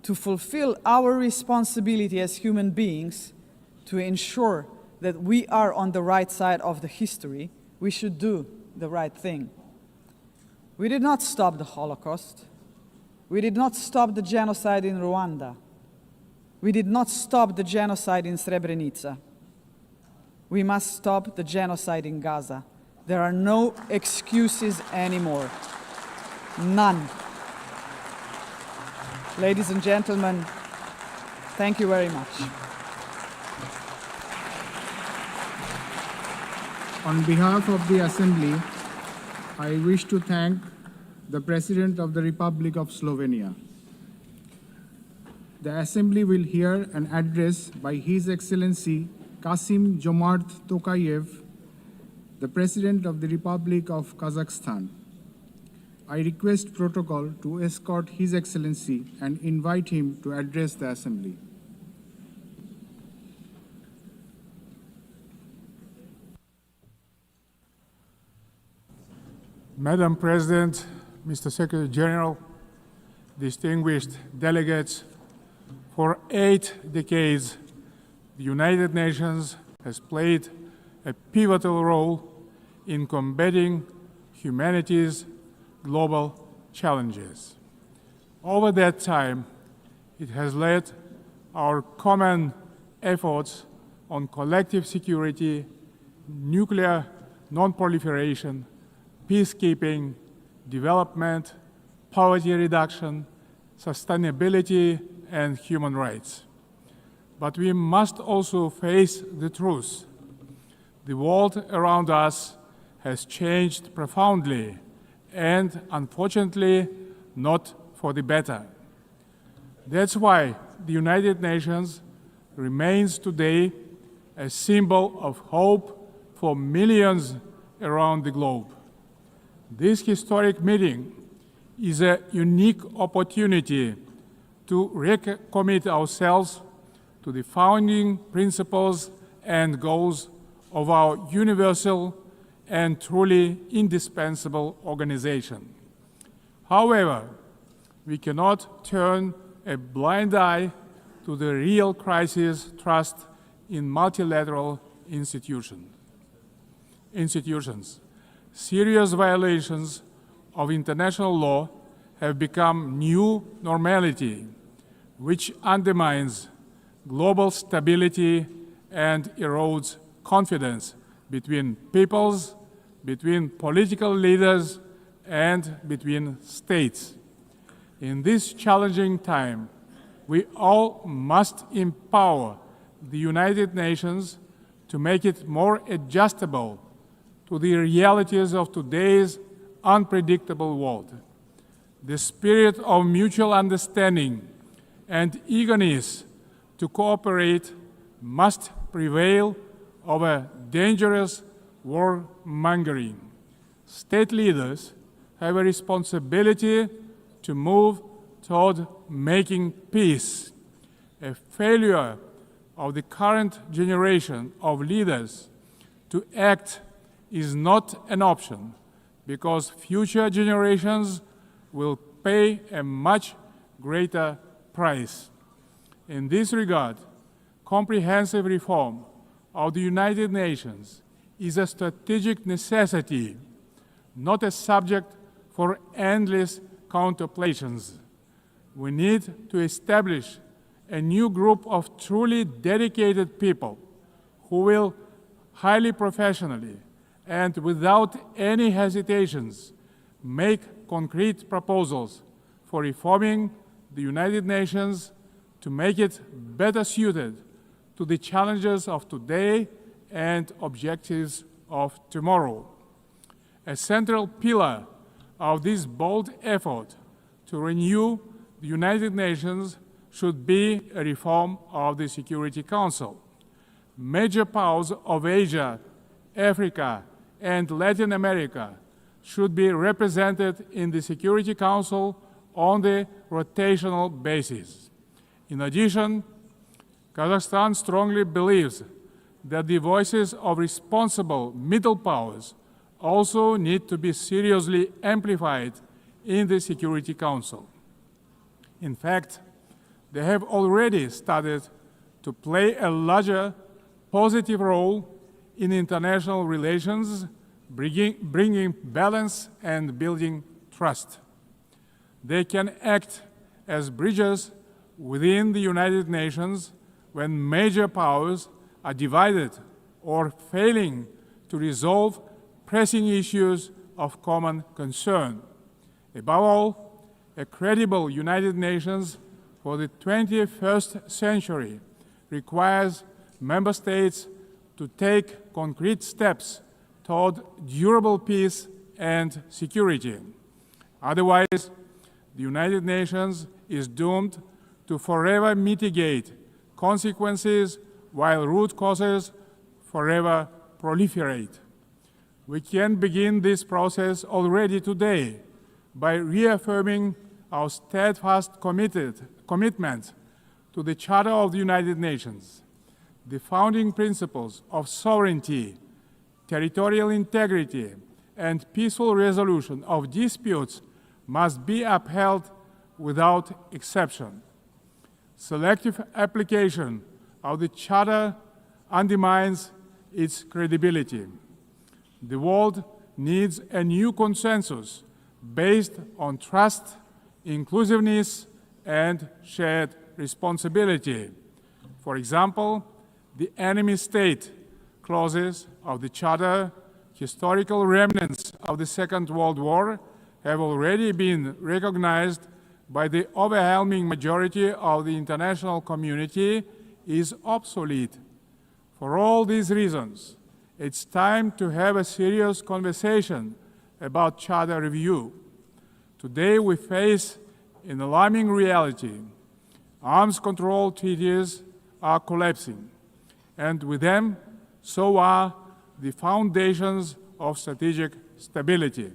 to fulfill our responsibility as human beings, to ensure that we are on the right side of the history, we should do the right thing. We did not stop the Holocaust. We did not stop the genocide in Rwanda. We did not stop the genocide in Srebrenica. We must stop the genocide in Gaza. There are no excuses anymore. None. Ladies and gentlemen, thank you very much. On behalf of the Assembly, I wish to thank the President of the Republic of Slovenia. The Assembly will hear an address by His Excellency Kasim Jomart Tokayev, the President of the Republic of Kazakhstan. I request protocol to escort His Excellency and invite him to address the Assembly. Madam President, Mr. Secretary General, distinguished delegates, for 8 decades, the United Nations has played a pivotal role in combating humanity's global challenges. Over that time, it has led our common efforts on collective security, nuclear non-proliferation, peacekeeping, development, poverty reduction, sustainability, and human rights. But we must also face the truth. The world around us has changed profoundly and, unfortunately, not for the better. That's why the United Nations remains today a symbol of hope for millions around the globe. This historic meeting is a unique opportunity to recommit ourselves to the founding principles and goals of our universal and truly indispensable organization. However, we cannot turn a blind eye to the real crisis trust in multilateral institutions. Serious violations of international law have become new normality, which undermines global stability and erodes confidence between peoples, between political leaders, and between states. In this challenging time, we all must empower the United Nations to make it more adjustable to the realities of today's unpredictable world. The spirit of mutual understanding and eagerness to cooperate must prevail over dangerous warmongering. State leaders have a responsibility to move toward making peace. A failure of the current generation of leaders to act is not an option, because future generations will pay a much greater price. In this regard, comprehensive reform of the United Nations is a strategic necessity, not a subject for endless contemplations. We need to establish a new group of truly dedicated people who will highly professionally and without any hesitations make concrete proposals for reforming the United Nations to make it better suited to the challenges of today and objectives of tomorrow. A central pillar of this bold effort to renew the United Nations should be a reform of the Security Council. Major powers of Asia, Africa, and Latin America should be represented in the Security Council on the rotational basis. In addition, Kazakhstan strongly believes that the voices of responsible middle powers also need to be seriously amplified in the Security Council. In fact, they have already started to play a larger positive role in international relations, bringing balance and building trust. They can act as bridges within the United Nations when major powers are divided or failing to resolve pressing issues of common concern. Above all, a credible United Nations for the 21st century requires member states to take concrete steps toward durable peace and security. Otherwise, the United Nations is doomed to forever mitigate consequences while root causes forever proliferate. We can begin this process already today by reaffirming our steadfast commitment to the Charter of the United Nations. The founding principles of sovereignty, territorial integrity, and peaceful resolution of disputes must be upheld without exception. Selective application of the Charter undermines its credibility. The world needs a new consensus based on trust, inclusiveness, and shared responsibility. For example, the enemy state clauses of the Charter, historical remnants of the Second World War, have already been recognized by the overwhelming majority of the international community, is obsolete. For all these reasons, it's time to have a serious conversation about Charter review. Today we face an alarming reality. Arms control treaties are collapsing, and with them, so are the foundations of strategic stability.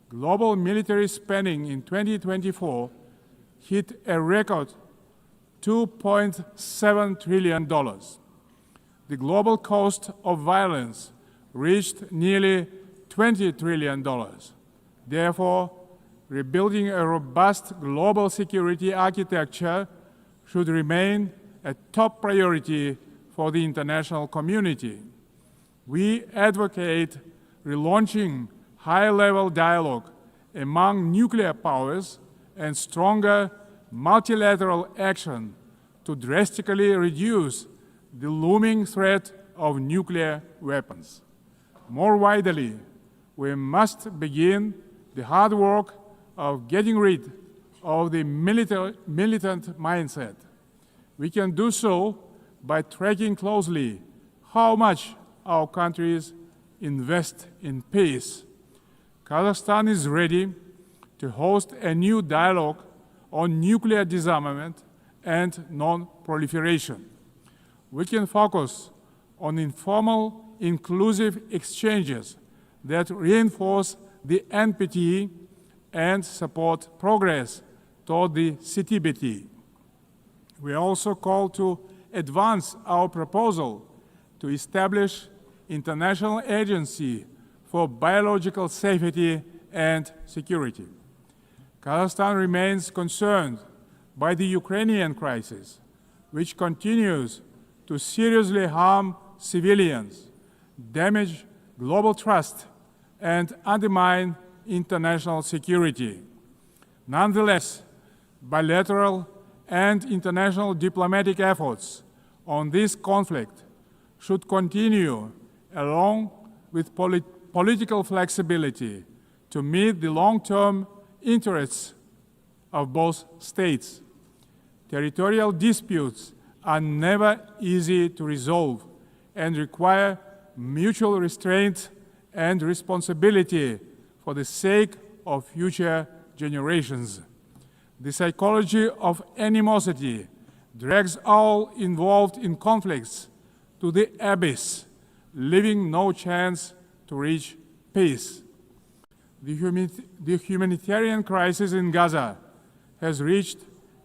Global military spending in 2024 hit a record $2.7 trillion. The global cost of violence reached nearly $20 trillion. Therefore, rebuilding a robust global security architecture should remain a top priority for the international community. We advocate relaunching high-level dialogue among nuclear powers and stronger multilateral action to drastically reduce the looming threat of nuclear weapons. More widely, we must begin the hard work of getting rid of the militant mindset. We can do so by tracking closely how much our countries invest in peace. Kazakhstan is ready to host a new dialogue on nuclear disarmament and non-proliferation. We can focus on informal, inclusive exchanges that reinforce the NPT and support progress toward the CTBT. We also call to advance our proposal to establish international agency for biological safety and security. Kazakhstan remains concerned by the Ukrainian crisis, which continues to seriously harm civilians, damage global trust, and undermine international security. Nonetheless, bilateral and international diplomatic efforts on this conflict should continue along with political flexibility to meet the long-term interests of both states. Territorial disputes are never easy to resolve and require mutual restraint and responsibility for the sake of future generations. The psychology of animosity drags all involved in conflicts to the abyss, leaving no chance to reach peace. The humanitarian crisis in Gaza has reached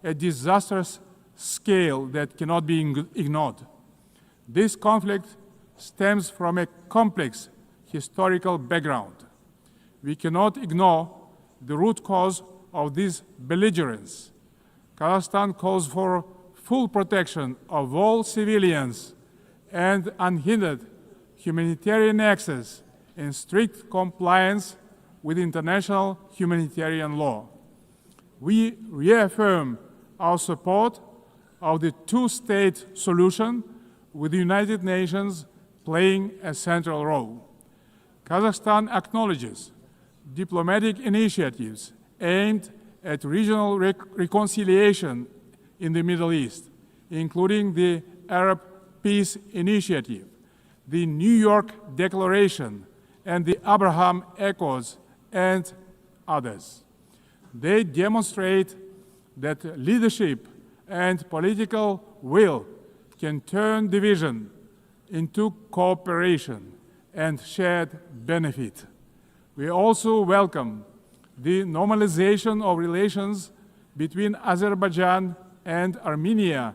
a disastrous scale that cannot be ignored. This conflict stems from a complex historical background. We cannot ignore the root cause of this belligerence. Kazakhstan calls for full protection of all civilians and unhindered humanitarian access in strict compliance with international humanitarian law. We reaffirm our support of the two-state solution, with the United Nations playing a central role. Kazakhstan acknowledges diplomatic initiatives aimed at regional reconciliation in the Middle East, including the Arab Peace Initiative, the New York Declaration, and the Abraham Accords, and others. They demonstrate that leadership and political will can turn division into cooperation and shared benefit. We also welcome the normalization of relations between Azerbaijan and Armenia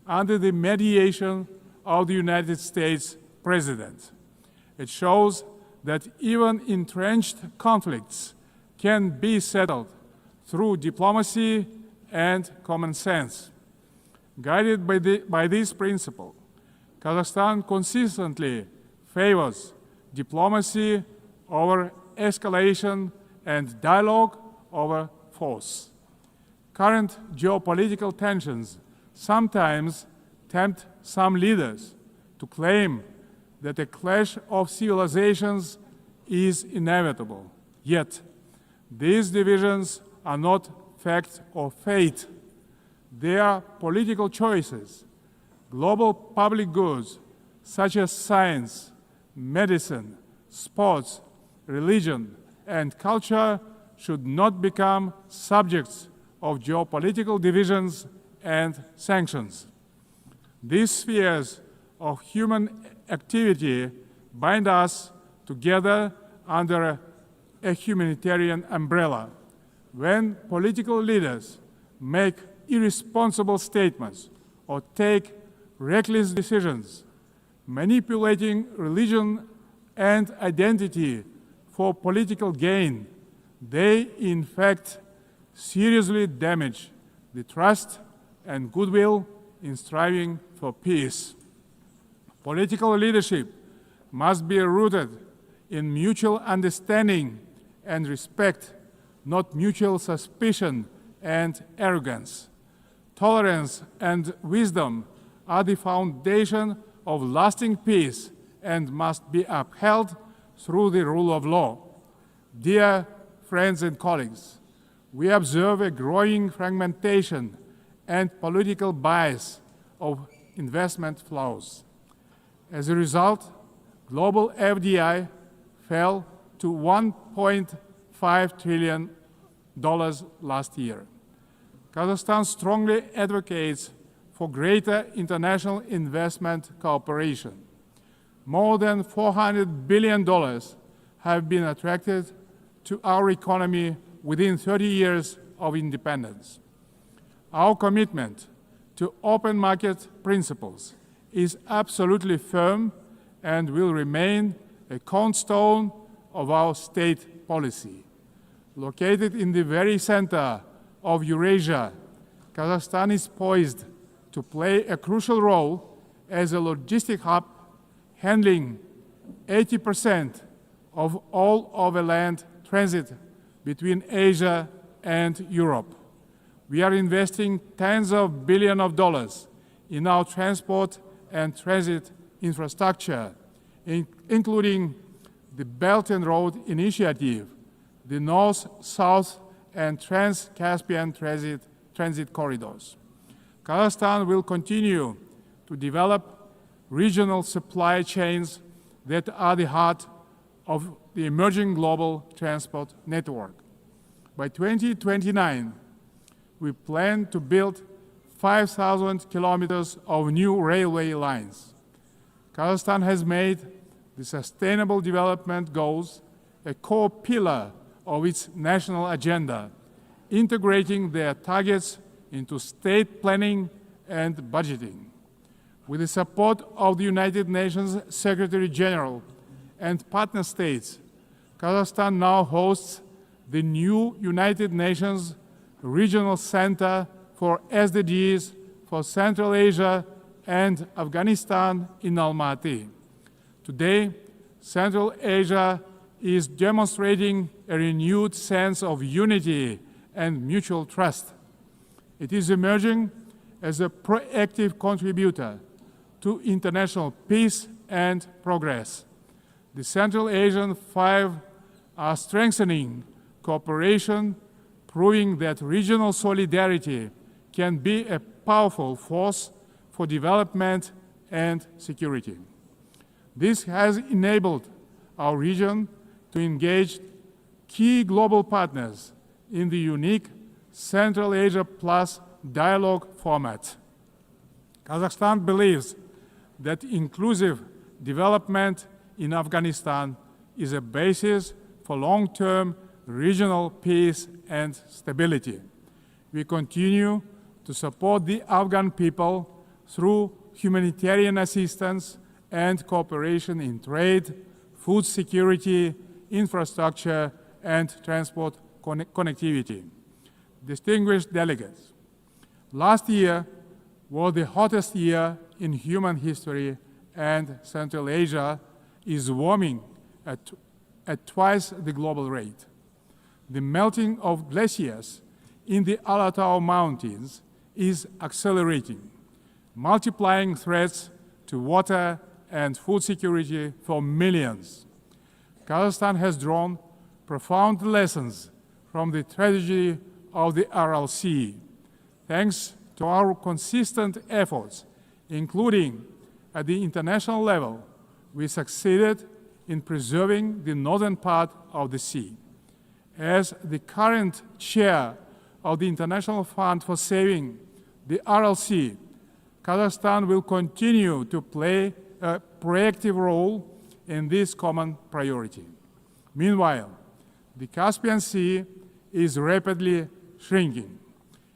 under the mediation of the United States President. It shows that even entrenched conflicts can be settled through diplomacy and common sense. Guided by this principle, Kazakhstan consistently favors diplomacy over escalation and dialogue over force. Current geopolitical tensions sometimes tempt some leaders to claim that a clash of civilizations is inevitable. Yet, these divisions are not fact or fate. They are political choices. Global public goods, such as science, medicine, sports, religion, and culture, should not become subjects of geopolitical divisions and sanctions. These spheres of human activity bind us together under a humanitarian umbrella. When political leaders make irresponsible statements or take reckless decisions, manipulating religion and identity for political gain, they in fact seriously damage the trust and goodwill in striving for peace. Political leadership must be rooted in mutual understanding and respect, not mutual suspicion and arrogance. Tolerance and wisdom are the foundation of lasting peace and must be upheld through the rule of law. Dear friends and colleagues, we observe a growing fragmentation and political bias of investment flows. As a result, global FDI fell to $1.5 trillion last year. Kazakhstan strongly advocates for greater international investment cooperation. More than $400 billion have been attracted to our economy within 30 years of independence. Our commitment to open market principles is absolutely firm and will remain a cornerstone of our state policy. Located in the very center of Eurasia, Kazakhstan is poised to play a crucial role as a logistic hub, handling 80% of all overland transit between Asia and Europe. We are investing tens of billions of dollars in our transport and transit infrastructure, including the Belt and Road Initiative, the North-South and Trans-Caspian transit corridors. Kazakhstan will continue to develop regional supply chains that are the heart of the emerging global transport network. By 2029, we plan to build 5,000 kilometers of new railway lines. Kazakhstan has made the Sustainable Development Goals a core pillar of its national agenda, integrating their targets into state planning and budgeting. With the support of the United Nations Secretary General and partner states, Kazakhstan now hosts the new United Nations Regional Center for SDGs for Central Asia and Afghanistan in Almaty. Today, Central Asia is demonstrating a renewed sense of unity and mutual trust. It is emerging as a proactive contributor to international peace and progress. The Central Asian Five are strengthening cooperation, proving that regional solidarity can be a powerful force for development and security. This has enabled our region to engage key global partners in the unique Central Asia Plus dialogue format. Kazakhstan believes that inclusive development in Afghanistan is a basis for long-term regional peace and stability. We continue to support the Afghan people through humanitarian assistance and cooperation in trade, food security, infrastructure, and transport connectivity. Distinguished delegates, last year was the hottest year in human history, and Central Asia is warming at twice the global rate. The melting of glaciers in the Alatau Mountains is accelerating. multiplying threats to water and food security for millions. Kazakhstan has drawn profound lessons from the tragedy of the Aral Sea. Thanks to our consistent efforts, including at the international level, we succeeded in preserving the northern part of the sea. As the current chair of the International Fund for Saving the Aral Sea, Kazakhstan will continue to play a proactive role in this common priority. Meanwhile, the Caspian Sea is rapidly shrinking.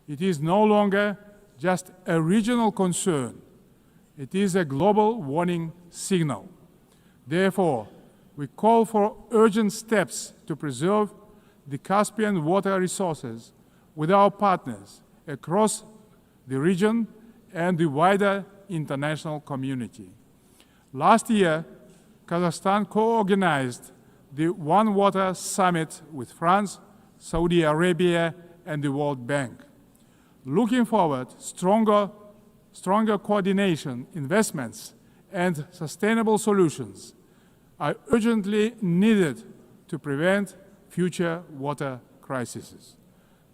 It is no longer just a regional concern. It is a global warning signal. Therefore, we call for urgent steps to preserve the Caspian water resources with our partners across the region and the wider international community. Last year, Kazakhstan co-organized the One Water Summit with France, Saudi Arabia, and the World Bank. Looking forward, stronger coordination, investments, and sustainable solutions are urgently needed to prevent future water crises.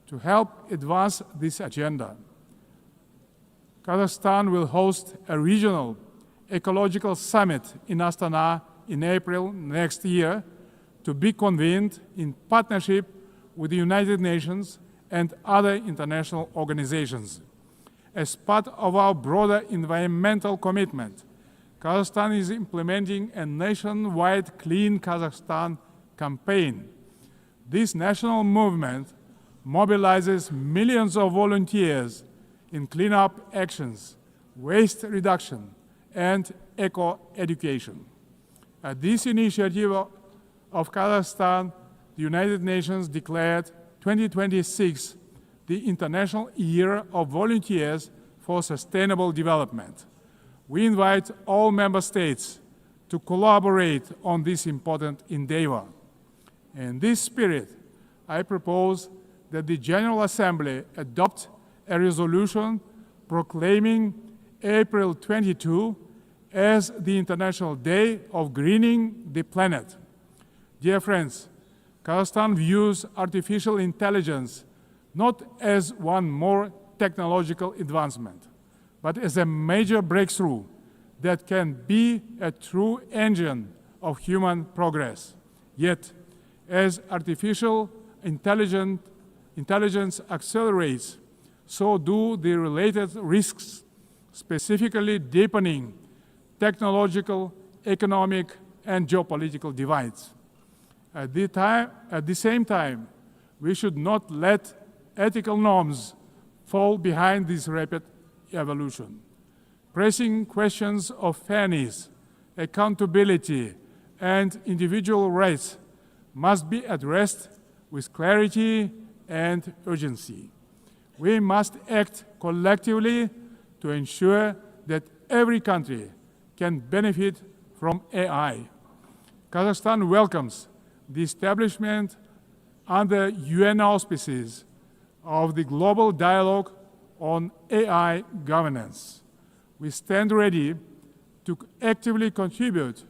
To help advance this agenda, Kazakhstan will host a regional ecological summit in Astana in April next year, to be convened in partnership with the United Nations and other international organizations. As part of our broader environmental commitment, Kazakhstan is implementing a nationwide Clean Kazakhstan campaign. This national movement mobilizes millions of volunteers in cleanup actions, waste reduction, and eco-education. At this initiative of Kazakhstan, the United Nations declared 2026 the International Year of Volunteers for Sustainable Development. We invite all member states to collaborate on this important endeavor. In this spirit, I propose that the General Assembly adopt a resolution proclaiming April 22 as the International Day of Greening the Planet. Dear friends, Kazakhstan views artificial intelligence not as one more technological advancement, but as a major breakthrough that can be a true engine of human progress. Yet, as artificial intelligence accelerates, so do the related risks, specifically deepening technological, economic, and geopolitical divides. At the same time, we should not let ethical norms fall behind this rapid evolution. Pressing questions of fairness, accountability, and individual rights must be addressed with clarity and urgency. We must act collectively to ensure that every country can benefit from AI. Kazakhstan welcomes the establishment under UN auspices of the Global Dialogue on AI Governance. We stand ready to actively contribute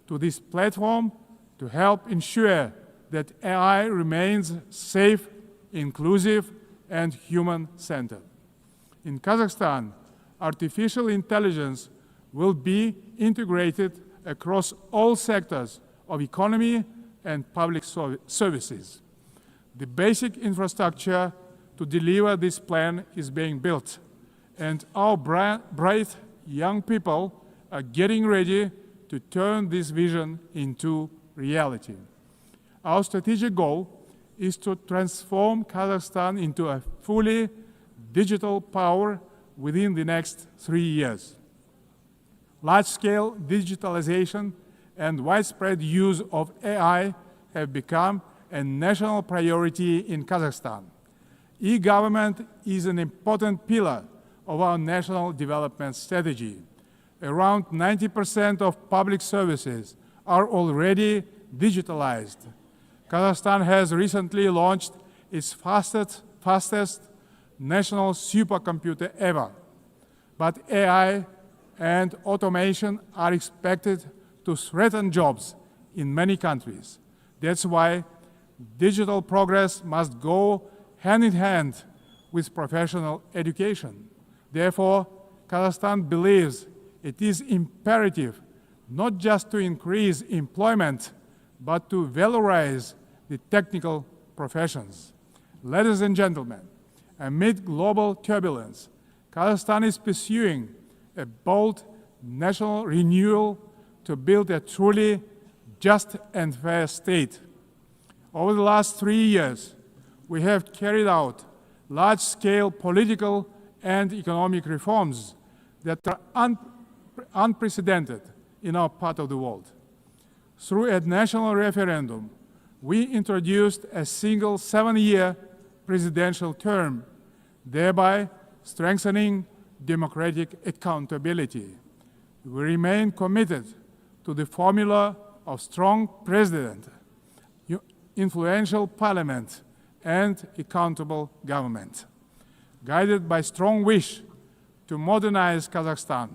to this platform to help ensure that AI remains safe, inclusive, and human-centered. In Kazakhstan, artificial intelligence will be integrated across all sectors of economy and public services. The basic infrastructure to deliver this plan is being built, and our bright young people are getting ready to turn this vision into reality. Our strategic goal is to transform Kazakhstan into a fully digital power within the next 3 years. Large-scale digitalization and widespread use of AI have become a national priority in Kazakhstan. E-government is an important pillar of our national development strategy. Around 90% of public services are already digitalized. Kazakhstan has recently launched its fastest national supercomputer ever. but AI and automation are expected to threaten jobs in many countries. That's why digital progress must go hand in hand with professional education. Therefore, Kazakhstan believes it is imperative not just to increase employment, but to valorize the technical professions. Ladies and gentlemen, amid global turbulence, Kazakhstan is pursuing a bold national renewal to build a truly just and fair state. Over the last 3 years, we have carried out large-scale political and economic reforms that are unprecedented in our part of the world. Through a national referendum, we introduced a single 7-year presidential term, thereby strengthening democratic accountability. We remain committed to the formula of strong president, influential parliament, and accountable government. Guided by strong wish to modernize Kazakhstan,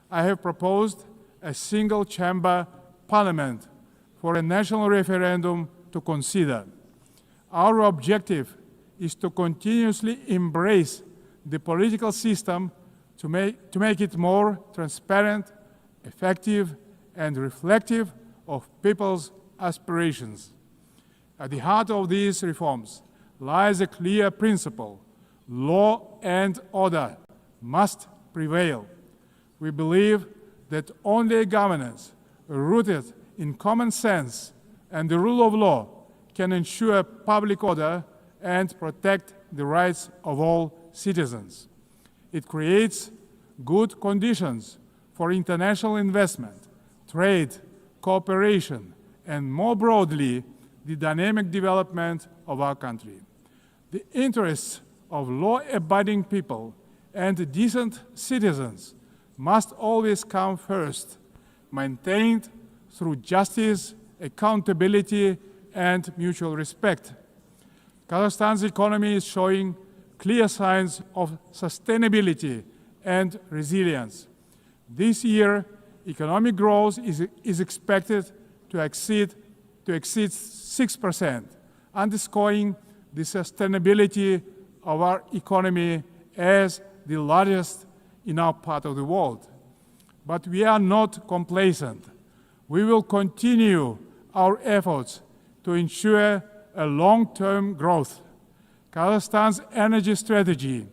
I have proposed a single-chamber parliament for a national referendum to consider. Our objective is to continuously embrace the political system to make it more transparent, effective, and reflective of people's aspirations. At the heart of these reforms lies a clear principle: law and order must prevail. We believe that only governance rooted in common sense and the rule of law can ensure public order and protect the rights of all citizens. It creates good conditions for international investment, trade, cooperation, and more broadly, the dynamic development of our country. The interests of law-abiding people and decent citizens must always come first, maintained through justice, accountability, and mutual respect. Kazakhstan's economy is showing clear signs of sustainability and resilience. This year, economic growth is expected to exceed 6%, underscoring the sustainability of our economy as the largest in our part of the world. But we are not complacent. We will continue our efforts to ensure a long-term growth. Kazakhstan's energy strategy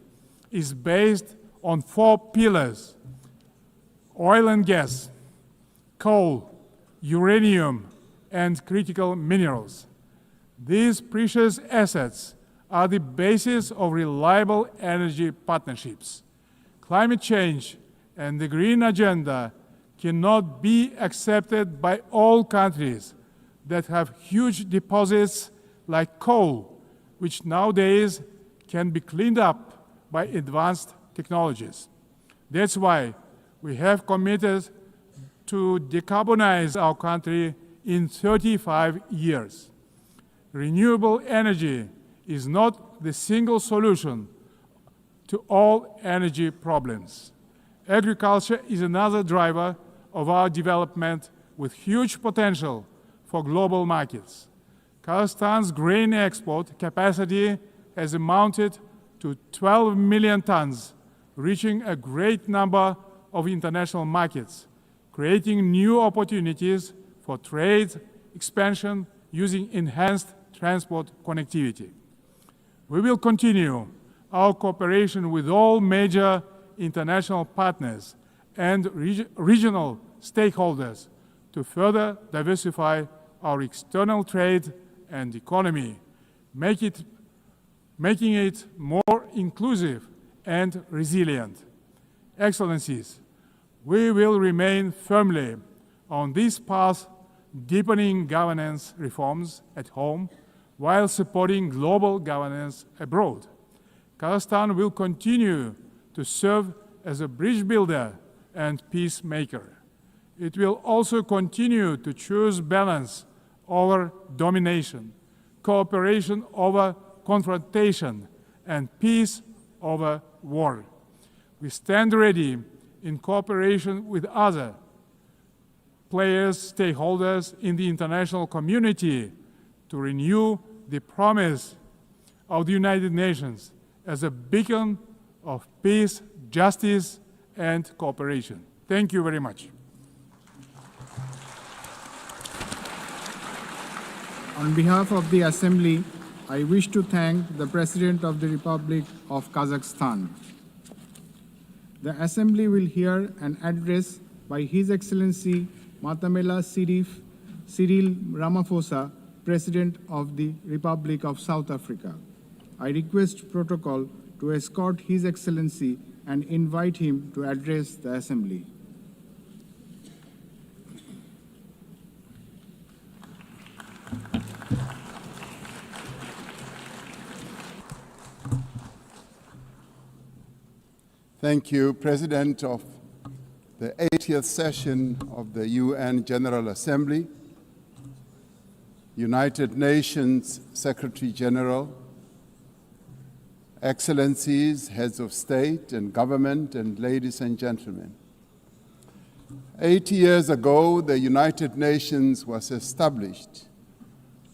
is based on 4 pillars: oil and gas, coal, uranium, and critical minerals. These precious assets are the basis of reliable energy partnerships. Climate change and the green agenda cannot be accepted by all countries that have huge deposits like coal, which nowadays can be cleaned up by advanced technologies. That's why we have committed to decarbonize our country in 35 years. Renewable energy is not the single solution to all energy problems. Agriculture is another driver of our development with huge potential for global markets. Kazakhstan's grain export capacity has amounted to 12 million tons, reaching a great number of international markets, creating new opportunities for trade expansion using enhanced transport connectivity. We will continue our cooperation with all major international partners and regional stakeholders to further diversify our external trade and economy, making it more inclusive and resilient. Excellencies, we will remain firmly on this path, deepening governance reforms at home while supporting global governance abroad. Kazakhstan will continue to serve as a bridge builder and peacemaker. It will also continue to choose balance over domination, cooperation over confrontation, and peace over war. we stand ready in cooperation with other players, stakeholders in the international community to renew the promise of the United Nations as a beacon of peace, justice, and cooperation. Thank you very much. On behalf of the Assembly, I wish to thank the President of the Republic of Kazakhstan. The Assembly will hear an address by His Excellency Matamela Cyril Ramaphosa, President of the Republic of South Africa. I request protocol to escort His Excellency and invite him to address the Assembly. Thank you, President of the 80th session of the UN General Assembly, United Nations Secretary General, Excellencies, Heads of State and Government, and ladies and gentlemen. 80 years ago, the United Nations was established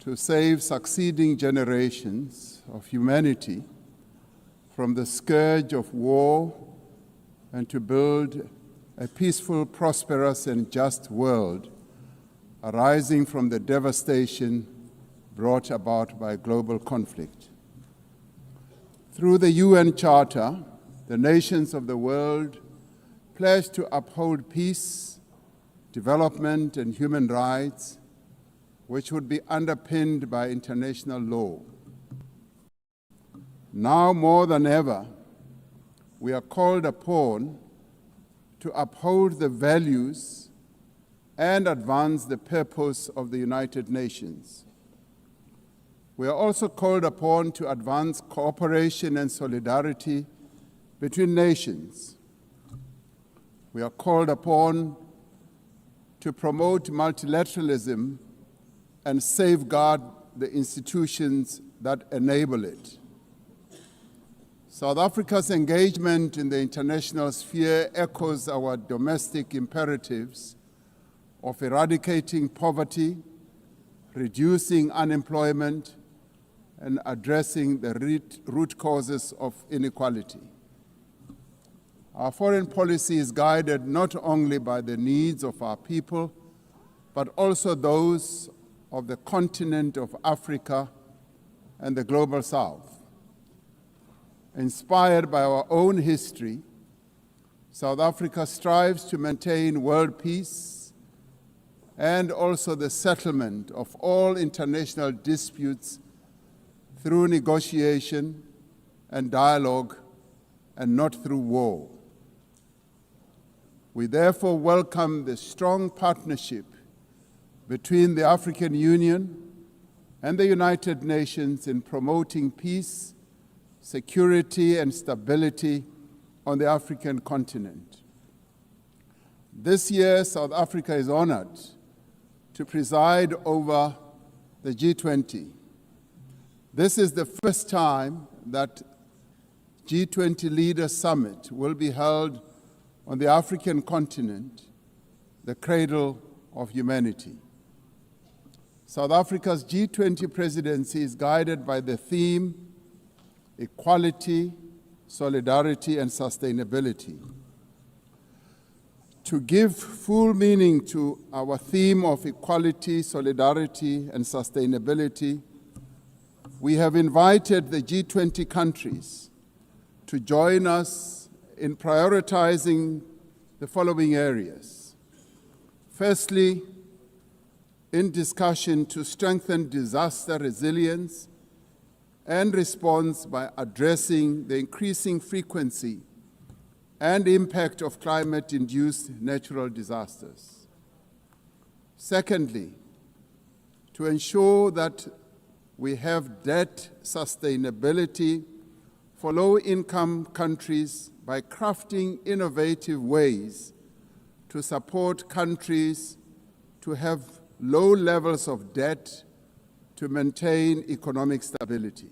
to save succeeding generations of humanity from the scourge of war and to build a peaceful, prosperous, and just world arising from the devastation brought about by global conflict. Through the UN Charter, the nations of the world pledge to uphold peace, development, and human rights, which would be underpinned by international law. Now more than ever, we are called upon to uphold the values and advance the purpose of the United Nations. We are also called upon to advance cooperation and solidarity between nations. We are called upon to promote multilateralism and safeguard the institutions that enable it. South Africa's engagement in the international sphere echoes our domestic imperatives of eradicating poverty, reducing unemployment, and addressing the root causes of inequality. Our foreign policy is guided not only by the needs of our people, but also those of the continent of Africa and the global South. Inspired by our own history, South Africa strives to maintain world peace and also the settlement of all international disputes through negotiation and dialogue and not through war. We therefore welcome the strong partnership between the African Union and the United Nations in promoting peace, security, and stability on the African continent. This year, South Africa is honored to preside over the G20. This is the first time that G20 Leaders Summit will be held on the African continent, the cradle of humanity. South Africa's G20 presidency is guided by the theme equality, solidarity, and sustainability. To give full meaning to our theme of equality, solidarity, and sustainability, we have invited the G20 countries to join us in prioritizing the following areas. Firstly, in discussion to strengthen disaster resilience and response by addressing the increasing frequency and impact of climate-induced natural disasters. Secondly, to ensure that we have debt sustainability for low-income countries by crafting innovative ways to support countries to have low levels of debt to maintain economic stability.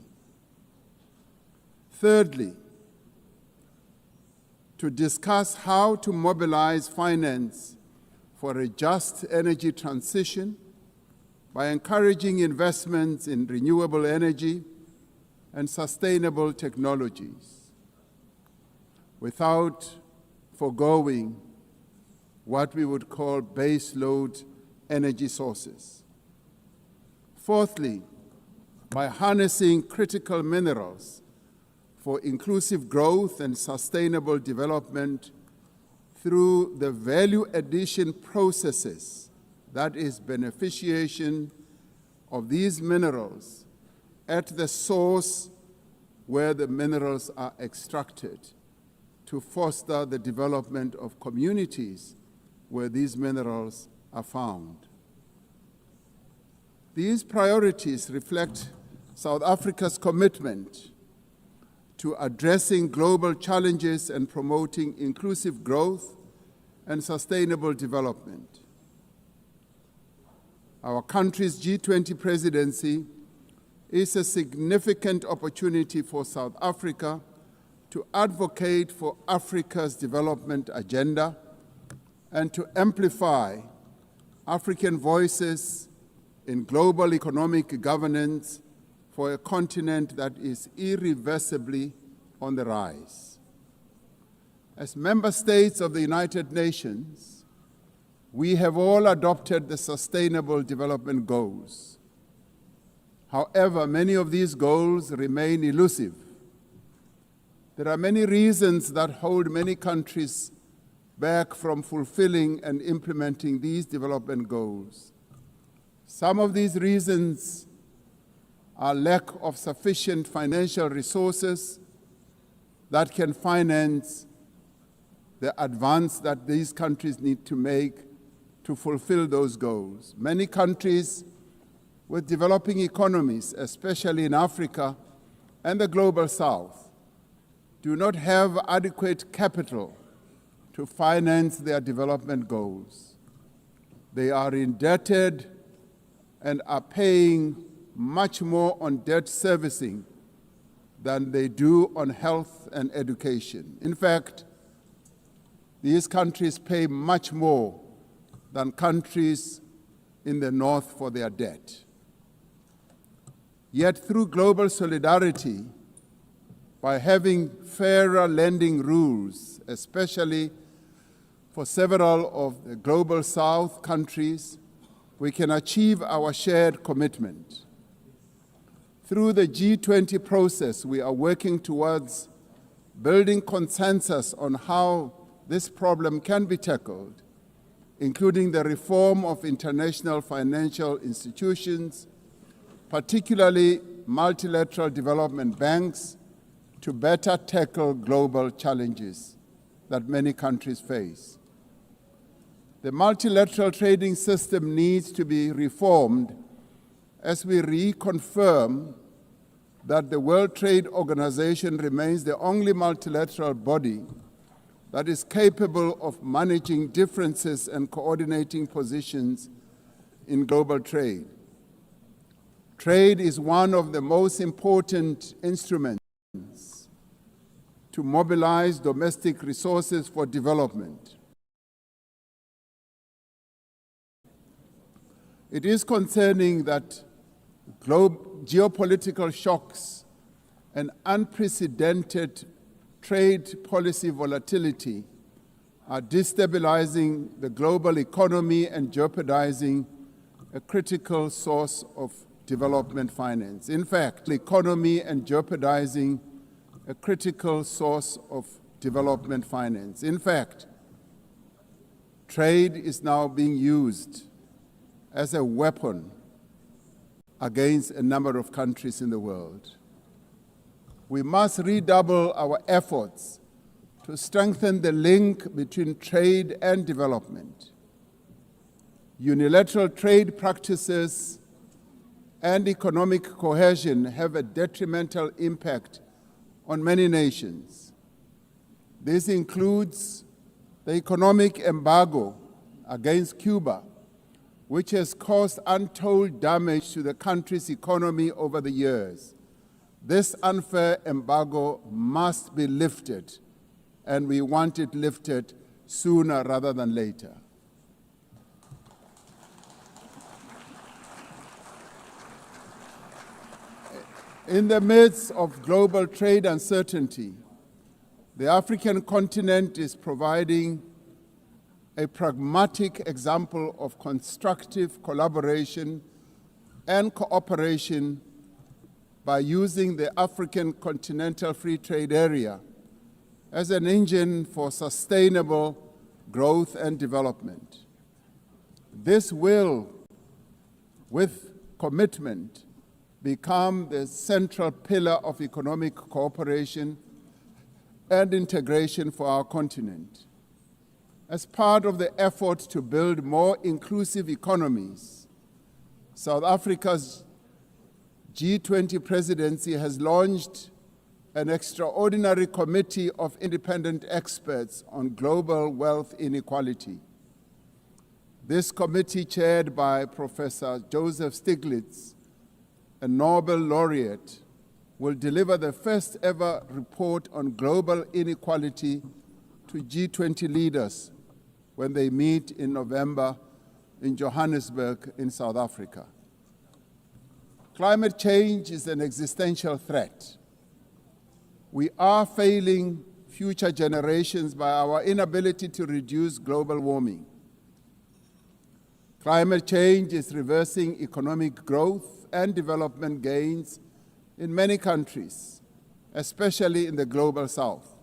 Thirdly, to discuss how to mobilize finance for a just energy transition by encouraging investments in renewable energy and sustainable technologies, without foregoing what we would call baseload energy sources. Fourthly, by harnessing critical minerals for inclusive growth and sustainable development through the value addition processes, that is, beneficiation of these minerals at the source where the minerals are extracted, to foster the development of communities where these minerals are found. These priorities reflect South Africa's commitment to addressing global challenges and promoting inclusive growth and sustainable development. Our country's G20 presidency is a significant opportunity for South Africa to advocate for Africa's development agenda and to amplify African voices in global economic governance for a continent that is irreversibly on the rise. As member states of the United Nations, we have all adopted the Sustainable Development Goals. However, many of these goals remain elusive. There are many reasons that hold many countries back from fulfilling and implementing these development goals. Some of these reasons are lack of sufficient financial resources that can finance the advance that these countries need to make to fulfill those goals. Many countries with developing economies, especially in Africa and the global South, do not have adequate capital to finance their development goals. They are indebted and are paying much more on debt servicing than they do on health and education. In fact, these countries pay much more than countries in the North for their debt. Yet through global solidarity, by having fairer lending rules, especially for several of the global South countries, we can achieve our shared commitment. Through the G20 process, we are working towards building consensus on how this problem can be tackled, including the reform of international financial institutions, particularly multilateral development banks, to better tackle global challenges that many countries face. The multilateral trading system needs to be reformed as we reconfirm that the World Trade Organization remains the only multilateral body that is capable of managing differences and coordinating positions in global trade. Trade is one of the most important instruments to mobilize domestic resources for development. It is concerning that geopolitical shocks and unprecedented trade policy volatility are destabilizing the global economy and jeopardizing a critical source of development finance. In fact, the economy and jeopardizing a critical source of development finance. In fact, trade is now being used as a weapon against a number of countries in the world. We must redouble our efforts to strengthen the link between trade and development. Unilateral trade practices and economic cohesion have a detrimental impact on many nations. This includes the economic embargo against Cuba, which has caused untold damage to the country's economy over the years. This unfair embargo must be lifted and we want it lifted sooner rather than later. In the midst of global trade uncertainty, the African continent is providing a pragmatic example of constructive collaboration and cooperation by using the African Continental Free Trade Area as an engine for sustainable growth and development. This will, with commitment, become the central pillar of economic cooperation and integration for our continent. As part of the effort to build more inclusive economies, South Africa's G20 presidency has launched an extraordinary committee of independent experts on global wealth inequality. This committee, chaired by Professor Joseph Stiglitz, a Nobel laureate, will deliver the first ever report on global inequality to G20 leaders when they meet in November in Johannesburg in South Africa. Climate change is an existential threat. We are failing future generations by our inability to reduce global warming. Climate change is reversing economic growth and development gains in many countries, especially in the global south.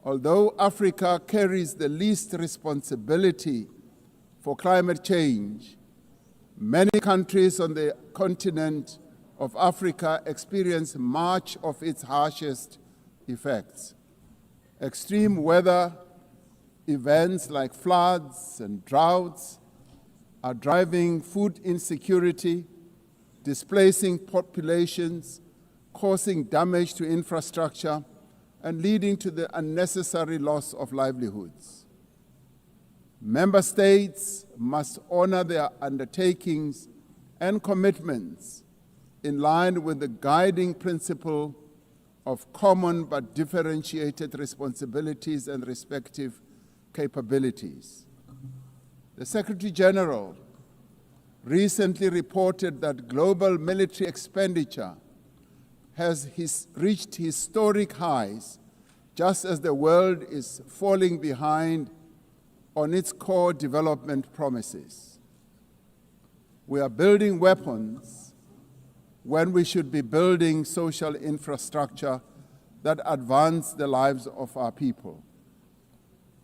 Although Africa carries the least responsibility for climate change, many countries on the continent of Africa experience much of its harshest effects. Extreme weather events like floods and droughts are driving food insecurity, displacing populations, causing damage to infrastructure, and leading to the unnecessary loss of livelihoods. Member states must honor their undertakings and commitments in line with the guiding principle of common but differentiated responsibilities and respective capabilities. The Secretary General recently reported that global military expenditure has reached historic highs, just as the world is falling behind on its core development promises. We are building weapons when we should be building social infrastructure that advance the lives of our people.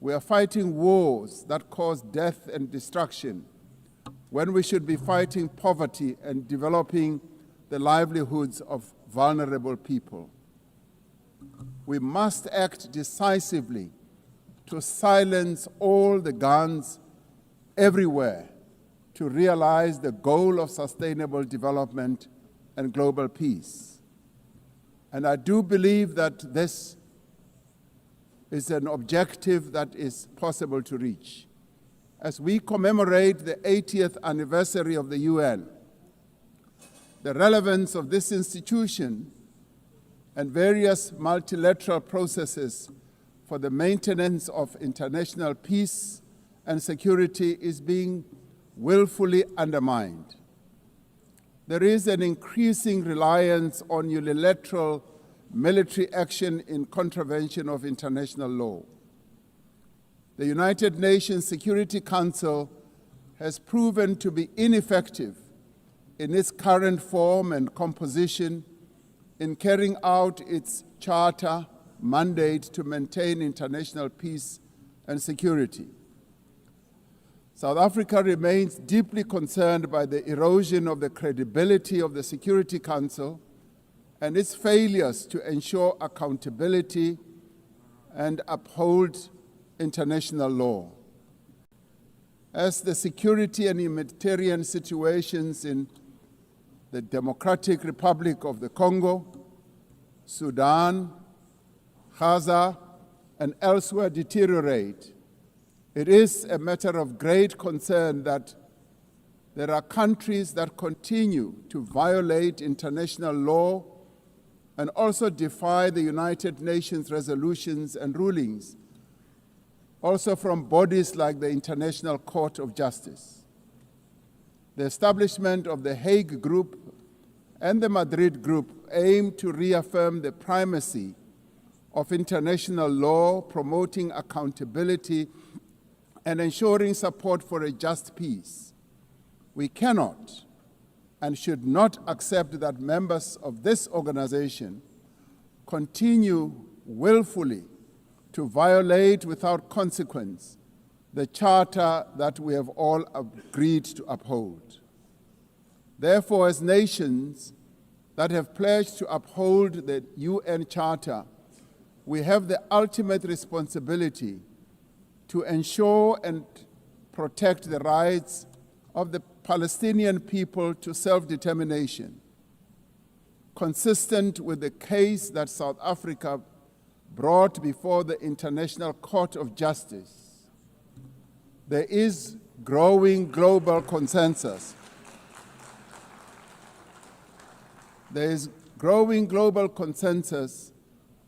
We are fighting wars that cause death and destruction when we should be fighting poverty and developing the livelihoods of vulnerable people. We must act decisively to silence all the guns everywhere to realize the goal of sustainable development and global peace. And I do believe that this is an objective that is possible to reach. As we commemorate the 80th anniversary of the UN, the relevance of this institution and various multilateral processes for the maintenance of international peace and security is being willfully undermined. There is an increasing reliance on unilateral military action in contravention of international law. The United Nations Security Council has proven to be ineffective in its current form and composition in carrying out its charter mandate to maintain international peace and security. South Africa remains deeply concerned by the erosion of the credibility of the Security Council and its failures to ensure accountability and uphold international law. As the security and humanitarian situations in the Democratic Republic of the Congo, Sudan, Gaza, and elsewhere deteriorate, it is a matter of great concern that there are countries that continue to violate international law and also defy the United Nations resolutions and rulings, also from bodies like the International Court of Justice. The establishment of the Hague Group and the Madrid Group aim to reaffirm the primacy of international law, promoting accountability and ensuring support for a just peace. We cannot and should not accept that members of this organization continue willfully to violate without consequence the charter that we have all agreed to uphold. Therefore, as nations that have pledged to uphold the UN Charter, we have the ultimate responsibility to ensure and protect the rights of the Palestinian people to self-determination, consistent with the case that South Africa brought before the International Court of Justice. There is growing global consensus. There is growing global consensus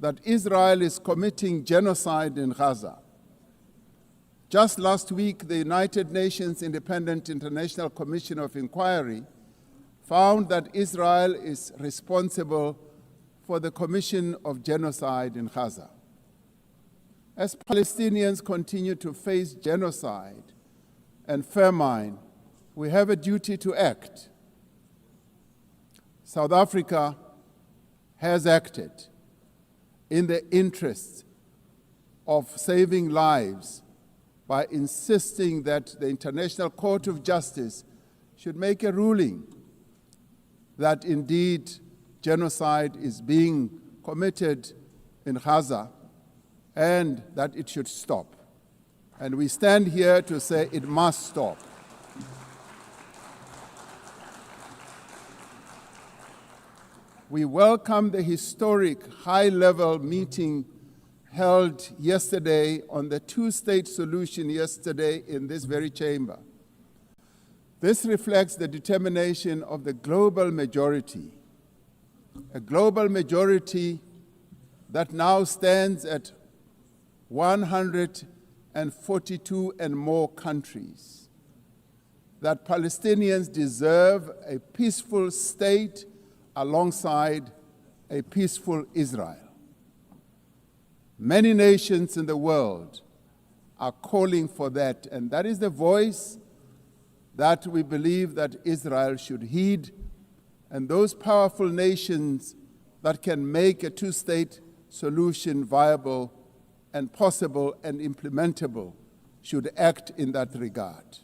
that Israel is committing genocide in Gaza. Just last week, the United Nations Independent International Commission of Inquiry found that Israel is responsible for the commission of genocide in Gaza. As Palestinians continue to face genocide and famine, we have a duty to act. South Africa has acted in the interest of saving lives by insisting that the International Court of Justice should make a ruling that indeed genocide is being committed in Gaza and that it should stop. And we stand here to say it must stop. We welcome the historic high-level meeting held yesterday on the two-state solution yesterday in this very chamber. This reflects the determination of the global majority, a global majority that now stands at 142 and more countries, that Palestinians deserve a peaceful state alongside a peaceful Israel. Many nations in the world are calling for that, and that is the voice that we believe that Israel should heed, and those powerful nations that can make a two-state solution viable and possible and implementable should act in that regard.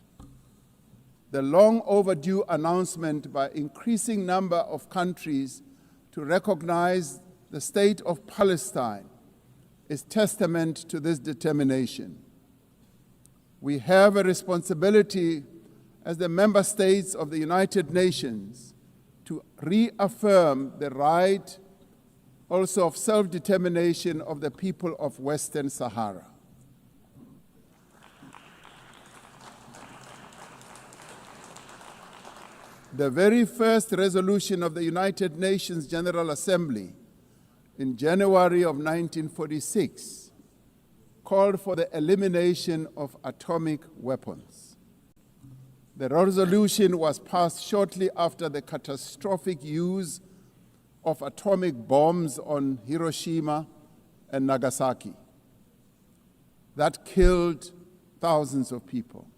The long overdue announcement by increasing number of countries to recognize the state of Palestine is testament to this determination. We have a responsibility as the member states of the United Nations to reaffirm the right also of self-determination of the people of Western Sahara. The very first resolution of the United Nations General Assembly in January of 1946 called for the elimination of atomic weapons. The resolution was passed shortly after the catastrophic use of atomic bombs on Hiroshima and Nagasaki that killed thousands of people.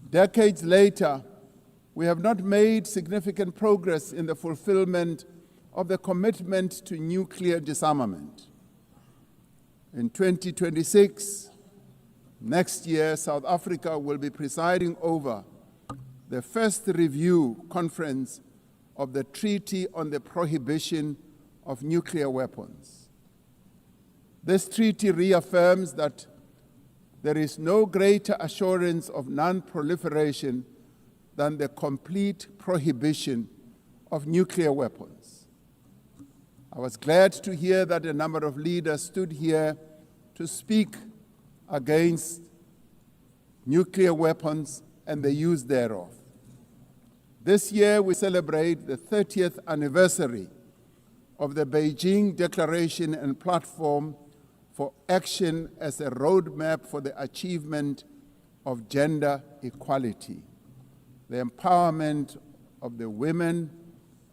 Decades later, we have not made significant progress in the fulfillment of the commitment to nuclear disarmament. In 2026, next year, South Africa will be presiding over the first review conference of the Treaty on the Prohibition of Nuclear Weapons. This treaty reaffirms that there is no greater assurance of non-proliferation than the complete prohibition of nuclear weapons. I was glad to hear that a number of leaders stood here to speak against nuclear weapons and the use thereof. This year we celebrate the 30th anniversary of the Beijing Declaration and Platform for Action as a roadmap for the achievement of gender equality, the empowerment of the women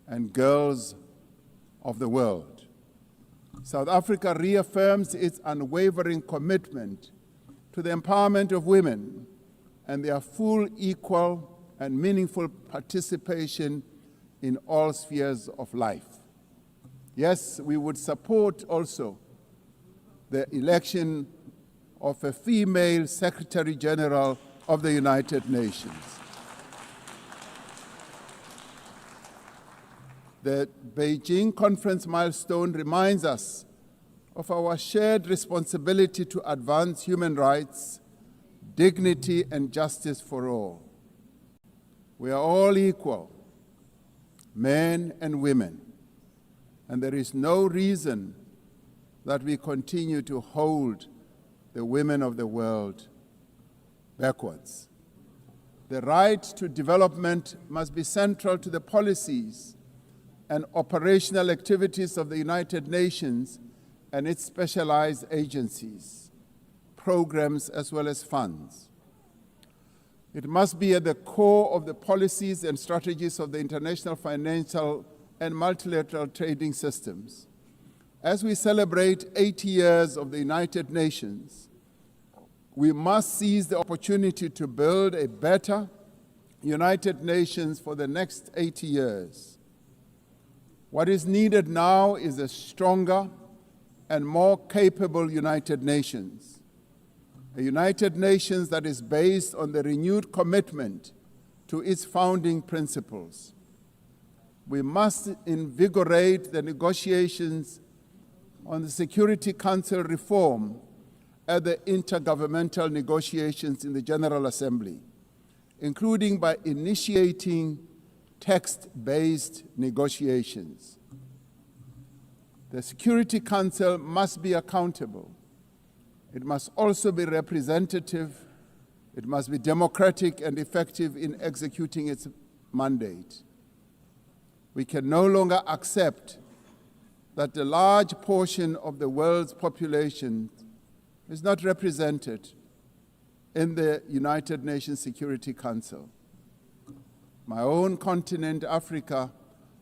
and girls of the world. South Africa reaffirms its unwavering commitment to the empowerment of women and their full, equal, and meaningful participation in all spheres of life. Yes, we would support also the election of a female Secretary General of the United Nations. The Beijing conference milestone reminds us of our shared responsibility to advance human rights, dignity, and justice for all. We are all equal, men and women, and there is no reason that we continue to hold the women of the world backwards. The right to development must be central to the policies and operational activities of the United Nations and its specialized agencies, programs, as well as funds. It must be at the core of the policies and strategies of the international financial and multilateral trading systems. As we celebrate 80 years of the United Nations, we must seize the opportunity to build a better United Nations for the next 80 years. What is needed now is a stronger and more capable United Nations, a United Nations that is based on the renewed commitment to its founding principles. We must invigorate the negotiations on the Security Council reform at the intergovernmental negotiations in the General Assembly, including by initiating text-based negotiations. The Security Council must be accountable. It must also be representative. It must be democratic and effective in executing its mandate. We can no longer accept that a large portion of the world's population is not represented in the United Nations Security Council. My own continent, Africa,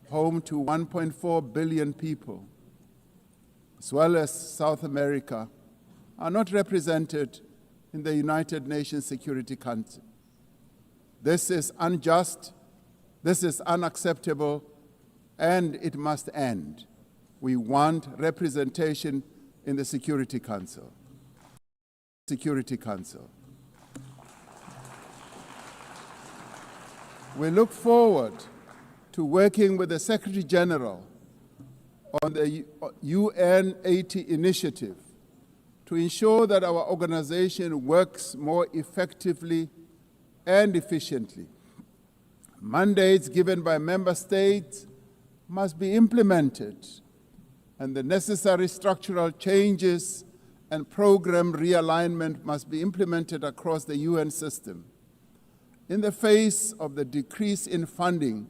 home to 1.4 billion people, as well as South America, are not represented in the United Nations Security Council. This is unjust, this is unacceptable, and it must end. We want representation in the Security Council. Security Council. We look forward to working with the Secretary General on the UN 80 initiative to ensure that our organization works more effectively and efficiently. Mandates given by member states must be implemented, and the necessary structural changes and program realignment must be implemented across the UN system. In the face of the decrease in funding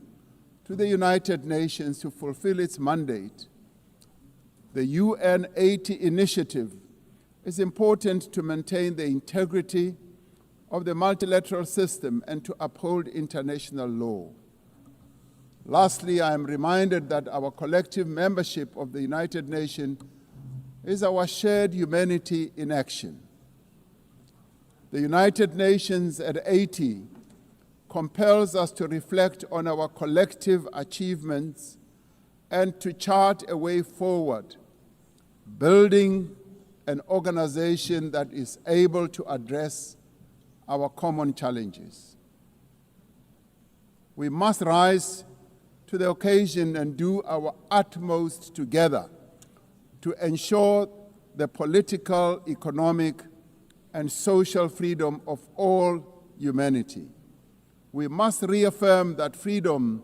to the United Nations to fulfill its mandate, the UN 80 initiative is important to maintain the integrity of the multilateral system and to uphold international law. Lastly, I am reminded that our collective membership of the United Nations is our shared humanity in action. The United Nations at 80 compels us to reflect on our collective achievements and to chart a way forward, building an organization that is able to address our common challenges. We must rise to the occasion and do our utmost together to ensure the political, economic, and social freedom of all humanity. We must reaffirm that freedom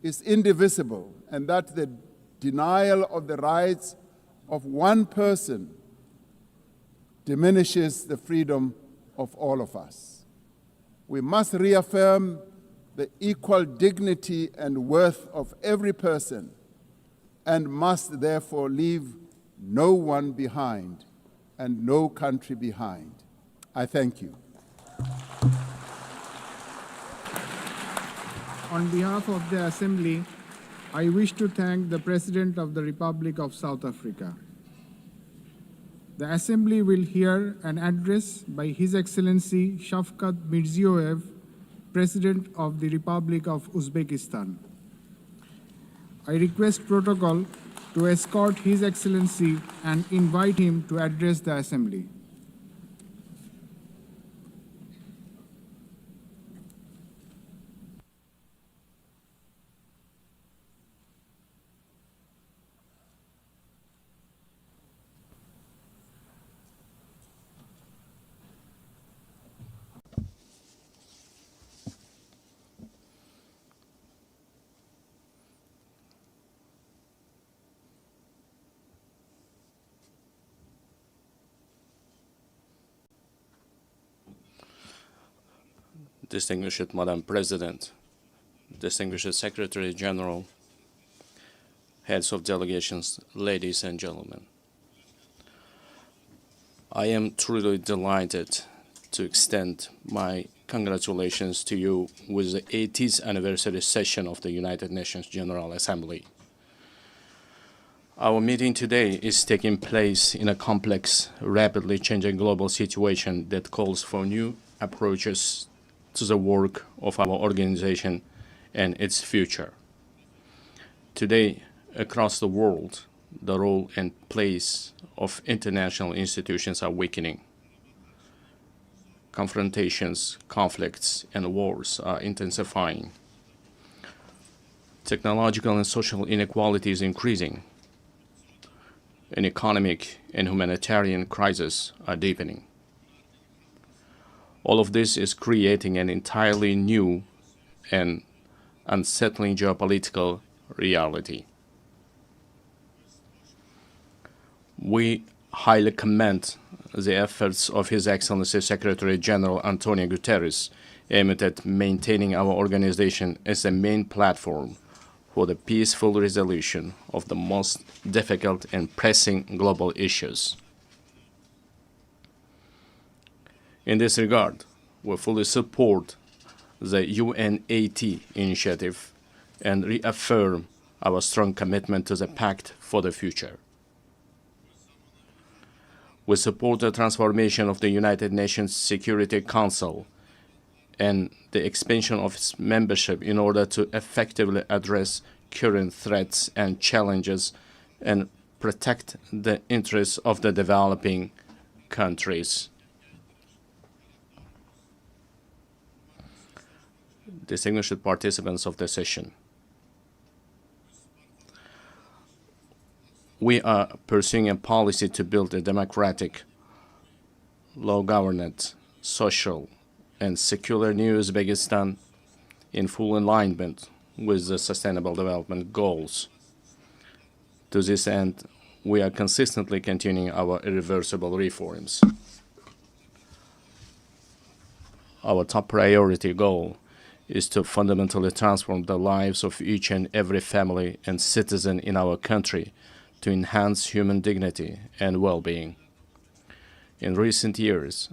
is indivisible and that the denial of the rights of one person diminishes the freedom of all of us. We must reaffirm the equal dignity and worth of every person and must therefore leave no one behind and no country behind. I thank you. On behalf of the Assembly, I wish to thank the President of the Republic of South Africa. The Assembly will hear an address by His Excellency Shavkat Mirziyoyev, President of the Republic of Uzbekistan. I request protocol to escort His Excellency and invite him to address the Assembly. Distinguished Madam President, distinguished Secretary General, heads of delegations, ladies and gentlemen. I am truly delighted to extend my congratulations to you with the 80th anniversary session of the United Nations General Assembly. Our meeting today is taking place in a complex, rapidly changing global situation that calls for new approaches to the work of our organization and its future. Today, across the world, the role and place of international institutions are weakening. Confrontations, conflicts, and wars are intensifying. Technological and social inequality is increasing. An economic and humanitarian crisis are deepening. All of this is creating an entirely new and unsettling geopolitical reality. We highly commend the efforts of His Excellency Secretary General Antonio Guterres aimed at maintaining our organization as a main platform for the peaceful resolution of the most difficult and pressing global issues. In this regard, we fully support the UNAT initiative and reaffirm our strong commitment to the Pact for the Future. We support the transformation of the United Nations Security Council and the expansion of its membership in order to effectively address current threats and challenges and protect the interests of the developing countries. Distinguished participants of the session, we are pursuing a policy to build a democratic, law-governed, social, and secular new Uzbekistan in full alignment with the Sustainable Development Goals. To this end, we are consistently continuing our irreversible reforms. Our top priority goal is to fundamentally transform the lives of each and every family and citizen in our country to enhance human dignity and well-being. In recent years,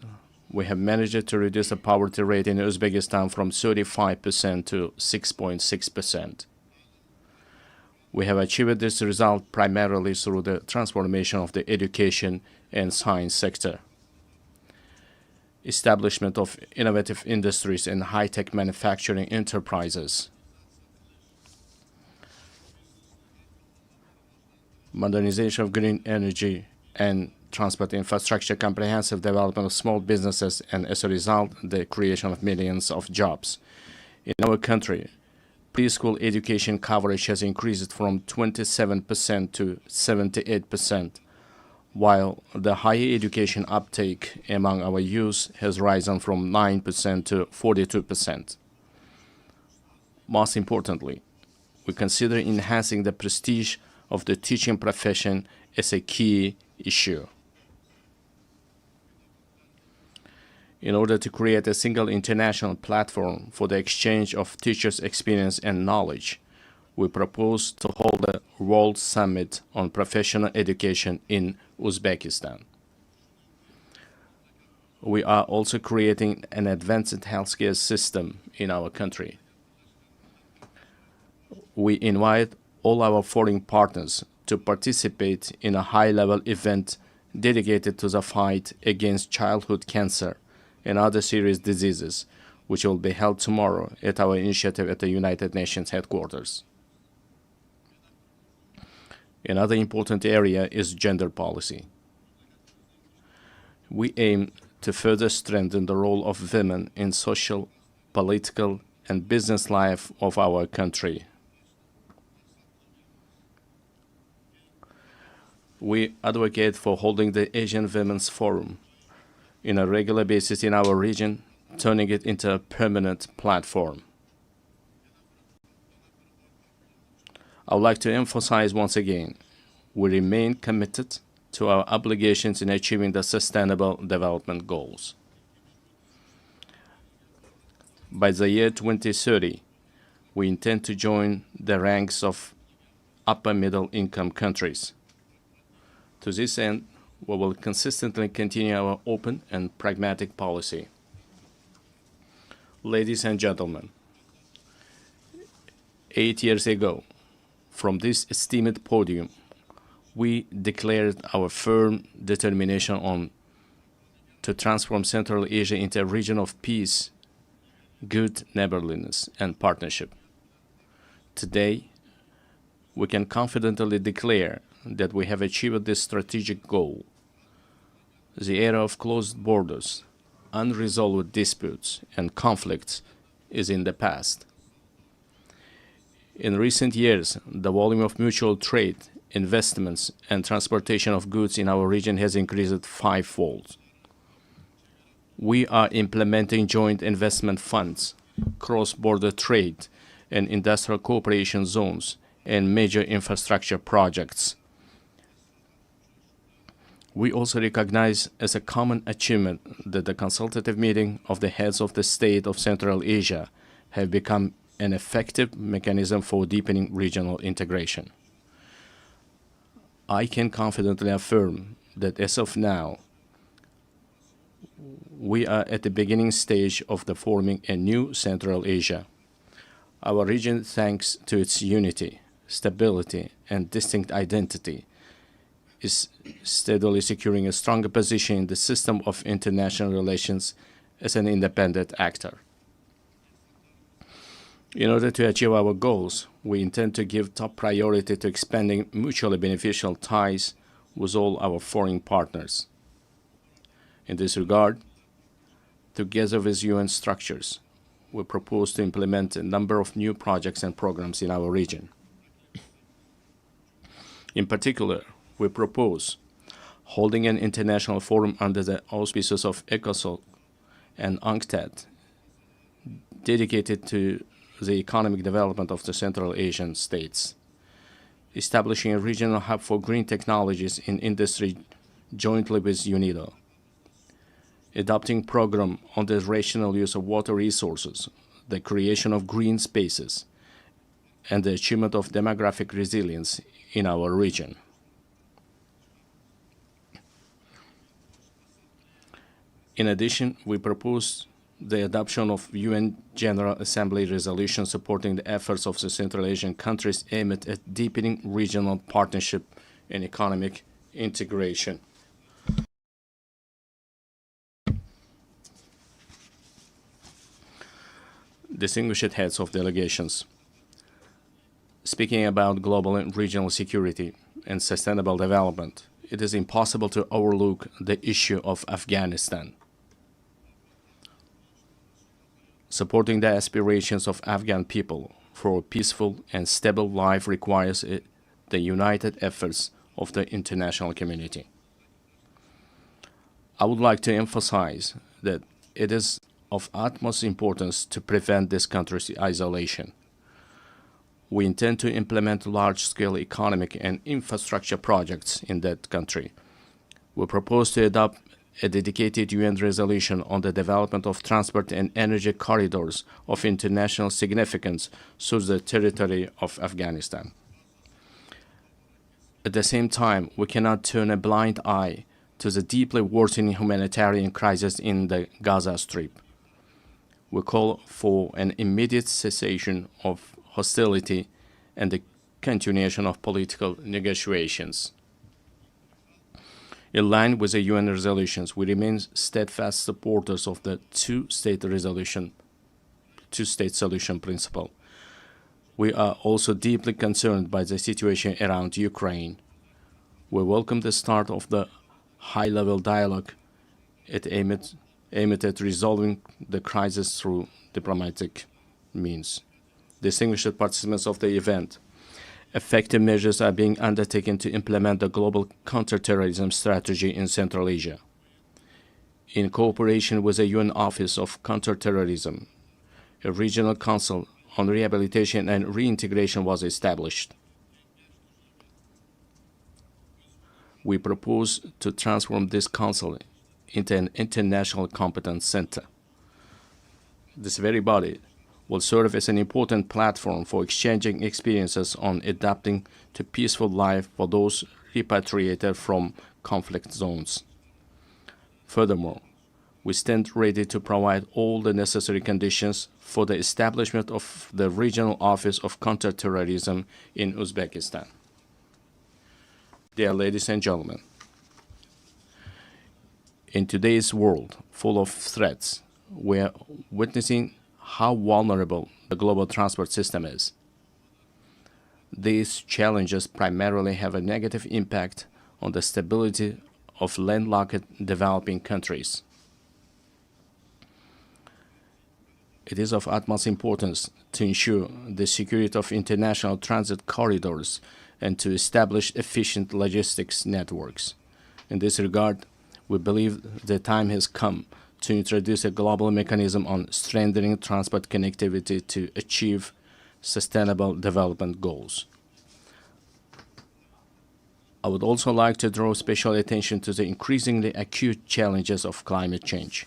we have managed to reduce the poverty rate in Uzbekistan from 35% to 6.6%. We have achieved this result primarily through the transformation of the education and science sector, establishment of innovative industries and high-tech manufacturing enterprises, modernization of green energy and transport infrastructure, comprehensive development of small businesses, and as a result, the creation of millions of jobs. In our country, preschool education coverage has increased from 27% to 78%, while the higher education uptake among our youth has risen from 9% to 42%. Most importantly, we consider enhancing the prestige of the teaching profession as a key issue. In order to create a single international platform for the exchange of teachers' experience and knowledge, we propose to hold a World Summit on Professional Education in Uzbekistan. We are also creating an advanced healthcare system in our country. We invite all our foreign partners to participate in a high-level event dedicated to the fight against childhood cancer and other serious diseases, which will be held tomorrow at our initiative at the United Nations headquarters. Another important area is gender policy. We aim to further strengthen the role of women in social, political, and business life of our country. We advocate for holding the Asian Women's Forum on a regular basis in our region, turning it into a permanent platform. I would like to emphasize once again, we remain committed to our obligations in achieving the Sustainable Development Goals. By the year 2030, we intend to join the ranks of upper middle income countries. To this end, we will consistently continue our open and pragmatic policy. Ladies and gentlemen, 8 years ago, from this esteemed podium, we declared our firm determination to transform Central Asia into a region of peace, good neighborliness, and partnership. Today, we can confidently declare that we have achieved this strategic goal. The era of closed borders, unresolved disputes, and conflicts is in the past. In recent years, the volume of mutual trade, investments, and transportation of goods in our region has increased fivefold. We are implementing joint investment funds, cross-border trade, and industrial cooperation zones, and major infrastructure projects. We also recognize as a common achievement that the consultative meeting of the heads of the state of Central Asia have become an effective mechanism for deepening regional integration. I can confidently affirm that as of now, we are at the beginning stage of the forming a new Central Asia. Our region, thanks to its unity, stability, and distinct identity, is steadily securing a stronger position in the system of international relations as an independent actor. In order to achieve our goals, we intend to give top priority to expanding mutually beneficial ties with all our foreign partners. In this regard, together with UN structures, we propose to implement a number of new projects and programs in our region. In particular, we propose holding an international forum under the auspices of ECOSOC and UNCTAD, dedicated to the economic development of the Central Asian states, establishing a regional hub for green technologies in industry jointly with UNIDO, adopting program on the rational use of water resources, the creation of green spaces, and the achievement of demographic resilience in our region. In addition, we propose the adoption of UN General Assembly resolution supporting the efforts of the Central Asian countries aimed at deepening regional partnership and economic integration. Distinguished heads of delegations, speaking about global and regional security and sustainable development, it is impossible to overlook the issue of Afghanistan. Supporting the aspirations of Afghan people for a peaceful and stable life requires the united efforts of the international community. I would like to emphasize that it is of utmost importance to prevent this country's isolation. We intend to implement large-scale economic and infrastructure projects in that country. We propose to adopt a dedicated UN resolution on the development of transport and energy corridors of international significance through the territory of Afghanistan. At the same time, we cannot turn a blind eye to the deeply worsening humanitarian crisis in the Gaza Strip. We call for an immediate cessation of hostility and the continuation of political negotiations. In line with the UN resolutions, we remain steadfast supporters of the two-state solution principle. We are also deeply concerned by the situation around Ukraine. We welcome the start of the high-level dialogue aimed at resolving the crisis through diplomatic means. Distinguished participants of the event, effective measures are being undertaken to implement the global counterterrorism strategy in Central Asia. In cooperation with the UN Office of Counterterrorism, a regional council on rehabilitation and reintegration was established. We propose to transform this council into an international competence center. This very body will serve as an important platform for exchanging experiences on adapting to peaceful life for those repatriated from conflict zones. Furthermore, we stand ready to provide all the necessary conditions for the establishment of the Regional Office of Counterterrorism in Uzbekistan. Dear ladies and gentlemen, in today's world full of threats, we are witnessing how vulnerable the global transport system is. These challenges primarily have a negative impact on the stability of landlocked developing countries. It is of utmost importance to ensure the security of international transit corridors and to establish efficient logistics networks. In this regard, we believe the time has come to introduce a global mechanism on strengthening transport connectivity to achieve sustainable development goals. I would also like to draw special attention to the increasingly acute challenges of climate change.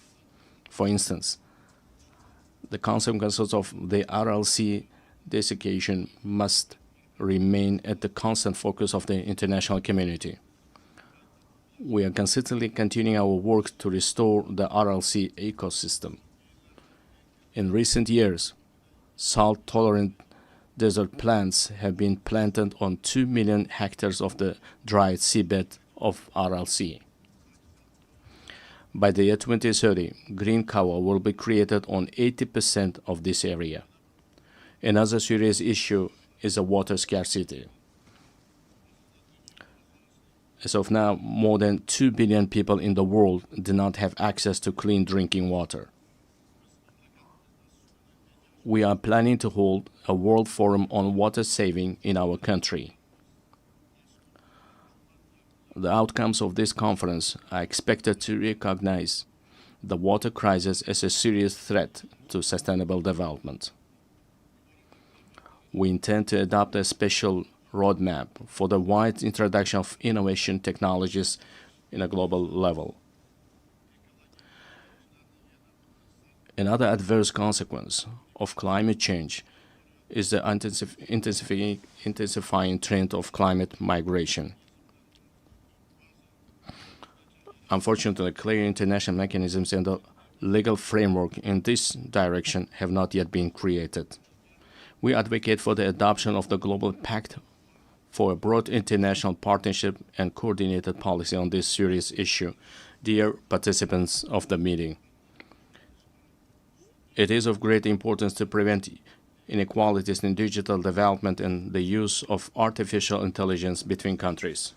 For instance, the consequences of the RLC desiccation must remain at the constant focus of the international community. We are consistently continuing our work to restore the RLC ecosystem. In recent years, salt-tolerant desert plants have been planted on 2 million hectares of the dried seabed of RLC. By the year 2030, green cover will be created on 80% of this area. Another serious issue is water scarcity. As of now, more than 2 billion people in the world do not have access to clean drinking water. We are planning to hold a World Forum on water saving in our country. The outcomes of this conference are expected to recognize the water crisis as a serious threat to sustainable development. We intend to adopt a special roadmap for the wide introduction of innovation technologies in a global level. Another adverse consequence of climate change is the intensifying trend of climate migration. Unfortunately, clear international mechanisms and the legal framework in this direction have not yet been created. We advocate for the adoption of the Global Pact for a broad international partnership and coordinated policy on this serious issue. Dear participants of the meeting, it is of great importance to prevent inequalities in digital development and the use of artificial intelligence between countries.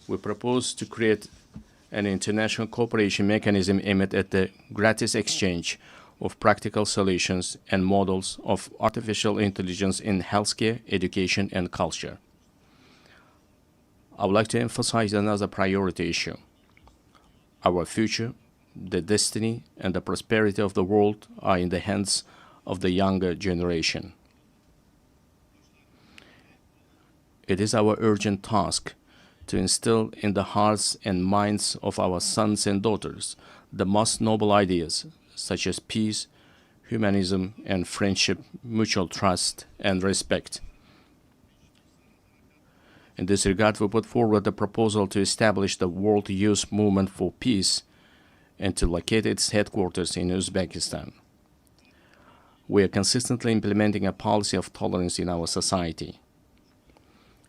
We propose to create an international cooperation mechanism aimed at the gratis exchange of practical solutions and models of artificial intelligence in healthcare, education, and culture. I would like to emphasize another priority issue. Our future, the destiny, and the prosperity of the world are in the hands of the younger generation. It is our urgent task to instill in the hearts and minds of our sons and daughters the most noble ideas, such as peace, humanism, and friendship, mutual trust, and respect. In this regard, we put forward a proposal to establish the World Youth Movement for Peace and to locate its headquarters in Uzbekistan. We are consistently implementing a policy of tolerance in our society.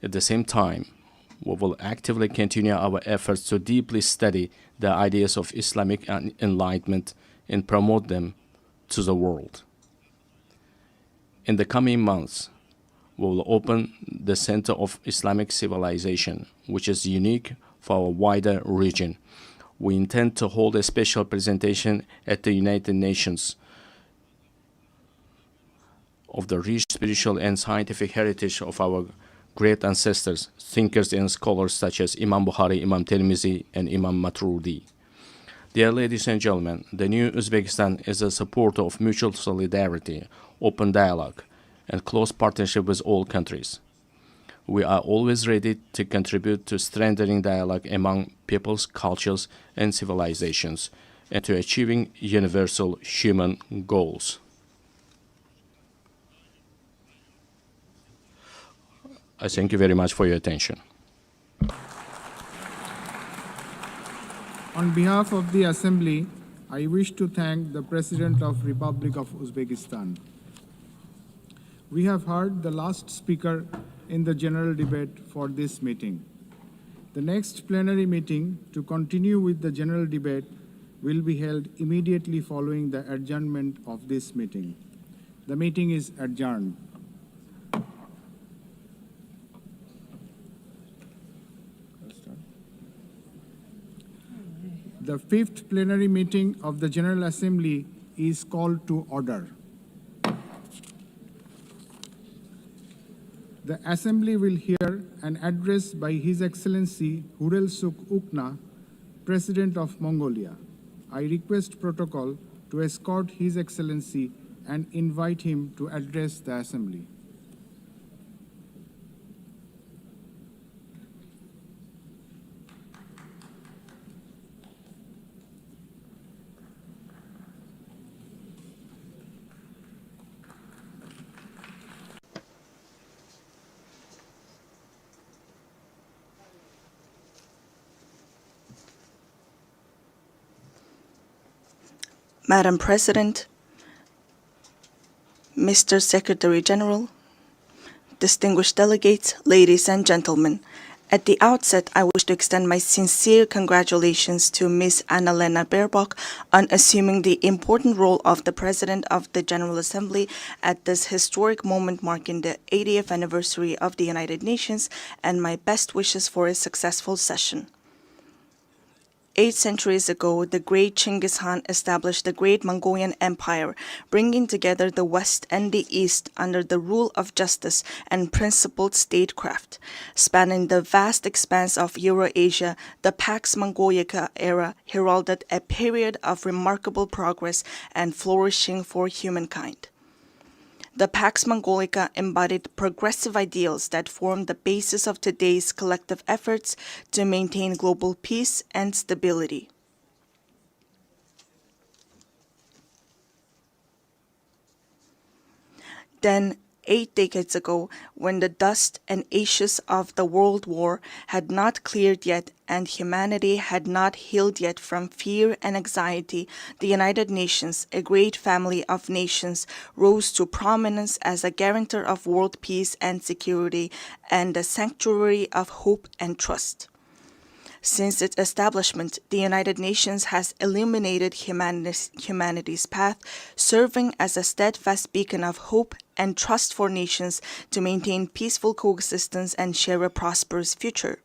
At the same time, we will actively continue our efforts to deeply study the ideas of Islamic enlightenment and promote them to the world. In the coming months, we will open the Center of Islamic Civilization, which is unique for our wider region. We intend to hold a special presentation at the United Nations of the rich spiritual and scientific heritage of our great ancestors, thinkers and scholars such as Imam Bukhari, Imam Tirmizi, and Imam Maturidi. Dear ladies and gentlemen, the new Uzbekistan is a supporter of mutual solidarity, open dialogue, and close partnership with all countries. We are always ready to contribute to strengthening dialogue among peoples, cultures, and civilizations, and to achieving universal human goals. I thank you very much for your attention. On behalf of the Assembly, I wish to thank the President of Republic of Uzbekistan. We have heard the last speaker in the general debate for this meeting. The next plenary meeting to continue with the general debate will be held immediately following the adjournment of this meeting. The meeting is adjourned. The fifth plenary meeting of the General Assembly is called to order. The Assembly will hear an address by His Excellency Hurel Suk Ukna, President of Mongolia. I request protocol to escort His Excellency and invite him to address the Assembly. Madam President, Mr. Secretary General, distinguished delegates, ladies and gentlemen, at the outset, I wish to extend my sincere congratulations to Ms. Annalena Baerbock on assuming the important role of the President of the General Assembly at this historic moment marking the 80th anniversary of the United Nations, and my best wishes for a successful session. 8 centuries ago, the great Chinggis Khan established the great Mongolian Empire, bringing together the West and the East under the rule of justice and principled statecraft. Spanning the vast expanse of Eurasia, the Pax Mongolica era heralded a period of remarkable progress and flourishing for humankind. The Pax Mongolica embodied progressive ideals that form the basis of today's collective efforts to maintain global peace and stability. Then, 8 decades ago, when the dust and ashes of the World War had not cleared yet and humanity had not healed yet from fear and anxiety, the United Nations, a great family of nations, rose to prominence as a guarantor of world peace and security and a sanctuary of hope and trust. Since its establishment, the United Nations has illuminated humanity's path, serving as a steadfast beacon of hope and trust for nations to maintain peaceful coexistence and share a prosperous future.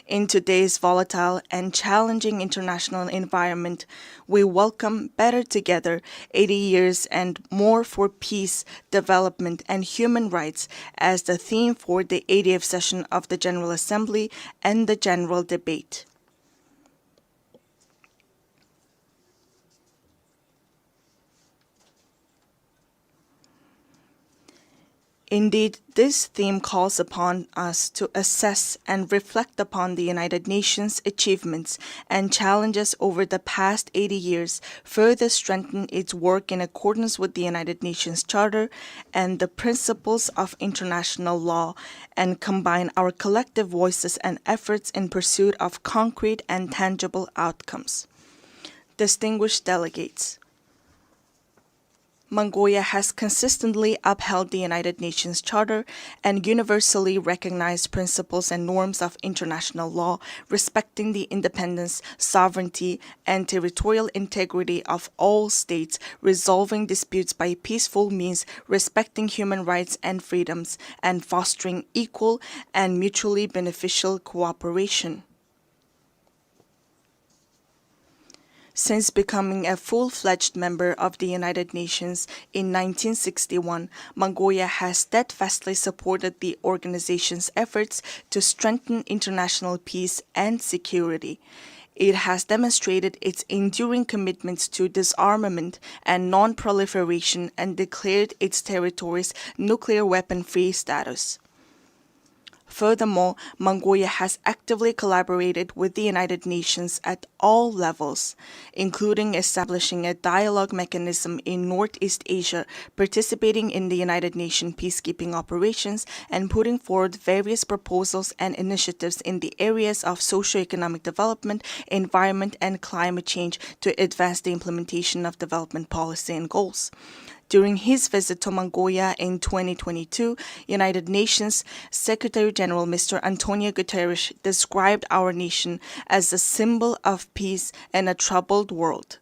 In today's volatile and challenging international environment, we welcome Better Together, 80 years and more for peace, development, and human rights as the theme for the 80th session of the General Assembly and the general debate. Indeed, this theme calls upon us to assess and reflect upon the United Nations' achievements and challenges over the past 80 years, further strengthen its work in accordance with the United Nations Charter and the principles of international law, and combine our collective voices and efforts in pursuit of concrete and tangible outcomes. Distinguished delegates, Mongolia has consistently upheld the United Nations Charter and universally recognized principles and norms of international law, respecting the independence, sovereignty, and territorial integrity of all states, resolving disputes by peaceful means, respecting human rights and freedoms, and fostering equal and mutually beneficial cooperation. Since becoming a full-fledged member of the United Nations in 1961, Mongolia has steadfastly supported the organization's efforts to strengthen international peace and security. It has demonstrated its enduring commitments to disarmament and non-proliferation and declared its territories nuclear weapon-free status. Furthermore, Mongolia has actively collaborated with the United Nations at all levels, including establishing a dialogue mechanism in Northeast Asia, participating in the United Nations peacekeeping operations, and putting forward various proposals and initiatives in the areas of socio-economic development, environment, and climate change to advance the implementation of development policy and goals. During his visit to Mongolia in 2022, United Nations Secretary-General Mr. Antonio Guterres described our nation as a symbol of peace in a troubled world.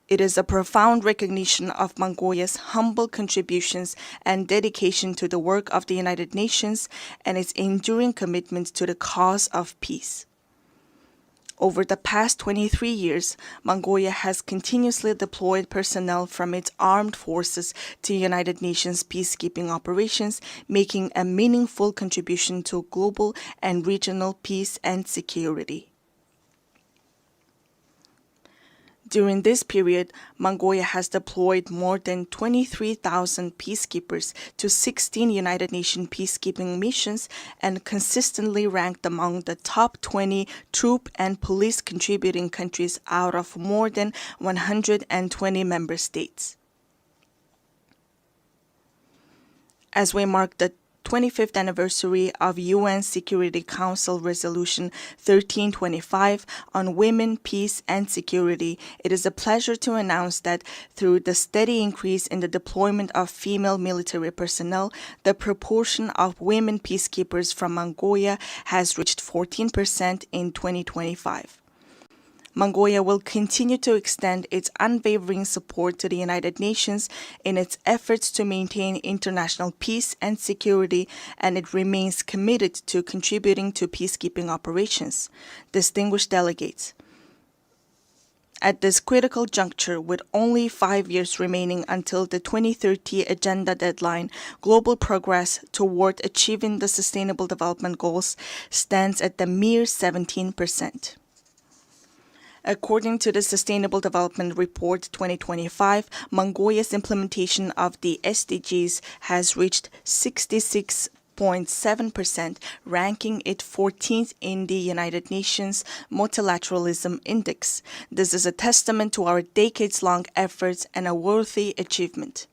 It is a profound recognition of Mongolia's humble contributions and dedication to the work of the United Nations and its enduring commitment to the cause of peace. Over the past 23 years, Mongolia has continuously deployed personnel from its armed forces to United Nations peacekeeping operations, making a meaningful contribution to global and regional peace and security. During this period, Mongolia has deployed more than 23,000 peacekeepers to 16 United Nations peacekeeping missions and consistently ranked among the top 20 troop and police contributing countries out of more than 120 member states. As we mark the 25th anniversary of UN Security Council Resolution 1325 on women, peace, and security, it is a pleasure to announce that through the steady increase in the deployment of female military personnel, the proportion of women peacekeepers from Mongolia has reached 14% in 2025. Mongolia will continue to extend its unwavering support to the United Nations in its efforts to maintain international peace and security, and it remains committed to contributing to peacekeeping operations. Distinguished delegates, at this critical juncture, with only 5 years remaining until the 2030 agenda deadline, global progress toward achieving the Sustainable Development Goals stands at the mere 17%. According to the Sustainable Development Report 2025, Mongolia's implementation of the SDGs has reached 66.7%, ranking it 14th in the United Nations Multilateralism Index. This is a testament to our decades-long efforts and a worthy achievement.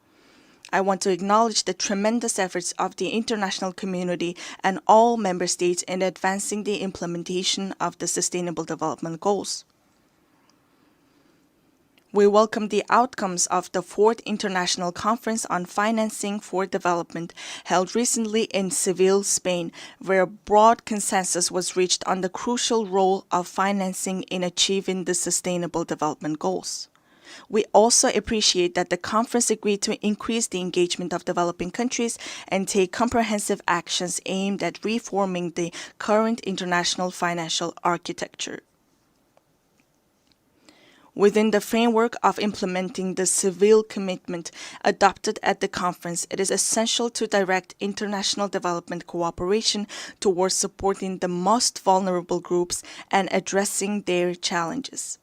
I want to acknowledge the tremendous efforts of the international community and all member states in advancing the implementation of the Sustainable Development Goals. We welcome the outcomes of the 4th International Conference on Financing for Development, held recently in Seville, Spain, where a broad consensus was reached on the crucial role of financing in achieving the Sustainable Development Goals. We also appreciate that the conference agreed to increase the engagement of developing countries and take comprehensive actions aimed at reforming the current international financial architecture. Within the framework of implementing the Seville commitment adopted at the conference, it is essential to direct international development cooperation towards supporting the most vulnerable groups and addressing their challenges.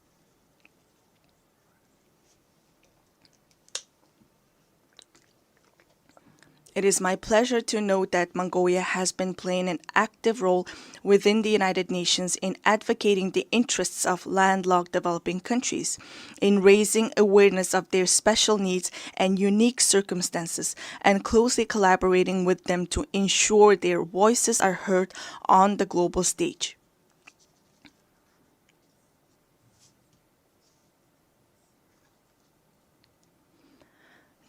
It is my pleasure to note that Mongolia has been playing an active role within the United Nations in advocating the interests of landlocked developing countries, in raising awareness of their special needs and unique circumstances, and closely collaborating with them to ensure their voices are heard on the global stage.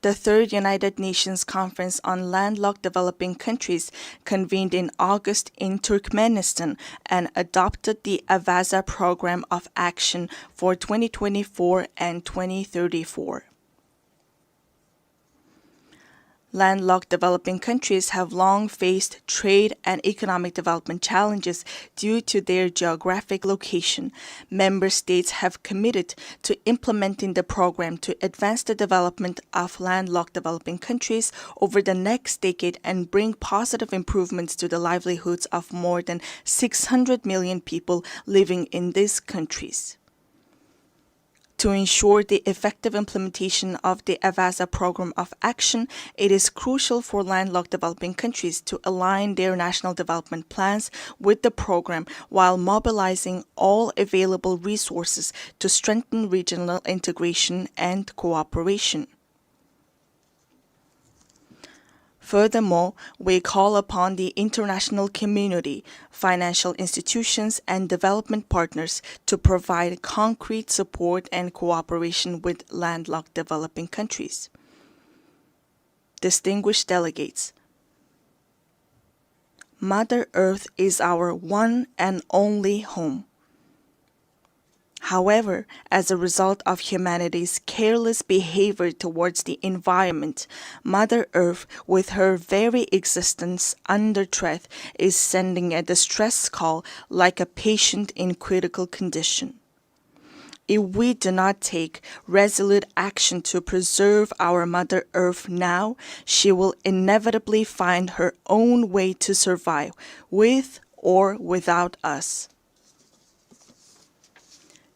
The Third United Nations Conference on Landlocked Developing Countries convened in August in Turkmenistan and adopted the Avaza Program of Action for 2024 and 2034. Landlocked developing countries have long faced trade and economic development challenges due to their geographic location. Member states have committed to implementing the program to advance the development of landlocked developing countries over the next decade and bring positive improvements to the livelihoods of more than 600 million people living in these countries. To ensure the effective implementation of the Avaza Program of Action, it is crucial for landlocked developing countries to align their national development plans with the program while mobilizing all available resources to strengthen regional integration and cooperation. Furthermore, we call upon the international community, financial institutions, and development partners to provide concrete support and cooperation with landlocked developing countries. Distinguished delegates, Mother Earth is our one and only home. However, as a result of humanity's careless behavior towards the environment, Mother Earth, with her very existence under threat, is sending a distress call like a patient in critical condition. If we do not take resolute action to preserve our Mother Earth now, she will inevitably find her own way to survive, with or without us.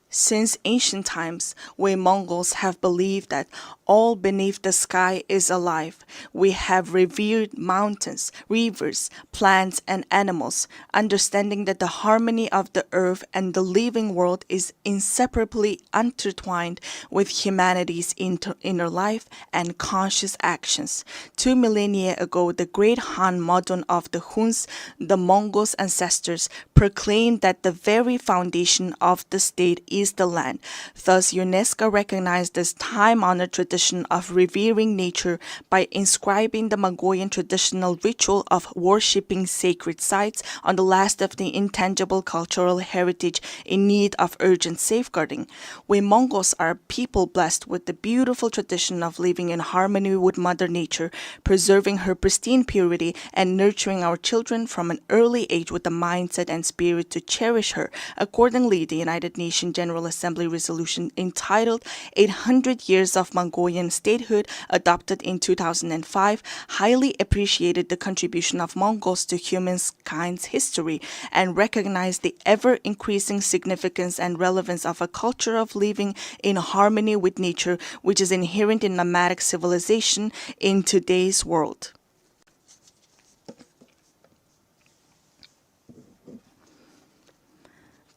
Since ancient times, we Mongols have believed that all beneath the sky is alive. We have revered mountains, rivers, plants, and animals, understanding that the harmony of the earth and the living world is inseparably intertwined with humanity's inner life and conscious actions. 2 millennia ago, the great Han Modon of the Huns, the Mongols' ancestors, proclaimed that the very foundation of the state is the land. Thus, UNESCO recognized this time-honored tradition of revering nature by inscribing the Mongolian traditional ritual of worshipping sacred sites on the last of the intangible cultural heritage in need of urgent safeguarding. We Mongols are a people blessed with the beautiful tradition of living in harmony with Mother Nature, preserving her pristine purity, and nurturing our children from an early age with the mindset and spirit to cherish her. Accordingly, the United Nations General Assembly resolution entitled 800 Years of Mongolian Statehood, adopted in 2005, highly appreciated the contribution of Mongols to humankind's history and recognized the ever-increasing significance and relevance of a culture of living in harmony with nature, which is inherent in nomadic civilization in today's world.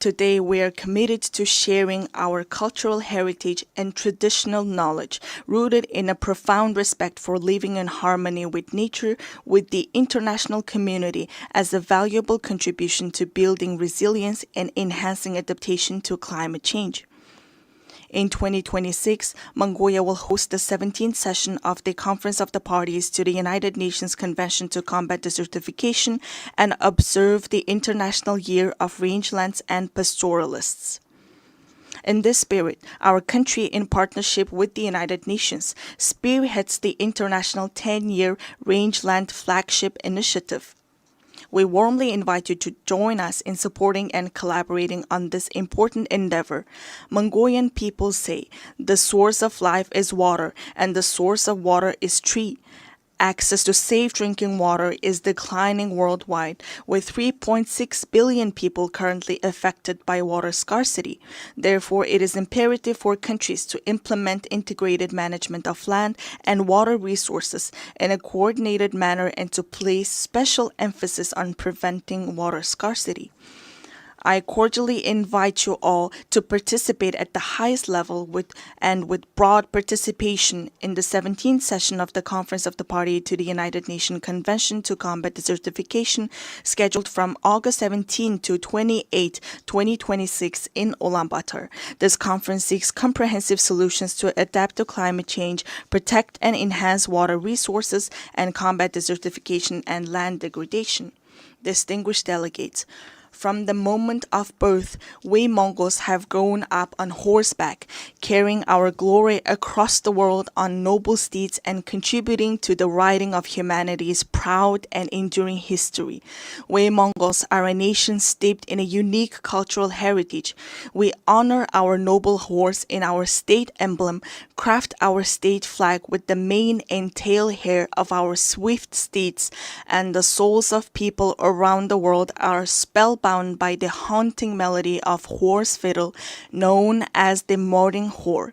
Today, we are committed to sharing our cultural heritage and traditional knowledge, rooted in a profound respect for living in harmony with nature, with the international community as a valuable contribution to building resilience and enhancing adaptation to climate change. In 2026, Mongolia will host the 17th session of the Conference of the Parties to the United Nations Convention to Combat Desertification and observe the International Year of Rangelands and Pastoralists. In this spirit, our country, in partnership with the United Nations, spearheads the International 10-Year Rangeland Flagship Initiative. We warmly invite you to join us in supporting and collaborating on this important endeavor. Mongolian people say, the source of life is water, and the source of water is tree. access to safe drinking water is declining worldwide, with 3.6 billion people currently affected by water scarcity. Therefore, it is imperative for countries to implement integrated management of land and water resources in a coordinated manner and to place special emphasis on preventing water scarcity. I cordially invite you all to participate at the highest level with broad participation in the 17th session of the Conference of the Party to the United Nations Convention to Combat Desertification, scheduled from August 17 to 28, 2026 in Ulaanbaatar. This conference seeks comprehensive solutions to adapt to climate change, protect and enhance water resources, and combat desertification and land degradation. Distinguished delegates, from the moment of birth, we Mongols have grown up on horseback, carrying our glory across the world on noble steeds and contributing to the writing of humanity's proud and enduring history. We Mongols are a nation steeped in a unique cultural heritage. We honor our noble horse in our state emblem, craft our state flag with the mane and tail hair of our swift steeds, and the souls of people around the world are spellbound by the haunting melody of horse fiddle known as the modern whore.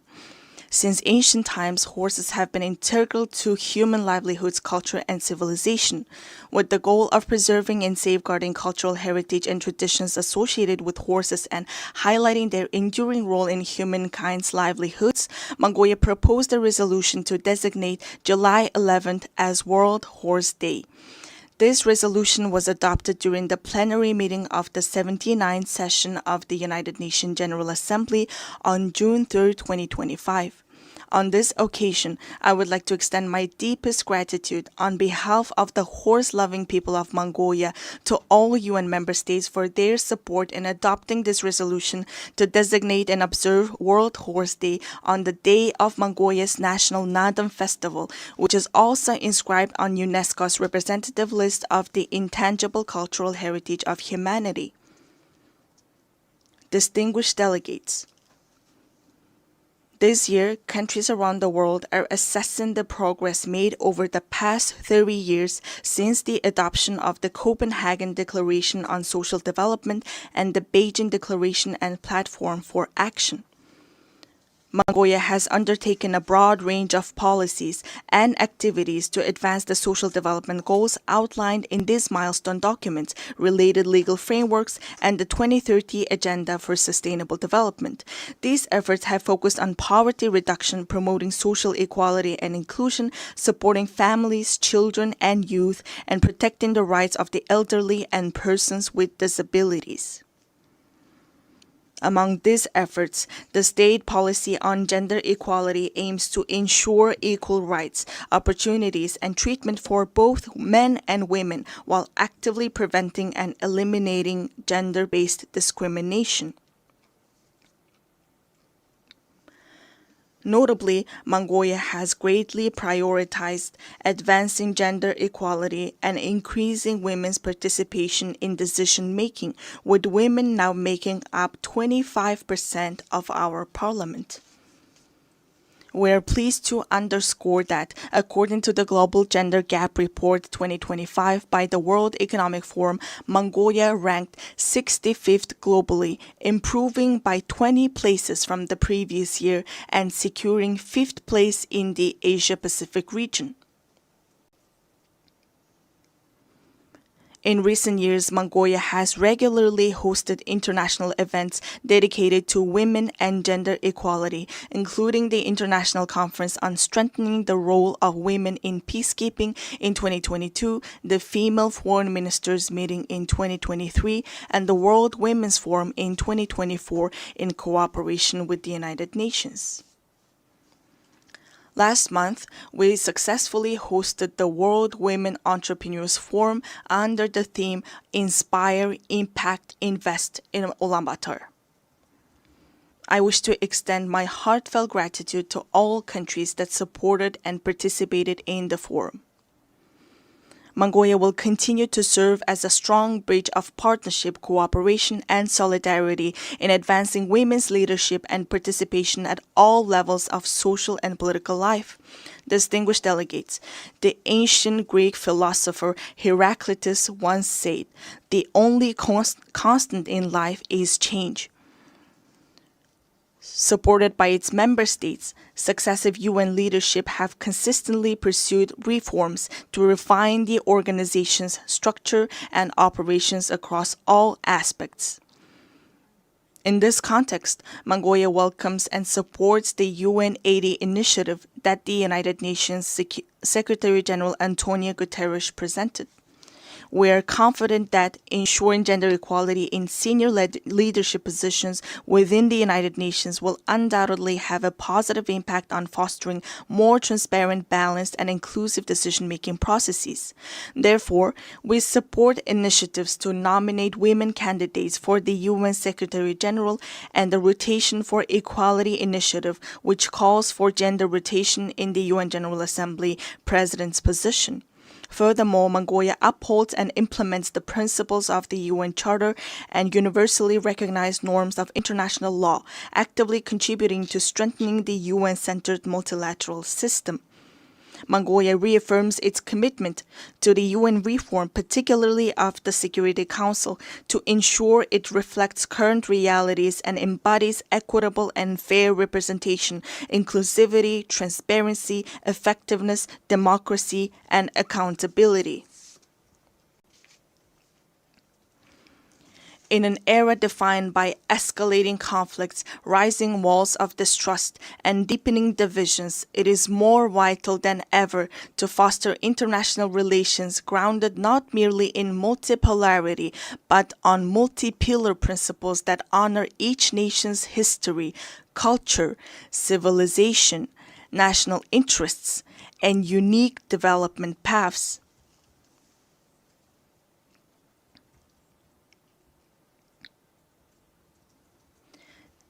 Since ancient times, horses have been integral to human livelihoods, culture, and civilization. With the goal of preserving and safeguarding cultural heritage and traditions associated with horses and highlighting their enduring role in humankind's livelihoods, Mongolia proposed a resolution to designate July 11th as World Horse Day. This resolution was adopted during the plenary meeting of the 79th session of the United Nations General Assembly on June 3, 2025. On this occasion, I would like to extend my deepest gratitude on behalf of the horse-loving people of Mongolia to all UN member states for their support in adopting this resolution to designate and observe World Horse Day on the day of Mongolia's National Nadam Festival, which is also inscribed on UNESCO's representative list of the intangible cultural heritage of humanity. Distinguished delegates, this year, countries around the world are assessing the progress made over the past 30 years since the adoption of the Copenhagen Declaration on Social Development and the Beijing Declaration and Platform for Action. Mongolia has undertaken a broad range of policies and activities to advance the social development goals outlined in these milestone documents, related legal frameworks, and the 2030 Agenda for Sustainable Development. These efforts have focused on poverty reduction, promoting social equality and inclusion, supporting families, children, and youth, and protecting the rights of the elderly and persons with disabilities. Among these efforts, the state policy on gender equality aims to ensure equal rights, opportunities, and treatment for both men and women while actively preventing and eliminating gender-based discrimination. Notably, Mongolia has greatly prioritized advancing gender equality and increasing women's participation in decision-making, with women now making up 25% of our parliament. We are pleased to underscore that, according to the Global Gender Gap Report 2025 by the World Economic Forum, Mongolia ranked 65th globally, improving by 20 places from the previous year and securing 5th place in the Asia-Pacific region. In recent years, Mongolia has regularly hosted international events dedicated to women and gender equality, including the International Conference on Strengthening the Role of Women in Peacekeeping in 2022, the Female Foreign Ministers Meeting in 2023, and the World Women's Forum in 2024 in cooperation with the United Nations. Last month, we successfully hosted the World Women Entrepreneurs Forum under the theme Inspire, Impact, Invest in Ulaanbaatar. I wish to extend my heartfelt gratitude to all countries that supported and participated in the forum. Mongolia will continue to serve as a strong bridge of partnership, cooperation, and solidarity in advancing women's leadership and participation at all levels of social and political life. Distinguished delegates, the ancient Greek philosopher Heraclitus once said, "The only constant in life is change." Supported by its member states, successive UN leadership have consistently pursued reforms to refine the organization's structure and operations across all aspects. In this context, Mongolia welcomes and supports the UN 80 initiative that the United Nations Secretary-General Antonio Guterres presented. We are confident that ensuring gender equality in senior leadership positions within the United Nations will undoubtedly have a positive impact on fostering more transparent, balanced, and inclusive decision-making processes. Therefore, we support initiatives to nominate women candidates for the UN Secretary-General and the Rotation for Equality initiative, which calls for gender rotation in the UN General Assembly President's position. Furthermore, Mongolia upholds and implements the principles of the UN Charter and universally recognized norms of international law, actively contributing to strengthening the UN-centered multilateral system. Mongolia reaffirms its commitment to the UN reform, particularly of the Security Council, to ensure it reflects current realities and embodies equitable and fair representation, inclusivity, transparency, effectiveness, democracy, and accountability. In an era defined by escalating conflicts, rising walls of distrust, and deepening divisions, it is more vital than ever to foster international relations grounded not merely in multipolarity, but on multi-pillar principles that honor each nation's history, culture, civilization, national interests, and unique development paths.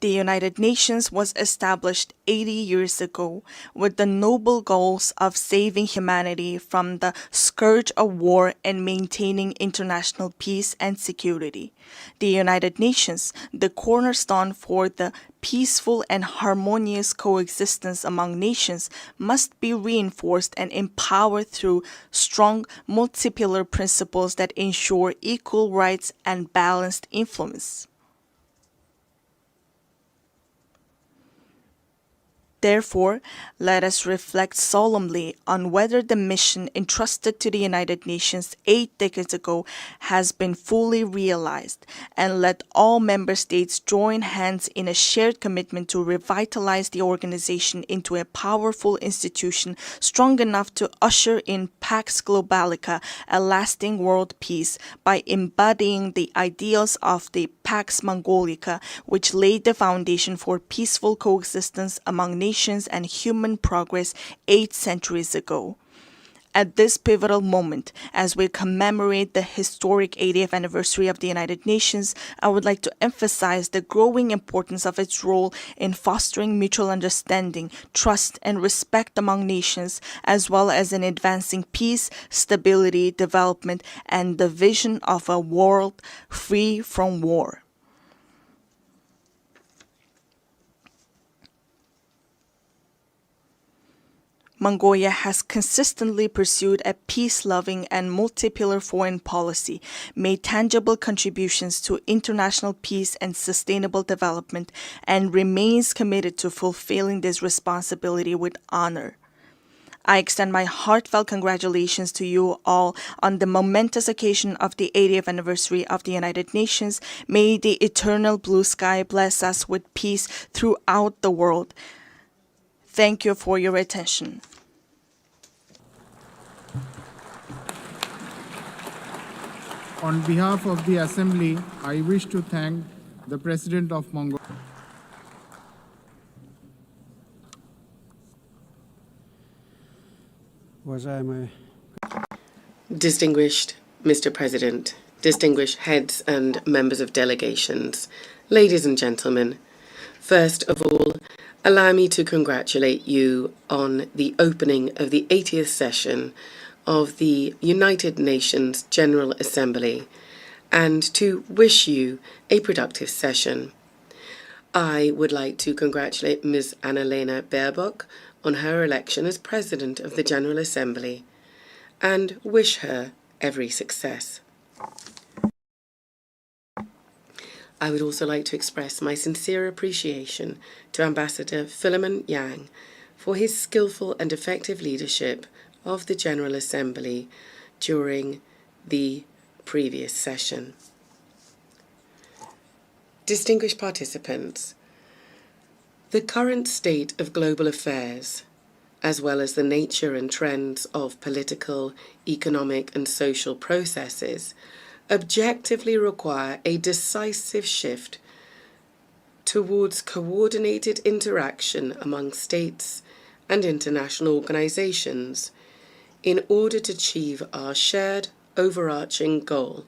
The United Nations was established 80 years ago with the noble goals of saving humanity from the scourge of war and maintaining international peace and security. The United Nations, the cornerstone for the peaceful and harmonious coexistence among nations, must be reinforced and empowered through strong multi-pillar principles that ensure equal rights and balanced influence. Therefore, let us reflect solemnly on whether the mission entrusted to the United Nations 8 decades ago has been fully realized, and let all member states join hands in a shared commitment to revitalize the organization into a powerful institution strong enough to usher in Pax Globalica, a lasting world peace, by embodying the ideals of the Pax Mongolica, which laid the foundation for peaceful coexistence among nations and human progress 8 centuries ago. At this pivotal moment, as we commemorate the historic 80th anniversary of the United Nations, I would like to emphasize the growing importance of its role in fostering mutual understanding, trust, and respect among nations, as well as in advancing peace, stability, development, and the vision of a world free from war. Mongolia has consistently pursued a peace-loving and multi-pillar foreign policy, made tangible contributions to international peace and sustainable development, and remains committed to fulfilling this responsibility with honor. I extend my heartfelt congratulations to you all on the momentous occasion of the 80th anniversary of the United Nations. May the eternal blue sky bless us with peace throughout the world. Thank you for your attention. On behalf of the Assembly, I wish to thank the President of Mongolia. Distinguished Mr. President, distinguished heads and members of delegations, ladies and gentlemen, first of all, allow me to congratulate you on the opening of the 80th session of the United Nations General Assembly and to wish you a productive session. I would like to congratulate Ms. Annalena Baerbock on her election as President of the General Assembly and wish her every success. I would also like to express my sincere appreciation to Ambassador Philemon Yang for his skillful and effective leadership of the General Assembly during the previous session. Distinguished participants, the current state of global affairs, as well as the nature and trends of political, economic, and social processes, objectively require a decisive shift towards coordinated interaction among states and international organizations in order to achieve our shared overarching goal,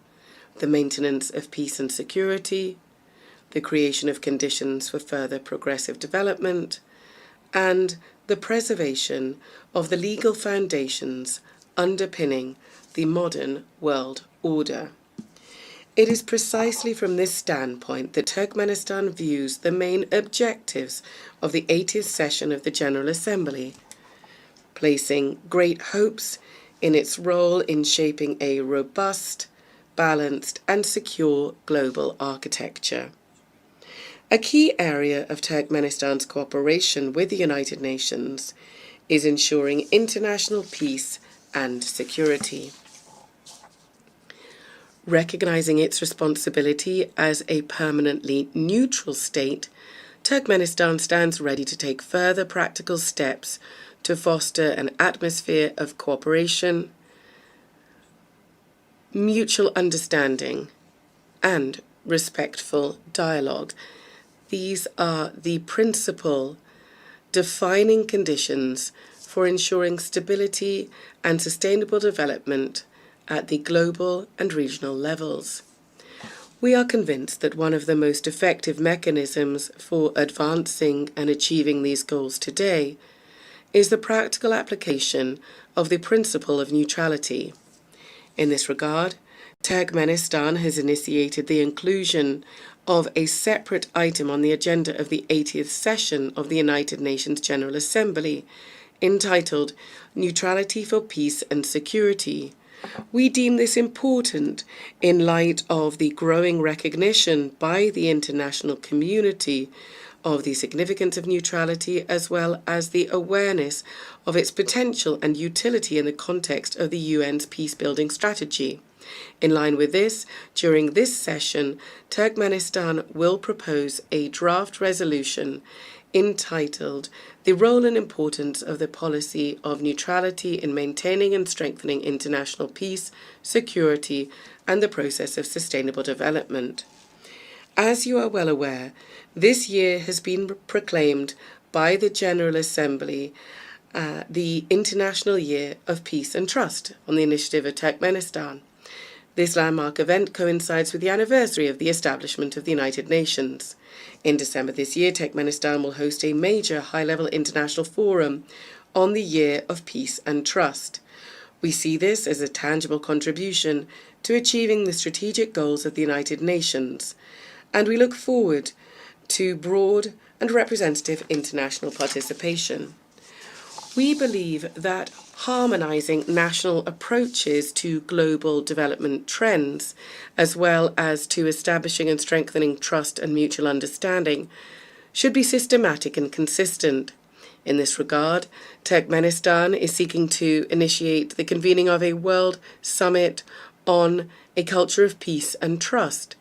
the maintenance of peace and security, the creation of conditions for further progressive development, and the preservation of the legal foundations underpinning the modern world order. It is precisely from this standpoint that Turkmenistan views the main objectives of the 80th session of the General Assembly, placing great hopes in its role in shaping a robust, balanced, and secure global architecture. A key area of Turkmenistan's cooperation with the United Nations is ensuring international peace and security. Recognizing its responsibility as a permanently neutral state, Turkmenistan stands ready to take further practical steps to foster an atmosphere of cooperation, mutual understanding, and respectful dialogue. These are the principal defining conditions for ensuring stability and sustainable development at the global and regional levels. We are convinced that one of the most effective mechanisms for advancing and achieving these goals today is the practical application of the principle of neutrality. In this regard, Turkmenistan has initiated the inclusion of a separate item on the agenda of the 80th session of the United Nations General Assembly, entitled Neutrality for Peace and Security. We deem this important in light of the growing recognition by the international community of the significance of neutrality, as well as the awareness of its potential and utility in the context of the UN's peace-building strategy. In line with this, during this session, Turkmenistan will propose a draft resolution entitled The Role and Importance of the Policy of Neutrality in Maintaining and Strengthening International Peace, Security, and the Process of Sustainable Development. As you are well aware, this year has been proclaimed by the General Assembly the International Year of Peace and Trust on the initiative of Turkmenistan. This landmark event coincides with the anniversary of the establishment of the United Nations. In December this year, Turkmenistan will host a major high-level international forum on the Year of Peace and Trust. We see this as a tangible contribution to achieving the strategic goals of the United Nations, and we look forward to broad and representative international participation. We believe that harmonizing national approaches to global development trends, as well as to establishing and strengthening trust and mutual understanding, should be systematic and consistent. In this regard, Turkmenistan is seeking to initiate the convening of a World Summit on a culture of peace and trust.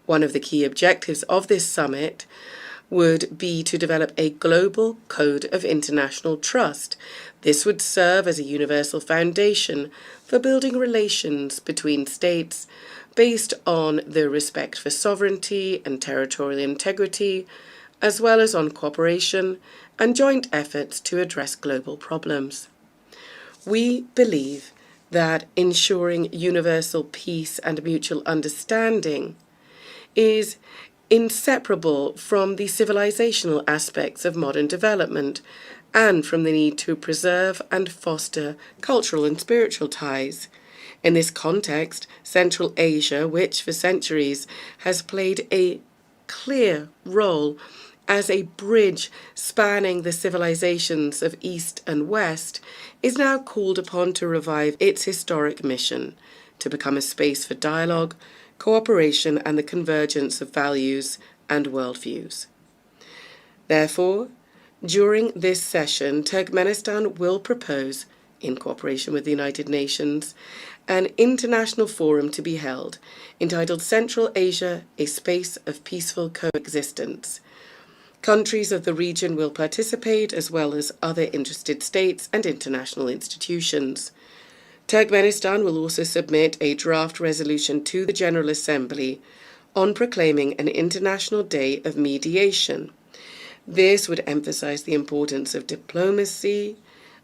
One of the key objectives of this summit would be to develop a global code of international trust. This would serve as a universal foundation for building relations between states based on the respect for sovereignty and territorial integrity, as well as on cooperation and joint efforts to address global problems. We believe that ensuring universal peace and mutual understanding is inseparable from the civilizational aspects of modern development, and from the need to preserve and foster cultural and spiritual ties. In this context, Central Asia, which for centuries has played a clear role as a bridge spanning the civilizations of East and West, is now called upon to revive its historic mission to become a space for dialogue, cooperation, and the convergence of values and worldviews. Therefore, during this session, Turkmenistan will propose, in cooperation with the United Nations, an international forum to be held entitled Central Asia, a Space of Peaceful Coexistence. Countries of the region will participate, as well as other interested states and international institutions. Turkmenistan will also submit a draft resolution to the General Assembly on proclaiming an International Day of Mediation. This would emphasize the importance of diplomacy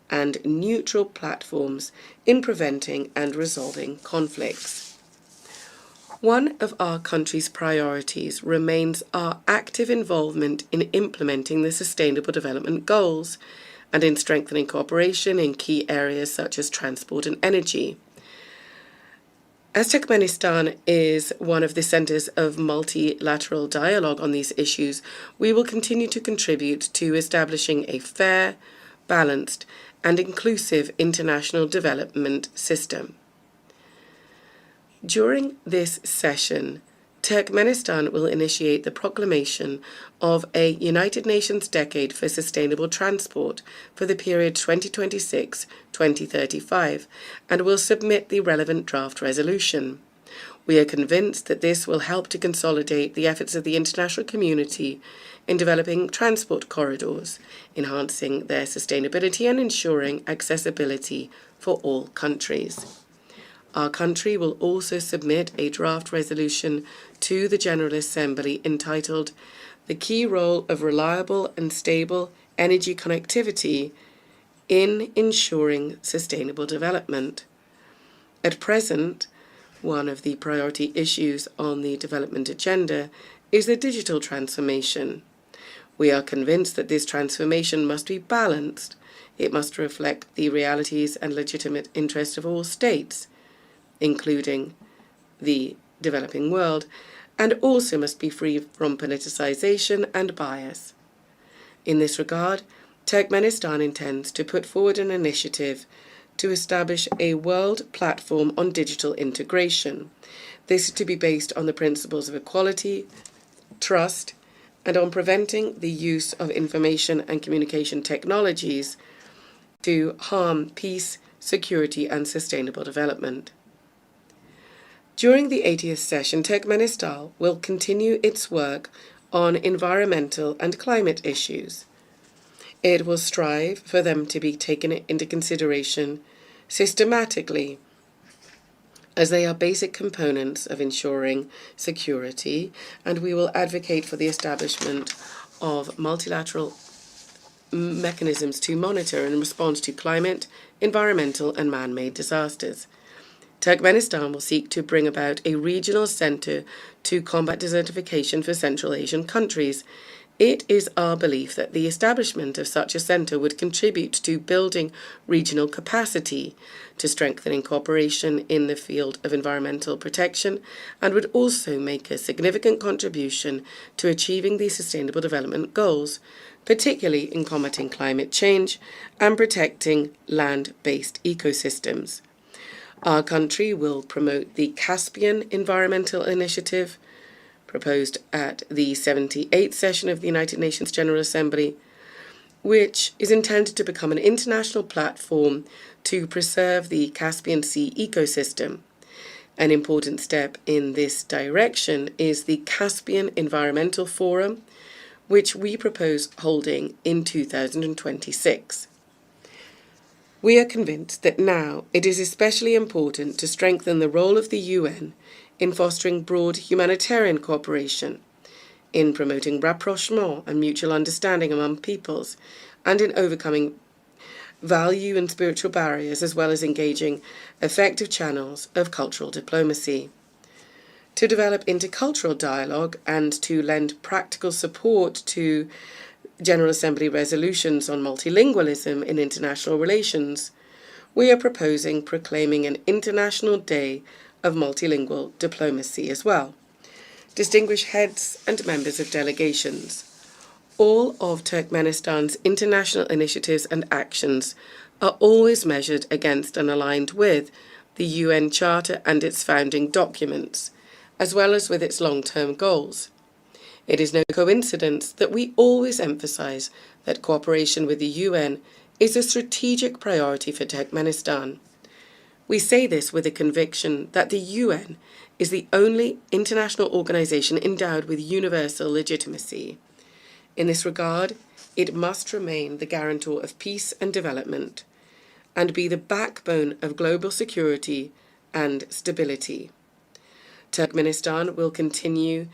and neutral platforms in preventing and resolving conflicts. One of our country's priorities remains our active involvement in implementing the Sustainable Development Goals and in strengthening cooperation in key areas such as transport and energy. As Turkmenistan is one of the centers of multilateral dialogue on these issues, we will continue to contribute to establishing a fair, balanced, and inclusive international development system. During this session, Turkmenistan will initiate the proclamation of a United Nations Decade for Sustainable Transport for the period 2026-2035 and will submit the relevant draft resolution. We are convinced that this will help to consolidate the efforts of the international community in developing transport corridors, enhancing their sustainability and ensuring accessibility for all countries. Our country will also submit a draft resolution to the General Assembly entitled The Key Role of Reliable and Stable Energy Connectivity in Ensuring Sustainable Development. At present, one of the priority issues on the development agenda is the digital transformation. We are convinced that this transformation must be balanced. It must reflect the realities and legitimate interests of all states, including the developing world, and also must be free from politicization and bias. In this regard, Turkmenistan intends to put forward an initiative to establish a world platform on digital integration. This is to be based on the principles of equality, trust, and on preventing the use of information and communication technologies to harm peace, security, and sustainable development. During the 80th session, Turkmenistan will continue its work on environmental and climate issues. It will strive for them to be taken into consideration systematically, as they are basic components of ensuring security, and we will advocate for the establishment of multilateral mechanisms to monitor and respond to climate, environmental, and man-made disasters. Turkmenistan will seek to bring about a regional center to combat desertification for Central Asian countries. It is our belief that the establishment of such a center would contribute to building regional capacity, to strengthening cooperation in the field of environmental protection, and would also make a significant contribution to achieving the Sustainable Development Goals, particularly in combating climate change and protecting land-based ecosystems. Our country will promote the Caspian Environmental Initiative, proposed at the 78th session of the United Nations General Assembly, which is intended to become an international platform to preserve the Caspian Sea ecosystem. An important step in this direction is the Caspian Environmental Forum, which we propose holding in 2026. We are convinced that now it is especially important to strengthen the role of the UN in fostering broad humanitarian cooperation, in promoting rapprochement and mutual understanding among peoples, and in overcoming value and spiritual barriers, as well as engaging effective channels of cultural diplomacy. To develop intercultural dialogue and to lend practical support to General Assembly resolutions on multilingualism in international relations, we are proposing proclaiming an International Day of Multilingual Diplomacy as well. Distinguished heads and members of delegations, all of Turkmenistan's international initiatives and actions are always measured against and aligned with the UN Charter and its founding documents, as well as with its long-term goals. It is no coincidence that we always emphasize that cooperation with the UN is a strategic priority for Turkmenistan. We say this with the conviction that the UN is the only international organization endowed with universal legitimacy. In this regard, it must remain the guarantor of peace and development, and be the backbone of global security and stability. Turkmenistan will continue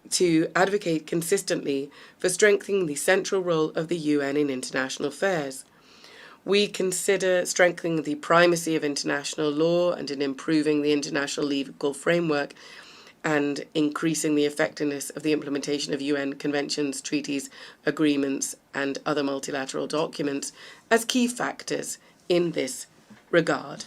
to advocate consistently for strengthening the central role of the UN in international affairs. We consider strengthening the primacy of international law and in improving the international legal framework and increasing the effectiveness of the implementation of UN conventions, treaties, agreements, and other multilateral documents as key factors in this regard.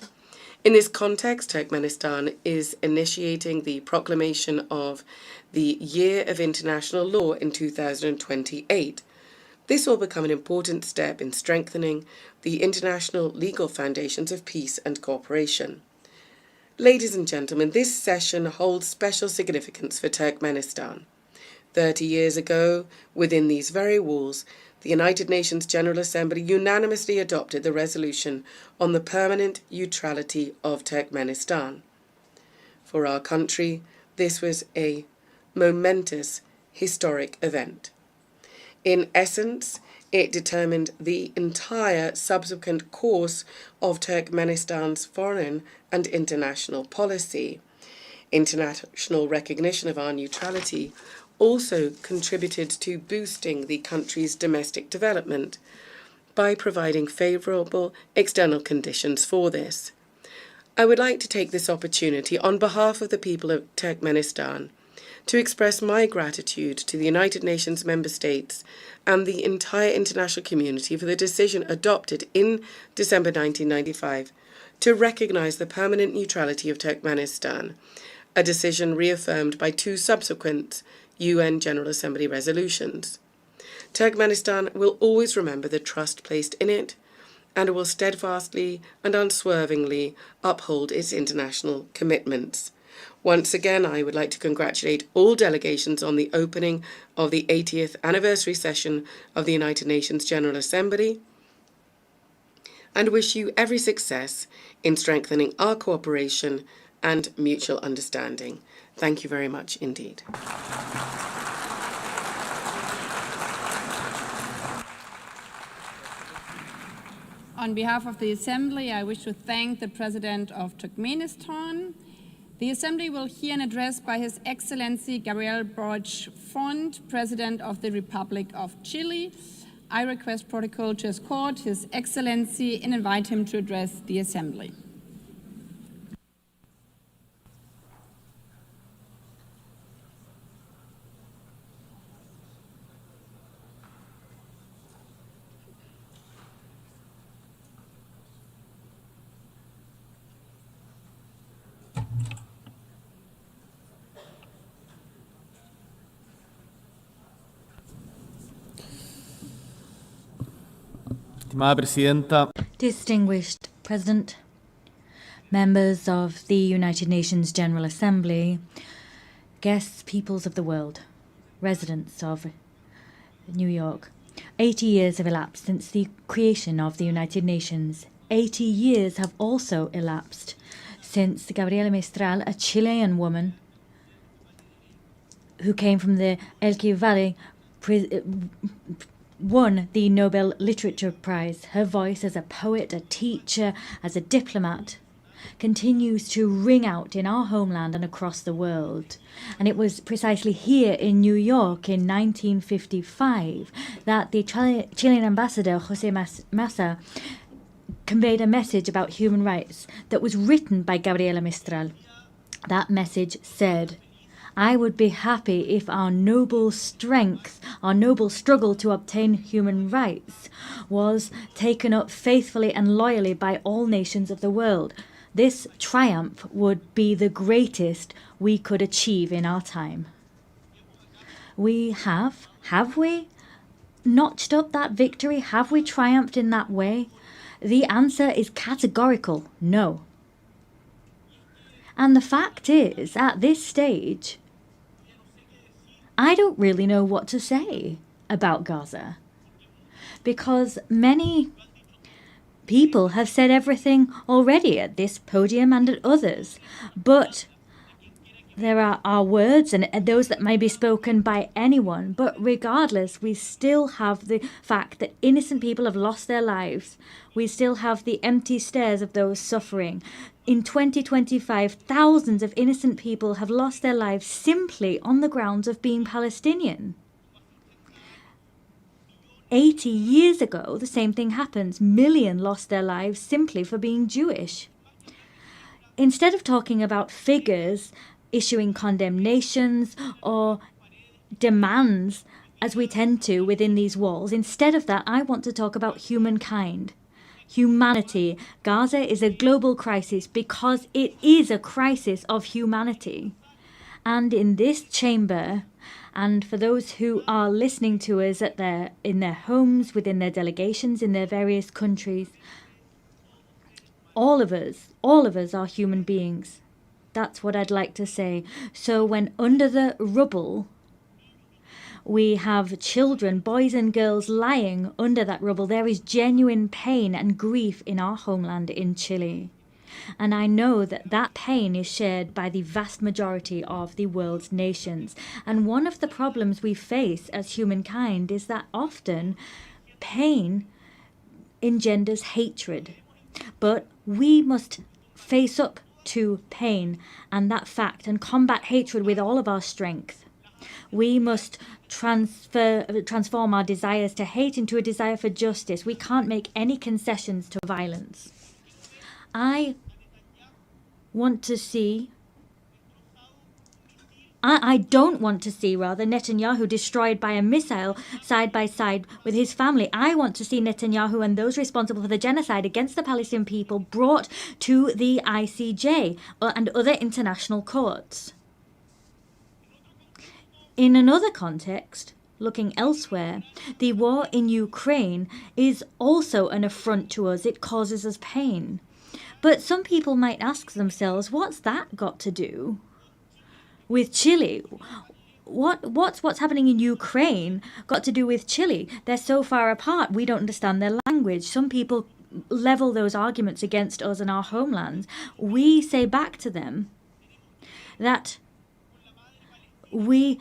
In this context, Turkmenistan is initiating the proclamation of the Year of International Law in 2028. This will become an important step in strengthening the international legal foundations of peace and cooperation. Ladies and gentlemen, this session holds special significance for Turkmenistan. 30 years ago, within these very walls, the United Nations General Assembly unanimously adopted the resolution on the permanent neutrality of Turkmenistan. For our country, this was a momentous, historic event. In essence, it determined the entire subsequent course of Turkmenistan's foreign and international policy. International recognition of our neutrality also contributed to boosting the country's domestic development by providing favourable external conditions for this. I would like to take this opportunity on behalf of the people of Turkmenistan to express my gratitude to the United Nations member states and the entire international community for the decision adopted in December 1995 to recognise the permanent neutrality of Turkmenistan, a decision reaffirmed by two subsequent UN General Assembly resolutions. Turkmenistan will always remember the trust placed in it and will steadfastly and unswervingly uphold its international commitments. Once again, I would like to congratulate all delegations on the opening of the 80th anniversary session of the United Nations General Assembly and wish you every success in strengthening our cooperation and mutual understanding. Thank you very much indeed. On behalf of the Assembly, I wish to thank the President of Turkmenistan. The Assembly will hear an address by His Excellency Gabriel Boric Font, President of the Republic of Chile. I request protocol to escort His Excellency and invite him to address the Assembly. Distinguished President, members of the United Nations General Assembly, guests, peoples of the world, residents of New York. 80 years have elapsed since the creation of the United Nations. 80 years have also elapsed since Gabriela Mistral, a Chilean woman who came from the Elqui Valley, won the Nobel Literature Prize. Her voice as a poet, a teacher, as a diplomat continues to ring out in our homeland and across the world. And it was precisely here in New York in 1955 that the Chilean ambassador, Jose Massa, conveyed a message about human rights that was written by Gabriela Mistral. That message said, I would be happy if our noble strength, our noble struggle to obtain human rights was taken up faithfully and loyally by all nations of the world. This triumph would be the greatest we could achieve in our time. We have we notched up that victory? Have we triumphed in that way? The answer is categorical no. And the fact is, at this stage, I don't really know what to say about Gaza, because many people have said everything already at this podium and at others, but there are our words and those that may be spoken by anyone, but regardless, we still have the fact that innocent people have lost their lives. We still have the empty stares of those suffering. In 2025, thousands of innocent people have lost their lives simply on the grounds of being Palestinian. 80 years ago, the same thing happens. Millions lost their lives simply for being Jewish. Instead of talking about figures, issuing condemnations or demands, as we tend to within these walls, instead of that, I want to talk about humankind. Humanity. Gaza is a global crisis because it is a crisis of humanity. And in this chamber, and for those who are listening to us in their homes, within their delegations, in their various countries, all of us are human beings. That's what I'd like to say. So when under the rubble, we have children, boys and girls lying under that rubble, there is genuine pain and grief in our homeland in Chile. And I know that that pain is shared by the vast majority of the world's nations. And one of the problems we face as humankind is that often pain engenders hatred. But we must face up to pain and that fact and combat hatred with all of our strength. We must transform our desires to hate into a desire for justice. We can't make any concessions to violence. I don't want to see Netanyahu destroyed by a missile side by side with his family. I want to see Netanyahu and those responsible for the genocide against the Palestinian people brought to the ICJ and other international courts. In another context, looking elsewhere, the war in Ukraine is also an affront to us. It causes us pain. But some people might ask themselves, what's that got to do with Chile? What's happening in Ukraine got to do with Chile? They're so far apart, we don't understand their language. Some people level those arguments against us and our homelands. We say back to them that we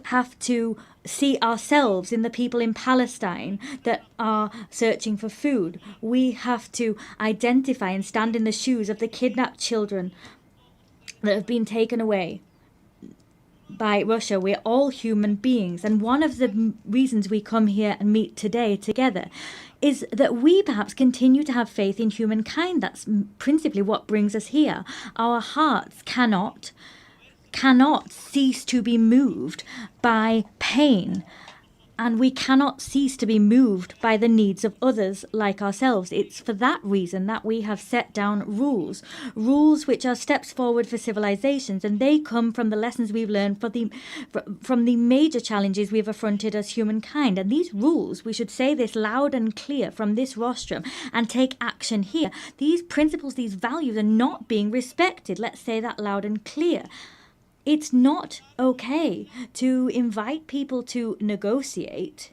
have to see ourselves in the people in Palestine that are searching for food. We have to identify and stand in the shoes of the kidnapped children that have been taken away by Russia. We're all human beings. And one of the reasons we come here and meet today together is that we perhaps continue to have faith in humankind. That's principally what brings us here. Our hearts cannot cease to be moved by pain, and we cannot cease to be moved by the needs of others like ourselves. It's for that reason that we have set down rules which are steps forward for civilizations, and they come from the lessons we've learned from the major challenges we've affronted as humankind. And these rules, we should say this loud and clear from this rostrum and take action here. These principles, these values are not being respected. Let's say that loud and clear. It's not okay to invite people to negotiate,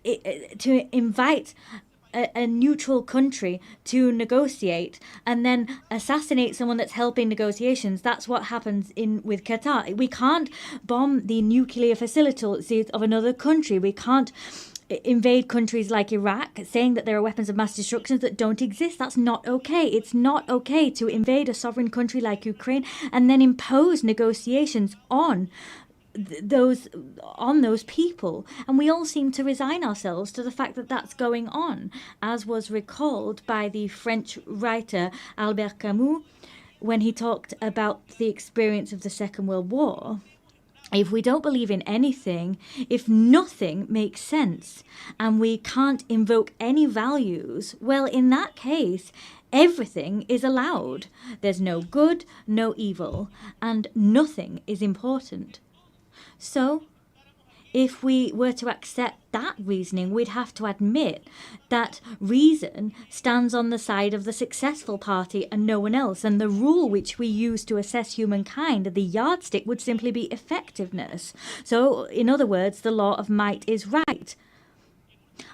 to invite a neutral country to negotiate and then assassinate someone that's helping negotiations. That's what happens with Qatar. We can't bomb the nuclear facilities of another country. We can't invade countries like Iraq, saying that there are weapons of mass destruction that don't exist. That's not okay. It's not okay to invade a sovereign country like Ukraine and then impose negotiations on those people. And we all seem to resign ourselves to the fact that that's going on, as was recalled by the French writer Albert Camus when he talked about the experience of the Second World War. If we don't believe in anything, if nothing makes sense, and we can't invoke any values, well, in that case, everything is allowed. There's no good, no evil, and nothing is important. So, if we were to accept that reasoning, we'd have to admit that reason stands on the side of the successful party and no one else, and the rule which we use to assess humankind, the yardstick, would simply be effectiveness. So, in other words, the law of might is right.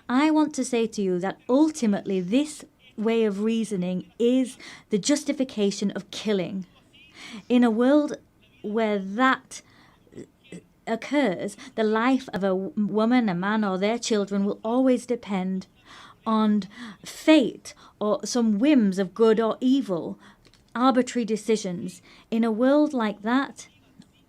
I want to say to you that ultimately this way of reasoning is the justification of killing. In a world where that occurs, the life of a woman, a man, or their children will always depend on fate or some whims of good or evil, arbitrary decisions. In a world like that,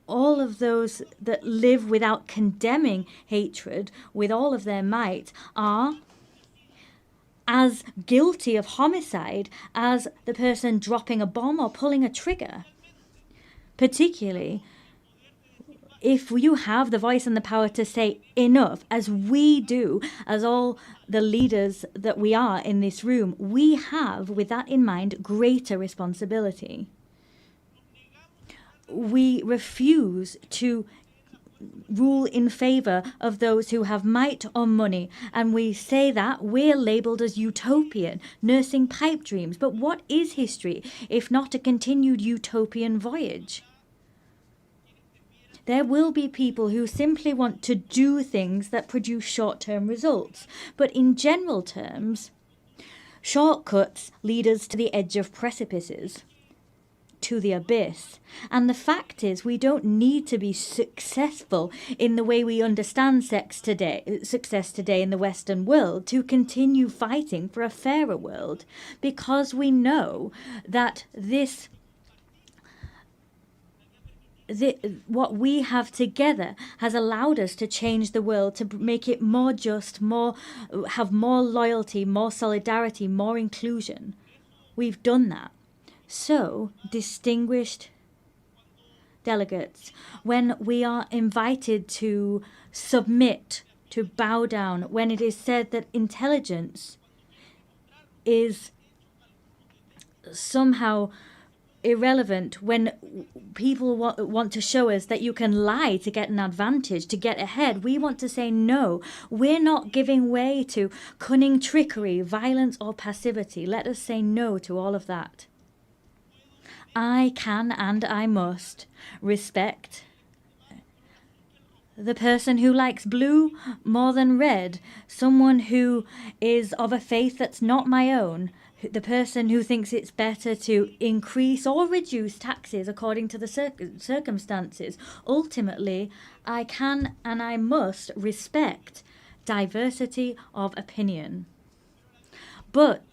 all of those that live without condemning hatred with all of their might are as guilty of homicide as the person dropping a bomb or pulling a trigger. Particularly if you have the voice and the power to say enough, as we do, as all the leaders that we are in this room, we have, with that in mind, greater responsibility. We refuse to rule in favour of those who have might or money, and we say that we're labelled as utopian, nursing pipe dreams. But what is history if not a continued utopian voyage? There will be people who simply want to do things that produce short-term results. But in general terms, shortcuts lead us to the edge of precipices, to the abyss. And the fact is, we don't need to be successful in the way we understand success today in the Western world to continue fighting for a fairer world, because we know that what we have together has allowed us to change the world, to make it more just, have more loyalty, more solidarity, more inclusion. We've done that. So, distinguished delegates, when we are invited to submit, to bow down, when it is said that intelligence is somehow irrelevant, when people want to show us that you can lie to get an advantage, to get ahead, we want to say no. We're not giving way to cunning trickery, violence or passivity. Let us say no to all of that. I can and I must respect the person who likes blue more than red, someone who is of a faith that's not my own, the person who thinks it's better to increase or reduce taxes according to the circumstances. Ultimately, I can and I must respect diversity of opinion. But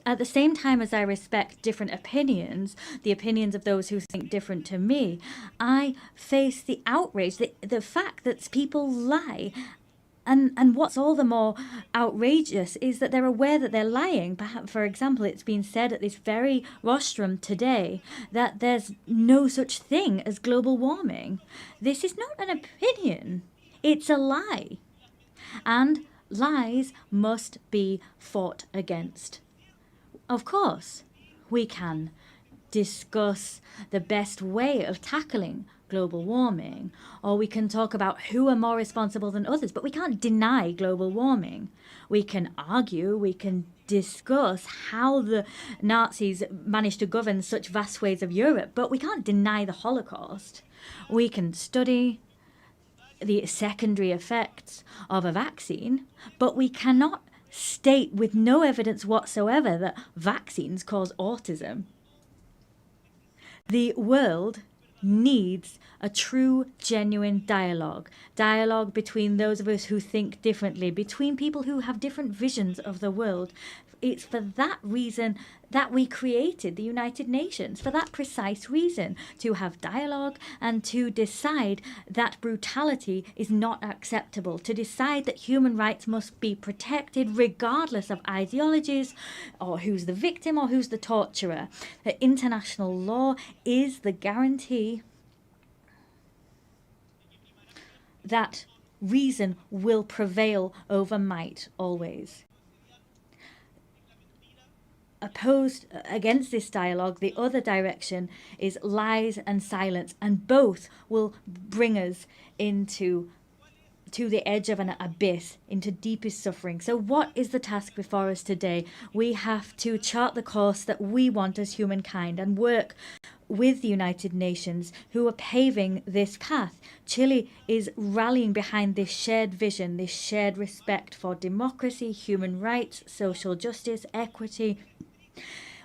at the same time as I respect different opinions, the opinions of those who think different to me, I face the outrage, the fact that people lie. And what's all the more outrageous is that they're aware that they're lying. Perhaps, for example, it's been said at this very rostrum today that there's no such thing as global warming. This is not an opinion. It's a lie. And lies must be fought against. Of course, we can discuss the best way of tackling global warming, or we can talk about who are more responsible than others, but we can't deny global warming. We can argue, we can discuss how the Nazis managed to govern such vast swathes of Europe, but we can't deny the Holocaust. We can study the secondary effects of a vaccine, but we cannot state with no evidence whatsoever that vaccines cause autism. The world needs a true, genuine dialogue between those of us who think differently, between people who have different visions of the world. It's for that reason that we created the United Nations for that precise reason, to have dialogue and to decide that brutality is not acceptable, to decide that human rights must be protected regardless of ideologies or who's the victim or who's the torturer. That international law is the guarantee that reason will prevail over might always. Opposed against this dialogue, the other direction is lies and silence, and both will bring us to the edge of an abyss, into deepest suffering. So what is the task before us today? We have to chart the course that we want as humankind and work with the United Nations, who are paving this path. Chile is rallying behind this shared vision, this shared respect for democracy, human rights, social justice, equity,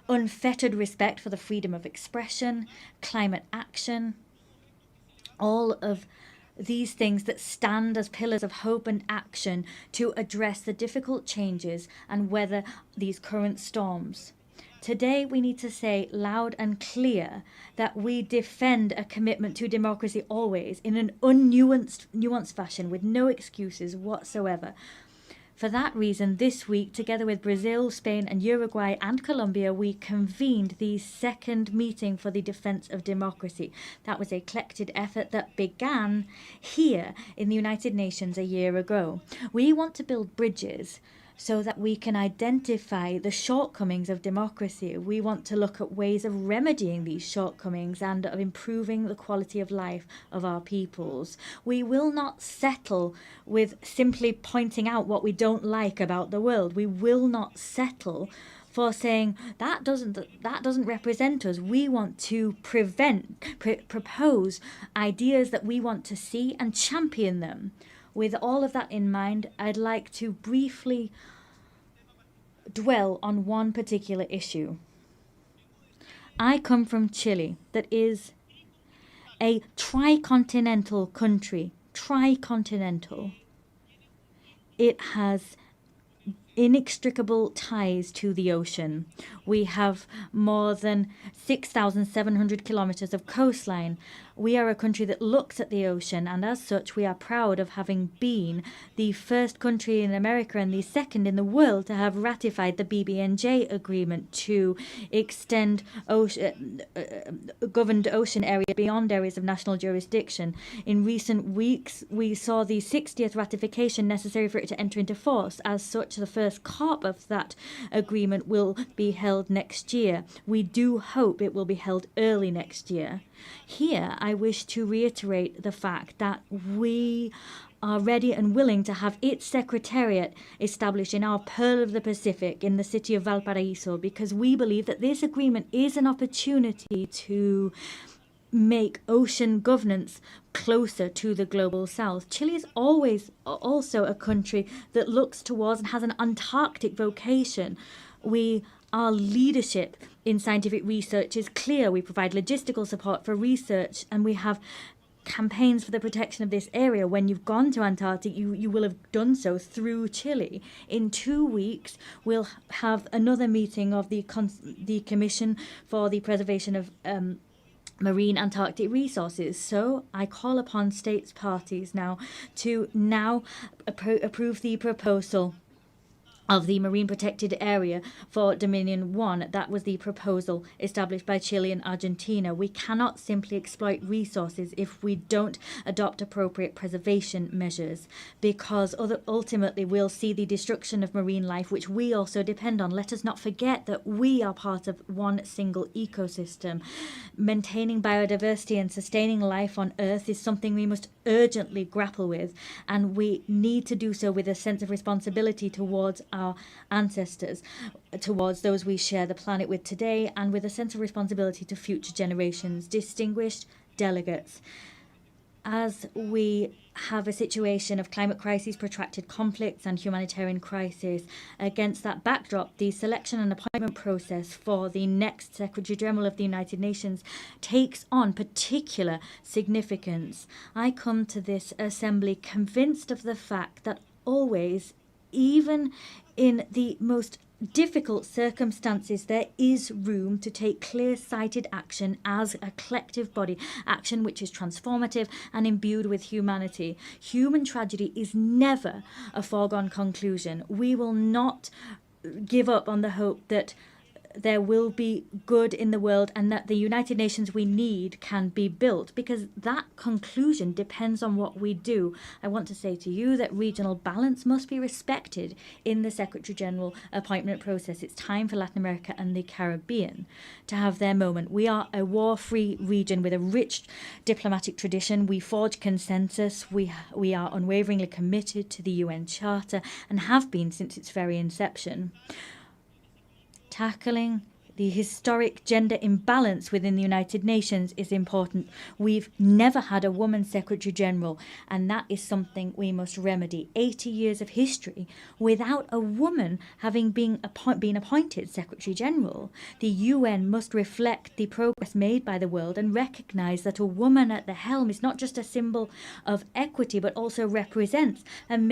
unfettered respect for the freedom of expression, climate action, all of these things that stand as pillars of hope and action to address the difficult changes and weather these current storms. Today we need to say loud and clear that we defend a commitment to democracy always in an nuanced fashion with no excuses whatsoever. For that reason, this week, together with Brazil, Spain and Uruguay and Colombia, we convened the second meeting for the defense of democracy. That was a collected effort that began here in the United Nations a year ago. We want to build bridges so that we can identify the shortcomings of democracy. We want to look at ways of remedying these shortcomings and of improving the quality of life of our peoples. We will not settle with simply pointing out what we don't like about the world. We will not settle for saying that doesn't represent us. We want to propose ideas that we want to see and champion them. With all of that in mind, I'd like to briefly dwell on one particular issue. I come from Chile, that is a tricontinental country. Tricontinental. It has inextricable ties to the ocean. We have more than 6,700 kilometers of coastline. We are a country that looks at the ocean, and as such we are proud of having been the first country in America and the second in the world to have ratified the BBNJ agreement to extend governed ocean area beyond areas of national jurisdiction. In recent weeks, we saw the 60th ratification necessary for it to enter into force. As such, the first COP of that agreement will be held next year. We do hope it will be held early next year. Here, I wish to reiterate the fact that we are ready and willing to have its secretariat established in our Pearl of the Pacific in the city of Valparaiso, because we believe that this agreement is an opportunity to make ocean governance closer to the global south. Chile is always also a country that looks towards and has an Antarctic vocation. Our leadership in scientific research is clear. We provide logistical support for research, and we have campaigns for the protection of this area. When you've gone to Antarctica, you will have done so through Chile. In 2 weeks, we'll have another meeting of the Commission for the Preservation of Marine Antarctic Resources. So I call upon states parties now to approve the proposal of the Marine Protected Area for Dominion 1. That was the proposal established by Chile and Argentina. We cannot simply exploit resources if we don't adopt appropriate preservation measures, because ultimately we'll see the destruction of marine life, which we also depend on. Let us not forget that we are part of one single ecosystem. Maintaining biodiversity and sustaining life on Earth is something we must urgently grapple with, and we need to do so with a sense of responsibility towards our ancestors, towards those we share the planet with today, and with a sense of responsibility to future generations. Distinguished delegates, as we have a situation of climate crises, protracted conflicts and humanitarian crisis, against that backdrop, the selection and appointment process for the next Secretary General of the United Nations takes on particular significance. I come to this assembly convinced of the fact that always, even in the most difficult circumstances, there is room to take clear-sighted action as a collective body, action which is transformative and imbued with humanity. Human tragedy is never a foregone conclusion. We will not give up on the hope that there will be good in the world and that the United Nations we need can be built, because that conclusion depends on what we do. I want to say to you that regional balance must be respected in the Secretary General appointment process. It's time for Latin America and the Caribbean to have their moment. We are a war-free region with a rich diplomatic tradition. We forge consensus. We are unwaveringly committed to the UN Charter and have been since its very inception. Tackling the historic gender imbalance within the United Nations is important. We've never had a woman Secretary General, and that is something we must remedy. 80 years of history without a woman having been appointed Secretary General. The UN must reflect the progress made by the world and recognise that a woman at the helm is not just a symbol of equity, but also represents and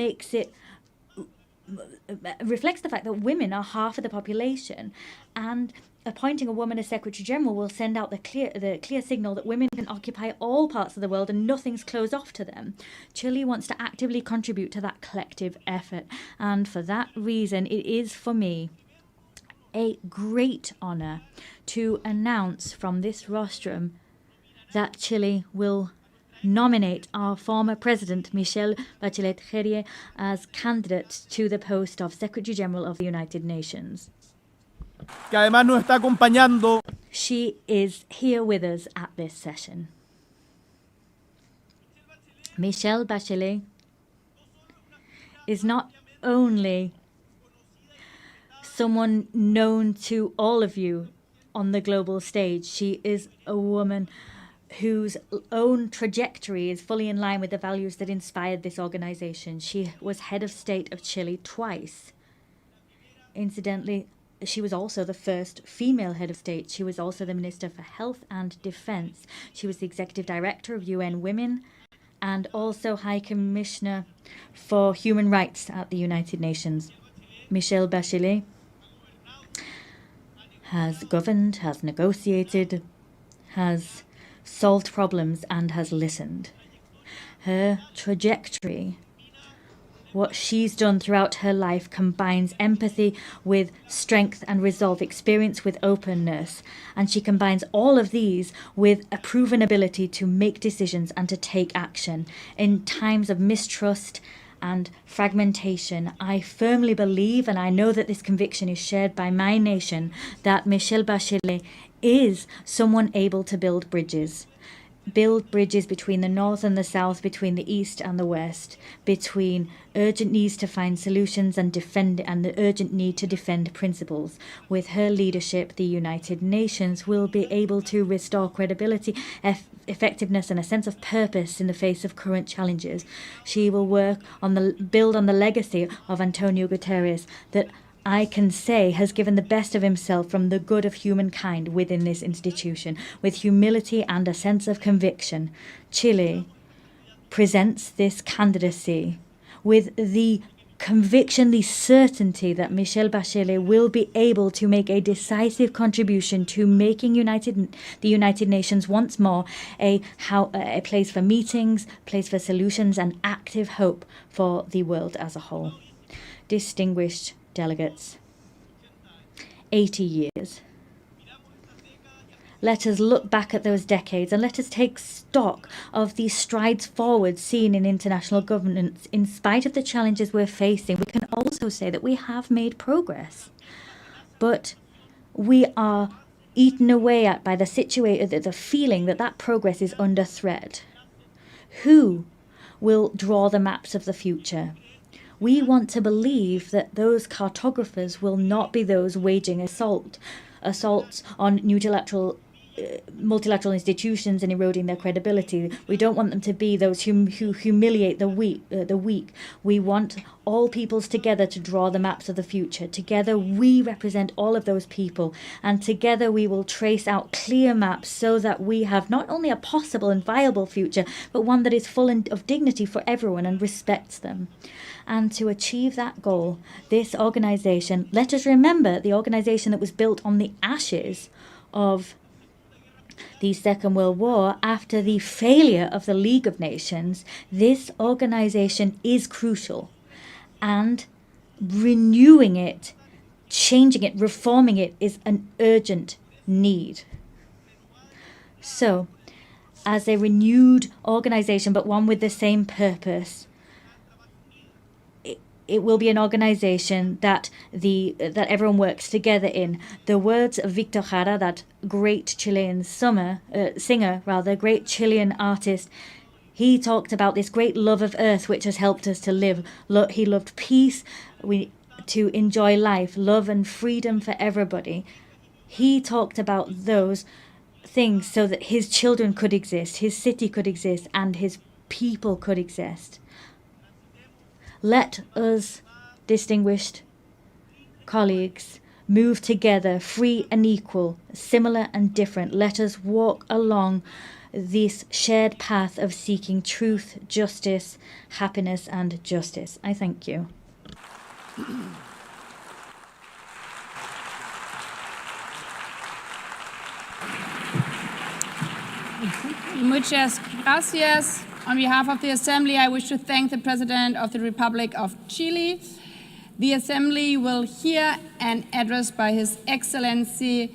reflects the fact that women are half of the population, and appointing a woman as Secretary General will send out the clear signal that women can occupy all parts of the world and nothing's closed off to them. Chile wants to actively contribute to that collective effort, and for that reason it is for me a great honour to announce from this rostrum that Chile will nominate our former President Michelle Bachelet Jerie as candidate to the post of Secretary General of the United Nations. Que además nos está acompañando. She is here with us at this session. Michelle Bachelet is not only someone known to all of you on the global stage, she is a woman whose own trajectory is fully in line with the values that inspired this organization. She was head of state of Chile twice. Incidentally, she was also the first female head of state. She was also the Minister for Health and Defense. She was the Executive Director of UN Women and also High Commissioner for Human Rights at the United Nations. Michelle Bachelet has governed, has negotiated, has solved problems and has listened. Her trajectory, what she's done throughout her life, combines empathy with strength and resolve, experience with openness, and she combines all of these with a proven ability to make decisions and to take action. In times of mistrust and fragmentation, I firmly believe, and I know that this conviction is shared by my nation, that Michelle Bachelet is someone able to build bridges between the North and the South, between the East and the West, between urgent needs to find solutions and the urgent need to defend principles. With her leadership, the United Nations will be able to restore credibility, effectiveness and a sense of purpose in the face of current challenges. She will build on the legacy of Antonio Guterres that I can say has given the best of himself from the good of humankind within this institution. With humility and a sense of conviction, Chile presents this candidacy with the conviction, the certainty that Michelle Bachelet will be able to make a decisive contribution to making the United Nations once more a place for meetings, place for solutions and active hope for the world as a whole. Distinguished delegates, 80 years. Let us look back at those decades and let us take stock of the strides forward seen in international governance. In spite of the challenges we're facing, we can also say that we have made progress. But we are eaten away at by the feeling that progress is under threat. Who will draw the maps of the future? We want to believe that those cartographers will not be those waging assaults on multilateral institutions and eroding their credibility. We don't want them to be those who humiliate the weak. We want all peoples together to draw the maps of the future. Together we represent all of those people, and together we will trace out clear maps so that we have not only a possible and viable future, but one that is full of dignity for everyone and respects them. And to achieve that goal, this organization, let us remember the organization that was built on the ashes of the Second World War after the failure of the League of Nations, this organization is crucial. And renewing it, changing it, reforming it is an urgent need. So, as a renewed organization, but one with the same purpose, it will be an organization that everyone works together in. The words of Victor Jara, that great Chilean singer, great Chilean artist, he talked about this great love of earth which has helped us to live. He loved peace, to enjoy life, love and freedom for everybody. He talked about those things so that his children could exist, his city could exist, and his people could exist. Let us, distinguished colleagues, move together, free and equal, similar and different. Let us walk along this shared path of seeking truth, justice, happiness, and justice. I thank you. Muchas gracias. On behalf of the Assembly, I wish to thank the President of the Republic of Chile. The Assembly will hear an address by His Excellency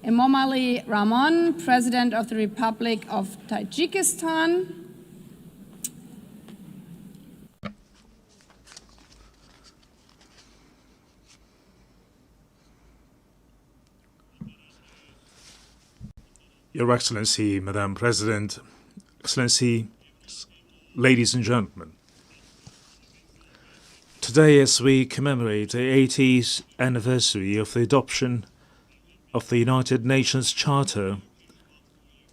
Emomali Rahmon, President of the Republic of Tajikistan. Your Excellency, Madam President, Excellency, ladies and gentlemen. Today, as we commemorate the 80th anniversary of the adoption of the United Nations Charter,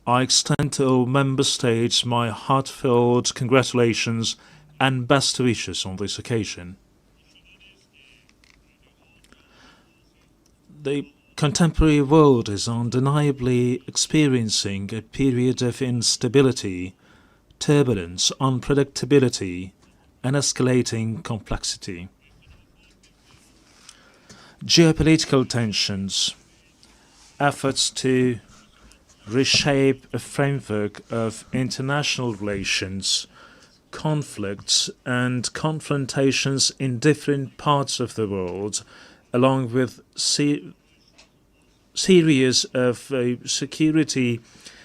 I extend to all member states my heartfelt congratulations and best wishes on this occasion. The contemporary world is undeniably experiencing a period of instability, turbulence, unpredictability, and escalating complexity. Geopolitical tensions, efforts to reshape a framework of international relations, conflicts and confrontations in different parts of the world, along with series of security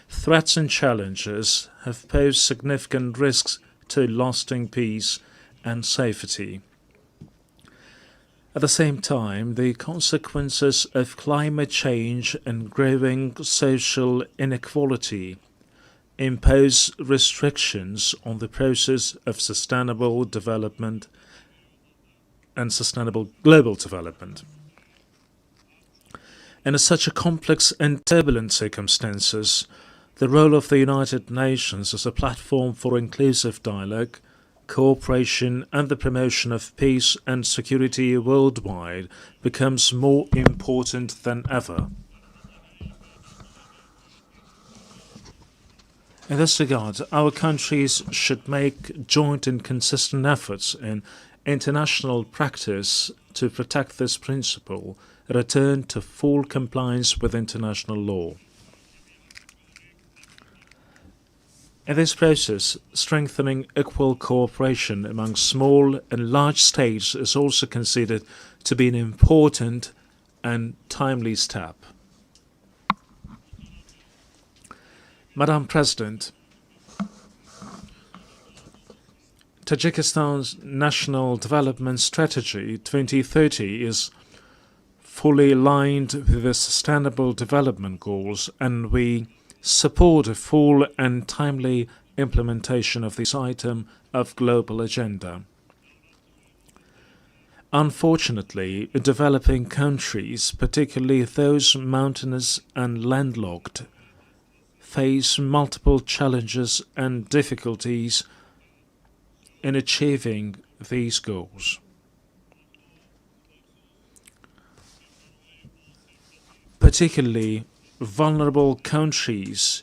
threats and challenges have posed significant risks to lasting peace and safety. At the same time, the consequences of climate change and growing social inequality impose restrictions on the process of sustainable development and sustainable global development. In such a complex and turbulent circumstances, the role of the United Nations as a platform for inclusive dialogue, cooperation and the promotion of peace and security worldwide becomes more important than ever. In this regard, our countries should make joint and consistent efforts in international practice to protect this principle, return to full compliance with international law. In this process, strengthening equal cooperation among small and large states is also considered to be an important and timely step. Madam President, Tajikistan's National Development Strategy 2030 is fully aligned with the Sustainable Development Goals, and we support a full and timely implementation of this item of global agenda. Unfortunately, developing countries, particularly those mountainous and landlocked, face multiple challenges and difficulties in achieving these goals. Particularly vulnerable countries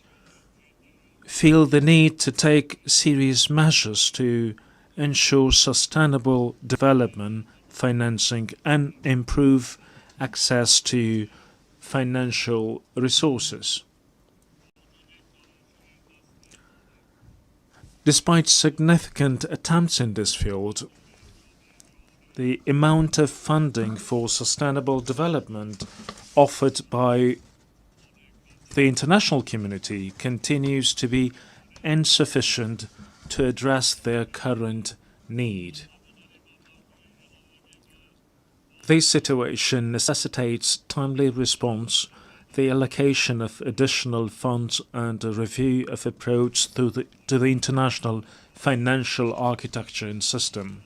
feel the need to take serious measures to ensure sustainable development, financing, and improve access to financial resources. Despite significant attempts in this field, the amount of funding for sustainable development offered by the international community continues to be insufficient to address their current need. This situation necessitates timely response, the allocation of additional funds, and a review of approach to the international financial architecture and system.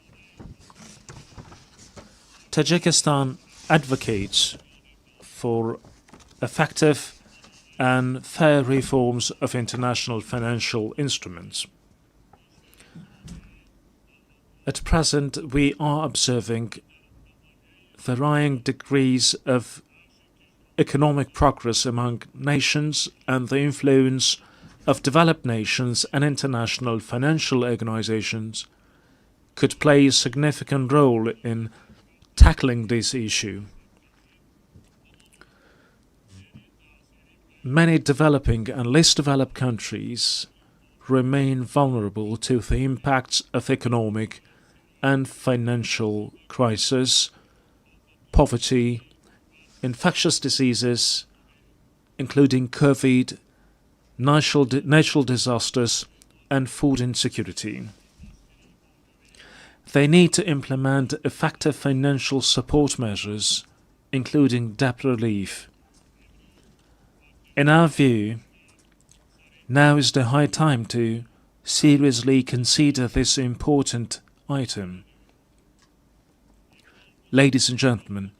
Tajikistan advocates for effective and fair reforms of international financial instruments. At present, we are observing varying degrees of economic progress among nations, and the influence of developed nations and international financial organizations could play a significant role in tackling this issue. Many developing and less developed countries remain vulnerable to the impacts of economic and financial crisis, poverty, infectious diseases, including COVID, natural disasters, and food insecurity. They need to implement effective financial support measures, including debt relief. In our view, now is the high time to seriously consider this important item. Ladies and gentlemen,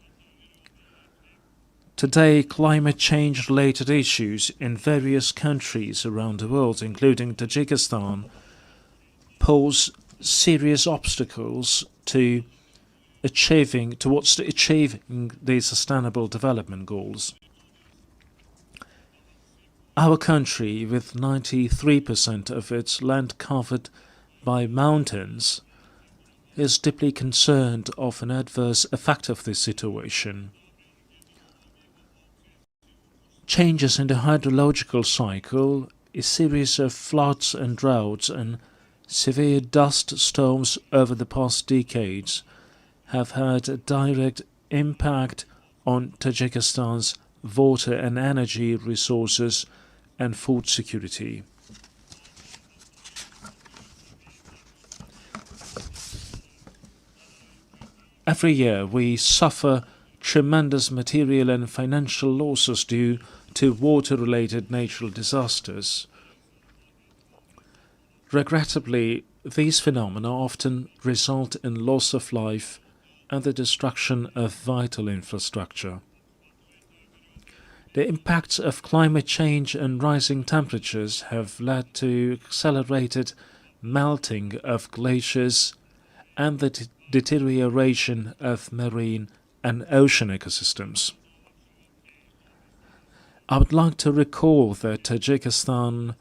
today climate change-related issues in various countries around the world, including Tajikistan, pose serious obstacles towards achieving the Sustainable Development Goals. Our country, with 93% of its land covered by mountains, is deeply concerned of an adverse effect of this situation. Changes in the hydrological cycle, a series of floods and droughts, and severe dust storms over the past decades have had a direct impact on Tajikistan's water and energy resources and food security. Every year we suffer tremendous material and financial losses due to water-related natural disasters. Regrettably, these phenomena often result in loss of life and the destruction of vital infrastructure. The impacts of climate change and rising temperatures have led to accelerated melting of glaciers and the deterioration of marine and ocean ecosystems. I would like to recall that Tajikistan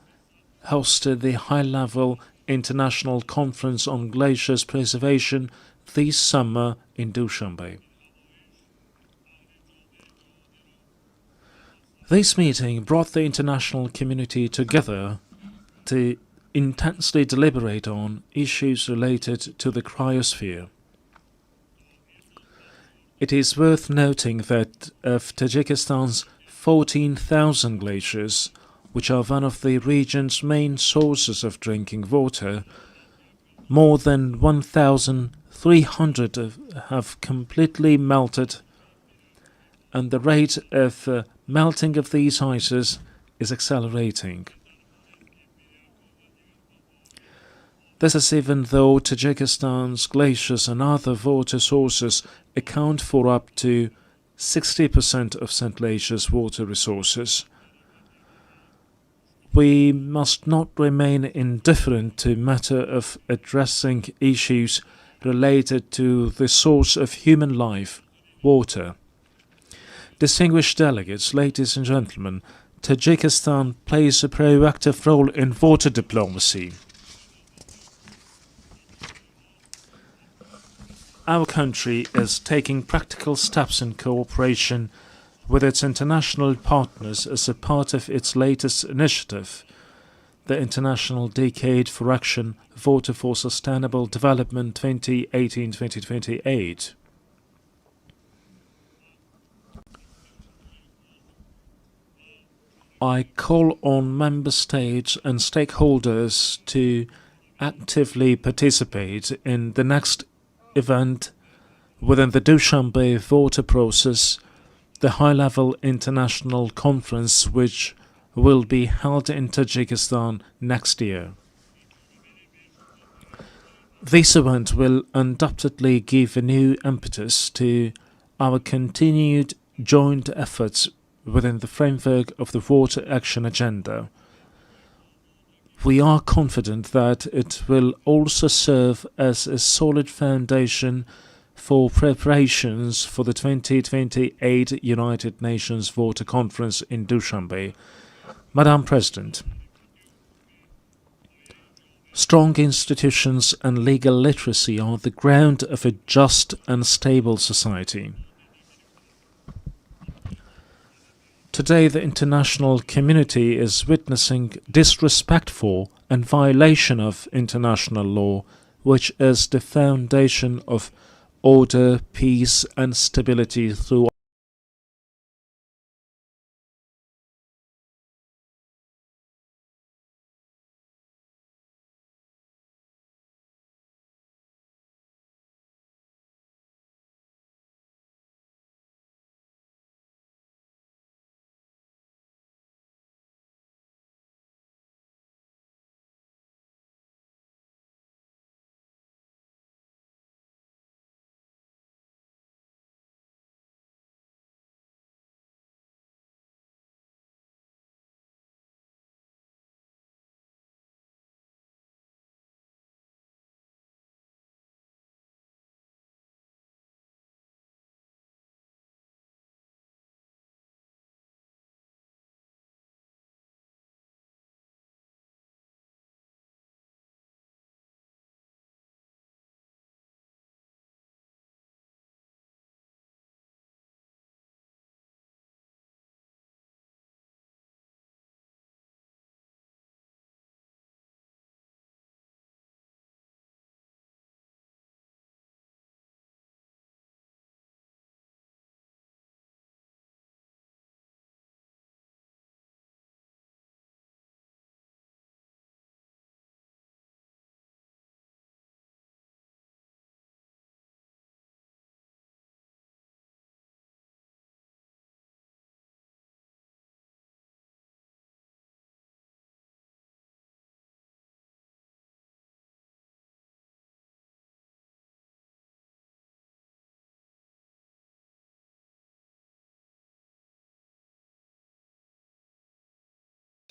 hosted the high-level International Conference on Glaciers Preservation this summer in Dushanbe. This meeting brought the international community together to intensely deliberate on issues related to the cryosphere. It is worth noting that of Tajikistan's 14,000 glaciers, which are one of the region's main sources of drinking water, more than 1,300 have completely melted, and the rate of melting of these ices is accelerating. This is even though Tajikistan's glaciers and other water sources account for up to 60% of Central Asia's water resources. We must not remain indifferent to the matter of addressing issues related to the source of human life, water. Distinguished delegates, ladies and gentlemen, Tajikistan plays a proactive role in water diplomacy. our country is taking practical steps in cooperation with its international partners as a part of its latest initiative, the International Decade for Action Water for Sustainable Development 2018-2028. I call on member states and stakeholders to actively participate in the next event within the Dushanbe water process, the high-level international conference which will be held in Tajikistan next year. This event will undoubtedly give a new impetus to our continued joint efforts within the framework of the Water Action Agenda. We are confident that it will also serve as a solid foundation for preparations for the 2028 United Nations Water Conference in Dushanbe. Madam President, strong institutions and legal literacy are the ground of a just and stable society. Today, the international community is witnessing disrespectful and violation of international law, which is the foundation of order, peace, and stability throughout.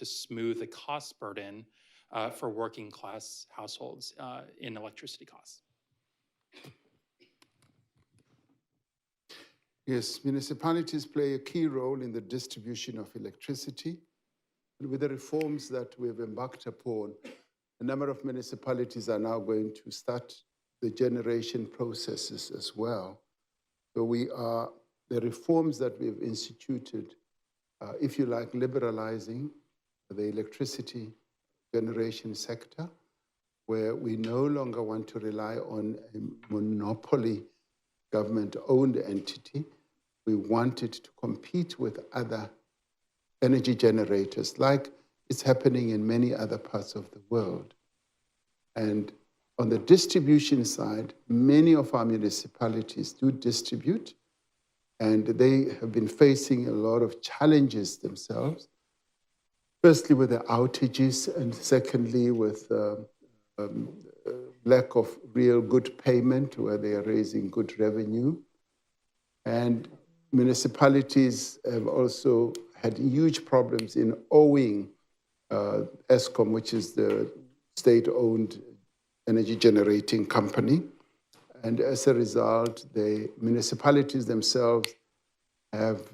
to smooth the cost burden for working class households in electricity costs. Yes, municipalities play a key role in the distribution of electricity. And with the reforms that we've embarked upon, a number of municipalities are now going to start the generation processes as well. So the reforms that we've instituted, if you like, liberalizing the electricity generation sector, where we no longer want to rely on a monopoly government-owned entity. We want it to compete with other energy generators, like it's happening in many other parts of the world. And on the distribution side, many of our municipalities do distribute, and they have been facing a lot of challenges themselves. Firstly, with the outages, and secondly, with lack of real good payment, where they are raising good revenue. And municipalities have also had huge problems in owing ESCOM, which is the state-owned energy generating company. And as a result, the municipalities themselves have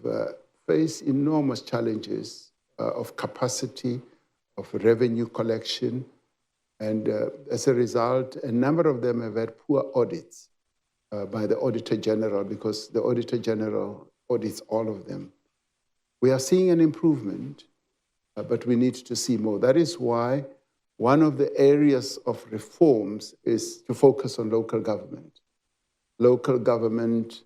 faced enormous challenges of capacity, of revenue collection. And as a result, a number of them have had poor audits. by the Auditor General, because the Auditor General audits all of them. We are seeing an improvement, but we need to see more. That is why one of the areas of reforms is to focus on local government. Local government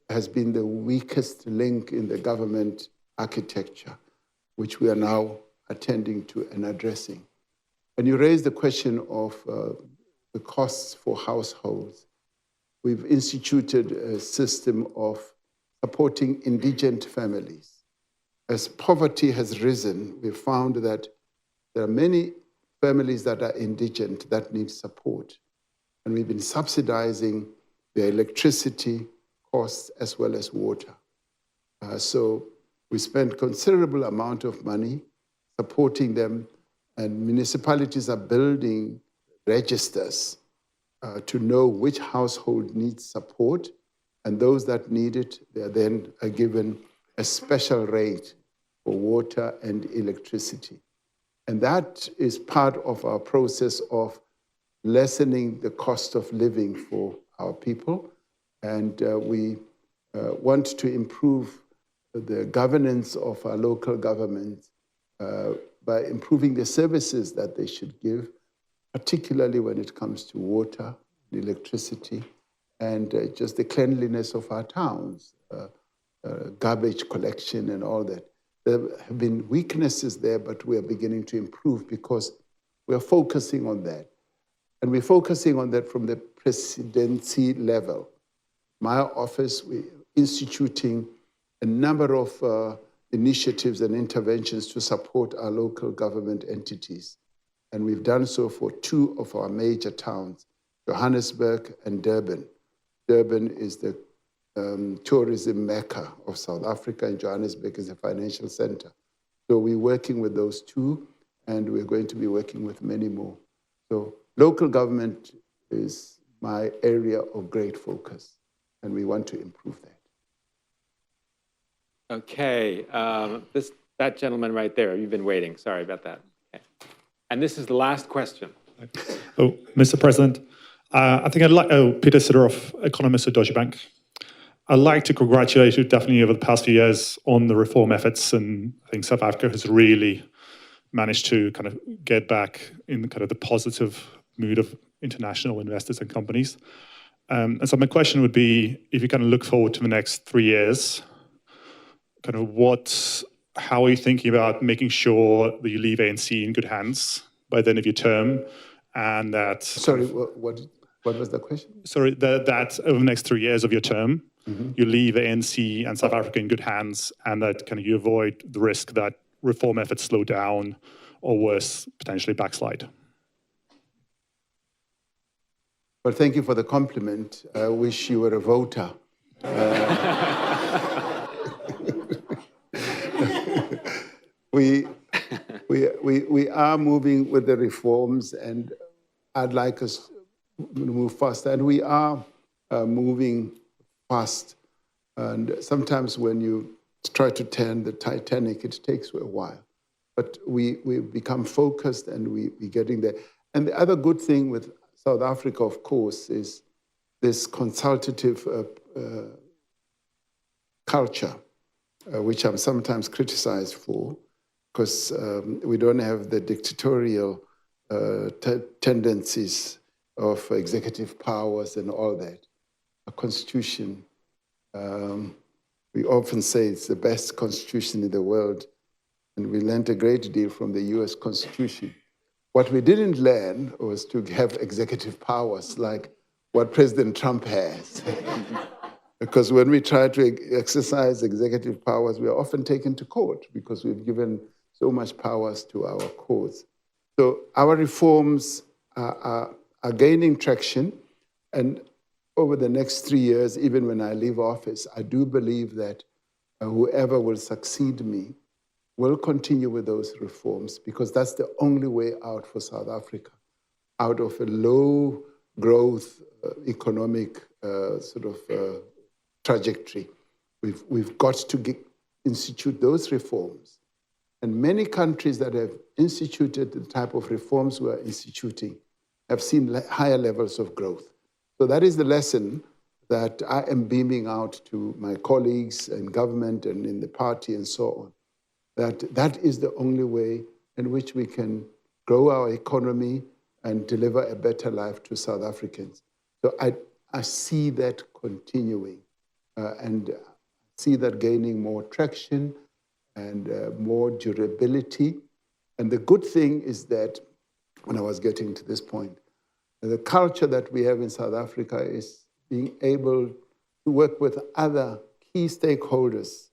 has been the weakest link in the government architecture, which we are now attending to and addressing. And you raised the question of the costs for households. We've instituted a system of supporting indigent families. As poverty has risen, we've found that there are many families that are indigent that need support. And we've been subsidizing their electricity costs as well as water. So we spend considerable amount of money supporting them, and municipalities are building registers to know which household needs support, and those that need it, they are then given a special rate for water and electricity. And that is part of our process of lessening the cost of living for our people. And we want to improve the governance of our local governments by improving the services that they should give, particularly when it comes to water, electricity, and just the cleanliness of our towns, garbage collection and all that. There have been weaknesses there, but we are beginning to improve because we are focusing on that. And we're focusing on that from the presidency level. My office, we're instituting a number of initiatives and interventions to support our local government entities. And we've done so for two of our major towns, Johannesburg and Durban. Durban is the tourism mecca of South Africa, and Johannesburg is a financial center. So we're working with those two, and we're going to be working with many more. So local government is my area of great focus, and we want to improve that. Okay, that gentleman right there, you've been waiting. Sorry about that. Okay. And this is the last question. Oh, Mr. President, I think I'd like, Peter Sidorov, economist at Deutsche Bank. I'd like to congratulate you definitely over the past few years on the reform efforts, and I think South Africa has really managed to kind of get back in kind of the positive mood of international investors and companies. And so my question would be, if you kind of look forward to the next 3 years, kind of how are you thinking about making sure that you leave ANC in good hands by the end of your term, and that... Sorry, what was the question? Sorry, that over the next 3 years of your term, you leave ANC and South Africa in good hands, and that kind of you avoid the risk that reform efforts slow down or worse, potentially backslide. Well, thank you for the compliment. I wish you were a voter. We are moving with the reforms, and I'd like us to move faster. And we are moving fast. And sometimes when you try to turn the Titanic, it takes a while. But we become focused, and we're getting there. And the other good thing with South Africa, of course, is this consultative culture, which I'm sometimes criticized for, because we don't have the dictatorial tendencies of executive powers and all that. A constitution, we often say it's the best constitution in the world, and we learned a great deal from the US Constitution. What we didn't learn was to have executive powers like what President Trump has. Because when we try to exercise executive powers, we are often taken to court because we've given so much powers to our courts. So our reforms are gaining traction, and over the next 3 years, even when I leave office, I do believe that whoever will succeed me will continue with those reforms, because that's the only way out for South Africa, out of a low growth economic trajectory. We've got to institute those reforms. And many countries that have instituted the type of reforms we are instituting have seen higher levels of growth. So that is the lesson that I am beaming out to my colleagues in government and in the party and so on, that is the only way in which we can grow our economy and deliver a better life to South Africans. So I see that continuing and see that gaining more traction and more durability. And the good thing is that, when I was getting to this point, the culture that we have in South Africa is being able to work with other key stakeholders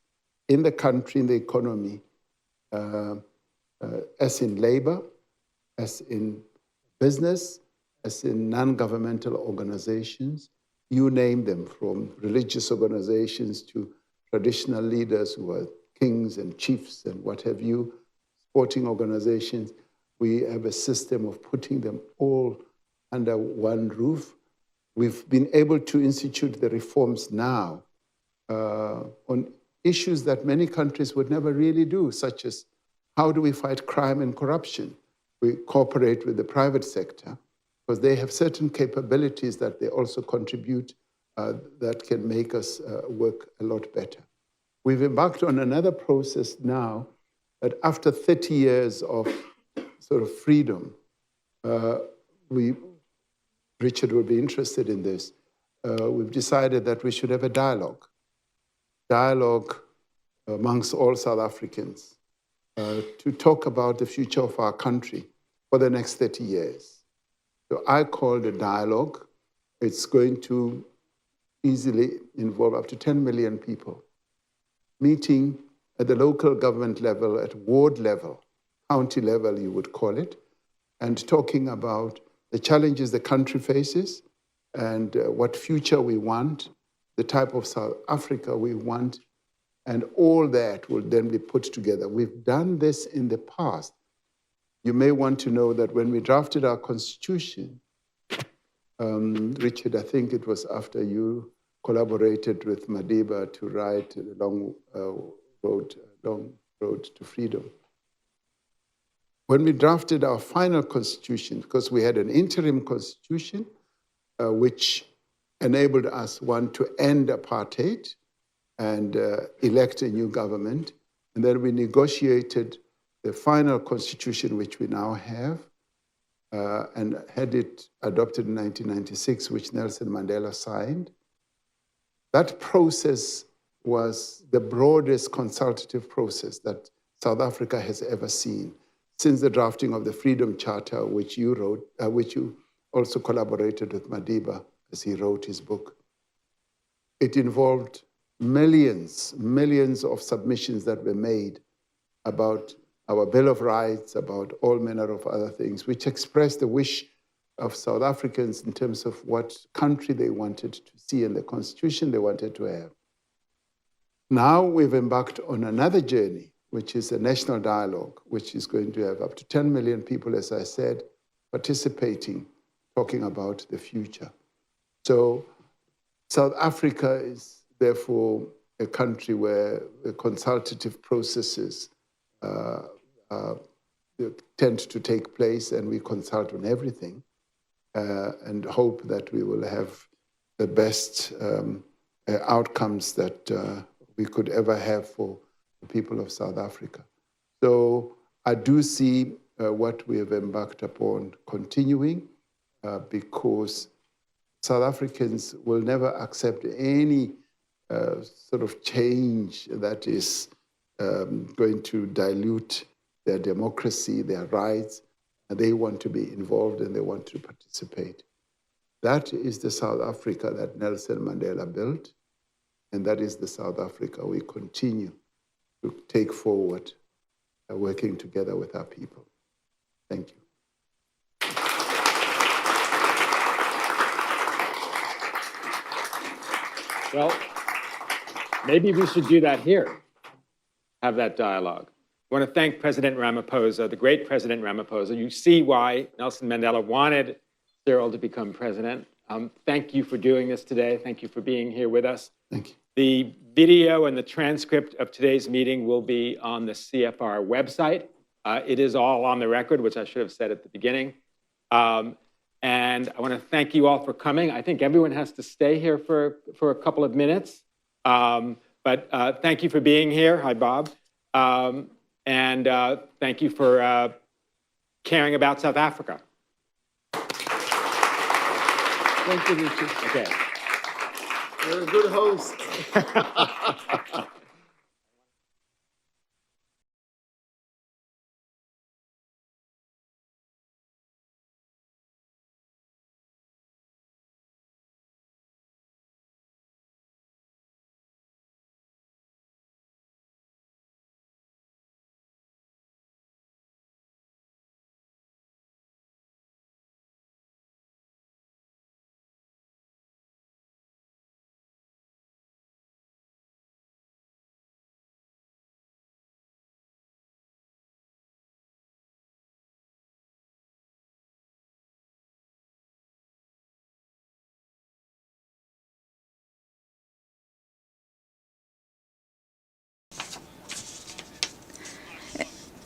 in the country, in the economy, as in labor, as in business, as in non-governmental organizations, you name them, from religious organizations to traditional leaders who are kings and chiefs and what have you, sporting organizations. We have a system of putting them all under one roof. We've been able to institute the reforms now on issues that many countries would never really do, such as how do we fight crime and corruption? We cooperate with the private sector because they have certain capabilities that they also contribute that can make us work a lot better. We've embarked on another process now that after 30 years of sort of freedom, Richard will be interested in this, we've decided that we should have a dialogue amongst all South Africans to talk about the future of our country for the next 30 years. So I call the dialogue. It's going to easily involve up to 10 million people meeting at the local government level, at ward level, county level, you would call it, and talking about the challenges the country faces and what future we want, the type of South Africa we want, and all that will then be put together. We've done this in the past. You may want to know that when we drafted our constitution, Richard, I think it was after you collaborated with Madiba to write the long road to freedom. When we drafted our final constitution, because we had an interim constitution, which enabled us, one, to end apartheid and elect a new government. And then we negotiated the final constitution, which we now have, and had it adopted in 1996, which Nelson Mandela signed. That process was the broadest consultative process that South Africa has ever seen since the drafting of the Freedom Charter, which you wrote, which you also collaborated with Madiba as he wrote his book. It involved millions of submissions that were made about our Bill of Rights, about all manner of other things, which expressed the wish of South Africans in terms of what country they wanted to see and the constitution they wanted to have. Now we've embarked on another journey, which is a national dialogue, which is going to have up to 10 million people, as I said, participating, talking about the future. So South Africa is therefore a country where the consultative processes tend to take place, and we consult on everything and hope that we will have the best outcomes that we could ever have for the people of South Africa. So I do see what we have embarked upon continuing because South Africans will never accept any sort of change that is going to dilute their democracy, their rights. And they want to be involved and they want to participate. That is the South Africa that Nelson Mandela built, and that is the South Africa we continue to take forward, working together with our people. Thank you. Well, maybe we should do that here, have that dialogue. I want to thank President Ramaphosa, the great President Ramaphosa. You see why Nelson Mandela wanted Cyril to become president. Thank you for doing this today. Thank you for being here with us. Thank you. The video and the transcript of today's meeting will be on the CFR website. It is all on the record, which I should have said at the beginning. And And I want to thank you all for coming. I think everyone has to stay here for a couple of minutes. But thank you for being here. Hi, Bob. And thank you for caring about South Africa. Thank you, Richard. Okay. You're a good host.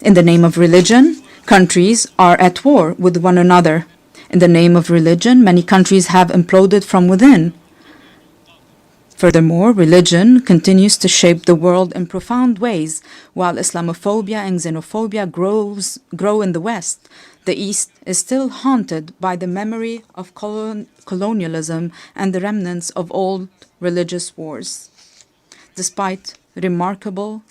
In the name of religion, countries are at war with one another. In the name of religion, many countries have imploded from within. Furthermore, religion continues to shape the world in profound ways. While Islamophobia and xenophobia grow in the West, the East is still haunted by the memory of colonialism and the remnants of old religious wars. Despite remarkable